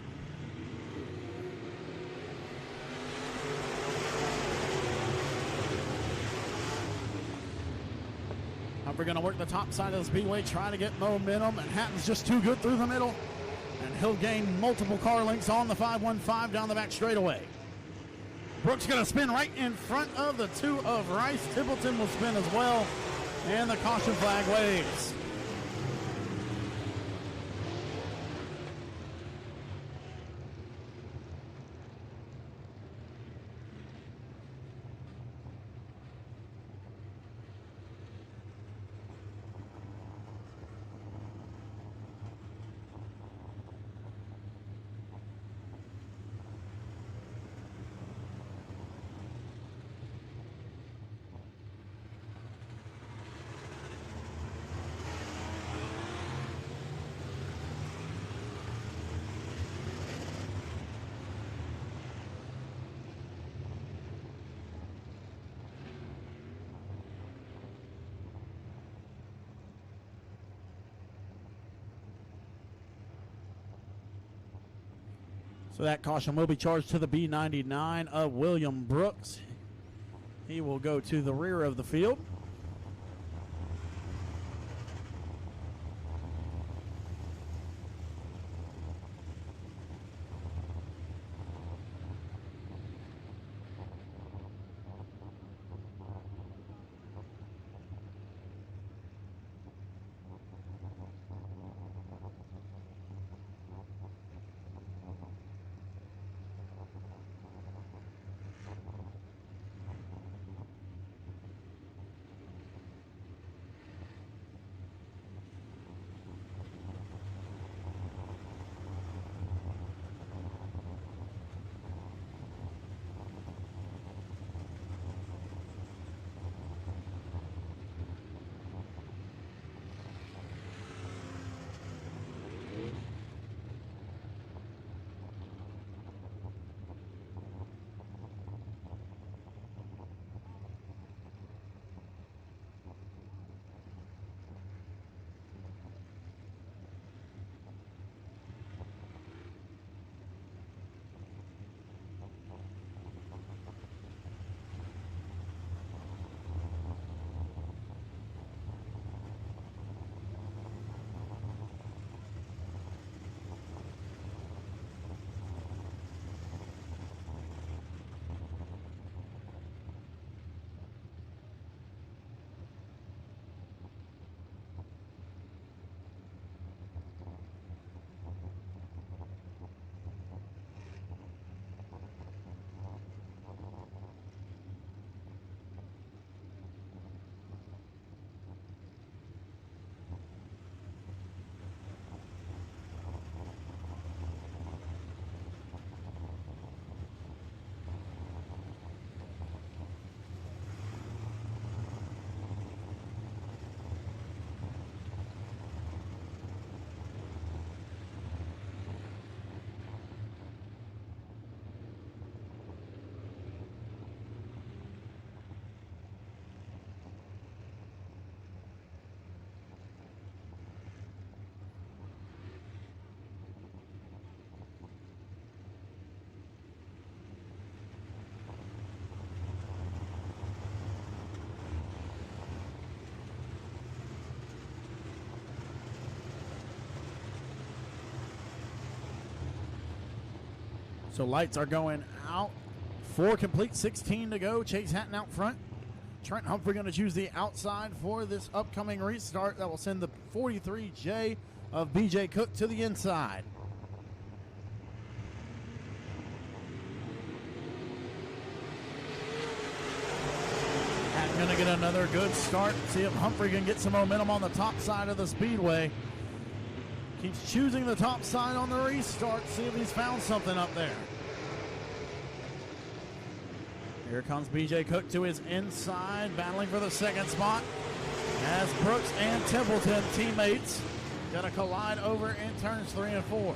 We're going to work the top side of the speedway, try to get momentum. Manhattan's just too good through the middle, and he'll gain multiple car lengths on the 515 down the back straightaway. Brooks going to spin right in front of the 2 of Rice. Tippleton will spin as well, and the caution flag waves. So that caution will be charged to the B99 of William Brooks. He will go to the rear of the field. So lights are going out. 4 complete, 16 to go. Chase Hatton out front. Trent Humphrey going to choose the outside for this upcoming restart that will send the 43J of BJ Cook to the inside. Hatton going to get another good start. See if Humphrey can get some momentum on the top side of the speedway. Keeps choosing the top side on the restart. See if he's found something up there. Here comes BJ Cook to his inside, battling for the second spot. As Brooks and Templeton, teammates, gonna collide over in turns 3 and 4.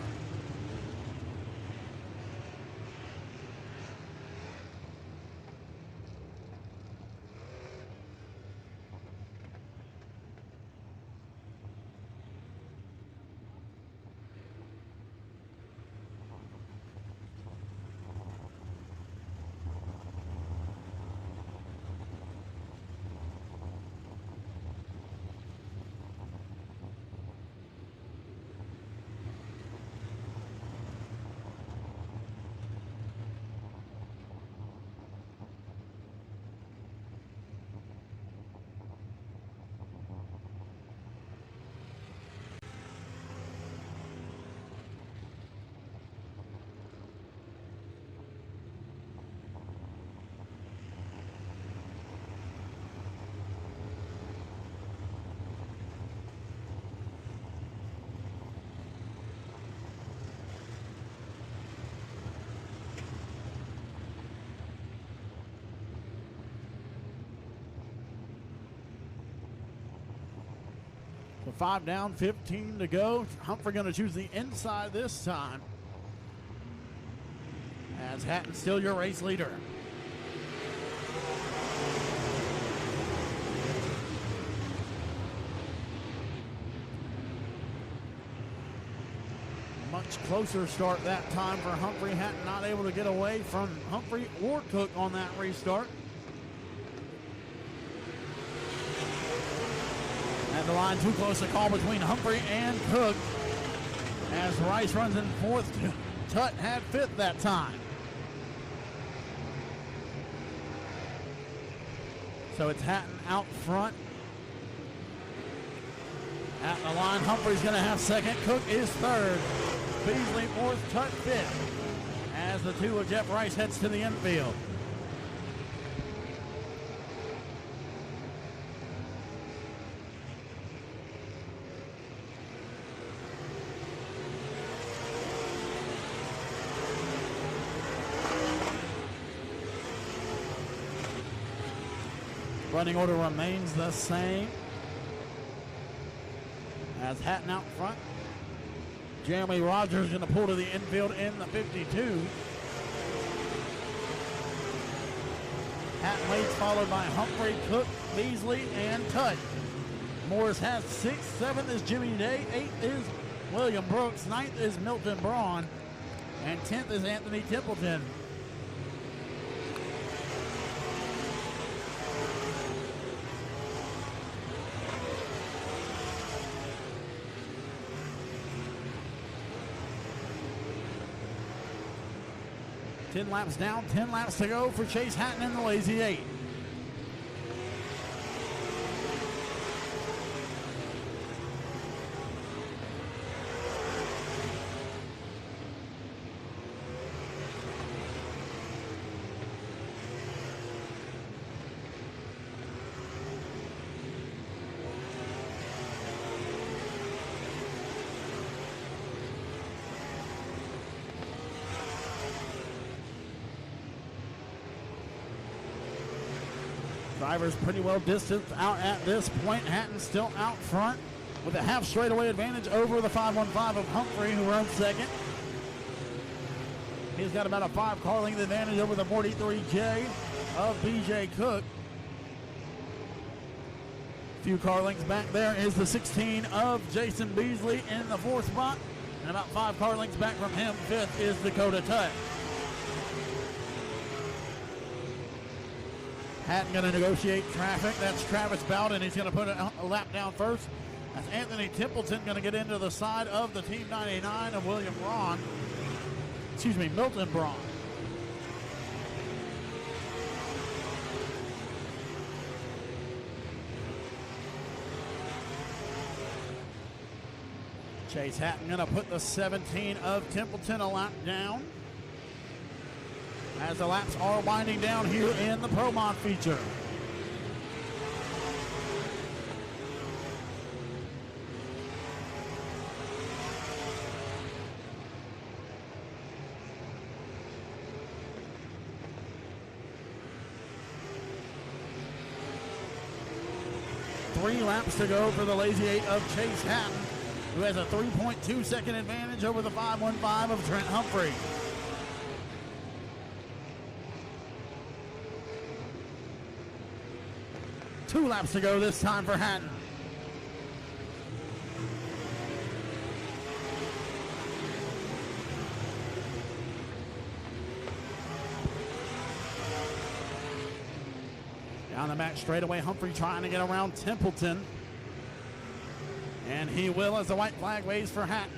So 5 down, 15 to go. Humphrey going to choose the inside this time, as Hatton's still your race leader. Much closer start that time for Humphrey. Hatton not able to get away from Humphrey or Cook on that restart. At the line, too close a call between Humphrey and Cook, as Rice runs in fourth. Tutt had fifth that time. So it's Hatton out front. At the line, Humphrey's going to have second. Cook is third. Beasley fourth, Tutt fifth, as the two of Jeff Rice heads to the infield. Running order remains the same, as Hatton out front. Jeremy Rogers going to pull to the infield in the 52. Hatton leads, followed by Humphrey, Cook, Beasley, and Tutt. Morris has 6th, 7th is Jimmy Day, 8th is William Brooks, 9th is Milton Braun, and 10th is Anthony Templeton. Ten laps down, 10 laps to go for Chase Hatton in the Lazy 8. Drivers pretty well distanced out at this point. Hatton still out front with a half straightaway advantage over the 515 of Humphrey, who runs second. He's got about a 5-car length advantage over the 43J of BJ Cook. A few car lengths back there is the 16 of Jason Beasley in the 4th spot. And about 5 car lengths back from him, 5th is Dakota Tutt. Hatton going to negotiate traffic. That's Travis Bowden. He's going to put a lap down first. That's Anthony Templeton going to get into the side of the Team 99 of William Braun. Excuse me, Milton Braun. Chase Hatton going to put the 17 of Templeton a lap down, as the laps are winding down here in the Pro Mod feature. Three laps to go for the Lazy 8 of Chase Hatton, who has a 3.2 second advantage over the 515 of Trent Humphrey. Two laps to go this time for Hatton. Down the back straightaway, Humphrey trying to get around Templeton. And he will, as the white flag waves for Hatton.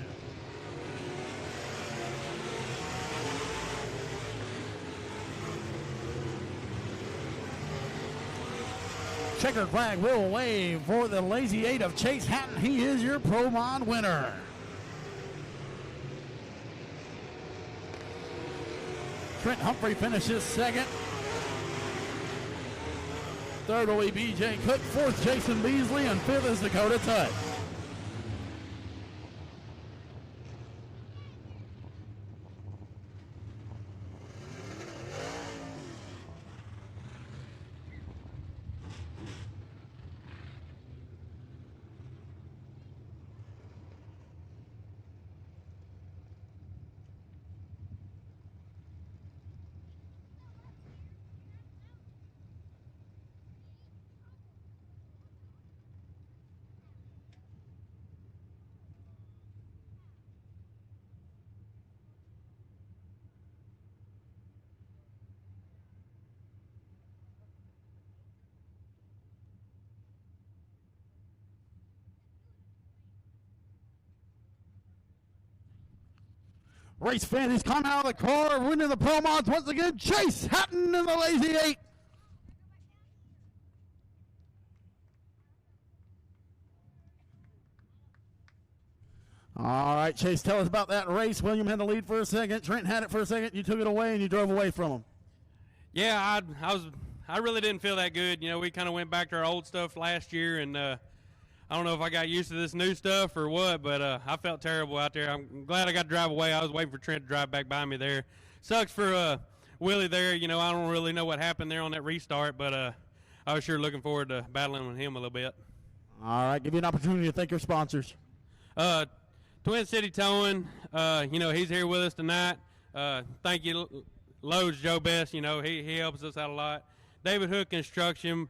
Checkered flag will wave for the Lazy 8 of Chase Hatton. He is your Pro Mod winner. Trent Humphrey finishes second. Third will be BJ Cook. Fourth, Jason Beasley. And fifth is Dakota Tutt. Race fans come out of the car, winning the Pro Mods once again. Chase Hatton in the Lazy 8. All right, Chase, tell us about that race. William had the lead for a second. Trent had it for a second. You took it away, and you drove away from him. Yeah, I really didn't feel that good. You know, we kind of went back to our old stuff last year, and I don't know if I got used to this new stuff or what, but I felt terrible out there. I'm glad I got to drive away. I was waiting for Trent to drive back by me there. Sucks for Willie there. You know, I don't really know what happened there on that restart, but I was sure looking forward to battling with him a little bit. All right, give you an opportunity to thank your sponsors. Twin City Towing, you know, he's here with us tonight. Thank you, Lowe's Joe Best. You know, he helps us out a lot. David Hook Construction,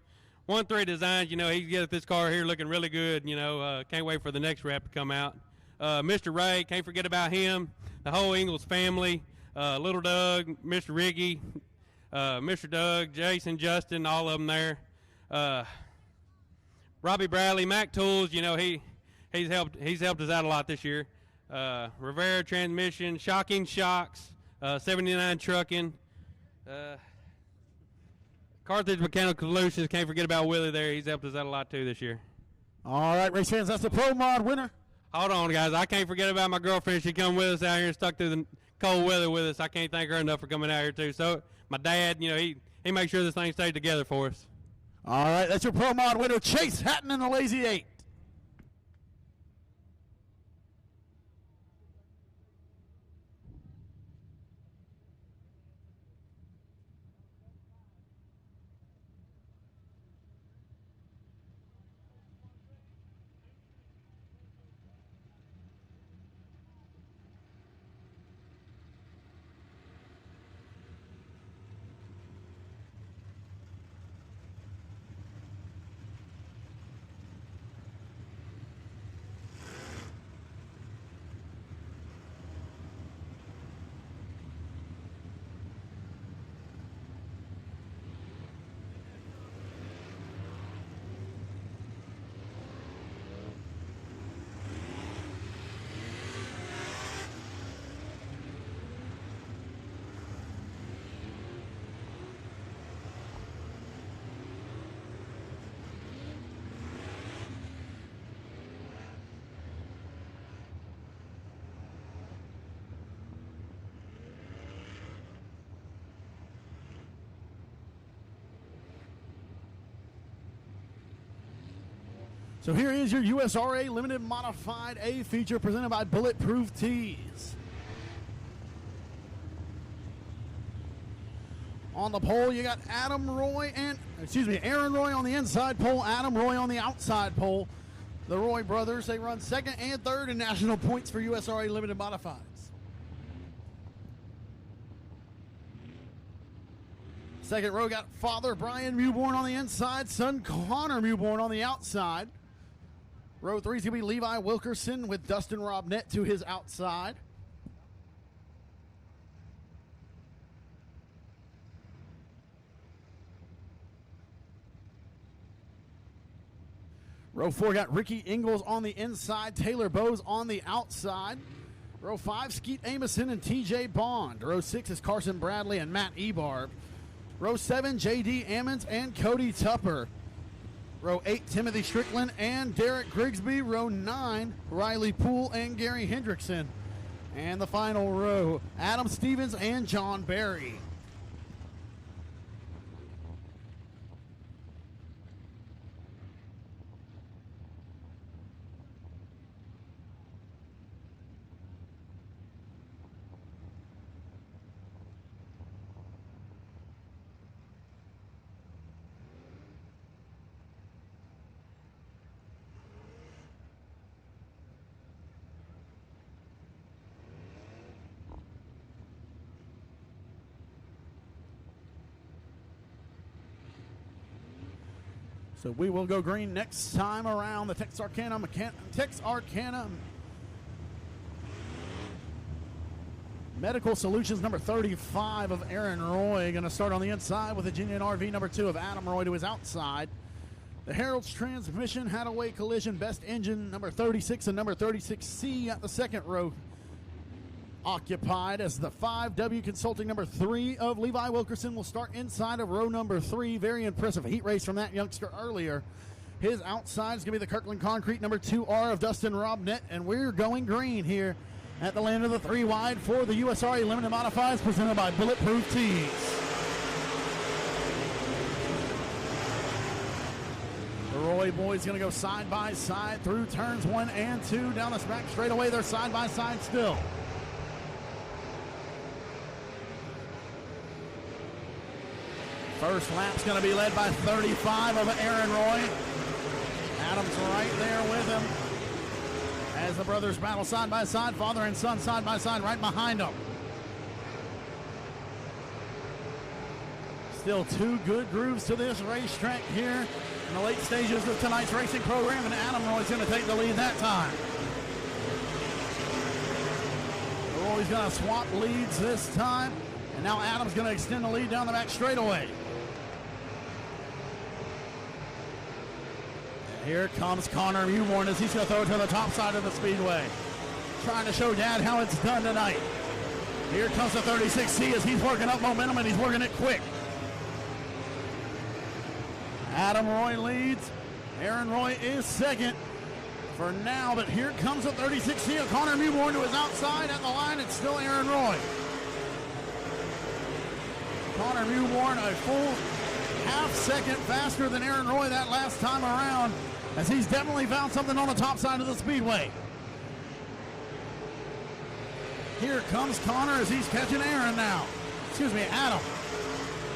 1-3 Designs. You know, he's got this car here looking really good. You know, can't wait for the next rep to come out. Mr. Ray, can't forget about him. The whole Ingalls family, Little Doug, Mr. Ricky, Mr. Doug, Jason, Justin, all of them there. Robbie Bradley, Mac Tools. You know, he's helped us out a lot this year. Rivera Transmission, Shocking Shocks, 79 Trucking, Carthage Mechanical Solutions. Can't forget about Willie there. He's helped us out a lot too this year. All right, race fans, that's the Pro Mod winner. Hold on, guys. I can't forget about my girlfriend. She come with us out here and stuck through the cold weather with us. I can't thank her enough for coming out here too. So my dad, you know, he makes sure this thing stays together for us. All right, that's your Pro Mod winner, Chase Hatton in the Lazy 8. So here is your USRA Limited Modified A feature presented by Bulletproof Tees. On the pole, you got Aaron Roy on the inside pole, Adam Roy on the outside pole. The Roy brothers, they run second and third in national points for USRA Limited Modifieds. Second row got father Brian Mewborn on the inside, son Connor Mewborn on the outside. Row 3 is going to be Levi Wilkerson with Dustin Robnett to his outside. Row 4 got Ricky Ingalls on the inside, Taylor Bowes on the outside. Row 5, Skeet Amison and TJ Bond. Row 6 is Carson Bradley and Matt Ebarb. Row 7, J.D. Ammons and Cody Tupper. Row 8, Timothy Strickland and Derek Grigsby. Row 9, Riley Poole and Gary Hendrickson. And the final row, Adam Stevens and John Barry. So we will go green next time around. The Texarkana Medical Solutions number 35 of Aaron Roy. Going to start on the inside with the Virginia RV number 2 of Adam Roy to his outside. The Herald's Transmission Hadaway Collision Best Engine number 36 and number 36C at the second row. occupied as the 5W Consulting number 3 of Levi Wilkerson will start inside of row number 3. Very impressive heat race from that youngster earlier. His outside is going to be the Kirkland Concrete number 2R of Dustin Robnett, and we're going green here at the land of the 3 wide for the USRA Limited Modifieds presented by Bulletproof Tees. The Roy boys going to go side by side through turns 1 and 2 down this back straightaway. They're side by side still. First lap's going to be led by 35 of Aaron Roy. Adams right there with him as the brothers battle side by side, father and son side by side right behind them. Still 2 good grooves to this racetrack here in the late stages of tonight's racing program, and Adam Roy's going to take the lead that time. Roy's going to swap leads this time, and now Adam's going to extend the lead down the back straightaway. Here comes Connor Mewborn as he's going to throw it to the top side of the speedway. Trying to show Dad how it's done tonight. Here comes the 36C as he's working up momentum and he's working it quick. Adam Roy leads. Aaron Roy is second for now, but here comes the 36C of Connor Mewborn to his outside at the line. It's still Aaron Roy. Connor Mewborn a full half second faster than Aaron Roy that last time around, as he's definitely found something on the top side of the speedway. Here comes Connor as he's catching Aaron now. Excuse me, Adam.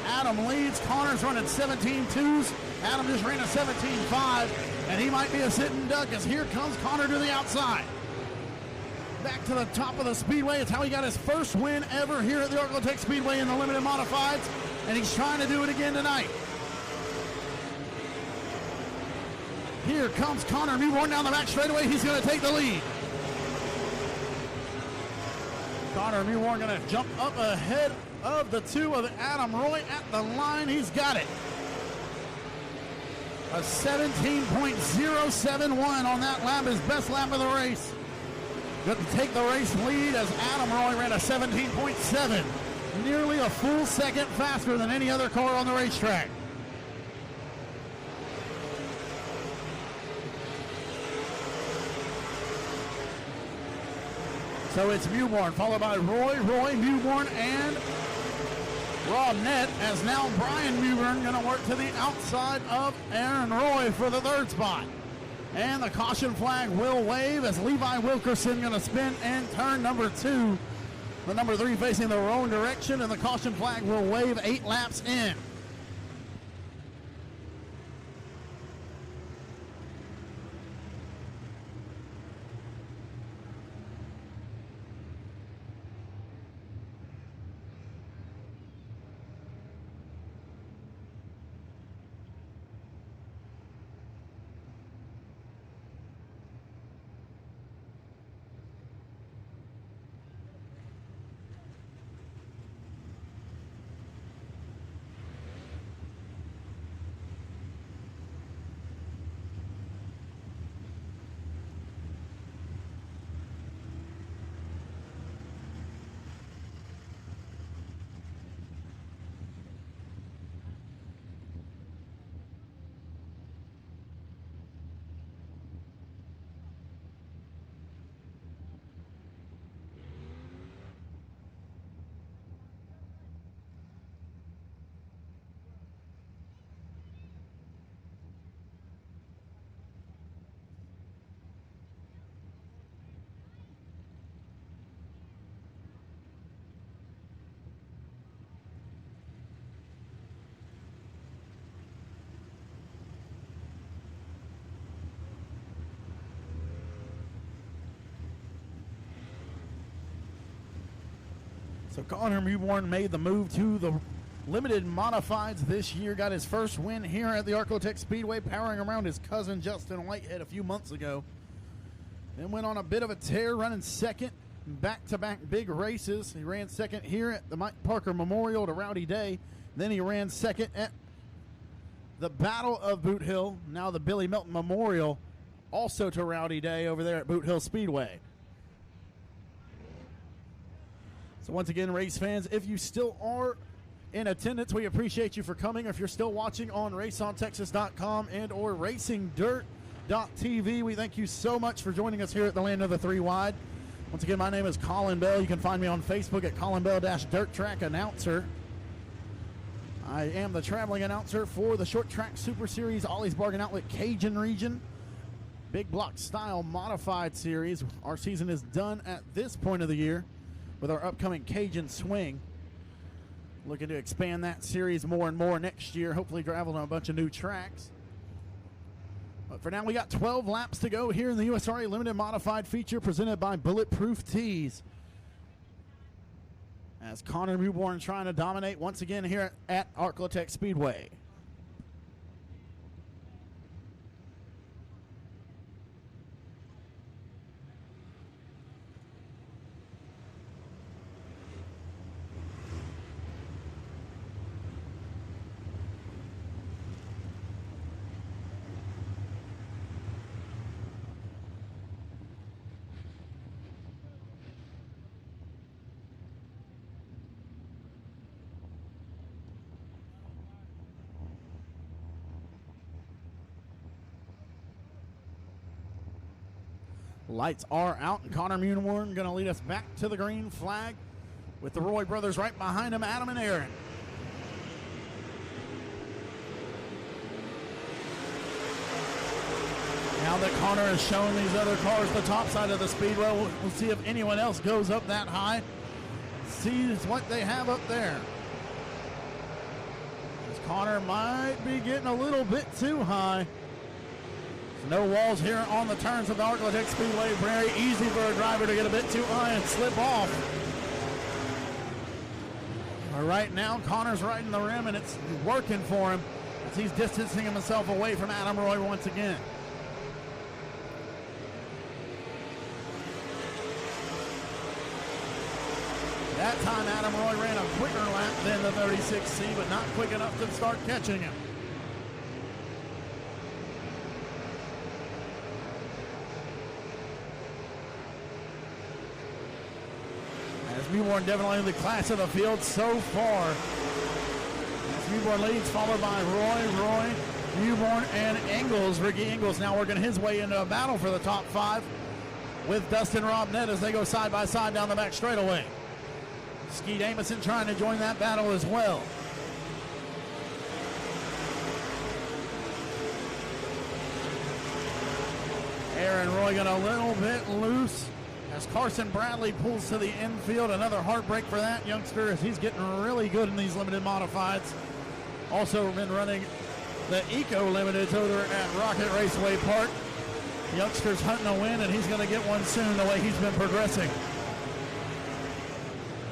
Adam leads. Connor's running 17.2s. Adam just ran a 17.5, and he might be a sitting duck as here comes Connor to the outside. Back to the top of the speedway. It's how he got his first win ever here at the Arcotech Speedway in the Limited Modifieds, and he's trying to do it again tonight. Here comes Connor Mewborn down the back straightaway. He's going to take the lead. Connor Mewborn going to jump up ahead of the 2 of Adam Roy at the line. He's got it. A 17.071 on that lap, his best lap of the race. Going to take the race lead as Adam Roy ran a 17.7. Nearly a full second faster than any other car on the racetrack. So it's Mewborn, followed by Roy, Mewborn, and Robnett, as now Brian Mewborn going to work to the outside of Aaron Roy for the 3rd spot. And the caution flag will wave as Levi Wilkerson going to spin in turn number 2. The number 3 facing the wrong direction, and the caution flag will wave 8 laps in. So Connor Mewborn made the move to the Limited Modifieds this year, got his first win here at the Arcotech Speedway, powering around his cousin Justin Whitehead a few months ago. Then went on a bit of a tear, running second in back-to-back big races. He ran second here at the Mike Parker Memorial to Rowdy Day. Then he ran second at the Battle of Boot Hill, now the Billy Melton Memorial, also to Rowdy Day over there at Boot Hill Speedway. So once again, race fans, if you still are in attendance, we appreciate you for coming. If you're still watching on raceontexas.com and or racingdirt.tv, we thank you so much for joining us here at the Land of the Three Wide. Once again, my name is Colin Bell. You can find me on Facebook at Colin Bell-Dirt Track Announcer. I am the traveling announcer for the Short Track Super Series Ollie's Bargain Outlet Cajun region. Big block style modified series. Our season is done at this point of the year with our upcoming Cajun Swing. Looking to expand that series more and more next year, hopefully travel on a bunch of new tracks. But for now, we got 12 laps to go here in the USRA Limited Modified feature presented by Bulletproof Tees. As Connor Mewborn trying to dominate once again here at Arclotech Speedway. Lights are out, and Connor Mewborn going to lead us back to the green flag with the Roy brothers right behind him, Adam and Aaron. Now that Connor has shown these other cars the top side of the speedway, we'll see if anyone else goes up that high, sees what they have up there. As Connor might be getting a little bit too high. No walls here on the turns of the Arclotech Speedway. Very easy for a driver to get a bit too high and slip off. But right now, Connor's riding the rim, and it's working for him as he's distancing himself away from Adam Roy once again. That time, Adam Roy ran a quicker lap than the 36C, but not quick enough to start catching him. Mewborn definitely the class of the field so far. Mewborn leads, followed by Roy, Mewborn, and Engels. Ricky Engels now working his way into a battle for the top five with Dustin Robnett as they go side by side down the back straightaway. Skeet Amundsen trying to join that battle as well. Aaron Roy got a little bit loose as Carson Bradley pulls to the infield. Another heartbreak for that youngster as he's getting really good in these limited modifieds. Also been running the Eco Limiteds over at Rocket Raceway Park. The youngster's hunting a win, and he's going to get one soon the way he's been progressing.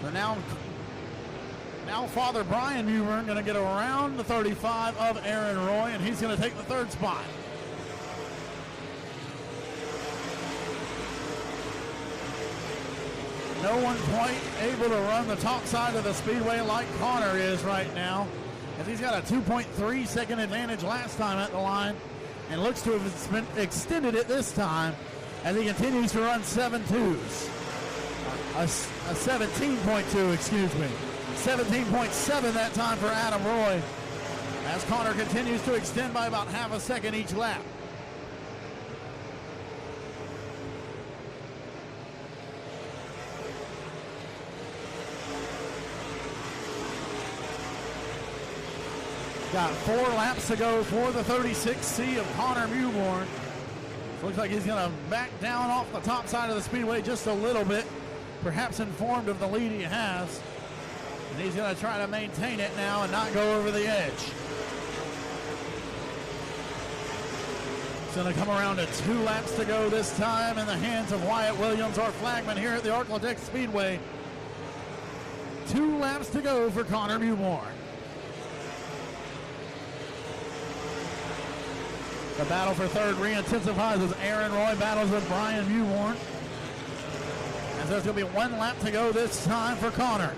But now Father Brian Mewborn going to get around the 35 of Aaron Roy, and he's going to take the third spot. No one quite able to run the top side of the speedway like Connor is right now, as he's got a 2.3 second advantage last time at the line and looks to have extended it this time as he continues to run 7.2s. A 17.2, excuse me. 17.7 that time for Adam Roy as Connor continues to extend by about half a second each lap. Got 4 laps to go for the 36C of Connor Mewborn. Looks like he's going to back down off the top side of the speedway just a little bit, perhaps informed of the lead he has. And he's going to try to maintain it now and not go over the edge. It's going to come around to 2 laps to go this time in the hands of Wyatt Williams, our flagman here at the Arclotech Speedway. 2 laps to go for Connor Mewborn. The battle for third re-intensifies as Aaron Roy battles with Brian Mewborn. As there's going to be 1 lap to go this time for Connor.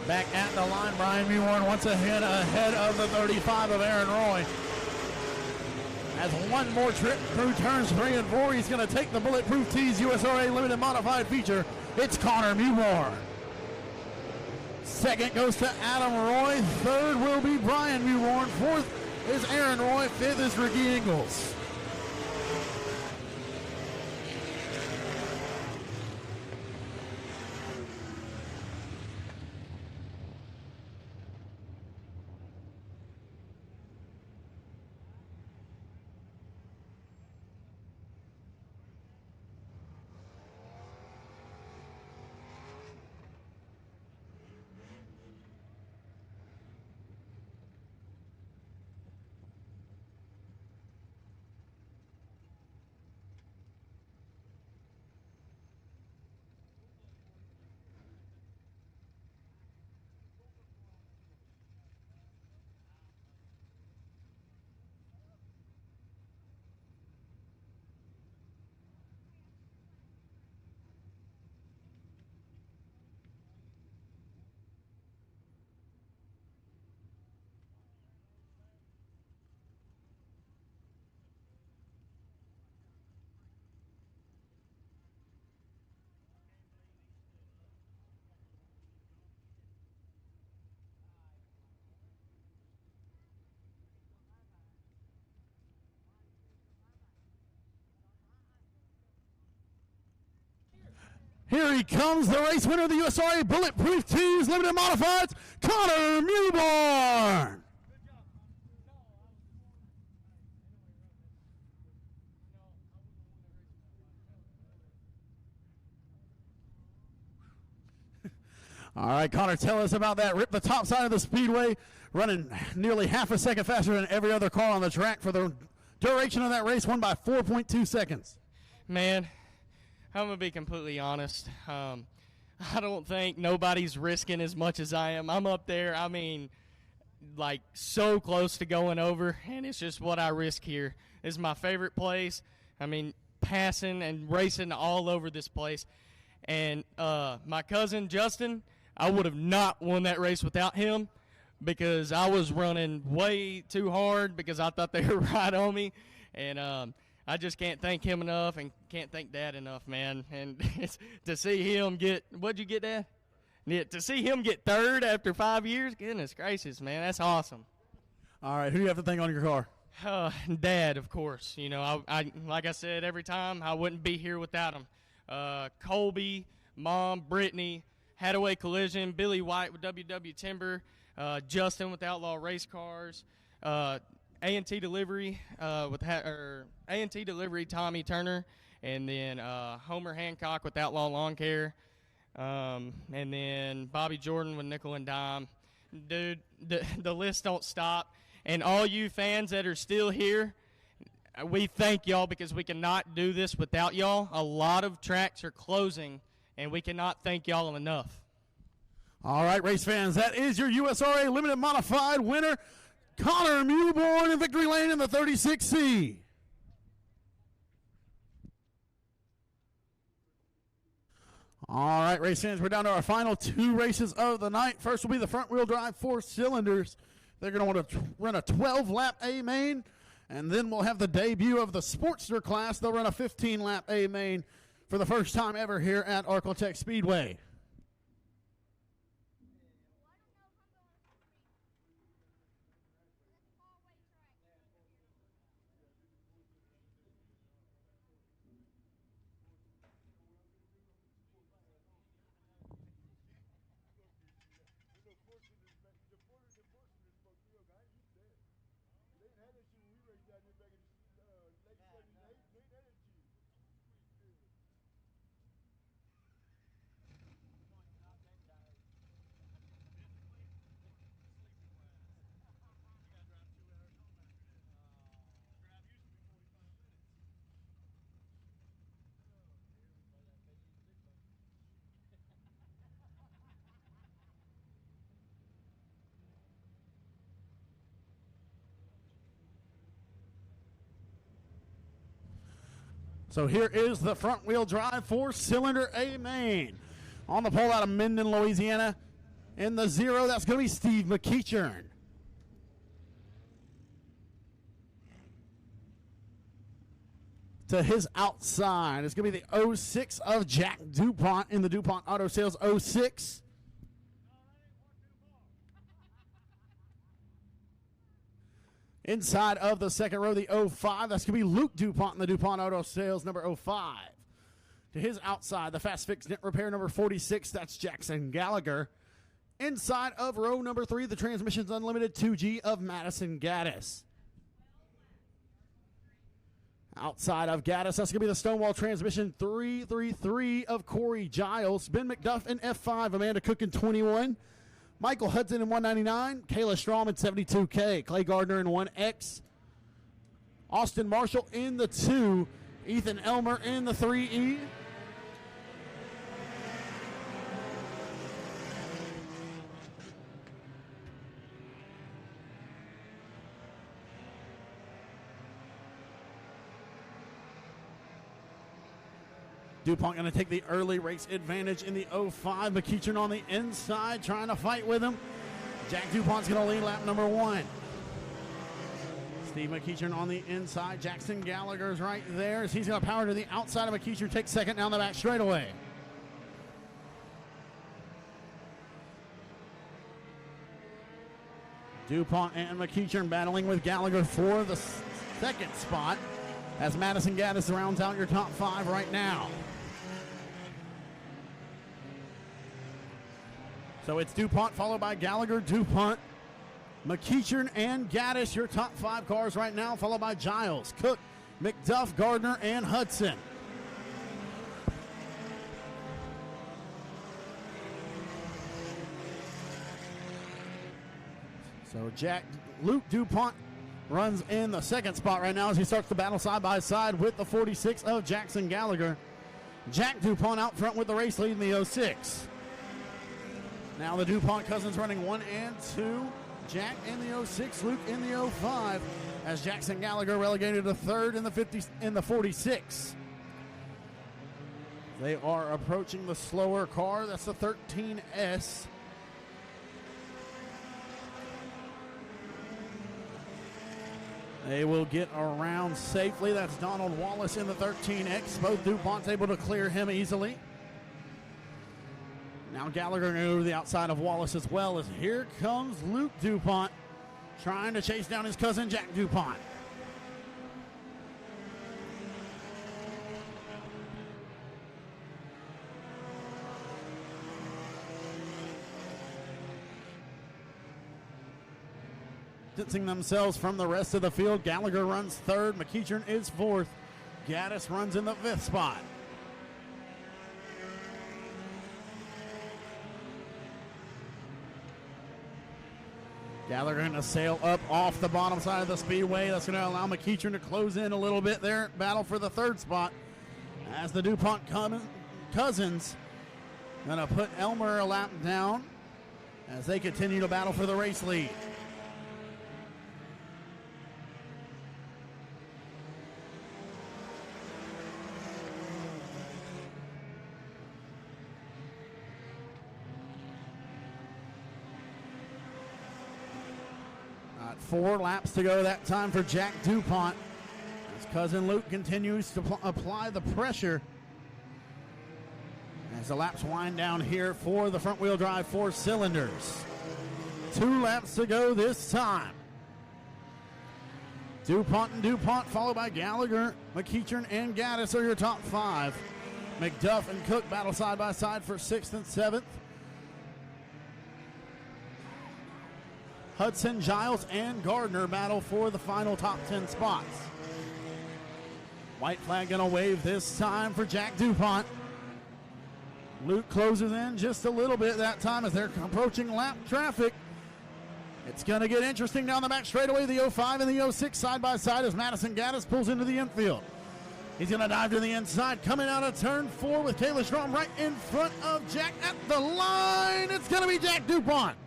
Back at the line, Brian Mewborn once ahead of the 35 of Aaron Roy. Has one more trip through turns 3 and 4. He's going to take the Bulletproof Tees USRA Limited Modified feature. It's Connor Mewmore. Second goes to Adam Roy. Third will be Brian Mewmore. Fourth is Aaron Roy. Fifth is Ricky Ingalls. Here he comes, the race winner of the USRA Bulletproof Tees Limited Modifieds, Connor Mewborn. All right, Connor, tell us about that. Rip the top side of the Speedway, running nearly half a second faster than every other car on the track for the duration of that race, won by 4.2 seconds. Man, I'm going to be completely honest. I don't think nobody's risking as much as I am. I'm up there, I mean, like so close to going over, and it's just what I risk here. This is my favorite place. I mean, passing and racing all over this place. And my cousin, Justin, I would have not won that race without him because I was running way too hard because I thought they were right on me. And I just can't thank him enough and can't thank Dad enough, man. And to see him get, what'd you get, Dad? Yeah, to see him get third after 5 years, goodness gracious, man, that's awesome. All right, who do you have to thank on your car? Dad, of course. You know, I like I said every time, I wouldn't be here without him. Colby, Mom, Brittany, Hadaway Collision, Billy White with WW Timber, Justin with Outlaw Race Cars, A&T Delivery A&T Delivery Tommy Turner, and then Homer Hancock with Outlaw Lawn Care, and then Bobby Jordan with Nickel and Dime. Dude, the list don't stop. And all you fans that are still here, we thank y'all because we cannot do this without y'all. A lot of tracks are closing, and we cannot thank y'all enough. All right, race fans, that is your USRA Limited Modified winner, Connor Mewborn in victory lane in the 36C. All right, race fans, we're down to our final two races of the night. First will be the front-wheel drive 4 cylinders. They're going to want to run a 12-lap A main, and then we'll have the debut of the Sportster class. They'll run a 15-lap A main for the first time ever here at Arcotech Speedway. So here is the front-wheel drive 4-cylinder A main. On the pole out of Minden, Louisiana. In the 0, that's going to be Steve McEachern. to his outside. It's going to be the 06 of Jack DuPont in the DuPont Auto Sales 06. Inside of the second row, the 05. That's going to be Luke DuPont in the DuPont Auto Sales number 05. To his outside, the Fast Fix Dent Repair number 46. That's Jackson Gallagher. Inside of row number 3, the Transmissions Unlimited 2G of Madison Gaddis. Outside of Gaddis, that's going to be the Stonewall Transmission 333 of Corey Giles. Ben McDuff in F5, Amanda Cook in 21. Michael Hudson in 199. Kayla Strom in 72K. Clay Gardner in 1X. Austin Marshall in the 2. Ethan Elmer in the 3E. DuPont going to take the early race advantage in the 05. McEachern on the inside trying to fight with him. Jack DuPont's going to lead lap number 1. Steve McEachern on the inside. Jackson Gallagher's right there as he's going to power to the outside of McEachern. Take second down the back straightaway. DuPont and McEachern battling with Gallagher for the second spot as Madison Gaddis rounds out your top 5 right now. So it's DuPont followed by Gallagher, DuPont, McEachern, and Gaddis, your top 5 cars right now, followed by Giles, Cook, McDuff, Gardner, and Hudson. So Luke DuPont runs in the second spot right now as he starts the battle side by side with the 46 of Jackson Gallagher. Jack DuPont out front with the race lead in the 06. Now the DuPont cousins running 1 and 2. Jack in the 06, Luke in the 05, as Jackson Gallagher relegated to third in the 46. They are approaching the slower car. That's the 13S. They will get around safely. That's Donald Wallace in the 13X. Both DuPonts able to clear him easily. Now Gallagher going to go to the outside of Wallace as well as here comes Luke DuPont trying to chase down his cousin Jack DuPont. Distancing themselves from the rest of the field. Gallagher runs third. McEachern is fourth. Gaddis runs in the 5th spot. Gallagher going to sail up off the bottom side of the speedway. That's going to allow McEachern to close in a little bit there. Battle for the 3rd spot as the DuPont cousins going to put Elmer a lap down as they continue to battle for the race lead. Got 4 laps to go that time for Jack DuPont. His cousin Luke continues to apply the pressure as the laps wind down here for the front wheel drive 4 cylinders. 2 laps to go this time. DuPont and DuPont followed by Gallagher, McEachern, and Gaddis are your top 5. McDuff and Cook battle side by side for 6th and 7th. Hudson, Giles, and Gardner battle for the final top 10 spots. White flag going to wave this time for Jack DuPont. Luke closes in just a little bit that time as they're approaching lap traffic. It's going to get interesting down the back straightaway. The 05 and the 06 side by side as Madison Gaddis pulls into the infield. He's going to dive to the inside, coming out of turn 4 with Kayla Strom right in front of Jack at the line. It's going to be Jack DuPont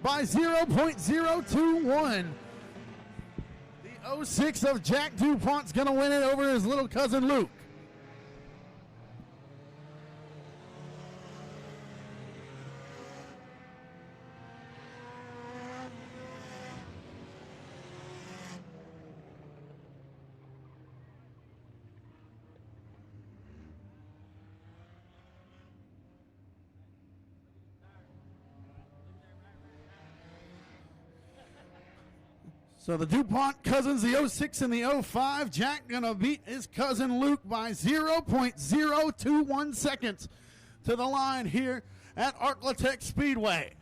by 0.021. The 06 of Jack DuPont's going to win it over his little cousin Luke. So the DuPont cousins, the 06 and the 05. Jack going to beat his cousin Luke by 0.021 seconds to the line here at Arklatex Speedway.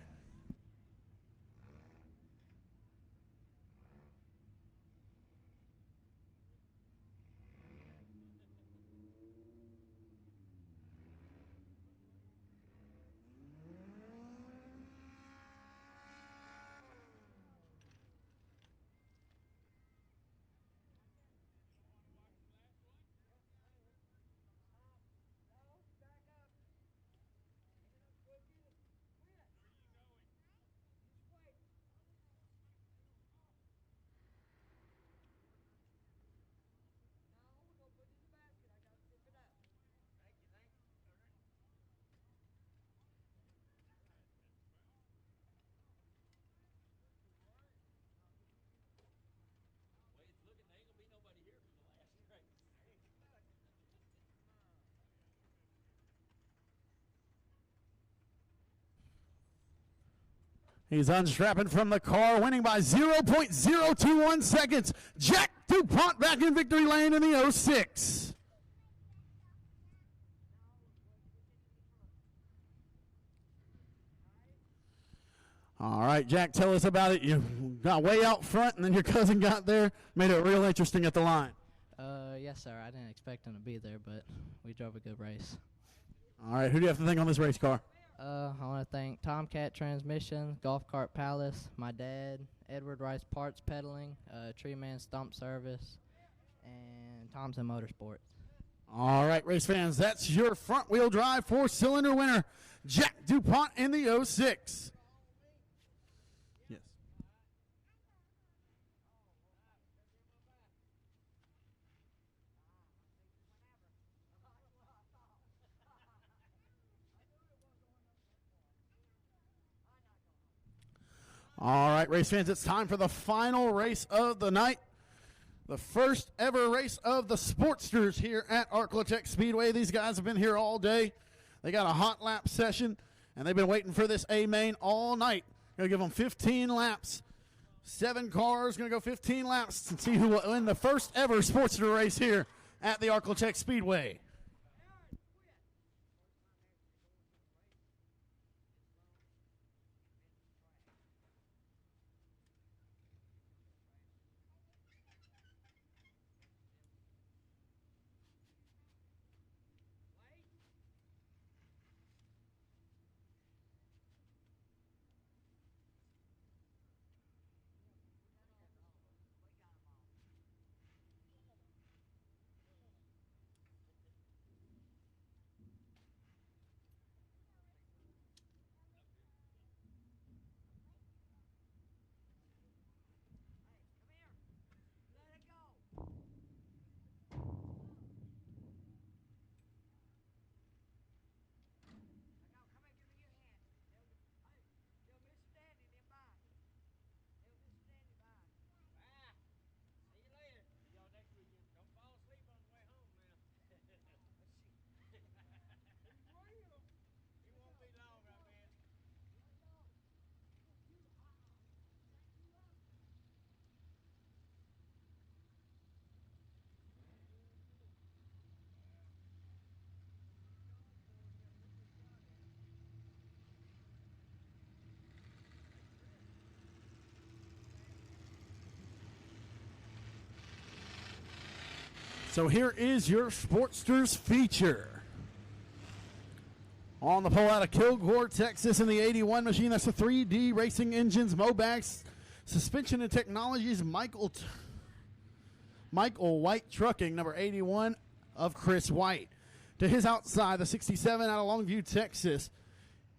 He's unstrapping from the car, winning by 0.021 seconds. Jack DuPont back in victory lane in the 06. All right, Jack, tell us about it. You got way out front, and then your cousin got there. Made it real interesting at the line. Yes, sir. I didn't expect him to be there, but we drove a good race. All right, who do you have to thank on this race car? I want to thank Tomcat Transmission, Golf Cart Palace, my dad, Edward Rice Parts Peddling, Tree Man Stump Service, and Thompson Motorsports. All right, race fans, that's your front-wheel drive four-cylinder winner, Jack DuPont in the 06. Yes. All right, race fans, it's time for the final race of the night. The first ever race of the Sportsters here at Arklatex Speedway. These guys have been here all day. They got a hot lap session, and they've been waiting for this A-main all night. Going to give them 15 laps. 7 cars, going to go 15 laps and see who will win the first ever Sportster race here at the Arklatex Speedway. So here is your Sportsters feature. On the pole out of Kilgore, Texas in the 81 machine. That's the 3D Racing Engines, Mobax, Suspension and Technologies, Michael White Trucking, number 81 of Chris White. To his outside, the 67 out of Longview, Texas.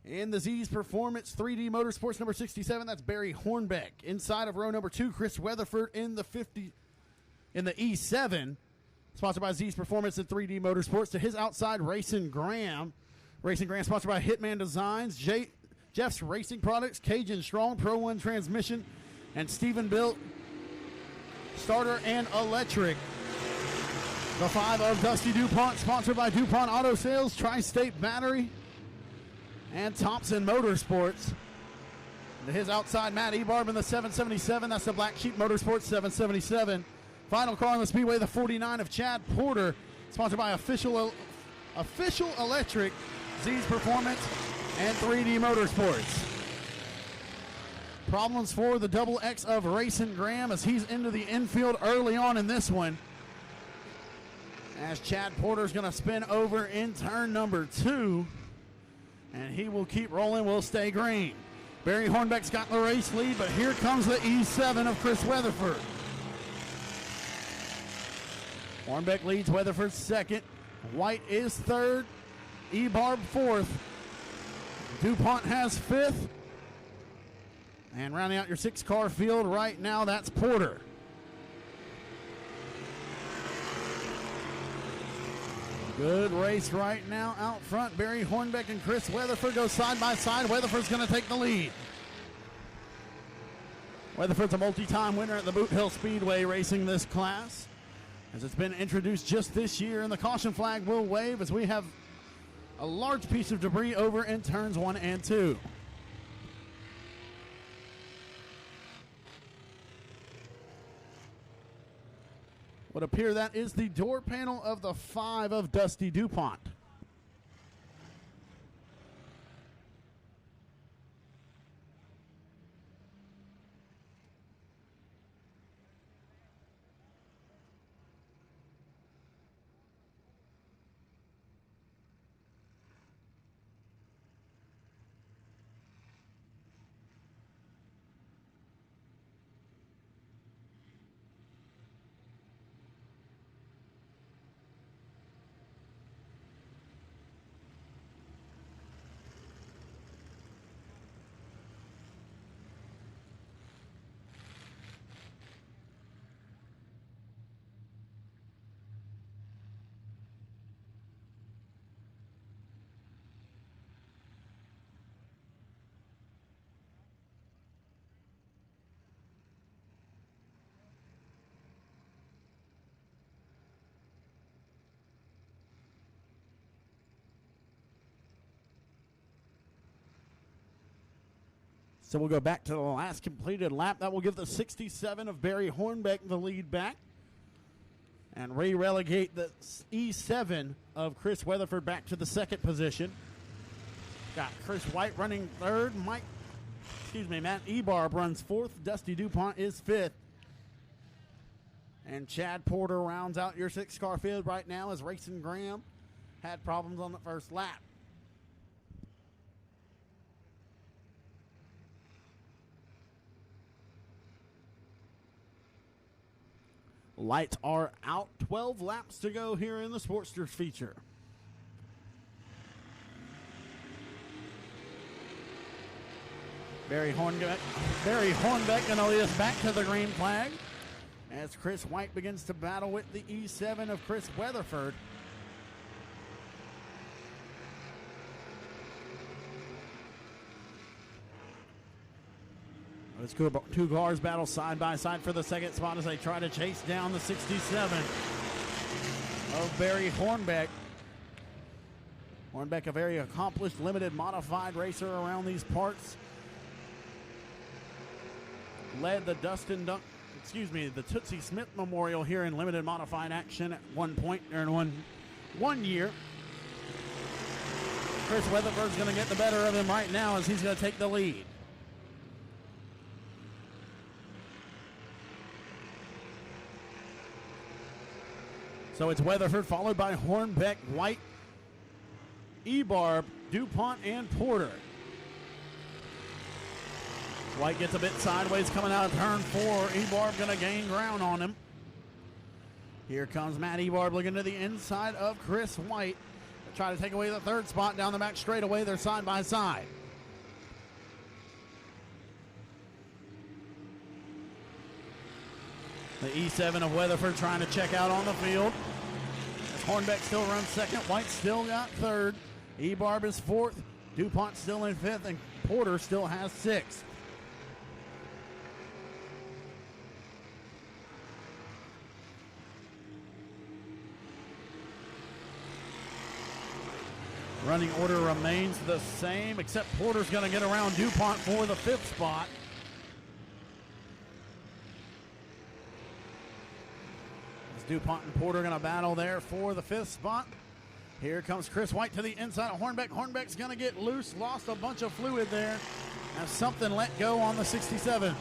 In the Z's Performance 3D Motorsports, number 67, that's Barry Hornbeck. Inside of row number 2, Chris Weatherford in the E7. Sponsored by Z's Performance and 3D Motorsports. To his outside, Racing Graham. Racing Graham sponsored by Hitman Designs, Jeff's Racing Products, Cajun Strong, Pro One Transmission, and Stephen Built Starter and Electric. The 5 of Dusty DuPont, sponsored by DuPont Auto Sales, Tri-State Battery, and Thompson Motorsports. To his outside, Matt Ebarb in the 777. That's the Black Sheep Motorsports 777. Final car on the Speedway, the 49 of Chad Porter. Sponsored by Official Electric, Z's Performance, and 3D Motorsports. Problems for the Double X of Racing Graham as he's into the infield early on in this one. As Chad Porter's going to spin over in turn number 2. And he will keep rolling, will stay green. Barry Hornbeck's got the race lead, but here comes the E7 of Chris Weatherford. Hornbeck leads, Weatherford second. White is third. Ebarb fourth. DuPont has fifth. And rounding out your 6-car field right now, that's Porter. Good race right now out front. Barry Hornbeck and Chris Weatherford go side by side. Weatherford's going to take the lead. Weatherford's a multi-time winner at the Boot Hill Speedway racing this class, as it's been introduced just this year, and the caution flag will wave as we have a large piece of debris over in turns 1 and 2. Would appear that is the door panel of the 5 of Dusty DuPont. So we'll go back to the last completed lap. That will give the 67 of Barry Hornbeck the lead back. And re-relegate the E7 of Chris Weatherford back to the second position. Got Chris White running third. Matt Ebarb runs fourth. Dusty DuPont is fifth. And Chad Porter rounds out your 6-car field right now as Racing Graham had problems on the first lap. Lights are out. 12 laps to go here in the Sportsters feature. Barry Hornbeck going to lead us back to the green flag as Chris White begins to battle with the E7 of Chris Weatherford. Let's go. 2 cars battle side by side for the second spot as they try to chase down the 67 of Barry Hornbeck. Hornbeck, a very accomplished limited modified racer around these parts. Led the the Tootsie Smith Memorial here in limited modified action at one point during one year. Chris Weatherford's going to get the better of him right now as he's going to take the lead. So it's Weatherford followed by Hornbeck, White, Ebarb, DuPont, and Porter. White gets a bit sideways coming out of turn 4. Ebarb going to gain ground on him. Here comes Matt Ebarb looking to the inside of Chris White to try to take away the third spot down the back straightaway. They're side by side. The E7 of Weatherford trying to check out on the field. Hornbeck still runs second. White still got third. Ebarb is fourth. DuPont still in fifth. And Porter still has sixth. Running order remains the same, except Porter's going to get around DuPont for the 5th spot. As DuPont and Porter going to battle there for the 5th spot. Here comes Chris White to the inside of Hornbeck. Hornbeck's going to get loose, lost a bunch of fluid there as something let go on the 67.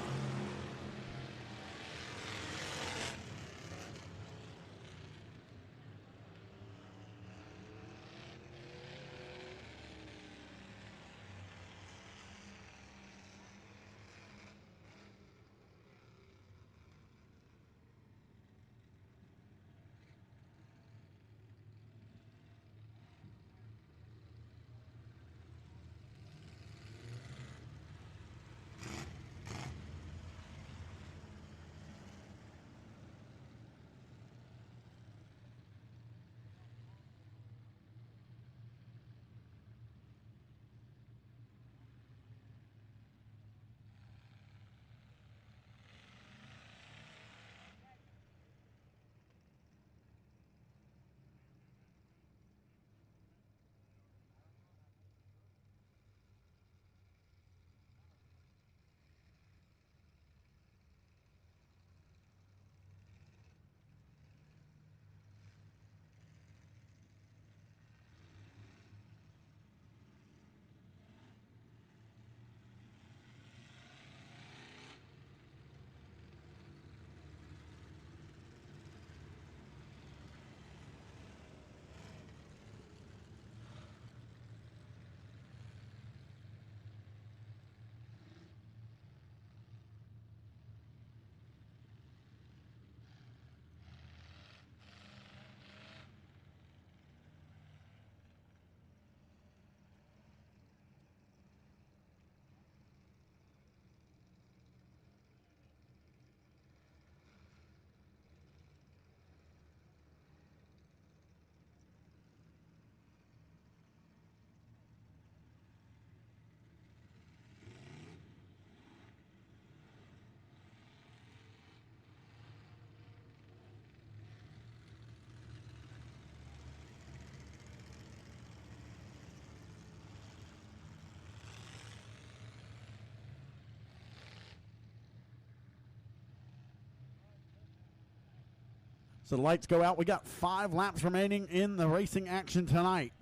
So the lights go out. We got 5 laps remaining in the racing action tonight.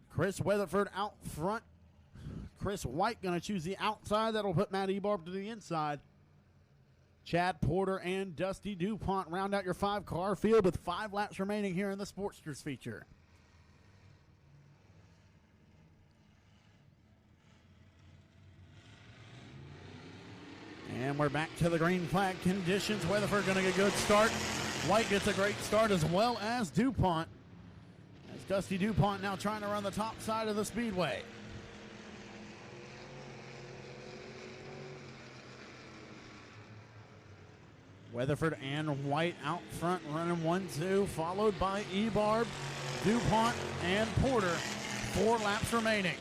Chris Weatherford out front. Chris White going to choose the outside. That'll put Matt Ebarb to the inside. Chad Porter and Dusty DuPont round out your 5-car field with 5 laps remaining here in the Sportsters feature. And we're back to the green flag conditions. Weatherford going to get a good start. White gets a great start as well as DuPont. As Dusty DuPont now trying to run the top side of the Speedway. Weatherford and White out front running 1-2, followed by Ebarb, DuPont, and Porter. 4 laps remaining.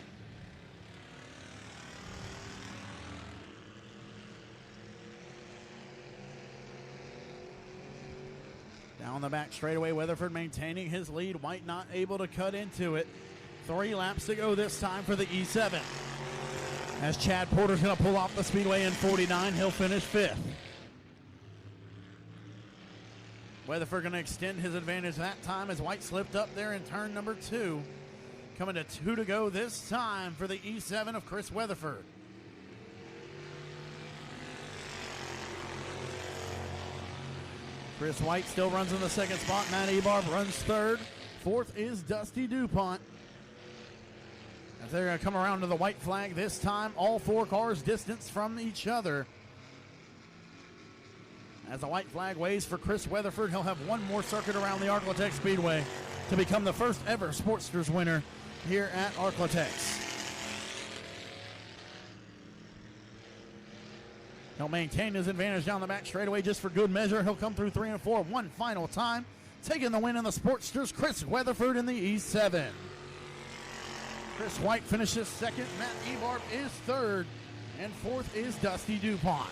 Down the back straightaway, Weatherford maintaining his lead. White not able to cut into it. 3 laps to go this time for the E7. As Chad Porter's going to pull off the Speedway in 49, he'll finish 5th. Weatherford going to extend his advantage that time as White slipped up there in turn number 2. Coming to 2 to go this time for the E7 of Chris Weatherford. Chris White still runs in the 2nd spot. Matt Ebarb runs 3rd. 4th is Dusty DuPont. As they're going to come around to the white flag this time, all 4 cars distance from each other. As the white flag waves for Chris Weatherford, he'll have 1 more circuit around the Arklatex Speedway to become the first ever Sportsters winner here at Arklatex. He'll maintain his advantage down the back straightaway just for good measure. He'll come through 3 and 4 one final time, taking the win in the Sportsters. Chris Weatherford in the E7. Chris White finishes 2nd. Matt Ebarb is 3rd. And 4th is Dusty DuPont.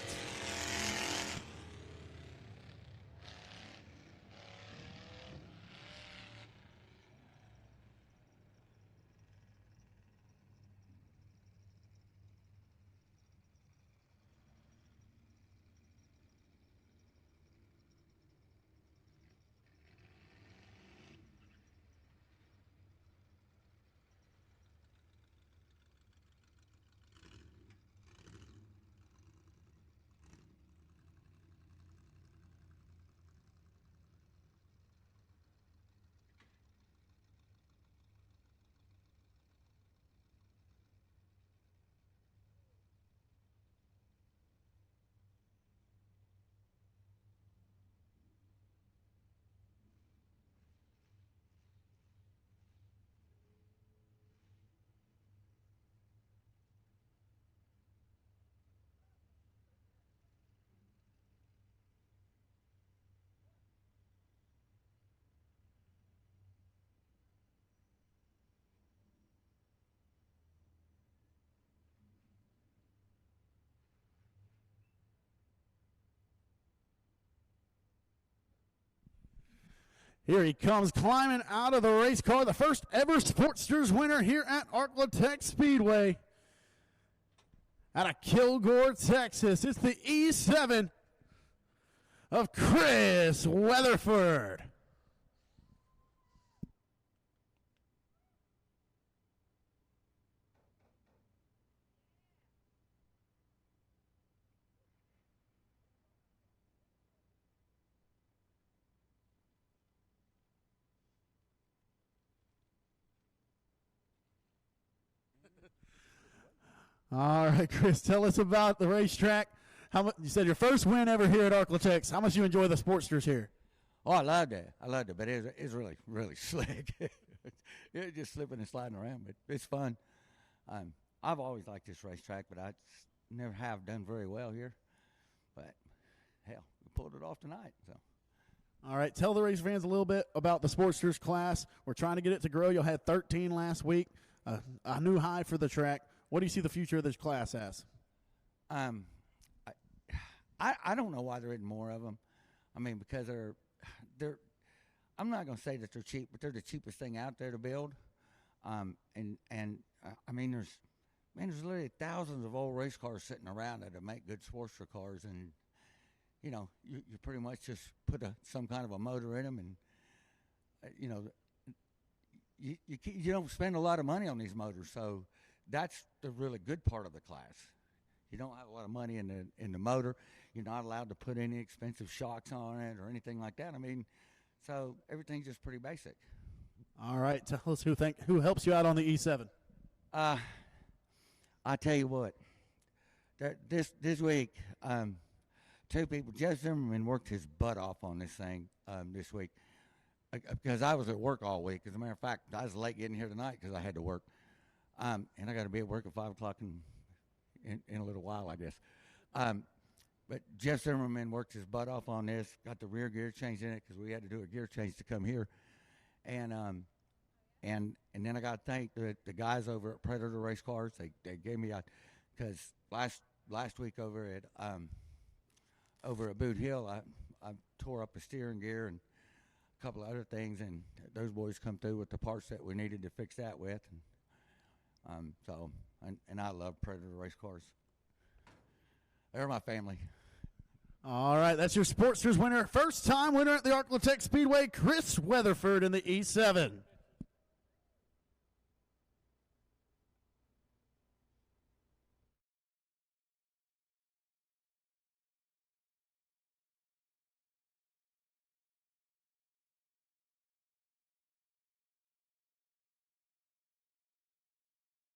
Here he comes climbing out of the race car, the first ever Sportsters winner here at Arklatex Speedway out of Kilgore, Texas. It's the E7 of Chris Weatherford. All right, Chris, tell us about the racetrack. You said your first win ever here at Arklatex. How much you enjoy the Sportsters here? Oh, I loved it. But it's really, really slick. It's just slipping and sliding around, but it's fun. I've always liked this racetrack, but I never have done very well here. But, hell, we pulled it off tonight. So. All right, tell the race fans a little bit about the Sportsters class. We're trying to get it to grow. You had 13 last week, a new high for the track. What do you see the future of this class as? I don't know why there isn't more of them. I mean, because they're I'm not going to say that they're cheap, but they're the cheapest thing out there to build. I mean, there's literally thousands of old race cars sitting around that make good Sportster cars, and you know, you pretty much just put some kind of a motor in them, and you know, you don't spend a lot of money on these motors, so that's the really good part of the class. You don't have a lot of money in the motor. You're not allowed to put any expensive shocks on it or anything like that. I mean, so everything's just pretty basic. All right, tell us who helps you out on the E7. I tell you what, this week, two people. Jeff Zimmerman worked his butt off on this thing this week because I was at work all week. As a matter of fact, I was late getting here tonight because I had to work, and I got to be at work at 5 o'clock in a little while, I guess. But Jeff Zimmerman worked his butt off on this, got the rear gear changed in it because we had to do a gear change to come here. And then I got to thank the guys over at Predator Race Cars. They gave me because last week over at Boot Hill, I tore up a steering gear and a couple of other things, and those boys come through with the parts that we needed to fix that with. And I love Predator Race Cars. They're my family. All right, that's your Sportsters winner. First time winner at the Arklatex Speedway, Chris Weatherford in the E7.